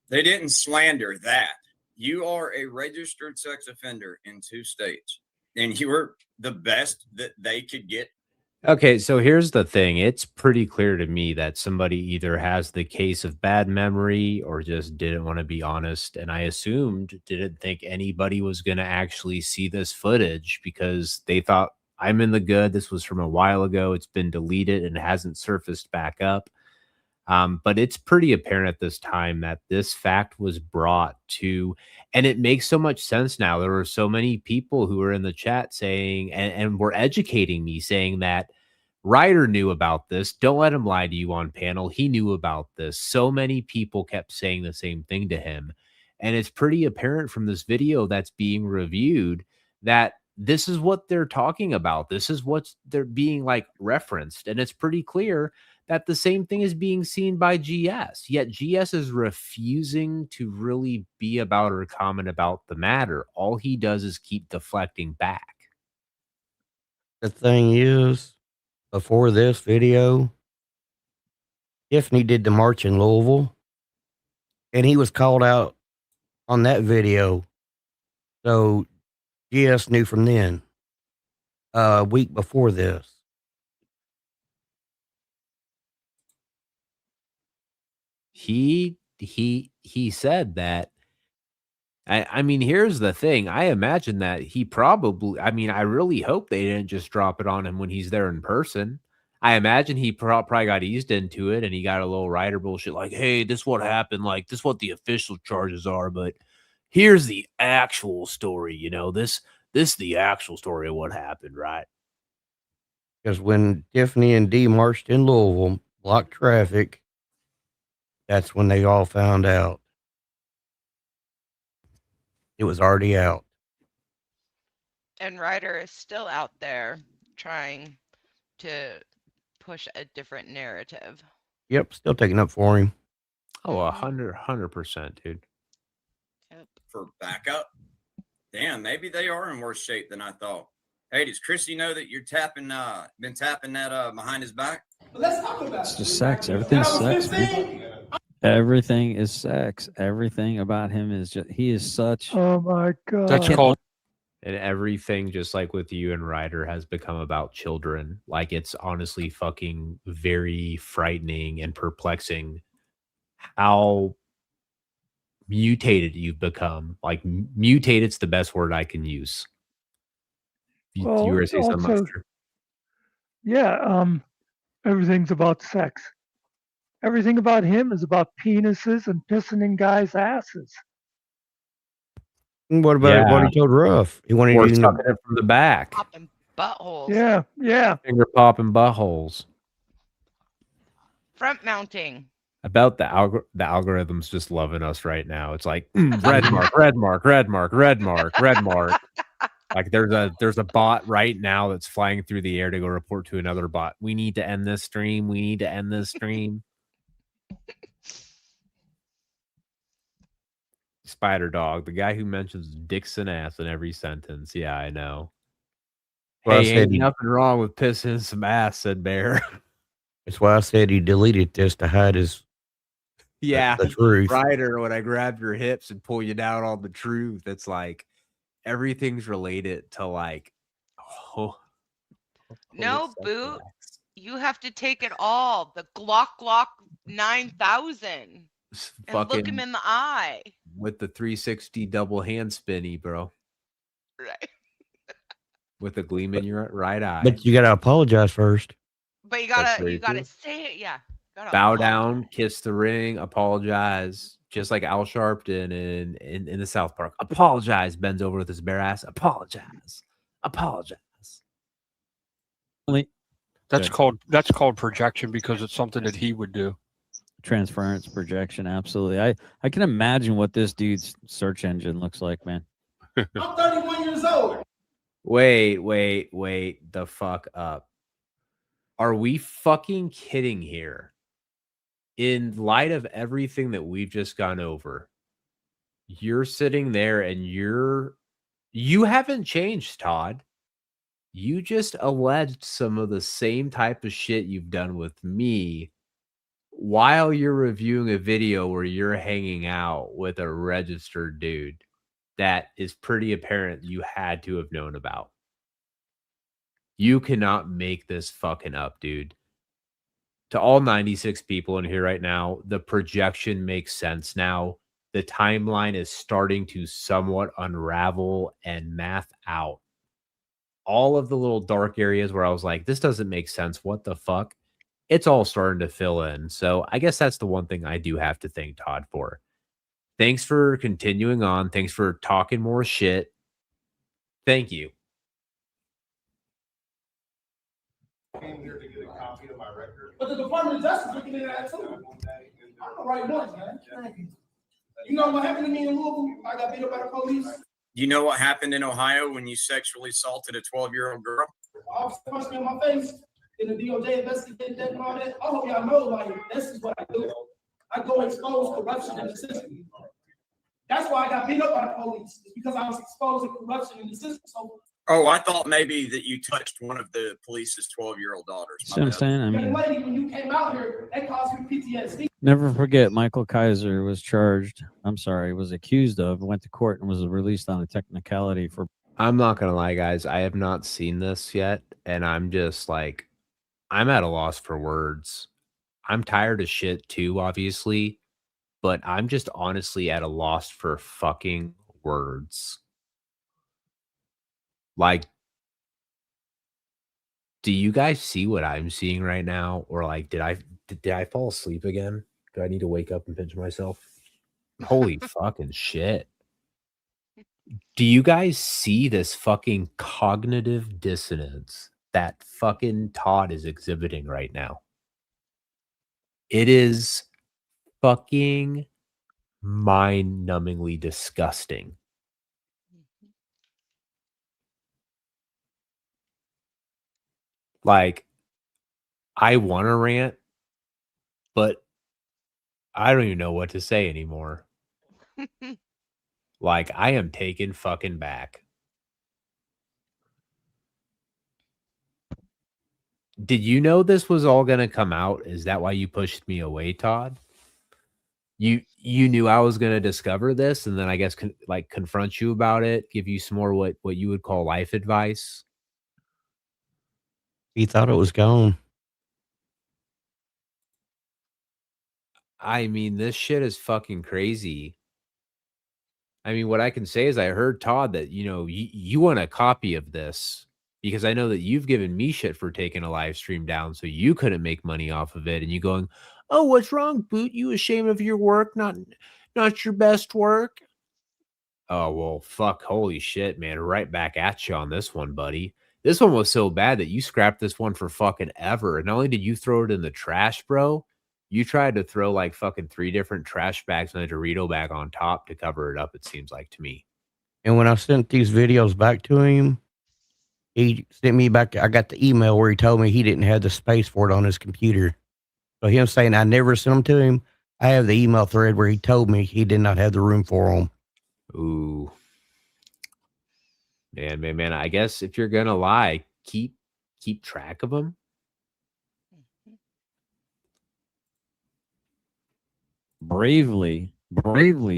Speaker 14: They didn't slander that. You are a registered sex offender in 2 states, and you were the best that they could get.
Speaker 8: Okay, so here's the thing. It's pretty clear to me that somebody either has the case of bad memory or just didn't want to be honest. And I assumed didn't think anybody was going to actually see this footage because they thought I'm in the good. This was from a while ago. It's been deleted and hasn't surfaced back up. But it's pretty apparent at this time that this fact was brought to, and it makes so much sense now. There were so many people who were in the chat saying, and were educating me, saying that Ryder knew about this. Don't let him lie to you on panel. He knew about this. So many people kept saying the same thing to him. And it's pretty apparent from this video that's being reviewed that this is what they're talking about. This is what they're being like referenced. And it's pretty clear that the same thing is being seen by GS, yet GS is refusing to really be about or comment about the matter. All he does is keep deflecting back.
Speaker 9: The thing is, before this video, Tiffany did the march in Louisville, and he was called out on that video. So GS knew from then, a week before this.
Speaker 8: He said that. I mean, here's the thing. I imagine that he probably, I mean, I really hope they didn't just drop it on him when he's there in person. I imagine he probably got eased into it and he got a little Ryder bullshit like, hey, this what happened. Like, this what the official charges are, but here's the actual story. You know, this the actual story of what happened, right?
Speaker 9: Because when Tiffany and D marched in Louisville, blocked traffic, that's when they all found out. It was already out.
Speaker 18: And Ryder is still out there trying to push a different narrative.
Speaker 9: Yep, still taking up for him.
Speaker 8: Oh, 100%, dude.
Speaker 14: For backup. Damn, maybe they are in worse shape than I thought. Hey, does Christy know that you're been tapping that behind his back?
Speaker 12: Let's talk about
Speaker 15: It's just sex. Everything's sex, man. Everything is sex. Everything about him is just, he is such.
Speaker 22: Oh my God.
Speaker 8: That's called. And everything, just like with you and Ryder, has become about children. Like, it's honestly fucking very frightening and perplexing how mutated you've become. Like, mutated's the best word I can use. You were to say something
Speaker 22: also,
Speaker 8: else?
Speaker 22: yeah, everything's about sex. Everything about him is about penises and pissing in guys' asses.
Speaker 9: What about what he told Ruff? He wanted
Speaker 8: or
Speaker 9: to
Speaker 8: sucking it from the back.
Speaker 18: Popping buttholes.
Speaker 22: Yeah, yeah.
Speaker 8: Finger popping buttholes.
Speaker 18: Front mounting.
Speaker 8: About the algorithm's just loving us right now. It's like red mark, red mark, red mark, red mark, red mark. Like there's a bot right now that's flying through the air to go report to another bot. We need to end this stream. We need to end this stream. Spider Dog, the guy who mentions dicks and ass in every sentence. Yeah, I know.
Speaker 9: Well,
Speaker 8: Hey, ain't nothing wrong with pissing some ass, said Bear.
Speaker 9: That's why I said he deleted this to hide his
Speaker 8: Yeah,
Speaker 9: the truth.
Speaker 8: Ryder, when I grab your hips and pull you down on the truth, it's like everything's related to like,
Speaker 18: No, Boot. You have to take it all. The Glock 9000. And look him
Speaker 8: fucking
Speaker 18: in the eye.
Speaker 8: with the 360 double hand spinny, bro.
Speaker 18: Right.
Speaker 8: With a gleam in your right eye.
Speaker 9: But you gotta apologize first.
Speaker 18: But you
Speaker 8: That's
Speaker 18: gotta
Speaker 8: very true.
Speaker 18: say it, yeah. Gotta
Speaker 8: Bow
Speaker 18: apologize.
Speaker 8: down, kiss the ring, apologize, just like Al Sharpton in the South Park. Apologize, bends over with his bare ass. Apologize, apologize.
Speaker 1: That's called projection because it's something that he would do.
Speaker 15: Transference, projection, absolutely. I can imagine what this dude's search engine looks like, man.
Speaker 12: I'm 31 years old.
Speaker 8: Wait the fuck up. Are we fucking kidding here? In light of everything that we've just gone over, you're sitting there and you haven't changed, Todd. You just alleged some of the same type of shit you've done with me while you're reviewing a video where you're hanging out with a registered dude that is pretty apparent you had to have known about. You cannot make this fucking up, dude. To all 96 people in here right now, the projection makes sense now. The timeline is starting to somewhat unravel and math out. All of the little dark areas where I was like, this doesn't make sense. What the fuck? It's all starting to fill in. So I guess that's the one thing I do have to thank Todd for. Thanks for continuing on. Thanks for talking more shit. Thank you.
Speaker 12: Came here to get a copy of my record. But the Department of Justice looking at that too. I'm the right one, man. You know what happened to me in Louisville? I got beat up by the police.
Speaker 14: You know what happened in Ohio when you sexually assaulted a 12-year-old girl?
Speaker 12: Officer punched me in my face. Then the DOJ investigated that and all that. I hope y'all know, like, this is what I do. I go expose corruption in the system. That's why I got beat up by the police, because I was exposing corruption in the system. So,
Speaker 14: Oh, I thought maybe that you touched one of the police's 12-year-old daughters.
Speaker 15: See what I'm saying? I mean,
Speaker 12: lady, when you came out here, that caused me PTSD.
Speaker 15: never forget, Michael Kaiser was was accused of, went to court and was released on a technicality for.
Speaker 8: I'm not going to lie, guys. I have not seen this yet. And I'm just like, I'm at a loss for words. I'm tired of shit too, obviously. But I'm just honestly at a loss for fucking words. Like, do you guys see what I'm seeing right now? Or like, did I fall asleep again? Do I need to wake up and pinch myself? Holy fucking shit. Do you guys see this fucking cognitive dissonance that fucking Todd is exhibiting right now? It is fucking mind-numbingly disgusting. Like, I want to rant, but I don't even know what to say anymore. Like, I am taken fucking back. Did you know this was all going to come out? Is that why you pushed me away, Todd? You knew I was going to discover this, and then I guess confront you about it, give you some more what you would call life advice.
Speaker 9: He thought it was gone.
Speaker 8: I mean, this shit is fucking crazy. I mean, what I can say is I heard, Todd, that, you want a copy of this because I know that you've given me shit for taking a live stream down so you couldn't make money off of it. And you going, oh, what's wrong, Boot? You ashamed of your work? Not your best work? Oh, well, fuck. Holy shit, man. Right back at you on this one, buddy. This one was so bad that you scrapped this one for fucking ever. And not only did you throw it in the trash, bro, you tried to throw like fucking 3 different trash bags and a Dorito bag on top to cover it up, it seems like to me.
Speaker 9: And when I sent these videos back to him, he sent me back. I got the email where he told me he didn't have the space for it on his computer. So him saying I never sent them to him, I have the email thread where he told me he did not have the room for them.
Speaker 8: Ooh. Man. I guess if you're going to lie, keep track of them.
Speaker 15: Bravely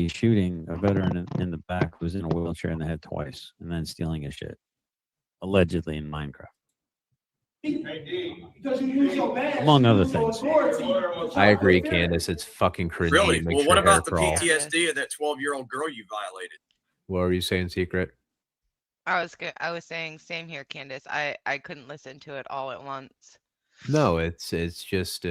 Speaker 15: shooting a veteran in the back who was in a wheelchair in the head twice and then stealing his shit. Allegedly in Minecraft.
Speaker 12: Because you use your badge,
Speaker 15: among other things.
Speaker 8: I agree, Candace. It's fucking cringy.
Speaker 14: Really?
Speaker 8: Makes
Speaker 14: Well, what
Speaker 8: your
Speaker 14: about the
Speaker 8: hair crawl.
Speaker 14: PTSD of that 12-year-old girl you violated?
Speaker 8: What were you saying, Secret?
Speaker 18: I was saying same here, Candace. I couldn't listen to it all at once.
Speaker 8: No, it's just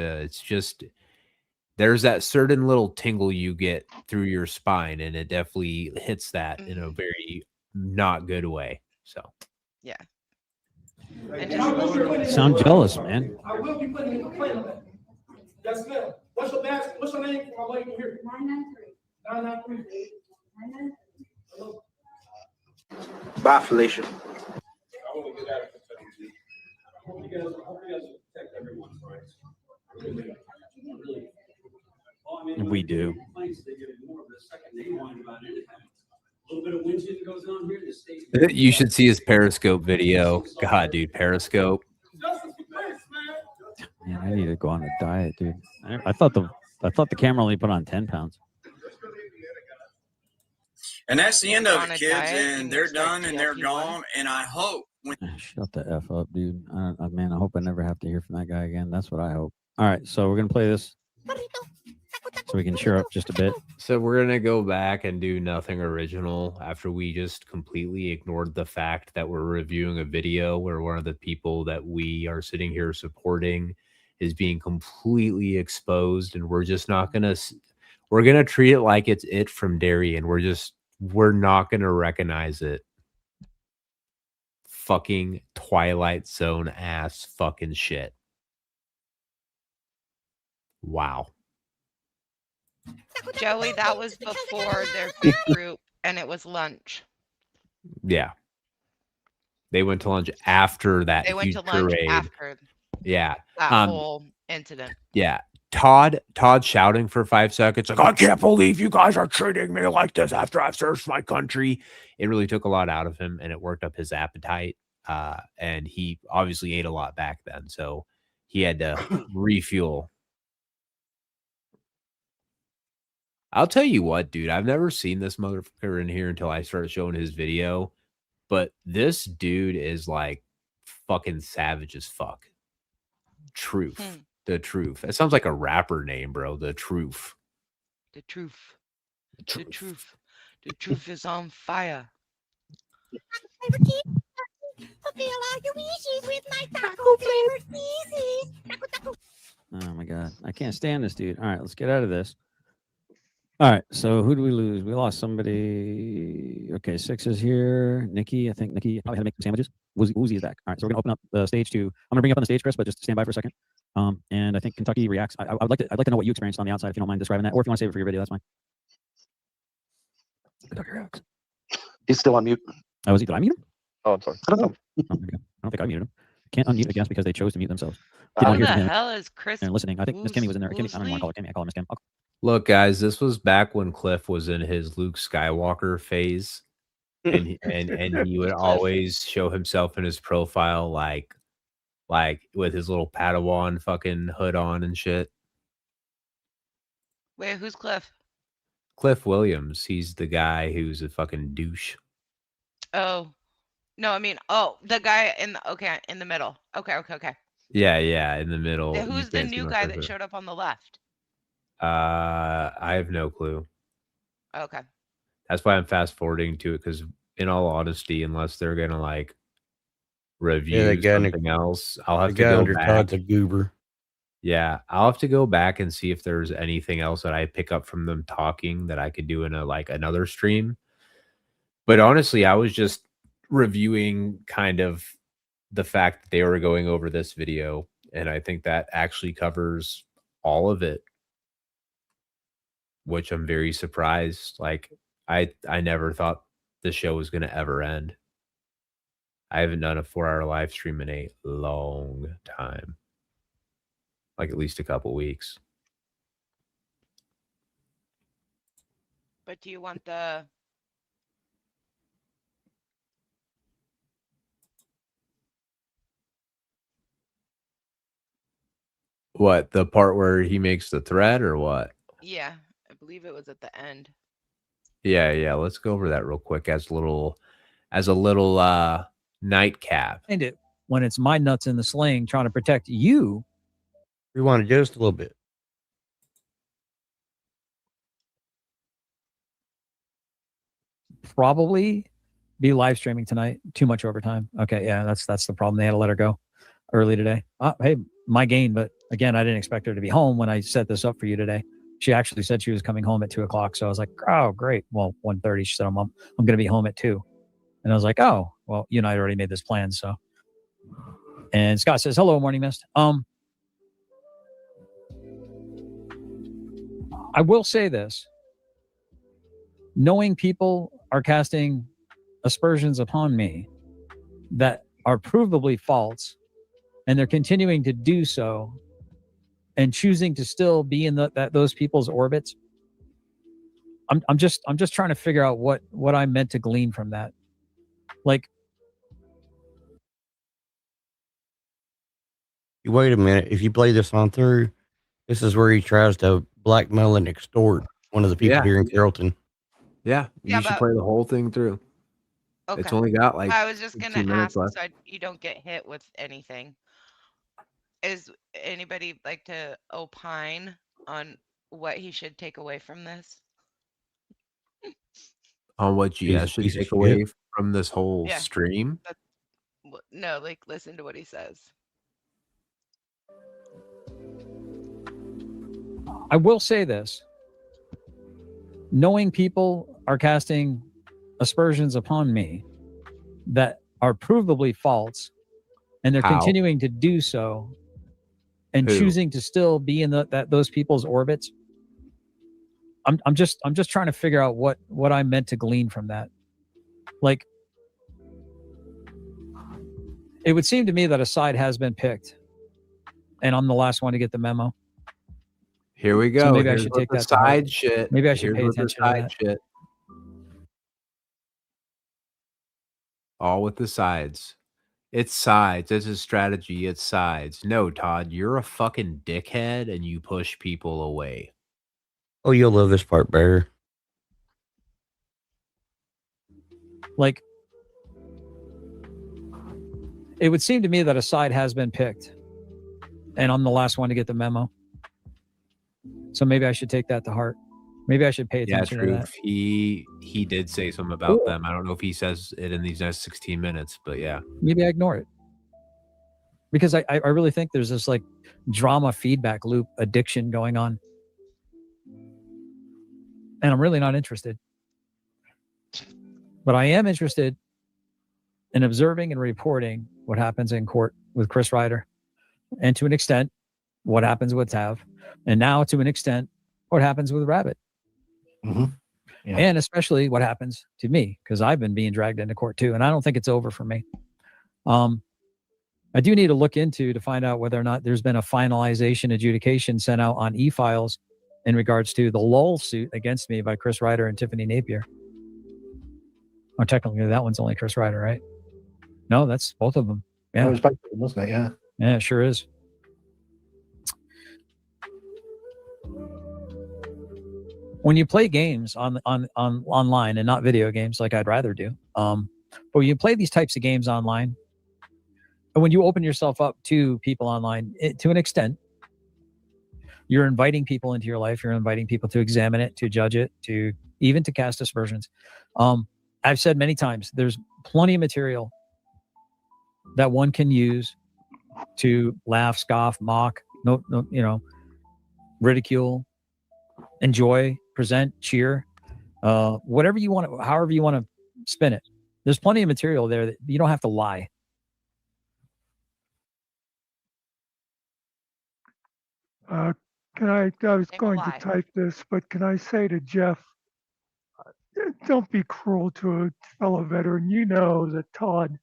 Speaker 8: there's that certain little tingle you get through your spine, and it definitely hits that in a very not good way. So
Speaker 18: yeah.
Speaker 15: Sound jealous, man.
Speaker 12: I will be putting in a complaint on that. That's good. What's your last? What's your name? I'll wait here. 993. 993. 993.
Speaker 5: Bye, Felicia.
Speaker 2: I want to get out of Kentucky. I hope you guys protect everyone's rights. Really. Well, I mean,
Speaker 4: We do.
Speaker 2: complaints, they get more of the second they whine about anything. A little bit of whinging goes on here. The state.
Speaker 8: You should see his Periscope video. God, dude, Periscope.
Speaker 15: Man, I need to go on a diet, dude. I thought the camera only put on 10 pounds.
Speaker 14: And that's the end of
Speaker 18: On
Speaker 14: it,
Speaker 18: a
Speaker 14: kids.
Speaker 18: diet,
Speaker 14: And
Speaker 18: you
Speaker 14: they're
Speaker 18: expect
Speaker 14: done and they're
Speaker 18: GLP-1?
Speaker 14: gone. And I hope when
Speaker 15: Shut the F up, dude. Man, I hope I never have to hear from that guy again. That's what I hope. All right, so we're going to play this so we can cheer up just a bit.
Speaker 8: So we're gonna go back and do nothing original after we just completely ignored the fact that we're reviewing a video where one of the people that we are sitting here supporting is being completely exposed, and we're just not gonna. We're gonna treat it like it's it from Darien. We're not gonna recognize it. Fucking Twilight Zone ass fucking shit. Wow.
Speaker 18: Joey, that was before their big group, and it was lunch.
Speaker 8: Yeah. They went to lunch after that
Speaker 18: They went
Speaker 8: huge
Speaker 18: to lunch
Speaker 8: parade.
Speaker 18: after
Speaker 8: Yeah.
Speaker 18: that whole incident.
Speaker 8: Yeah. Todd shouting for 5 seconds, like, I can't believe you guys are treating me like this after I've served my country. It really took a lot out of him, and it worked up his appetite. And he obviously ate a lot back then, so he had to refuel. I'll tell you what, dude, I've never seen this motherfucker in here until I started showing his video, but this dude is like fucking savage as fuck. Truth. The Truth. That sounds like a rapper name, bro. The Truth.
Speaker 18: The truth. The truth. The truth is on fire.
Speaker 15: Oh my god, I can't stand this dude. All right, let's get out of this. All right, so who do we lose? We lost somebody. Okay, 6 is here. Nikki, I think Nikki probably had to make some sandwiches. Woozy is back. All right, so we're gonna open up the stage to. I'm gonna bring you up on the stage, Chris, but just stand by for a second. And I think Kentucky reacts. I'd like to know what you experienced on the outside, if you don't mind describing that, or if you want to save it for your video, that's fine. Kentucky reacts.
Speaker 17: He's still on mute.
Speaker 15: Oh, was he? Did I mute him?
Speaker 17: Oh, I'm sorry. I don't know.
Speaker 15: Oh, there we go. I don't think I muted him. Can't unmute, I guess, because they chose to mute themselves.
Speaker 18: Who the hell is Chris?
Speaker 15: They're listening. I think Miss Kimmy was in there. Kimmy, I don't even want to call her Kimmy. I call her Miss Kim.
Speaker 8: Look, guys, this was back when Cliff was in his Luke Skywalker phase, and he would always show himself in his profile like with his little Padawan fucking hood on and shit.
Speaker 18: Wait, who's Cliff?
Speaker 8: Cliff Williams, he's the guy who's a fucking douche.
Speaker 18: Oh, no, I mean, the guy in the middle. Okay.
Speaker 8: Yeah, in the middle.
Speaker 18: Yeah, who's the new guy that showed up on the left?
Speaker 8: I have no clue.
Speaker 18: Okay.
Speaker 8: That's why I'm fast forwarding to it, because in all honesty, unless they're gonna like review something else, I'll have to go back.
Speaker 9: Todd's a goober.
Speaker 8: Yeah, I'll have to go back and see if there's anything else that I pick up from them talking that I could do in another stream. But honestly, I was just reviewing kind of the fact that they were going over this video, and I think that actually covers all of it, which I'm very surprised. Like, I never thought the show was going to ever end. I haven't done a 4-hour live stream in a long time, like at least a couple weeks.
Speaker 18: But do you want the...
Speaker 8: What, the part where he makes the threat or what?
Speaker 18: Yeah, I believe it was at the end.
Speaker 8: Yeah. Let's go over that real quick as a little nightcap.
Speaker 10: And it when it's my nuts in the sling trying to protect you.
Speaker 9: Rewind it just a little bit.
Speaker 10: Probably be live streaming tonight. Too much overtime. Okay, yeah, that's the problem. They had to let her go early today. Hey, my gain, but again, I didn't expect her to be home when I set this up for you today. She actually said she was coming home at 2:00, so I was like, oh, great. Well, 1:30, she said, I'm going to be home at 2. And I was like, oh, well, you and I already made this plan, so. And Scott says, hello, Morning Mist. I will say this. Knowing people are casting aspersions upon me that are provably false, and they're continuing to do so, and choosing to still be in those people's orbits. I'm just trying to figure out what I meant to glean from that. Like,
Speaker 9: Wait a minute. If you play this on through, this is where he tries to blackmail and extort one of the people
Speaker 8: Yeah.
Speaker 9: here in Carrollton.
Speaker 8: Yeah, you
Speaker 18: Yeah,
Speaker 8: should
Speaker 18: but-
Speaker 8: play the whole thing through.
Speaker 18: Okay.
Speaker 8: It's only got like
Speaker 18: I was just
Speaker 8: 2
Speaker 18: gonna
Speaker 8: minutes
Speaker 18: ask
Speaker 8: left.
Speaker 18: so you don't get hit with anything. Is anybody like to opine on what he should take away from this?
Speaker 8: On what
Speaker 9: He's a
Speaker 8: GS should
Speaker 9: piece of
Speaker 8: take
Speaker 9: shit.
Speaker 8: away from this whole
Speaker 18: Yeah.
Speaker 8: stream?
Speaker 18: No, like listen to what he says.
Speaker 10: I will say this. Knowing people are casting aspersions upon me that are provably false, and they're
Speaker 8: How?
Speaker 10: continuing to do so, and
Speaker 8: Who?
Speaker 10: choosing to still be in those people's orbits. I'm just trying to figure out what I meant to glean from that. Like, it would seem to me that a side has been picked, and I'm the last one to get the memo.
Speaker 8: Here we go.
Speaker 10: So maybe
Speaker 8: Here's
Speaker 10: I should
Speaker 8: what
Speaker 10: take
Speaker 8: the
Speaker 10: that to heart.
Speaker 8: side shit.
Speaker 10: Maybe I should
Speaker 8: Here's
Speaker 10: pay
Speaker 8: what the
Speaker 10: attention to
Speaker 8: side
Speaker 10: that.
Speaker 8: shit. All with the sides. It's sides. It's a strategy. It's sides. No, Todd, you're a fucking dickhead and you push people away.
Speaker 9: Oh, you'll love this part, Bear.
Speaker 10: Like, it would seem to me that a side has been picked, and I'm the last one to get the memo. So maybe I should take that to heart. Maybe I should pay
Speaker 8: Yeah,
Speaker 10: attention to that.
Speaker 8: truth. He did say something about them. I don't know if he says it in these next 16 minutes, but yeah.
Speaker 10: Maybe I ignore it, because I really think there's this like drama feedback loop addiction going on, and I'm really not interested. But I am interested in observing and reporting what happens in court with Chris Ryder, and to an extent, what happens with Tav, and now to an extent, what happens with Rabbit.
Speaker 21: Mm-hmm. Yeah.
Speaker 10: And especially what happens to me, because I've been being dragged into court too, and I don't think it's over for me. I do need to look into to find out whether or not there's been a finalization adjudication sent out on e-files in regards to the lull suit against me by Chris Ryder and Tiffany Napier. Oh, technically that one's only Chris Ryder, right? No, that's both of them. Yeah,
Speaker 21: It was both of them, wasn't it? Yeah.
Speaker 10: yeah, it sure is. When you play games on online and not video games like I'd rather do, but when you play these types of games online, and when you open yourself up to people online, to an extent, you're inviting people into your life. You're inviting people to examine it, to judge it, to even to cast aspersions. I've said many times, there's plenty of material that one can use to laugh, scoff, mock, ridicule, enjoy, present, cheer, whatever you want, however you want to spin it. There's plenty of material there that you don't have to lie.
Speaker 22: I was going to type this, but can I say to Jeff, don't be cruel to a fellow veteran. You know that Todd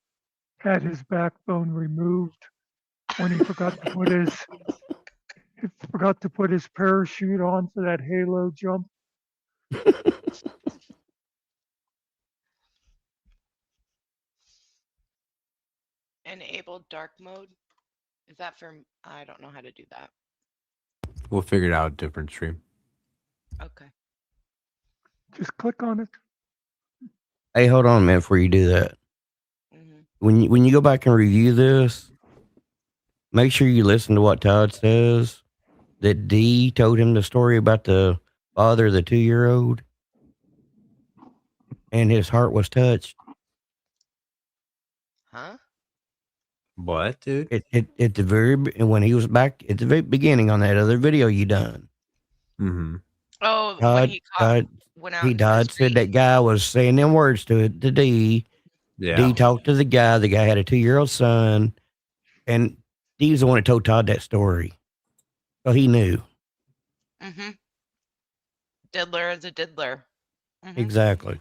Speaker 22: had his backbone removed when he forgot to put his parachute on for that halo jump.
Speaker 18: Enable dark mode. Is that for? I don't know how to do that.
Speaker 8: We'll figure it out a different stream.
Speaker 18: Okay.
Speaker 22: Just click on it.
Speaker 9: Hey, hold on a minute before you do that.
Speaker 18: Mm-hmm.
Speaker 9: When you go back and review this, make sure you listen to what Todd says. That Dee told him the story about the father of the 2-year-old, and his heart was touched.
Speaker 18: Huh?
Speaker 8: What, dude?
Speaker 9: At the very when he was back at the very beginning on that other video you done.
Speaker 8: Mm-hmm.
Speaker 18: Oh,
Speaker 9: Todd,
Speaker 18: when he went out
Speaker 9: he
Speaker 18: into the
Speaker 9: died. Said that guy was saying them words to Dee.
Speaker 8: Yeah.
Speaker 9: Dee talked to the guy. The guy had a 2-year-old son, and Dee's the one that told Todd that story, so he knew.
Speaker 18: Mm-hmm. Diddler is a diddler.
Speaker 9: Exactly.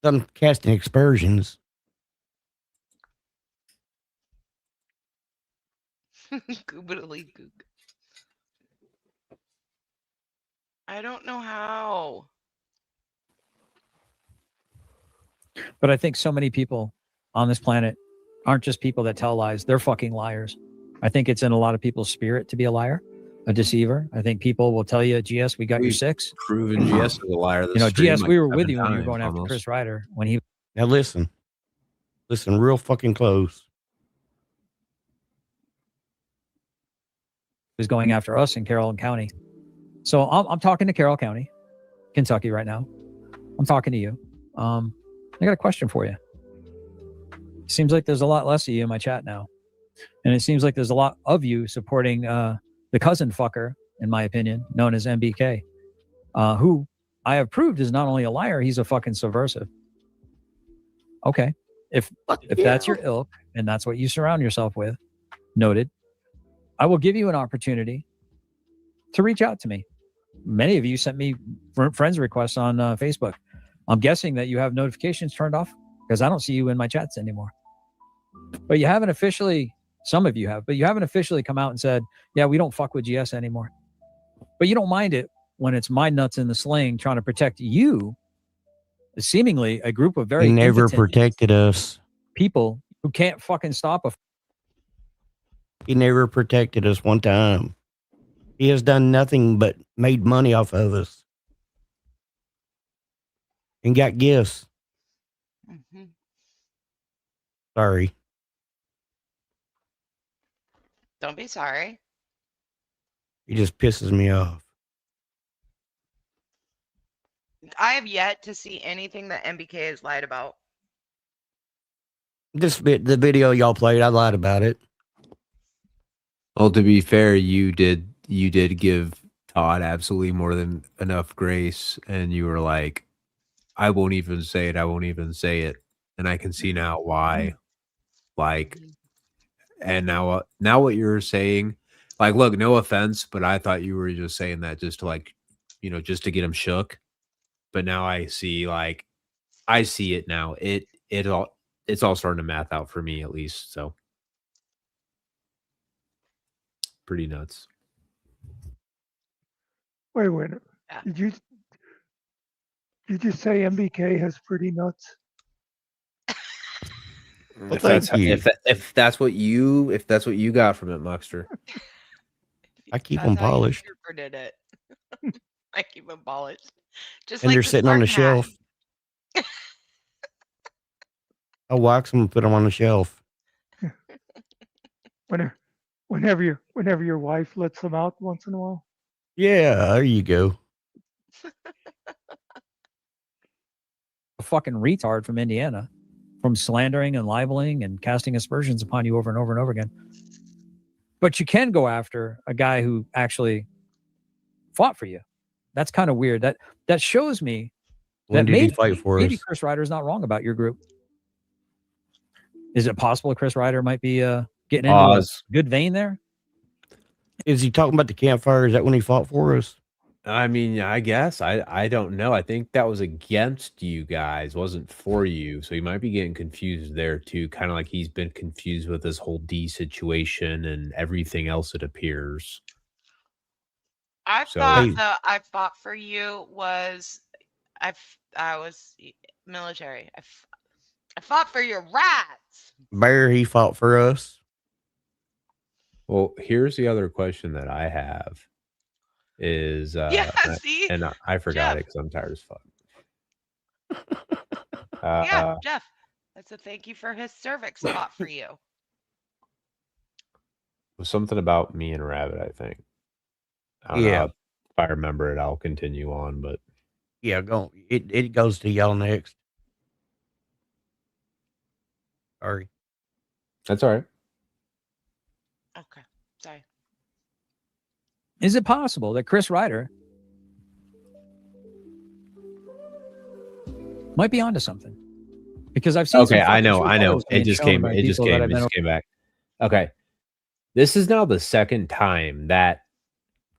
Speaker 9: Some casting aspersions.
Speaker 18: Goobidly goog. I don't know how.
Speaker 10: But I think so many people on this planet aren't just people that tell lies. They're fucking liars. I think it's in a lot of people's spirit to be a liar, a deceiver. I think people will tell you, GS, we got your
Speaker 8: We've
Speaker 10: 6.
Speaker 8: proven GS is a liar this
Speaker 10: GS,
Speaker 8: stream
Speaker 10: we
Speaker 8: like
Speaker 10: were with
Speaker 8: 7
Speaker 10: you when you were
Speaker 8: times
Speaker 10: going after
Speaker 8: almost.
Speaker 10: Chris Ryder when he
Speaker 9: Now listen real fucking close.
Speaker 10: was going after us in Carroll County. So I'm talking to Carroll County, Kentucky right now. I'm talking to you. I got a question for you. Seems like there's a lot less of you in my chat now. And it seems like there's a lot of you supporting the cousin fucker, in my opinion, known as M.B.K, who I have proved is not only a liar, he's a fucking subversive. Okay. If that's your ilk and that's what you surround yourself with, noted, I will give you an opportunity to reach out to me. Many of you sent me friends requests on Facebook. I'm guessing that you have notifications turned off because I don't see you in my chats anymore. But you haven't officially, some of you have, but you haven't officially come out and said, yeah, we don't fuck with GS anymore. But you don't mind it when it's my nuts in the sling trying to protect you, seemingly a group of very
Speaker 9: He never
Speaker 10: impotent
Speaker 9: protected us.
Speaker 10: people who can't fucking stop a.
Speaker 9: He never protected us one time. He has done nothing but made money off of us. And got gifts. Sorry.
Speaker 18: Don't be sorry.
Speaker 9: He just pisses me off.
Speaker 18: I have yet to see anything that M.B.K has lied about.
Speaker 9: The video y'all played, I lied about it.
Speaker 8: Well, to be fair, you did give Todd absolutely more than enough grace, and you were like, I won't even say it. I won't even say it. And I can see now why. Like, and now what you're saying, like, look, no offense, but I thought you were just saying that just to, like, just to get him shook. But now I see, like, I see it now. It's all starting to math out for me, at least. So pretty nuts.
Speaker 22: Wait a minute. Did you say M.B.K has pretty nuts?
Speaker 9: Well, thank you.
Speaker 8: If that's what you got from it, Muckster.
Speaker 9: I keep
Speaker 18: That's
Speaker 9: them
Speaker 18: how you
Speaker 9: polished.
Speaker 18: interpreted it. I keep them polished. Just
Speaker 9: And
Speaker 18: like
Speaker 9: they're
Speaker 18: the
Speaker 9: sitting on the
Speaker 18: Spartan hat.
Speaker 9: shelf. I wax them and put them on the shelf.
Speaker 22: Whenever your wife lets them out once in a while.
Speaker 9: Yeah, there you go.
Speaker 10: A fucking retard from Indiana, from slandering and libeling and casting aspersions upon you over and over and over again. But you can go after a guy who actually fought for you. That's kind of weird. That shows me
Speaker 9: When
Speaker 10: that
Speaker 9: did he fight for
Speaker 10: maybe
Speaker 9: us?
Speaker 10: Chris Ryder's not wrong about your group. Is it possible Chris Ryder might be getting into a good vein there?
Speaker 9: Is he talking about the campfire? Is that when he fought for us?
Speaker 8: I mean, I guess. I don't know. I think that was against you guys, wasn't for you. So he might be getting confused there too. Kind of like he's been confused with this whole D situation and everything else, it appears.
Speaker 18: I thought the I fought for you was I was military. I fought for your rats.
Speaker 9: Bear, he fought for us.
Speaker 8: Well, here's the other question that I have is
Speaker 18: see?
Speaker 8: and I forgot it because I'm tired as fuck.
Speaker 18: Yeah, Jeff. That's a thank you for his cervix fought for you.
Speaker 8: It was something about me and Rabbit, I think. I don't know. If I remember it, I'll continue on, but
Speaker 9: yeah, go. It goes to y'all next. Sorry.
Speaker 8: That's all right.
Speaker 18: Okay. Sorry.
Speaker 10: Is it possible that Chris Ryder might be onto something? Because I've seen.
Speaker 8: Okay, I know. It just came back. Okay. This is now the second time that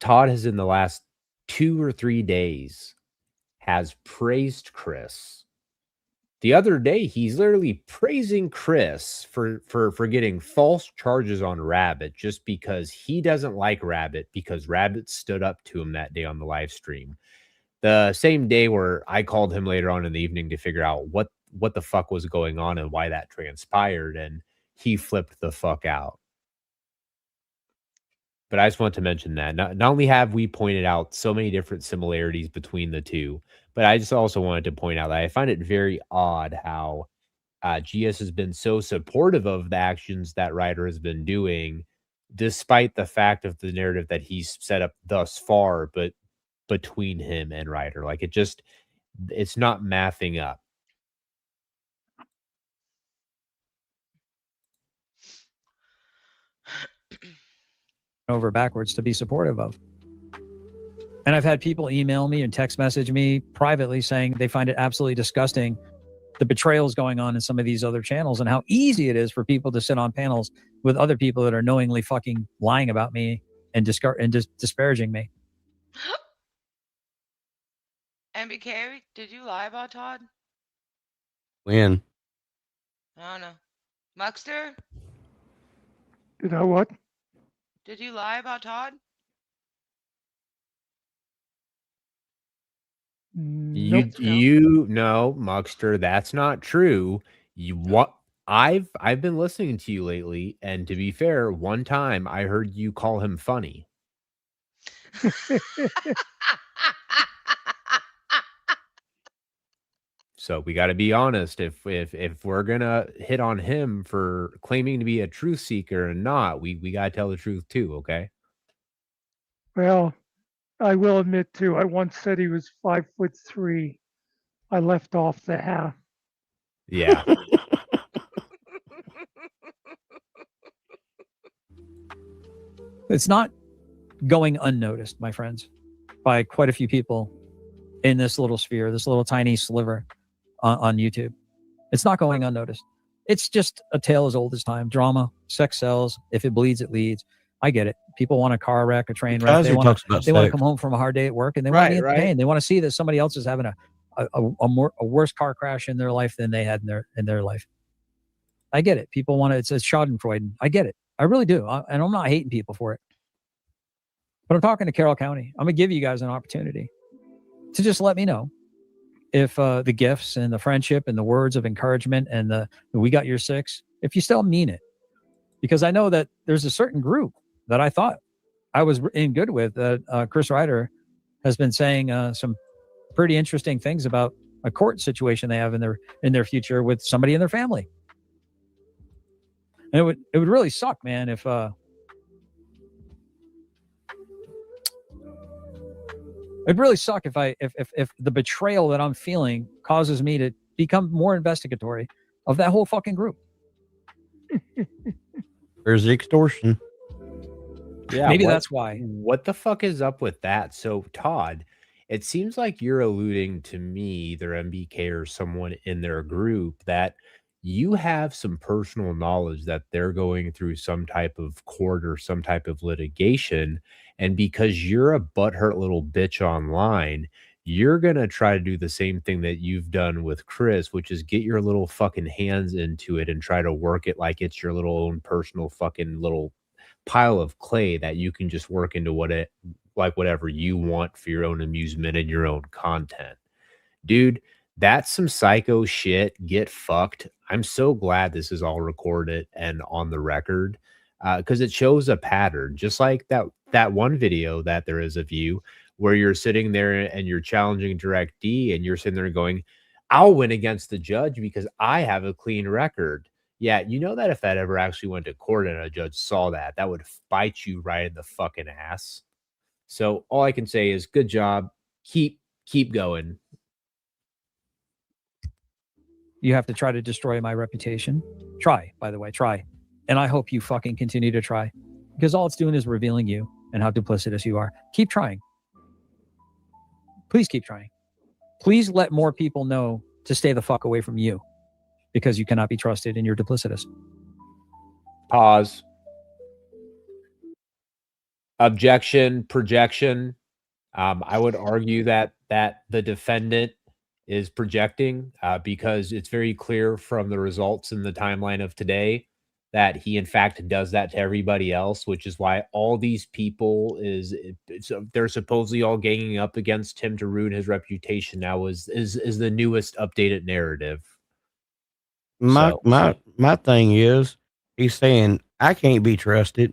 Speaker 8: Todd has in the last 2 or 3 days has praised Chris. The other day, he's literally praising Chris for getting false charges on Rabbit just because he doesn't like Rabbit because Rabbit stood up to him that day on the live stream. The same day where I called him later on in the evening to figure out what the fuck was going on and why that transpired, and he flipped the fuck out. But I just want to mention that not only have we pointed out so many different similarities between the two, but I just also wanted to point out that I find it very odd how GS has been so supportive of the actions that Ryder has been doing, despite the fact of the narrative that he's set up thus far, but between him and Ryder. Like it's not mathing up.
Speaker 10: Over backwards to be supportive of. And I've had people email me and text message me privately saying they find it absolutely disgusting the betrayals going on in some of these other channels and how easy it is for people to sit on panels with other people that are knowingly fucking lying about me and disparaging me.
Speaker 18: M.B.K, did you lie about Todd?
Speaker 9: When?
Speaker 18: I don't know. Muckster,
Speaker 22: Did I what?
Speaker 18: did you lie about Todd?
Speaker 22: Nope.
Speaker 8: You no, Muckster, that's not true. I've been listening to you lately, and to be fair, one time I heard you call him funny. So we got to be honest. If we're gonna hit on him for claiming to be a truth seeker and not, we got to tell the truth too. Okay.
Speaker 22: Well, I will admit too, I once said he was 5'3". I left off the half.
Speaker 8: Yeah.
Speaker 10: It's not going unnoticed, my friends, by quite a few people in this little sphere, this little tiny sliver on YouTube. It's not going unnoticed. It's just a tale as old as time. Drama, sex sells. If it bleeds, it leads. I get it. People want a car wreck, a train wreck. They want to come home from a hard day at work and they want to be entertained. They want to see that somebody else is having a worse car crash in their life than they had in their life. I get it. People want to. It's a Schadenfreude. I get it. I really do. And I'm not hating people for it. But I'm talking to Carroll County. I'm going to give you guys an opportunity to just let me know if the gifts and the friendship and the words of encouragement and the we got your six, if you still mean it. Because I know that there's a certain group that I thought I was in good with, that Chris Ryder has been saying some pretty interesting things about a court situation they have in their future with somebody in their family. And it would really suck, man, if it'd really suck if if the betrayal that I'm feeling causes me to become more investigatory of that whole fucking group.
Speaker 9: There's the extortion.
Speaker 8: Yeah,
Speaker 10: maybe that's why.
Speaker 8: What the fuck is up with that? So, Todd, it seems like you're alluding to me, either M.B.K or someone in their group, that you have some personal knowledge that they're going through some type of court or some type of litigation. And because you're a butthurt little bitch online, you're going to try to do the same thing that you've done with Chris, which is get your little fucking hands into it and try to work it like it's your little own personal fucking little pile of clay that you can just work into whatever you want for your own amusement and your own content. Dude, that's some psycho shit. Get fucked. I'm so glad this is all recorded and on the record, because it shows a pattern, just like that one video that there is of you where you're sitting there and you're challenging Direct D and you're sitting there going, I'll win against the judge because I have a clean record. Yeah, you know that if that ever actually went to court and a judge saw that, that would bite you right in the fucking ass. So all I can say is good job. Keep going.
Speaker 10: You have to try to destroy my reputation. Try, by the way, try. And I hope you fucking continue to try, because all it's doing is revealing you and how duplicitous you are. Keep trying. Please keep trying. Please let more people know to stay the fuck away from you, because you cannot be trusted and you're duplicitous.
Speaker 8: Pause. Objection, projection. I would argue that the defendant is projecting because it's very clear from the results in the timeline of today that he in fact does that to everybody else, which is why all these people they're supposedly all ganging up against him to ruin his reputation now is the newest updated narrative.
Speaker 9: My thing is, he's saying I can't be trusted,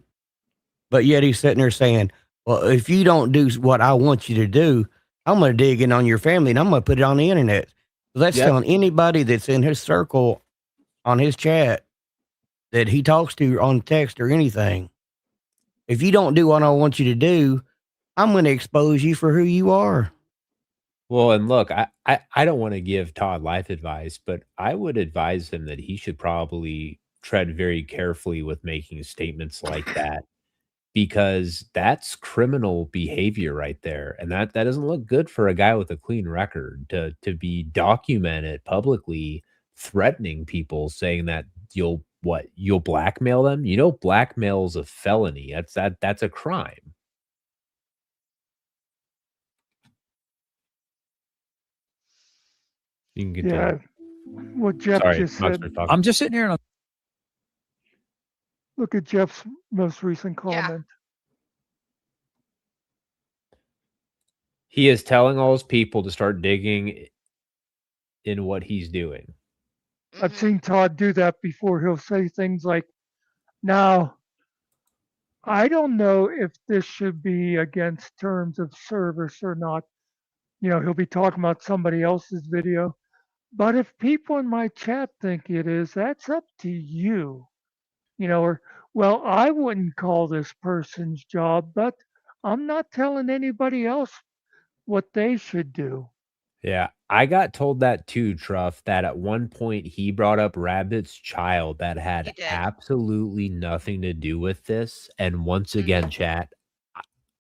Speaker 9: but yet he's sitting there saying, well, if you don't do what I want you to do, I'm going to dig in on your family and I'm going to put it on the internet. So that's telling anybody that's in his circle on his chat that he talks to on text or anything. If you don't do what I want you to do, I'm going to expose you for who you are.
Speaker 8: Well, and look, I don't want to give Todd life advice, but I would advise him that he should probably tread very carefully with making statements like that, because that's criminal behavior right there. And that doesn't look good for a guy with a clean record to be documented publicly threatening people, saying that you'll blackmail them. You know, blackmail is a felony. That's a crime. You can continue.
Speaker 22: Yeah. What Jeff
Speaker 8: Sorry,
Speaker 22: just
Speaker 8: not
Speaker 22: said.
Speaker 8: to talk.
Speaker 10: I'm just sitting here and
Speaker 22: Look at Jeff's most recent comment.
Speaker 8: He is telling all his people to start digging in what he's doing.
Speaker 22: I've seen Todd do that before. He'll say things like, now, I don't know if this should be against terms of service or not. You know, he'll be talking about somebody else's video. But if people in my chat think it is, that's up to you. You know, or, well, I wouldn't call this person's job, but I'm not telling anybody else what they should do.
Speaker 8: Yeah, I got told that too, Truff, that at one point he brought up Rabbit's child that had absolutely nothing to do with this. And once again, chat,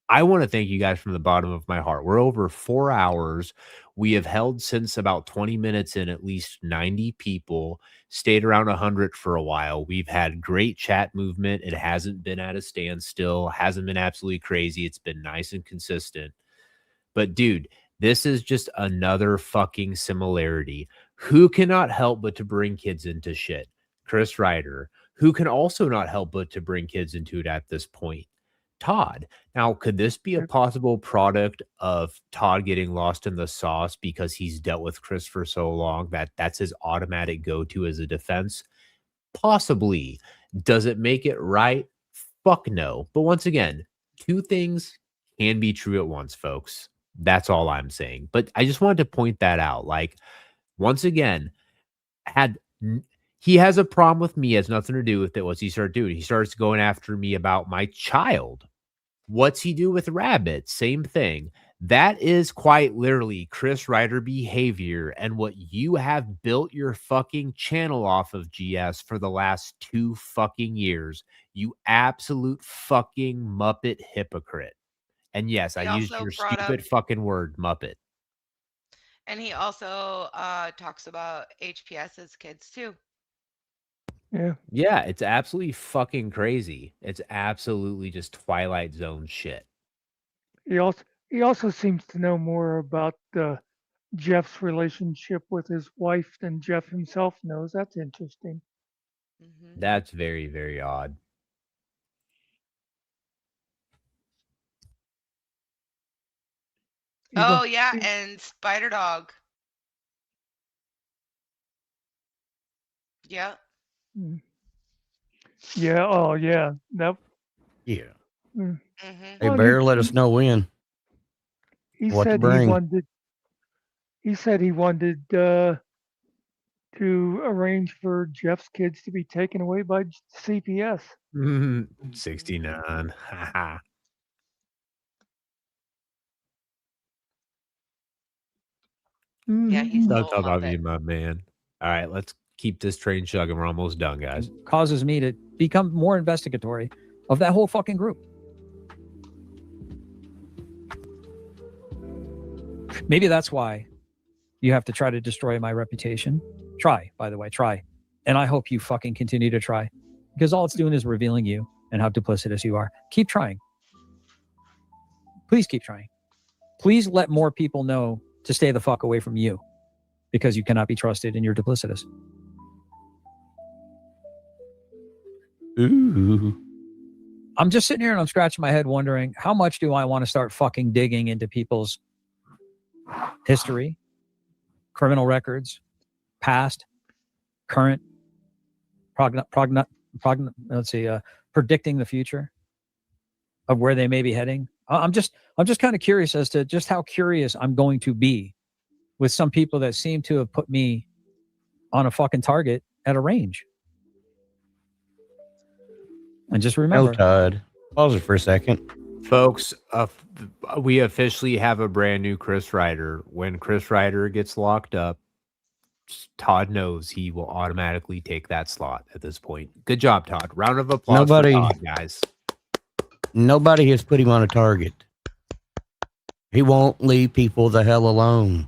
Speaker 8: I want to thank you guys from the bottom of my heart. We're over 4 hours. We have held since about 20 minutes in at least 90 people, stayed around 100 for a while. We've had great chat movement. It hasn't been at a standstill, hasn't been absolutely crazy. It's been nice and consistent. But dude, this is just another fucking similarity. Who cannot help but to bring kids into shit? Chris Ryder. Who can also not help but to bring kids into it at this point? Todd. Now, could this be a possible product of Todd getting lost in the sauce because he's dealt with Chris for so long that that's his automatic go-to as a defense? Possibly. Does it make it right? Fuck no. But once again, two things can be true at once, folks. That's all I'm saying. But I just wanted to point that out. Like, once again, he has a problem with me, has nothing to do with it. What's he start doing? He starts going after me about my child. What's he do with Rabbit? Same thing. That is quite literally Chris Ryder behavior and what you have built your fucking channel off of, GS, for the last 2 fucking years. You absolute fucking Muppet hypocrite. And yes, I used your stupid fucking word, Muppet.
Speaker 18: And he also talks about HPS's kids too.
Speaker 22: Yeah.
Speaker 8: Yeah, it's absolutely fucking crazy. It's absolutely just Twilight Zone shit.
Speaker 22: He also seems to know more about Jeff's relationship with his wife than Jeff himself knows. That's interesting.
Speaker 8: That's very, very odd.
Speaker 18: Oh yeah, and Spider Dog. Yeah.
Speaker 22: Yeah. Oh yeah. Nope.
Speaker 9: Yeah.
Speaker 22: Mm.
Speaker 9: They better let us know when.
Speaker 22: He
Speaker 9: what to
Speaker 22: said
Speaker 9: bring.
Speaker 22: he said he wanted to arrange for Jeff's kids to be taken away by CPS.
Speaker 8: 69. Haha.
Speaker 18: Yeah, he's
Speaker 8: That's about me, my man. All right, let's keep this train chugging. We're almost done, guys.
Speaker 10: causes me to become more investigatory of that whole fucking group. Maybe that's why you have to try to destroy my reputation. Try, by the way, try. And I hope you fucking continue to try, because all it's doing is revealing you and how duplicitous you are. Keep trying. Please keep trying. Please let more people know to stay the fuck away from you because you cannot be trusted and you're duplicitous.
Speaker 9: Ooh.
Speaker 10: I'm just sitting here and I'm scratching my head wondering how much do I want to start fucking digging into people's history, criminal records, past, current, predicting the future of where they may be heading. I'm just kind of curious as to just how curious I'm going to be with some people that seem to have put me on a fucking target at a range. And just remember,
Speaker 9: Todd, pause it for a second.
Speaker 8: Folks, we officially have a brand new Chris Ryder. When Chris Ryder gets locked up, Todd knows he will automatically take that slot at this point. Good job, Todd. Round of applause for Todd, guys.
Speaker 9: Nobody has put him on a target. He won't leave people the hell alone.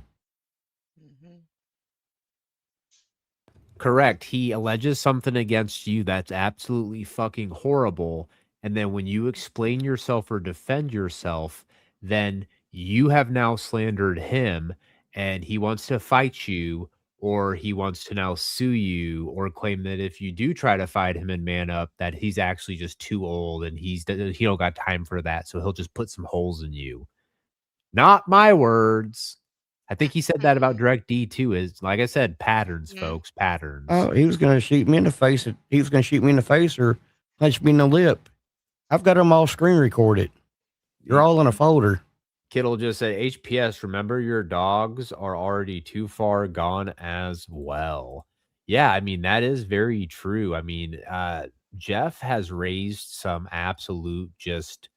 Speaker 8: Correct. He alleges something against you that's absolutely fucking horrible. And then when you explain yourself or defend yourself, then you have now slandered him and he wants to fight you, or he wants to now sue you, or claim that if you do try to fight him and man up, that he's actually just too old and he don't got time for that. So he'll just put some holes in you. Not my words. I think he said that about Direct D too. Is like I said, patterns, folks, patterns.
Speaker 9: Oh, he was going to shoot me in the face. He was going to shoot me in the face or punch me in the lip. I've got them all screen recorded. You're all in a folder.
Speaker 8: Kittle just said, HPS, remember your dogs are already too far gone as well. Yeah, I mean, that is very true. I mean, Jeff has raised some absolute just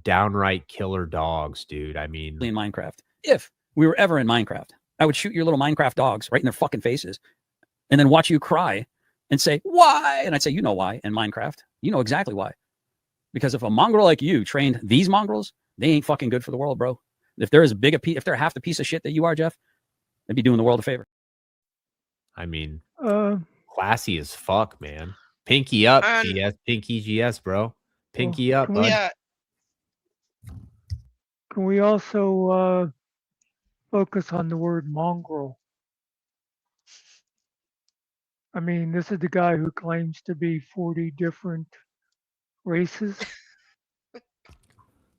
Speaker 8: downright killer dogs, dude. I mean,
Speaker 4: in Minecraft. If we were ever in Minecraft, I would shoot your little Minecraft dogs right in their fucking faces and then watch you cry and say, why? And I'd say, you know why in Minecraft. You know exactly why. Because if a mongrel like you trained these mongrels, they ain't fucking good for the world, bro. If they're if they're half the piece of shit that you are, Jeff, they'd be doing the world a favor.
Speaker 8: I mean, classy as fuck, man. Pinky up, GS. Pinky GS, bro. Pinky up, bud.
Speaker 18: Yeah.
Speaker 22: Can we also focus on the word mongrel? I mean, this is the guy who claims to be 40 different races.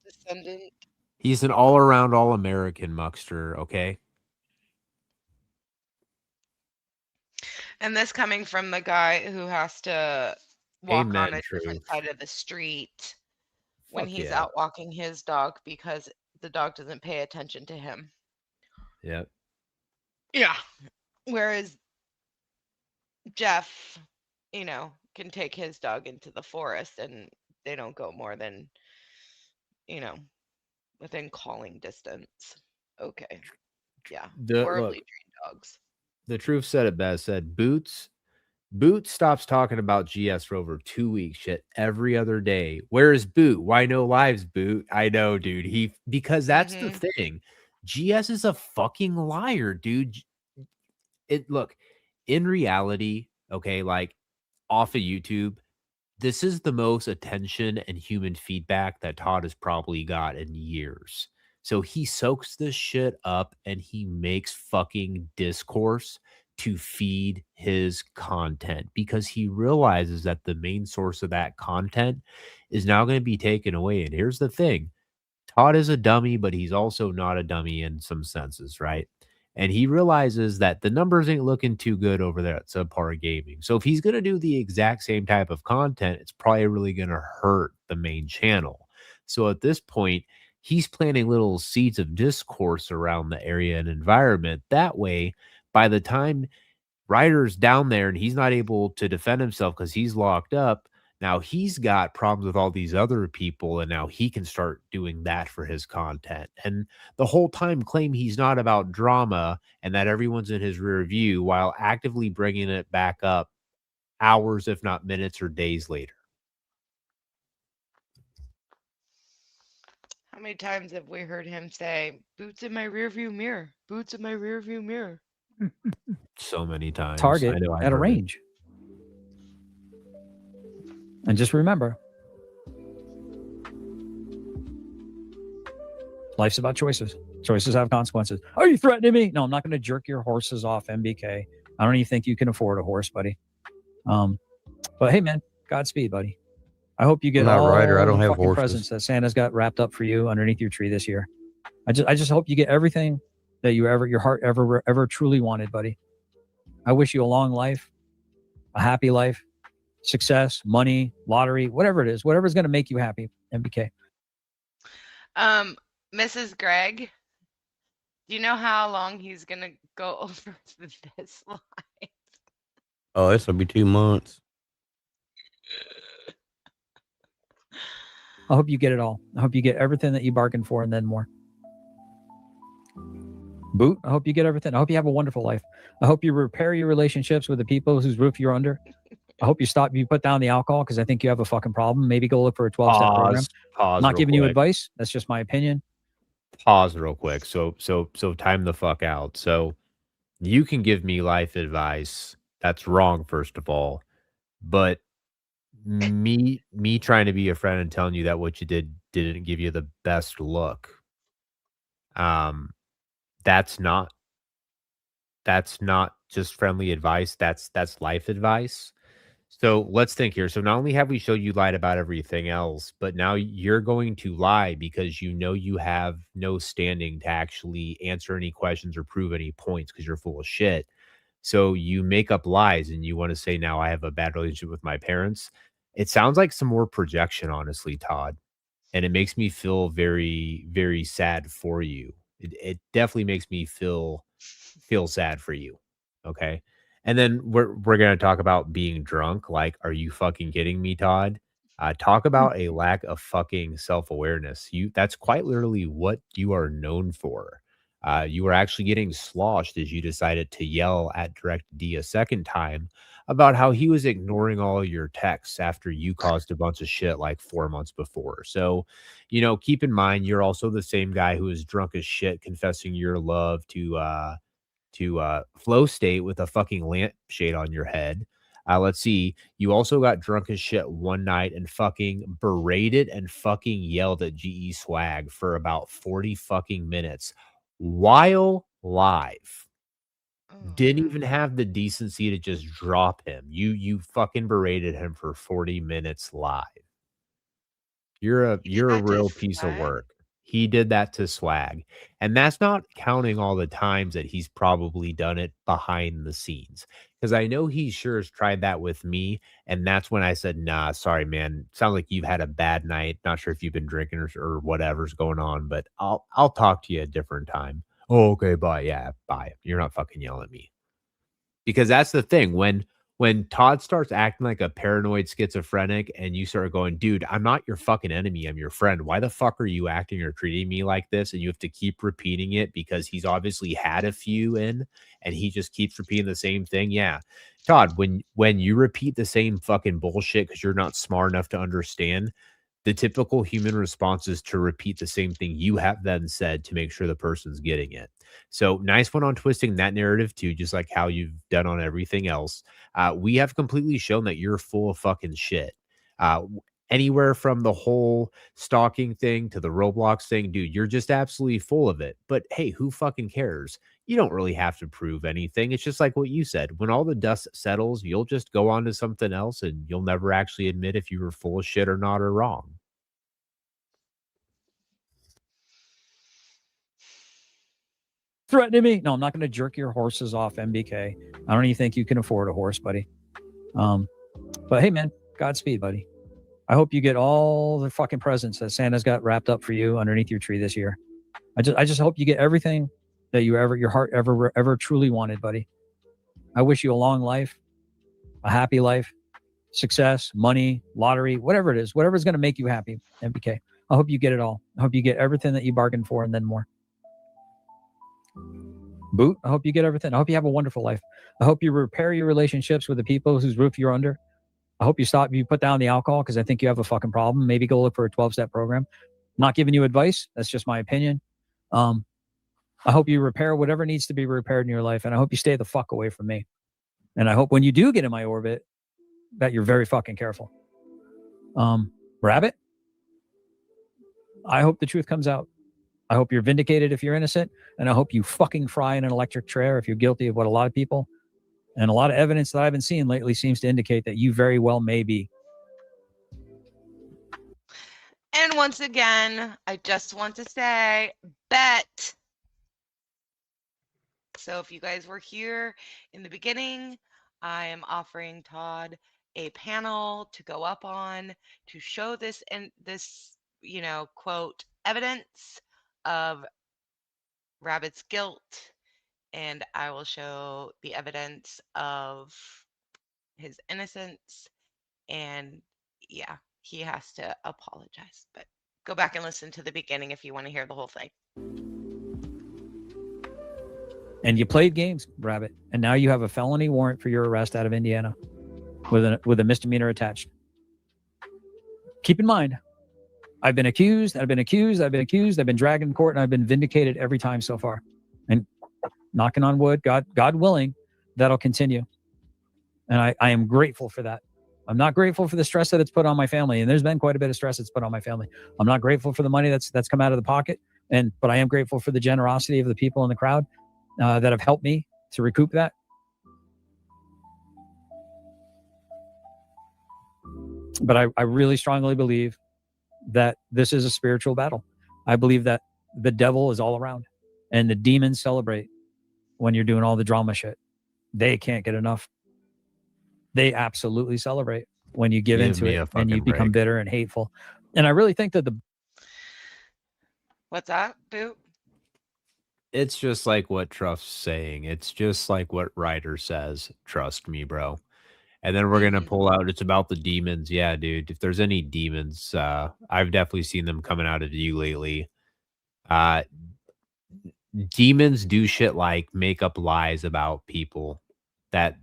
Speaker 18: Descendant.
Speaker 8: He's an all-around, all-American muckster, okay?
Speaker 18: And this coming from the guy who has to walk
Speaker 8: Amen,
Speaker 18: on a different side of the street when
Speaker 8: Fuck
Speaker 18: he's
Speaker 8: yeah.
Speaker 18: out walking his dog because the dog doesn't pay attention to him.
Speaker 8: Yep.
Speaker 18: Yeah. Whereas Jeff, can take his dog into the forest and they don't go more than, within calling distance. Okay. Yeah. Horribly trained dogs.
Speaker 8: The truth said it best. Said Boots stops talking about GS for over 2 weeks. Shit, every other day. Where is Boot? Why no lives, Boot? I know, dude. Because that's the thing. GS is a fucking liar, dude. Look, in reality, okay, like off of YouTube, this is the most attention and human feedback that Todd has probably got in years. So he soaks this shit up and he makes fucking discourse to feed his content because he realizes that the main source of that content is now going to be taken away. And here's the thing. Todd is a dummy, but he's also not a dummy in some senses, right? And he realizes that the numbers ain't looking too good over there at Subpar Gaming. So if he's going to do the exact same type of content, it's probably really going to hurt the main channel. So at this point, he's planting little seeds of discourse around the area and environment. That way, by the time Ryder's down there and he's not able to defend himself because he's locked up, now he's got problems with all these other people, and now he can start doing that for his content. And the whole time claim he's not about drama and that everyone's in his rear view while actively bringing it back up hours, if not minutes or days later.
Speaker 18: How many times have we heard him say, Boots in my rearview mirror, Boots in my rearview mirror?
Speaker 8: So many times.
Speaker 4: Target
Speaker 8: I know I've
Speaker 4: at a
Speaker 8: heard it.
Speaker 4: range. And just remember,
Speaker 10: Life's about choices. Choices have consequences. Are you threatening me? No, I'm not going to jerk your horses off, M.B.K. I don't even think you can afford a horse, buddy. But hey, man, Godspeed, buddy. I hope you get
Speaker 9: I'm not a
Speaker 10: all
Speaker 9: writer. I don't
Speaker 10: the
Speaker 9: have
Speaker 10: fucking
Speaker 9: horses.
Speaker 10: presents that Santa's got wrapped up for you underneath your tree this year. I just hope you get everything that your heart ever truly wanted, buddy. I wish you a long life, a happy life, success, money, lottery, whatever it is, whatever's going to make you happy, M.B.K.
Speaker 18: Mrs. Gregg, do you know how long he's gonna go over this line?
Speaker 9: Oh, this will be 2 months.
Speaker 10: I hope you get it all. I hope you get everything that you bargained for and then more. Boot, I hope you get everything. I hope you have a wonderful life. I hope you repair your relationships with the people whose roof you're under. I hope you put down the alcohol because I think you have a fucking problem. Maybe go look for a 12-step program.
Speaker 8: Pause.
Speaker 10: Not
Speaker 8: real
Speaker 10: giving you
Speaker 8: quick.
Speaker 10: advice. That's just my opinion.
Speaker 8: Pause real quick. So time the fuck out. So you can give me life advice. That's wrong, first of all. But me trying to be a friend and telling you that what you did didn't give you the best look. That's not just friendly advice. That's life advice. So let's think here. So not only have we showed you lied about everything else, but now you're going to lie because you know you have no standing to actually answer any questions or prove any points because you're full of shit. So you make up lies and you want to say, now I have a bad relationship with my parents. It sounds like some more projection, honestly, Todd. And it makes me feel very, very sad for you. It definitely makes me feel sad for you. Okay. And then we're gonna talk about being drunk. Like, are you fucking kidding me, Todd? Talk about a lack of fucking self-awareness. That's quite literally what you are known for. You were actually getting sloshed as you decided to yell at Direct D a second time about how he was ignoring all your texts after you caused a bunch of shit like 4 months before. So, keep in mind you're also the same guy who is drunk as shit confessing your love to flow state with a fucking lampshade on your head. Let's see. You also got drunk as shit one night and fucking berated and fucking yelled at GE Swag for about 40 fucking minutes while live. Didn't even have the decency to just drop him. You fucking berated him for 40 minutes live. You're a real piece of work. He did that to Swag. And that's not counting all the times that he's probably done it behind the scenes. Because I know he sure has tried that with me. And that's when I said, nah, sorry, man. Sounds like you've had a bad night. Not sure if you've been drinking or whatever's going on, but I'll talk to you a different time. Oh, okay, bye. Yeah, bye. You're not fucking yelling at me. Because that's the thing. When Todd starts acting like a paranoid schizophrenic and you start going, dude, I'm not your fucking enemy. I'm your friend. Why the fuck are you acting or treating me like this? And you have to keep repeating it because he's obviously had a few in and he just keeps repeating the same thing. Yeah. Todd, when you repeat the same fucking bullshit because you're not smart enough to understand, the typical human response is to repeat the same thing you have then said to make sure the person's getting it. So nice one on twisting that narrative too, just like how you've done on everything else. We have completely shown that you're full of fucking shit. Anywhere from the whole stalking thing to the Roblox thing, dude, you're just absolutely full of it. But hey, who fucking cares? You don't really have to prove anything. It's just like what you said. When all the dust settles, you'll just go on to something else and you'll never actually admit if you were full of shit or not or wrong.
Speaker 10: Threatening me? No, I'm not going to jerk your horses off, M.B.K. I don't even think you can afford a horse, buddy. But hey, man, Godspeed, buddy. I hope you get all the fucking presents that Santa's got wrapped up for you underneath your tree this year. I just hope you get everything that your heart ever truly wanted, buddy. I wish you a long life, a happy life, success, money, lottery, whatever it is, whatever's going to make you happy, M.B.K. I hope you get it all. I hope you get everything that you bargained for and then more. Boot, I hope you get everything. I hope you have a wonderful life. I hope you repair your relationships with the people whose roof you're under. I hope you put down the alcohol because I think you have a fucking problem. Maybe go look for a 12-step program. Not giving you advice. That's just my opinion. I hope you repair whatever needs to be repaired in your life. And I hope you stay the fuck away from me. And I hope when you do get in my orbit that you're very fucking careful. Rabbit, I hope the truth comes out. I hope you're vindicated if you're innocent, and I hope you fucking fry in an electric chair if you're guilty of what a lot of people and a lot of evidence that I've been seeing lately seems to indicate that you very well may be.
Speaker 18: And once again, I just want to say, bet. So if you guys were here in the beginning, I am offering Todd a panel to go up on to show this and this, quote, evidence of Rabbit's guilt, and I will show the evidence of his innocence. And yeah, he has to apologize. But go back and listen to the beginning if you want to hear the whole thing.
Speaker 10: And you played games, Rabbit, and now you have a felony warrant for your arrest out of Indiana with a misdemeanor attached. Keep in mind, I've been accused, I've been dragged in court, and I've been vindicated every time so far. And knocking on wood, God willing, that'll continue. And I am grateful for that. I'm not grateful for the stress that it's put on my family, and there's been quite a bit of stress that's put on my family. I'm not grateful for the money that's come out of the pocket, but I am grateful for the generosity of the people in the crowd that have helped me to recoup that. But I really strongly believe that this is a spiritual battle. I believe that the devil is all around, and the demons celebrate when you're doing all the drama shit. They can't get enough. They absolutely celebrate when you give into it and you become bitter and hateful. And I really think that
Speaker 18: What's that, Boot?
Speaker 8: It's just like what Truff's saying. It's just like what Ryder says. Trust me, bro. And then we're gonna pull out. It's about the demons. Yeah, dude. If there's any demons, I've definitely seen them coming out of you lately. Demons do shit like make up lies about people. That,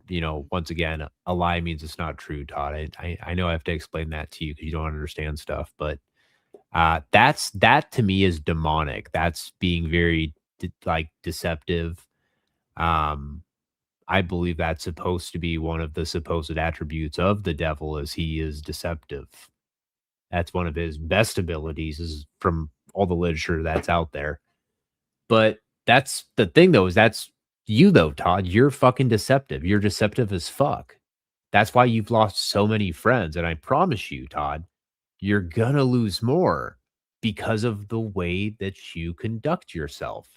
Speaker 8: once again, a lie means it's not true, Todd. I know I have to explain that to you because you don't understand stuff, but that to me is demonic. That's being very deceptive. I believe that's supposed to be one of the supposed attributes of the devil, is he is deceptive. That's one of his best abilities, is from all the literature that's out there. But that's the thing, though, is that's you, though, Todd. You're fucking deceptive. You're deceptive as fuck. That's why you've lost so many friends. And I promise you, Todd, you're gonna lose more because of the way that you conduct yourself.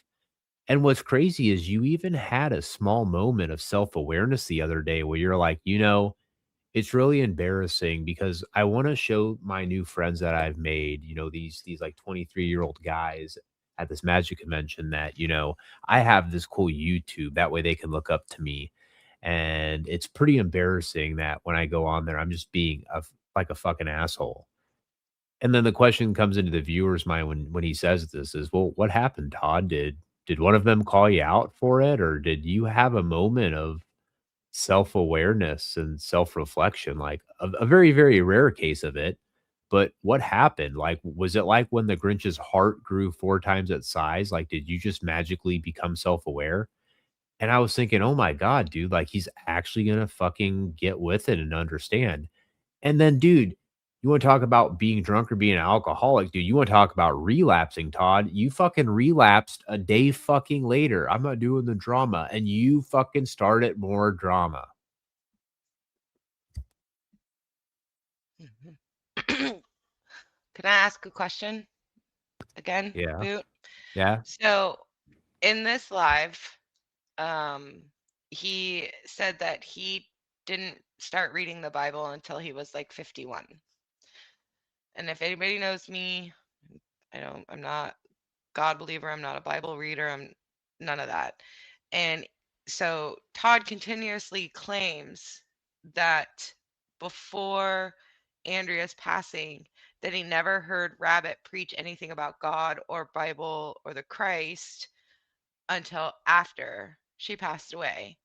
Speaker 8: And what's crazy is you even had a small moment of self-awareness the other day where you're like, it's really embarrassing because I want to show my new friends that I've made, these like 23-year-old guys at this magic convention that, I have this cool YouTube. That way they can look up to me. And it's pretty embarrassing that when I go on there, I'm just being like a fucking asshole. And then the question comes into the viewer's mind when he says this is, well, what happened, Todd? Did one of them call you out for it? Or did you have a moment of self-awareness and self-reflection, like a very, very rare case of it? But what happened? Like, was it like when the Grinch's heart grew 4 times its size? Like, did you just magically become self-aware? And I was thinking, oh my God, dude, like he's actually going to fucking get with it and understand. And then, dude, you want to talk about being drunk or being an alcoholic, dude? You want to talk about relapsing, Todd? You fucking relapsed a day fucking later. I'm not doing the drama. And you fucking started more drama.
Speaker 18: Can I ask a question again,
Speaker 8: Yeah.
Speaker 18: Boot?
Speaker 8: Yeah.
Speaker 18: So in this live, he said that he didn't start reading the Bible until he was like 51. And if anybody knows me, I'm not God believer, I'm not a Bible reader, I'm none of that. And so Todd continuously claims that before Andrea's passing, that he never heard Rabbit preach anything about God or Bible or the Christ until after she passed away.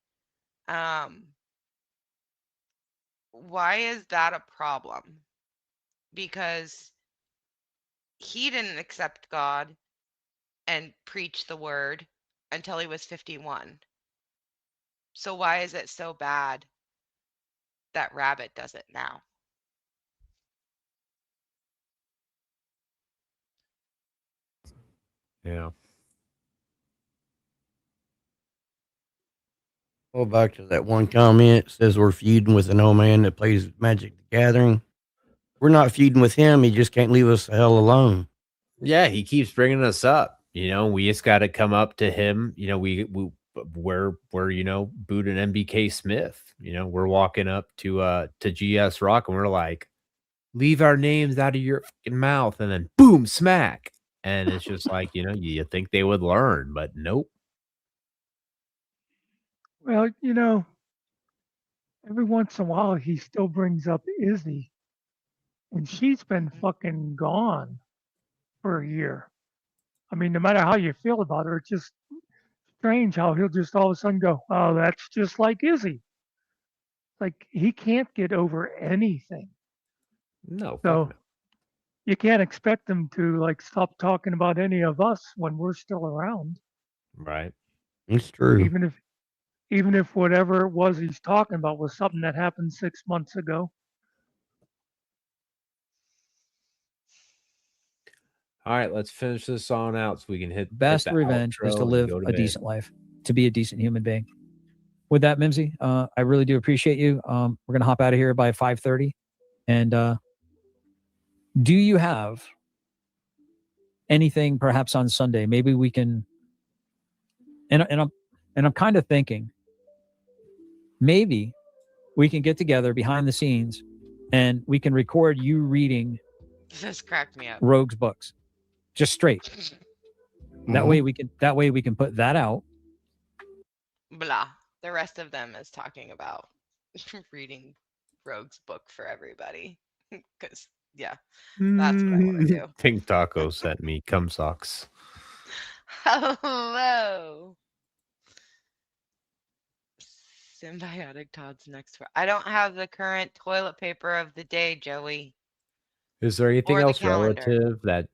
Speaker 18: Why is that a problem? Because he didn't accept God and preach the word until he was 51. So why is it so bad that Rabbit does it now?
Speaker 8: Yeah.
Speaker 9: Well, back to that one comment, says we're feuding with an old man that plays Magic the Gathering. We're not feuding with him. He just can't leave us the hell alone.
Speaker 8: Yeah, he keeps bringing us up. You know, we just got to come up to him. You know, we're you know, boot an M.B.K. Smith. You know, we're walking up to GS Rock and we're like, leave our names out of your fucking mouth, and then boom, smack. And it's just like, you know, you think they would learn, but nope.
Speaker 22: Well, you know, every once in a while he still brings up Izzy, and she's been fucking gone for a year. I mean, no matter how you feel about her, it's just strange how he'll just all of a sudden go, "Oh, that's just like Izzy." Like he can't get over anything.
Speaker 8: No,
Speaker 22: So you can't expect him to like stop talking about any of us when we're still around.
Speaker 8: Right.
Speaker 9: It's true.
Speaker 22: Even if whatever it was he's talking about was something that happened 6 months ago.
Speaker 8: All right, let's finish this on out so we can hit
Speaker 10: Best
Speaker 8: the
Speaker 10: revenge is
Speaker 8: outro
Speaker 10: to
Speaker 8: and
Speaker 10: live
Speaker 8: go to
Speaker 10: a
Speaker 8: bed.
Speaker 10: decent life, to be a decent human being. With that, Mimsy, I really do appreciate you. We're gonna hop out of here by 5:30. And do you have anything perhaps on Sunday? Maybe we can. And I'm kind of thinking maybe we can get together behind the scenes and we can record you reading
Speaker 18: This cracked me up.
Speaker 10: Rogue's books, just straight. That way we can put that out.
Speaker 18: Blah. The rest of them is talking about reading Rogue's book for everybody. Because, yeah, that's what I want to do.
Speaker 8: Pink Taco sent me cum socks.
Speaker 18: Hello. Symbiotic Todd's next. I don't have the current toilet paper of the day, Joey.
Speaker 8: Is there anything
Speaker 18: Or the
Speaker 8: else
Speaker 18: calendar.
Speaker 8: relative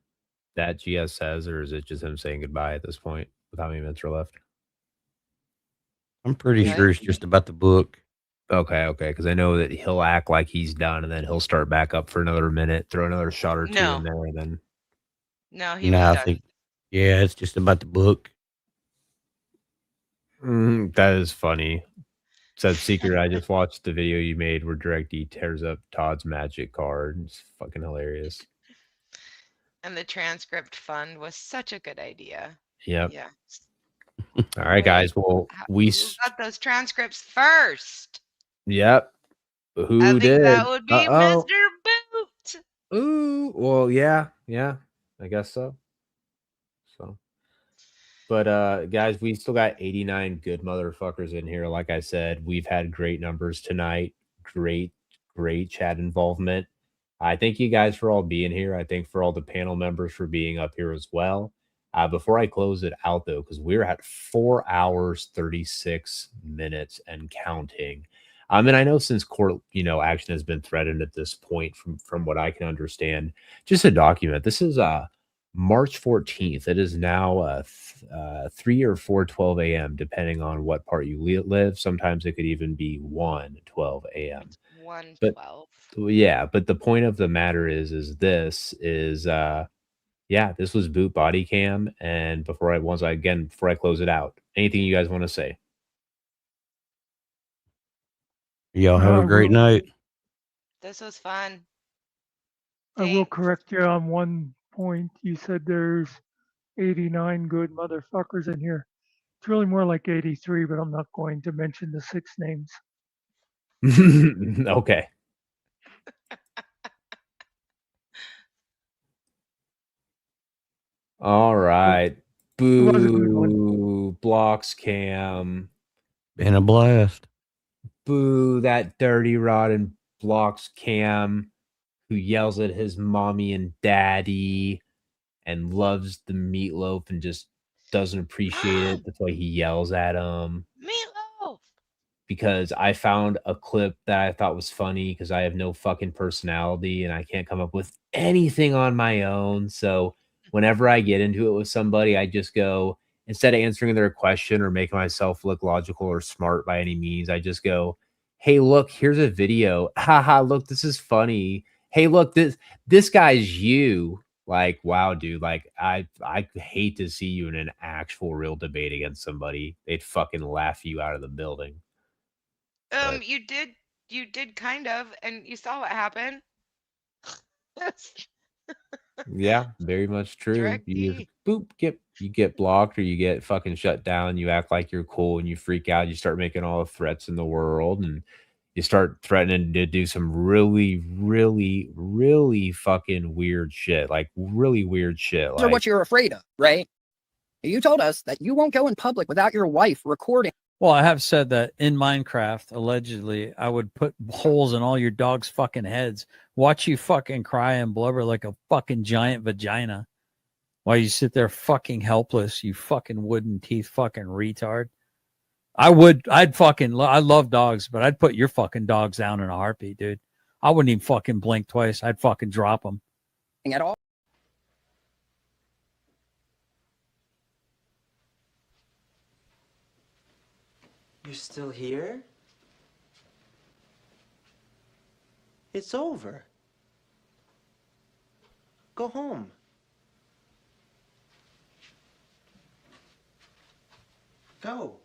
Speaker 8: that GS says, or is it just him saying goodbye at this point with how many minutes are left?
Speaker 9: I'm pretty
Speaker 18: What?
Speaker 9: sure it's just about the book.
Speaker 8: Okay, because I know that he'll act like he's done, and then he'll start back up for another minute, throw another shot or two
Speaker 18: No.
Speaker 8: in there, and then.
Speaker 18: No, he
Speaker 9: No,
Speaker 18: was
Speaker 9: I
Speaker 18: done.
Speaker 9: think, yeah, it's just about the book.
Speaker 8: That is funny. Said Secret, I just watched the video you made where Direct D tears up Todd's magic card. It's fucking hilarious.
Speaker 18: And the transcript fund was such a good idea.
Speaker 8: Yep.
Speaker 18: Yeah.
Speaker 8: All right, guys. Well,
Speaker 18: Who got those transcripts first?
Speaker 8: Yep. Who
Speaker 18: I think
Speaker 8: did?
Speaker 18: that would be Mr. Boot.
Speaker 8: Ooh. Well, yeah. I guess so. But guys, we still got 89 good motherfuckers in here. Like I said, we've had great numbers tonight. Great chat involvement. I thank you guys for all being here. I thank for all the panel members for being up here as well. Before I close it out, though, because we're at 4 hours, 36 minutes and counting. And I know since court, action has been threatened at this point, from what I can understand, just a document. This is March 14th. It is now 3 or 4:12 a.m. depending on what part you live. Sometimes it could even be 1:12 a.m.
Speaker 18: 1:12.
Speaker 8: Yeah, but the point of the matter is this was Boot Body Cam. And before I close it out, anything you guys want to say?
Speaker 9: Y'all have a great night.
Speaker 18: This was fun.
Speaker 22: I will correct you on one point. You said there's 89 good motherfuckers in here. It's really more like 83, but I'm not going to mention the 6 names.
Speaker 8: Okay. All right. Boo. Blocks Cam.
Speaker 9: Been a blast.
Speaker 8: Boo that dirty rotten Blocks Cam who yells at his mommy and daddy and loves the meatloaf and just doesn't appreciate it. That's why he yells at him.
Speaker 18: Meatloaf.
Speaker 8: Because I found a clip that I thought was funny because I have no fucking personality and I can't come up with anything on my own. So whenever I get into it with somebody, I just go, instead of answering their question or making myself look logical or smart by any means, I just go, hey, look, here's a video. Haha, look, this is funny. Hey, look, this guy's you. Like, wow, dude, like I hate to see you in an actual real debate against somebody. They'd fucking laugh you out of the building. But
Speaker 18: You did kind of, and you saw what happened.
Speaker 8: yeah, very much true.
Speaker 18: Direct
Speaker 8: You
Speaker 18: D.
Speaker 8: boop you get blocked or you get fucking shut down. You act like you're cool and you freak out. You start making all the threats in the world and you start threatening to do some really, really, really fucking weird shit. Like really weird shit.
Speaker 3: Or
Speaker 8: Like
Speaker 3: what you're afraid of, right? You told us that you won't go in public without your wife recording.
Speaker 10: Well, I have said that in Minecraft, allegedly, I would put holes in all your dog's fucking heads, watch you fucking cry and blubber like a fucking giant vagina while you sit there fucking helpless, you fucking wooden teeth fucking retard. I love dogs, but I'd put your fucking dogs down in a heartbeat, dude. I wouldn't even fucking blink twice. I'd fucking drop them.
Speaker 3: At all.
Speaker 16: You're still here? It's over. Go home. Go.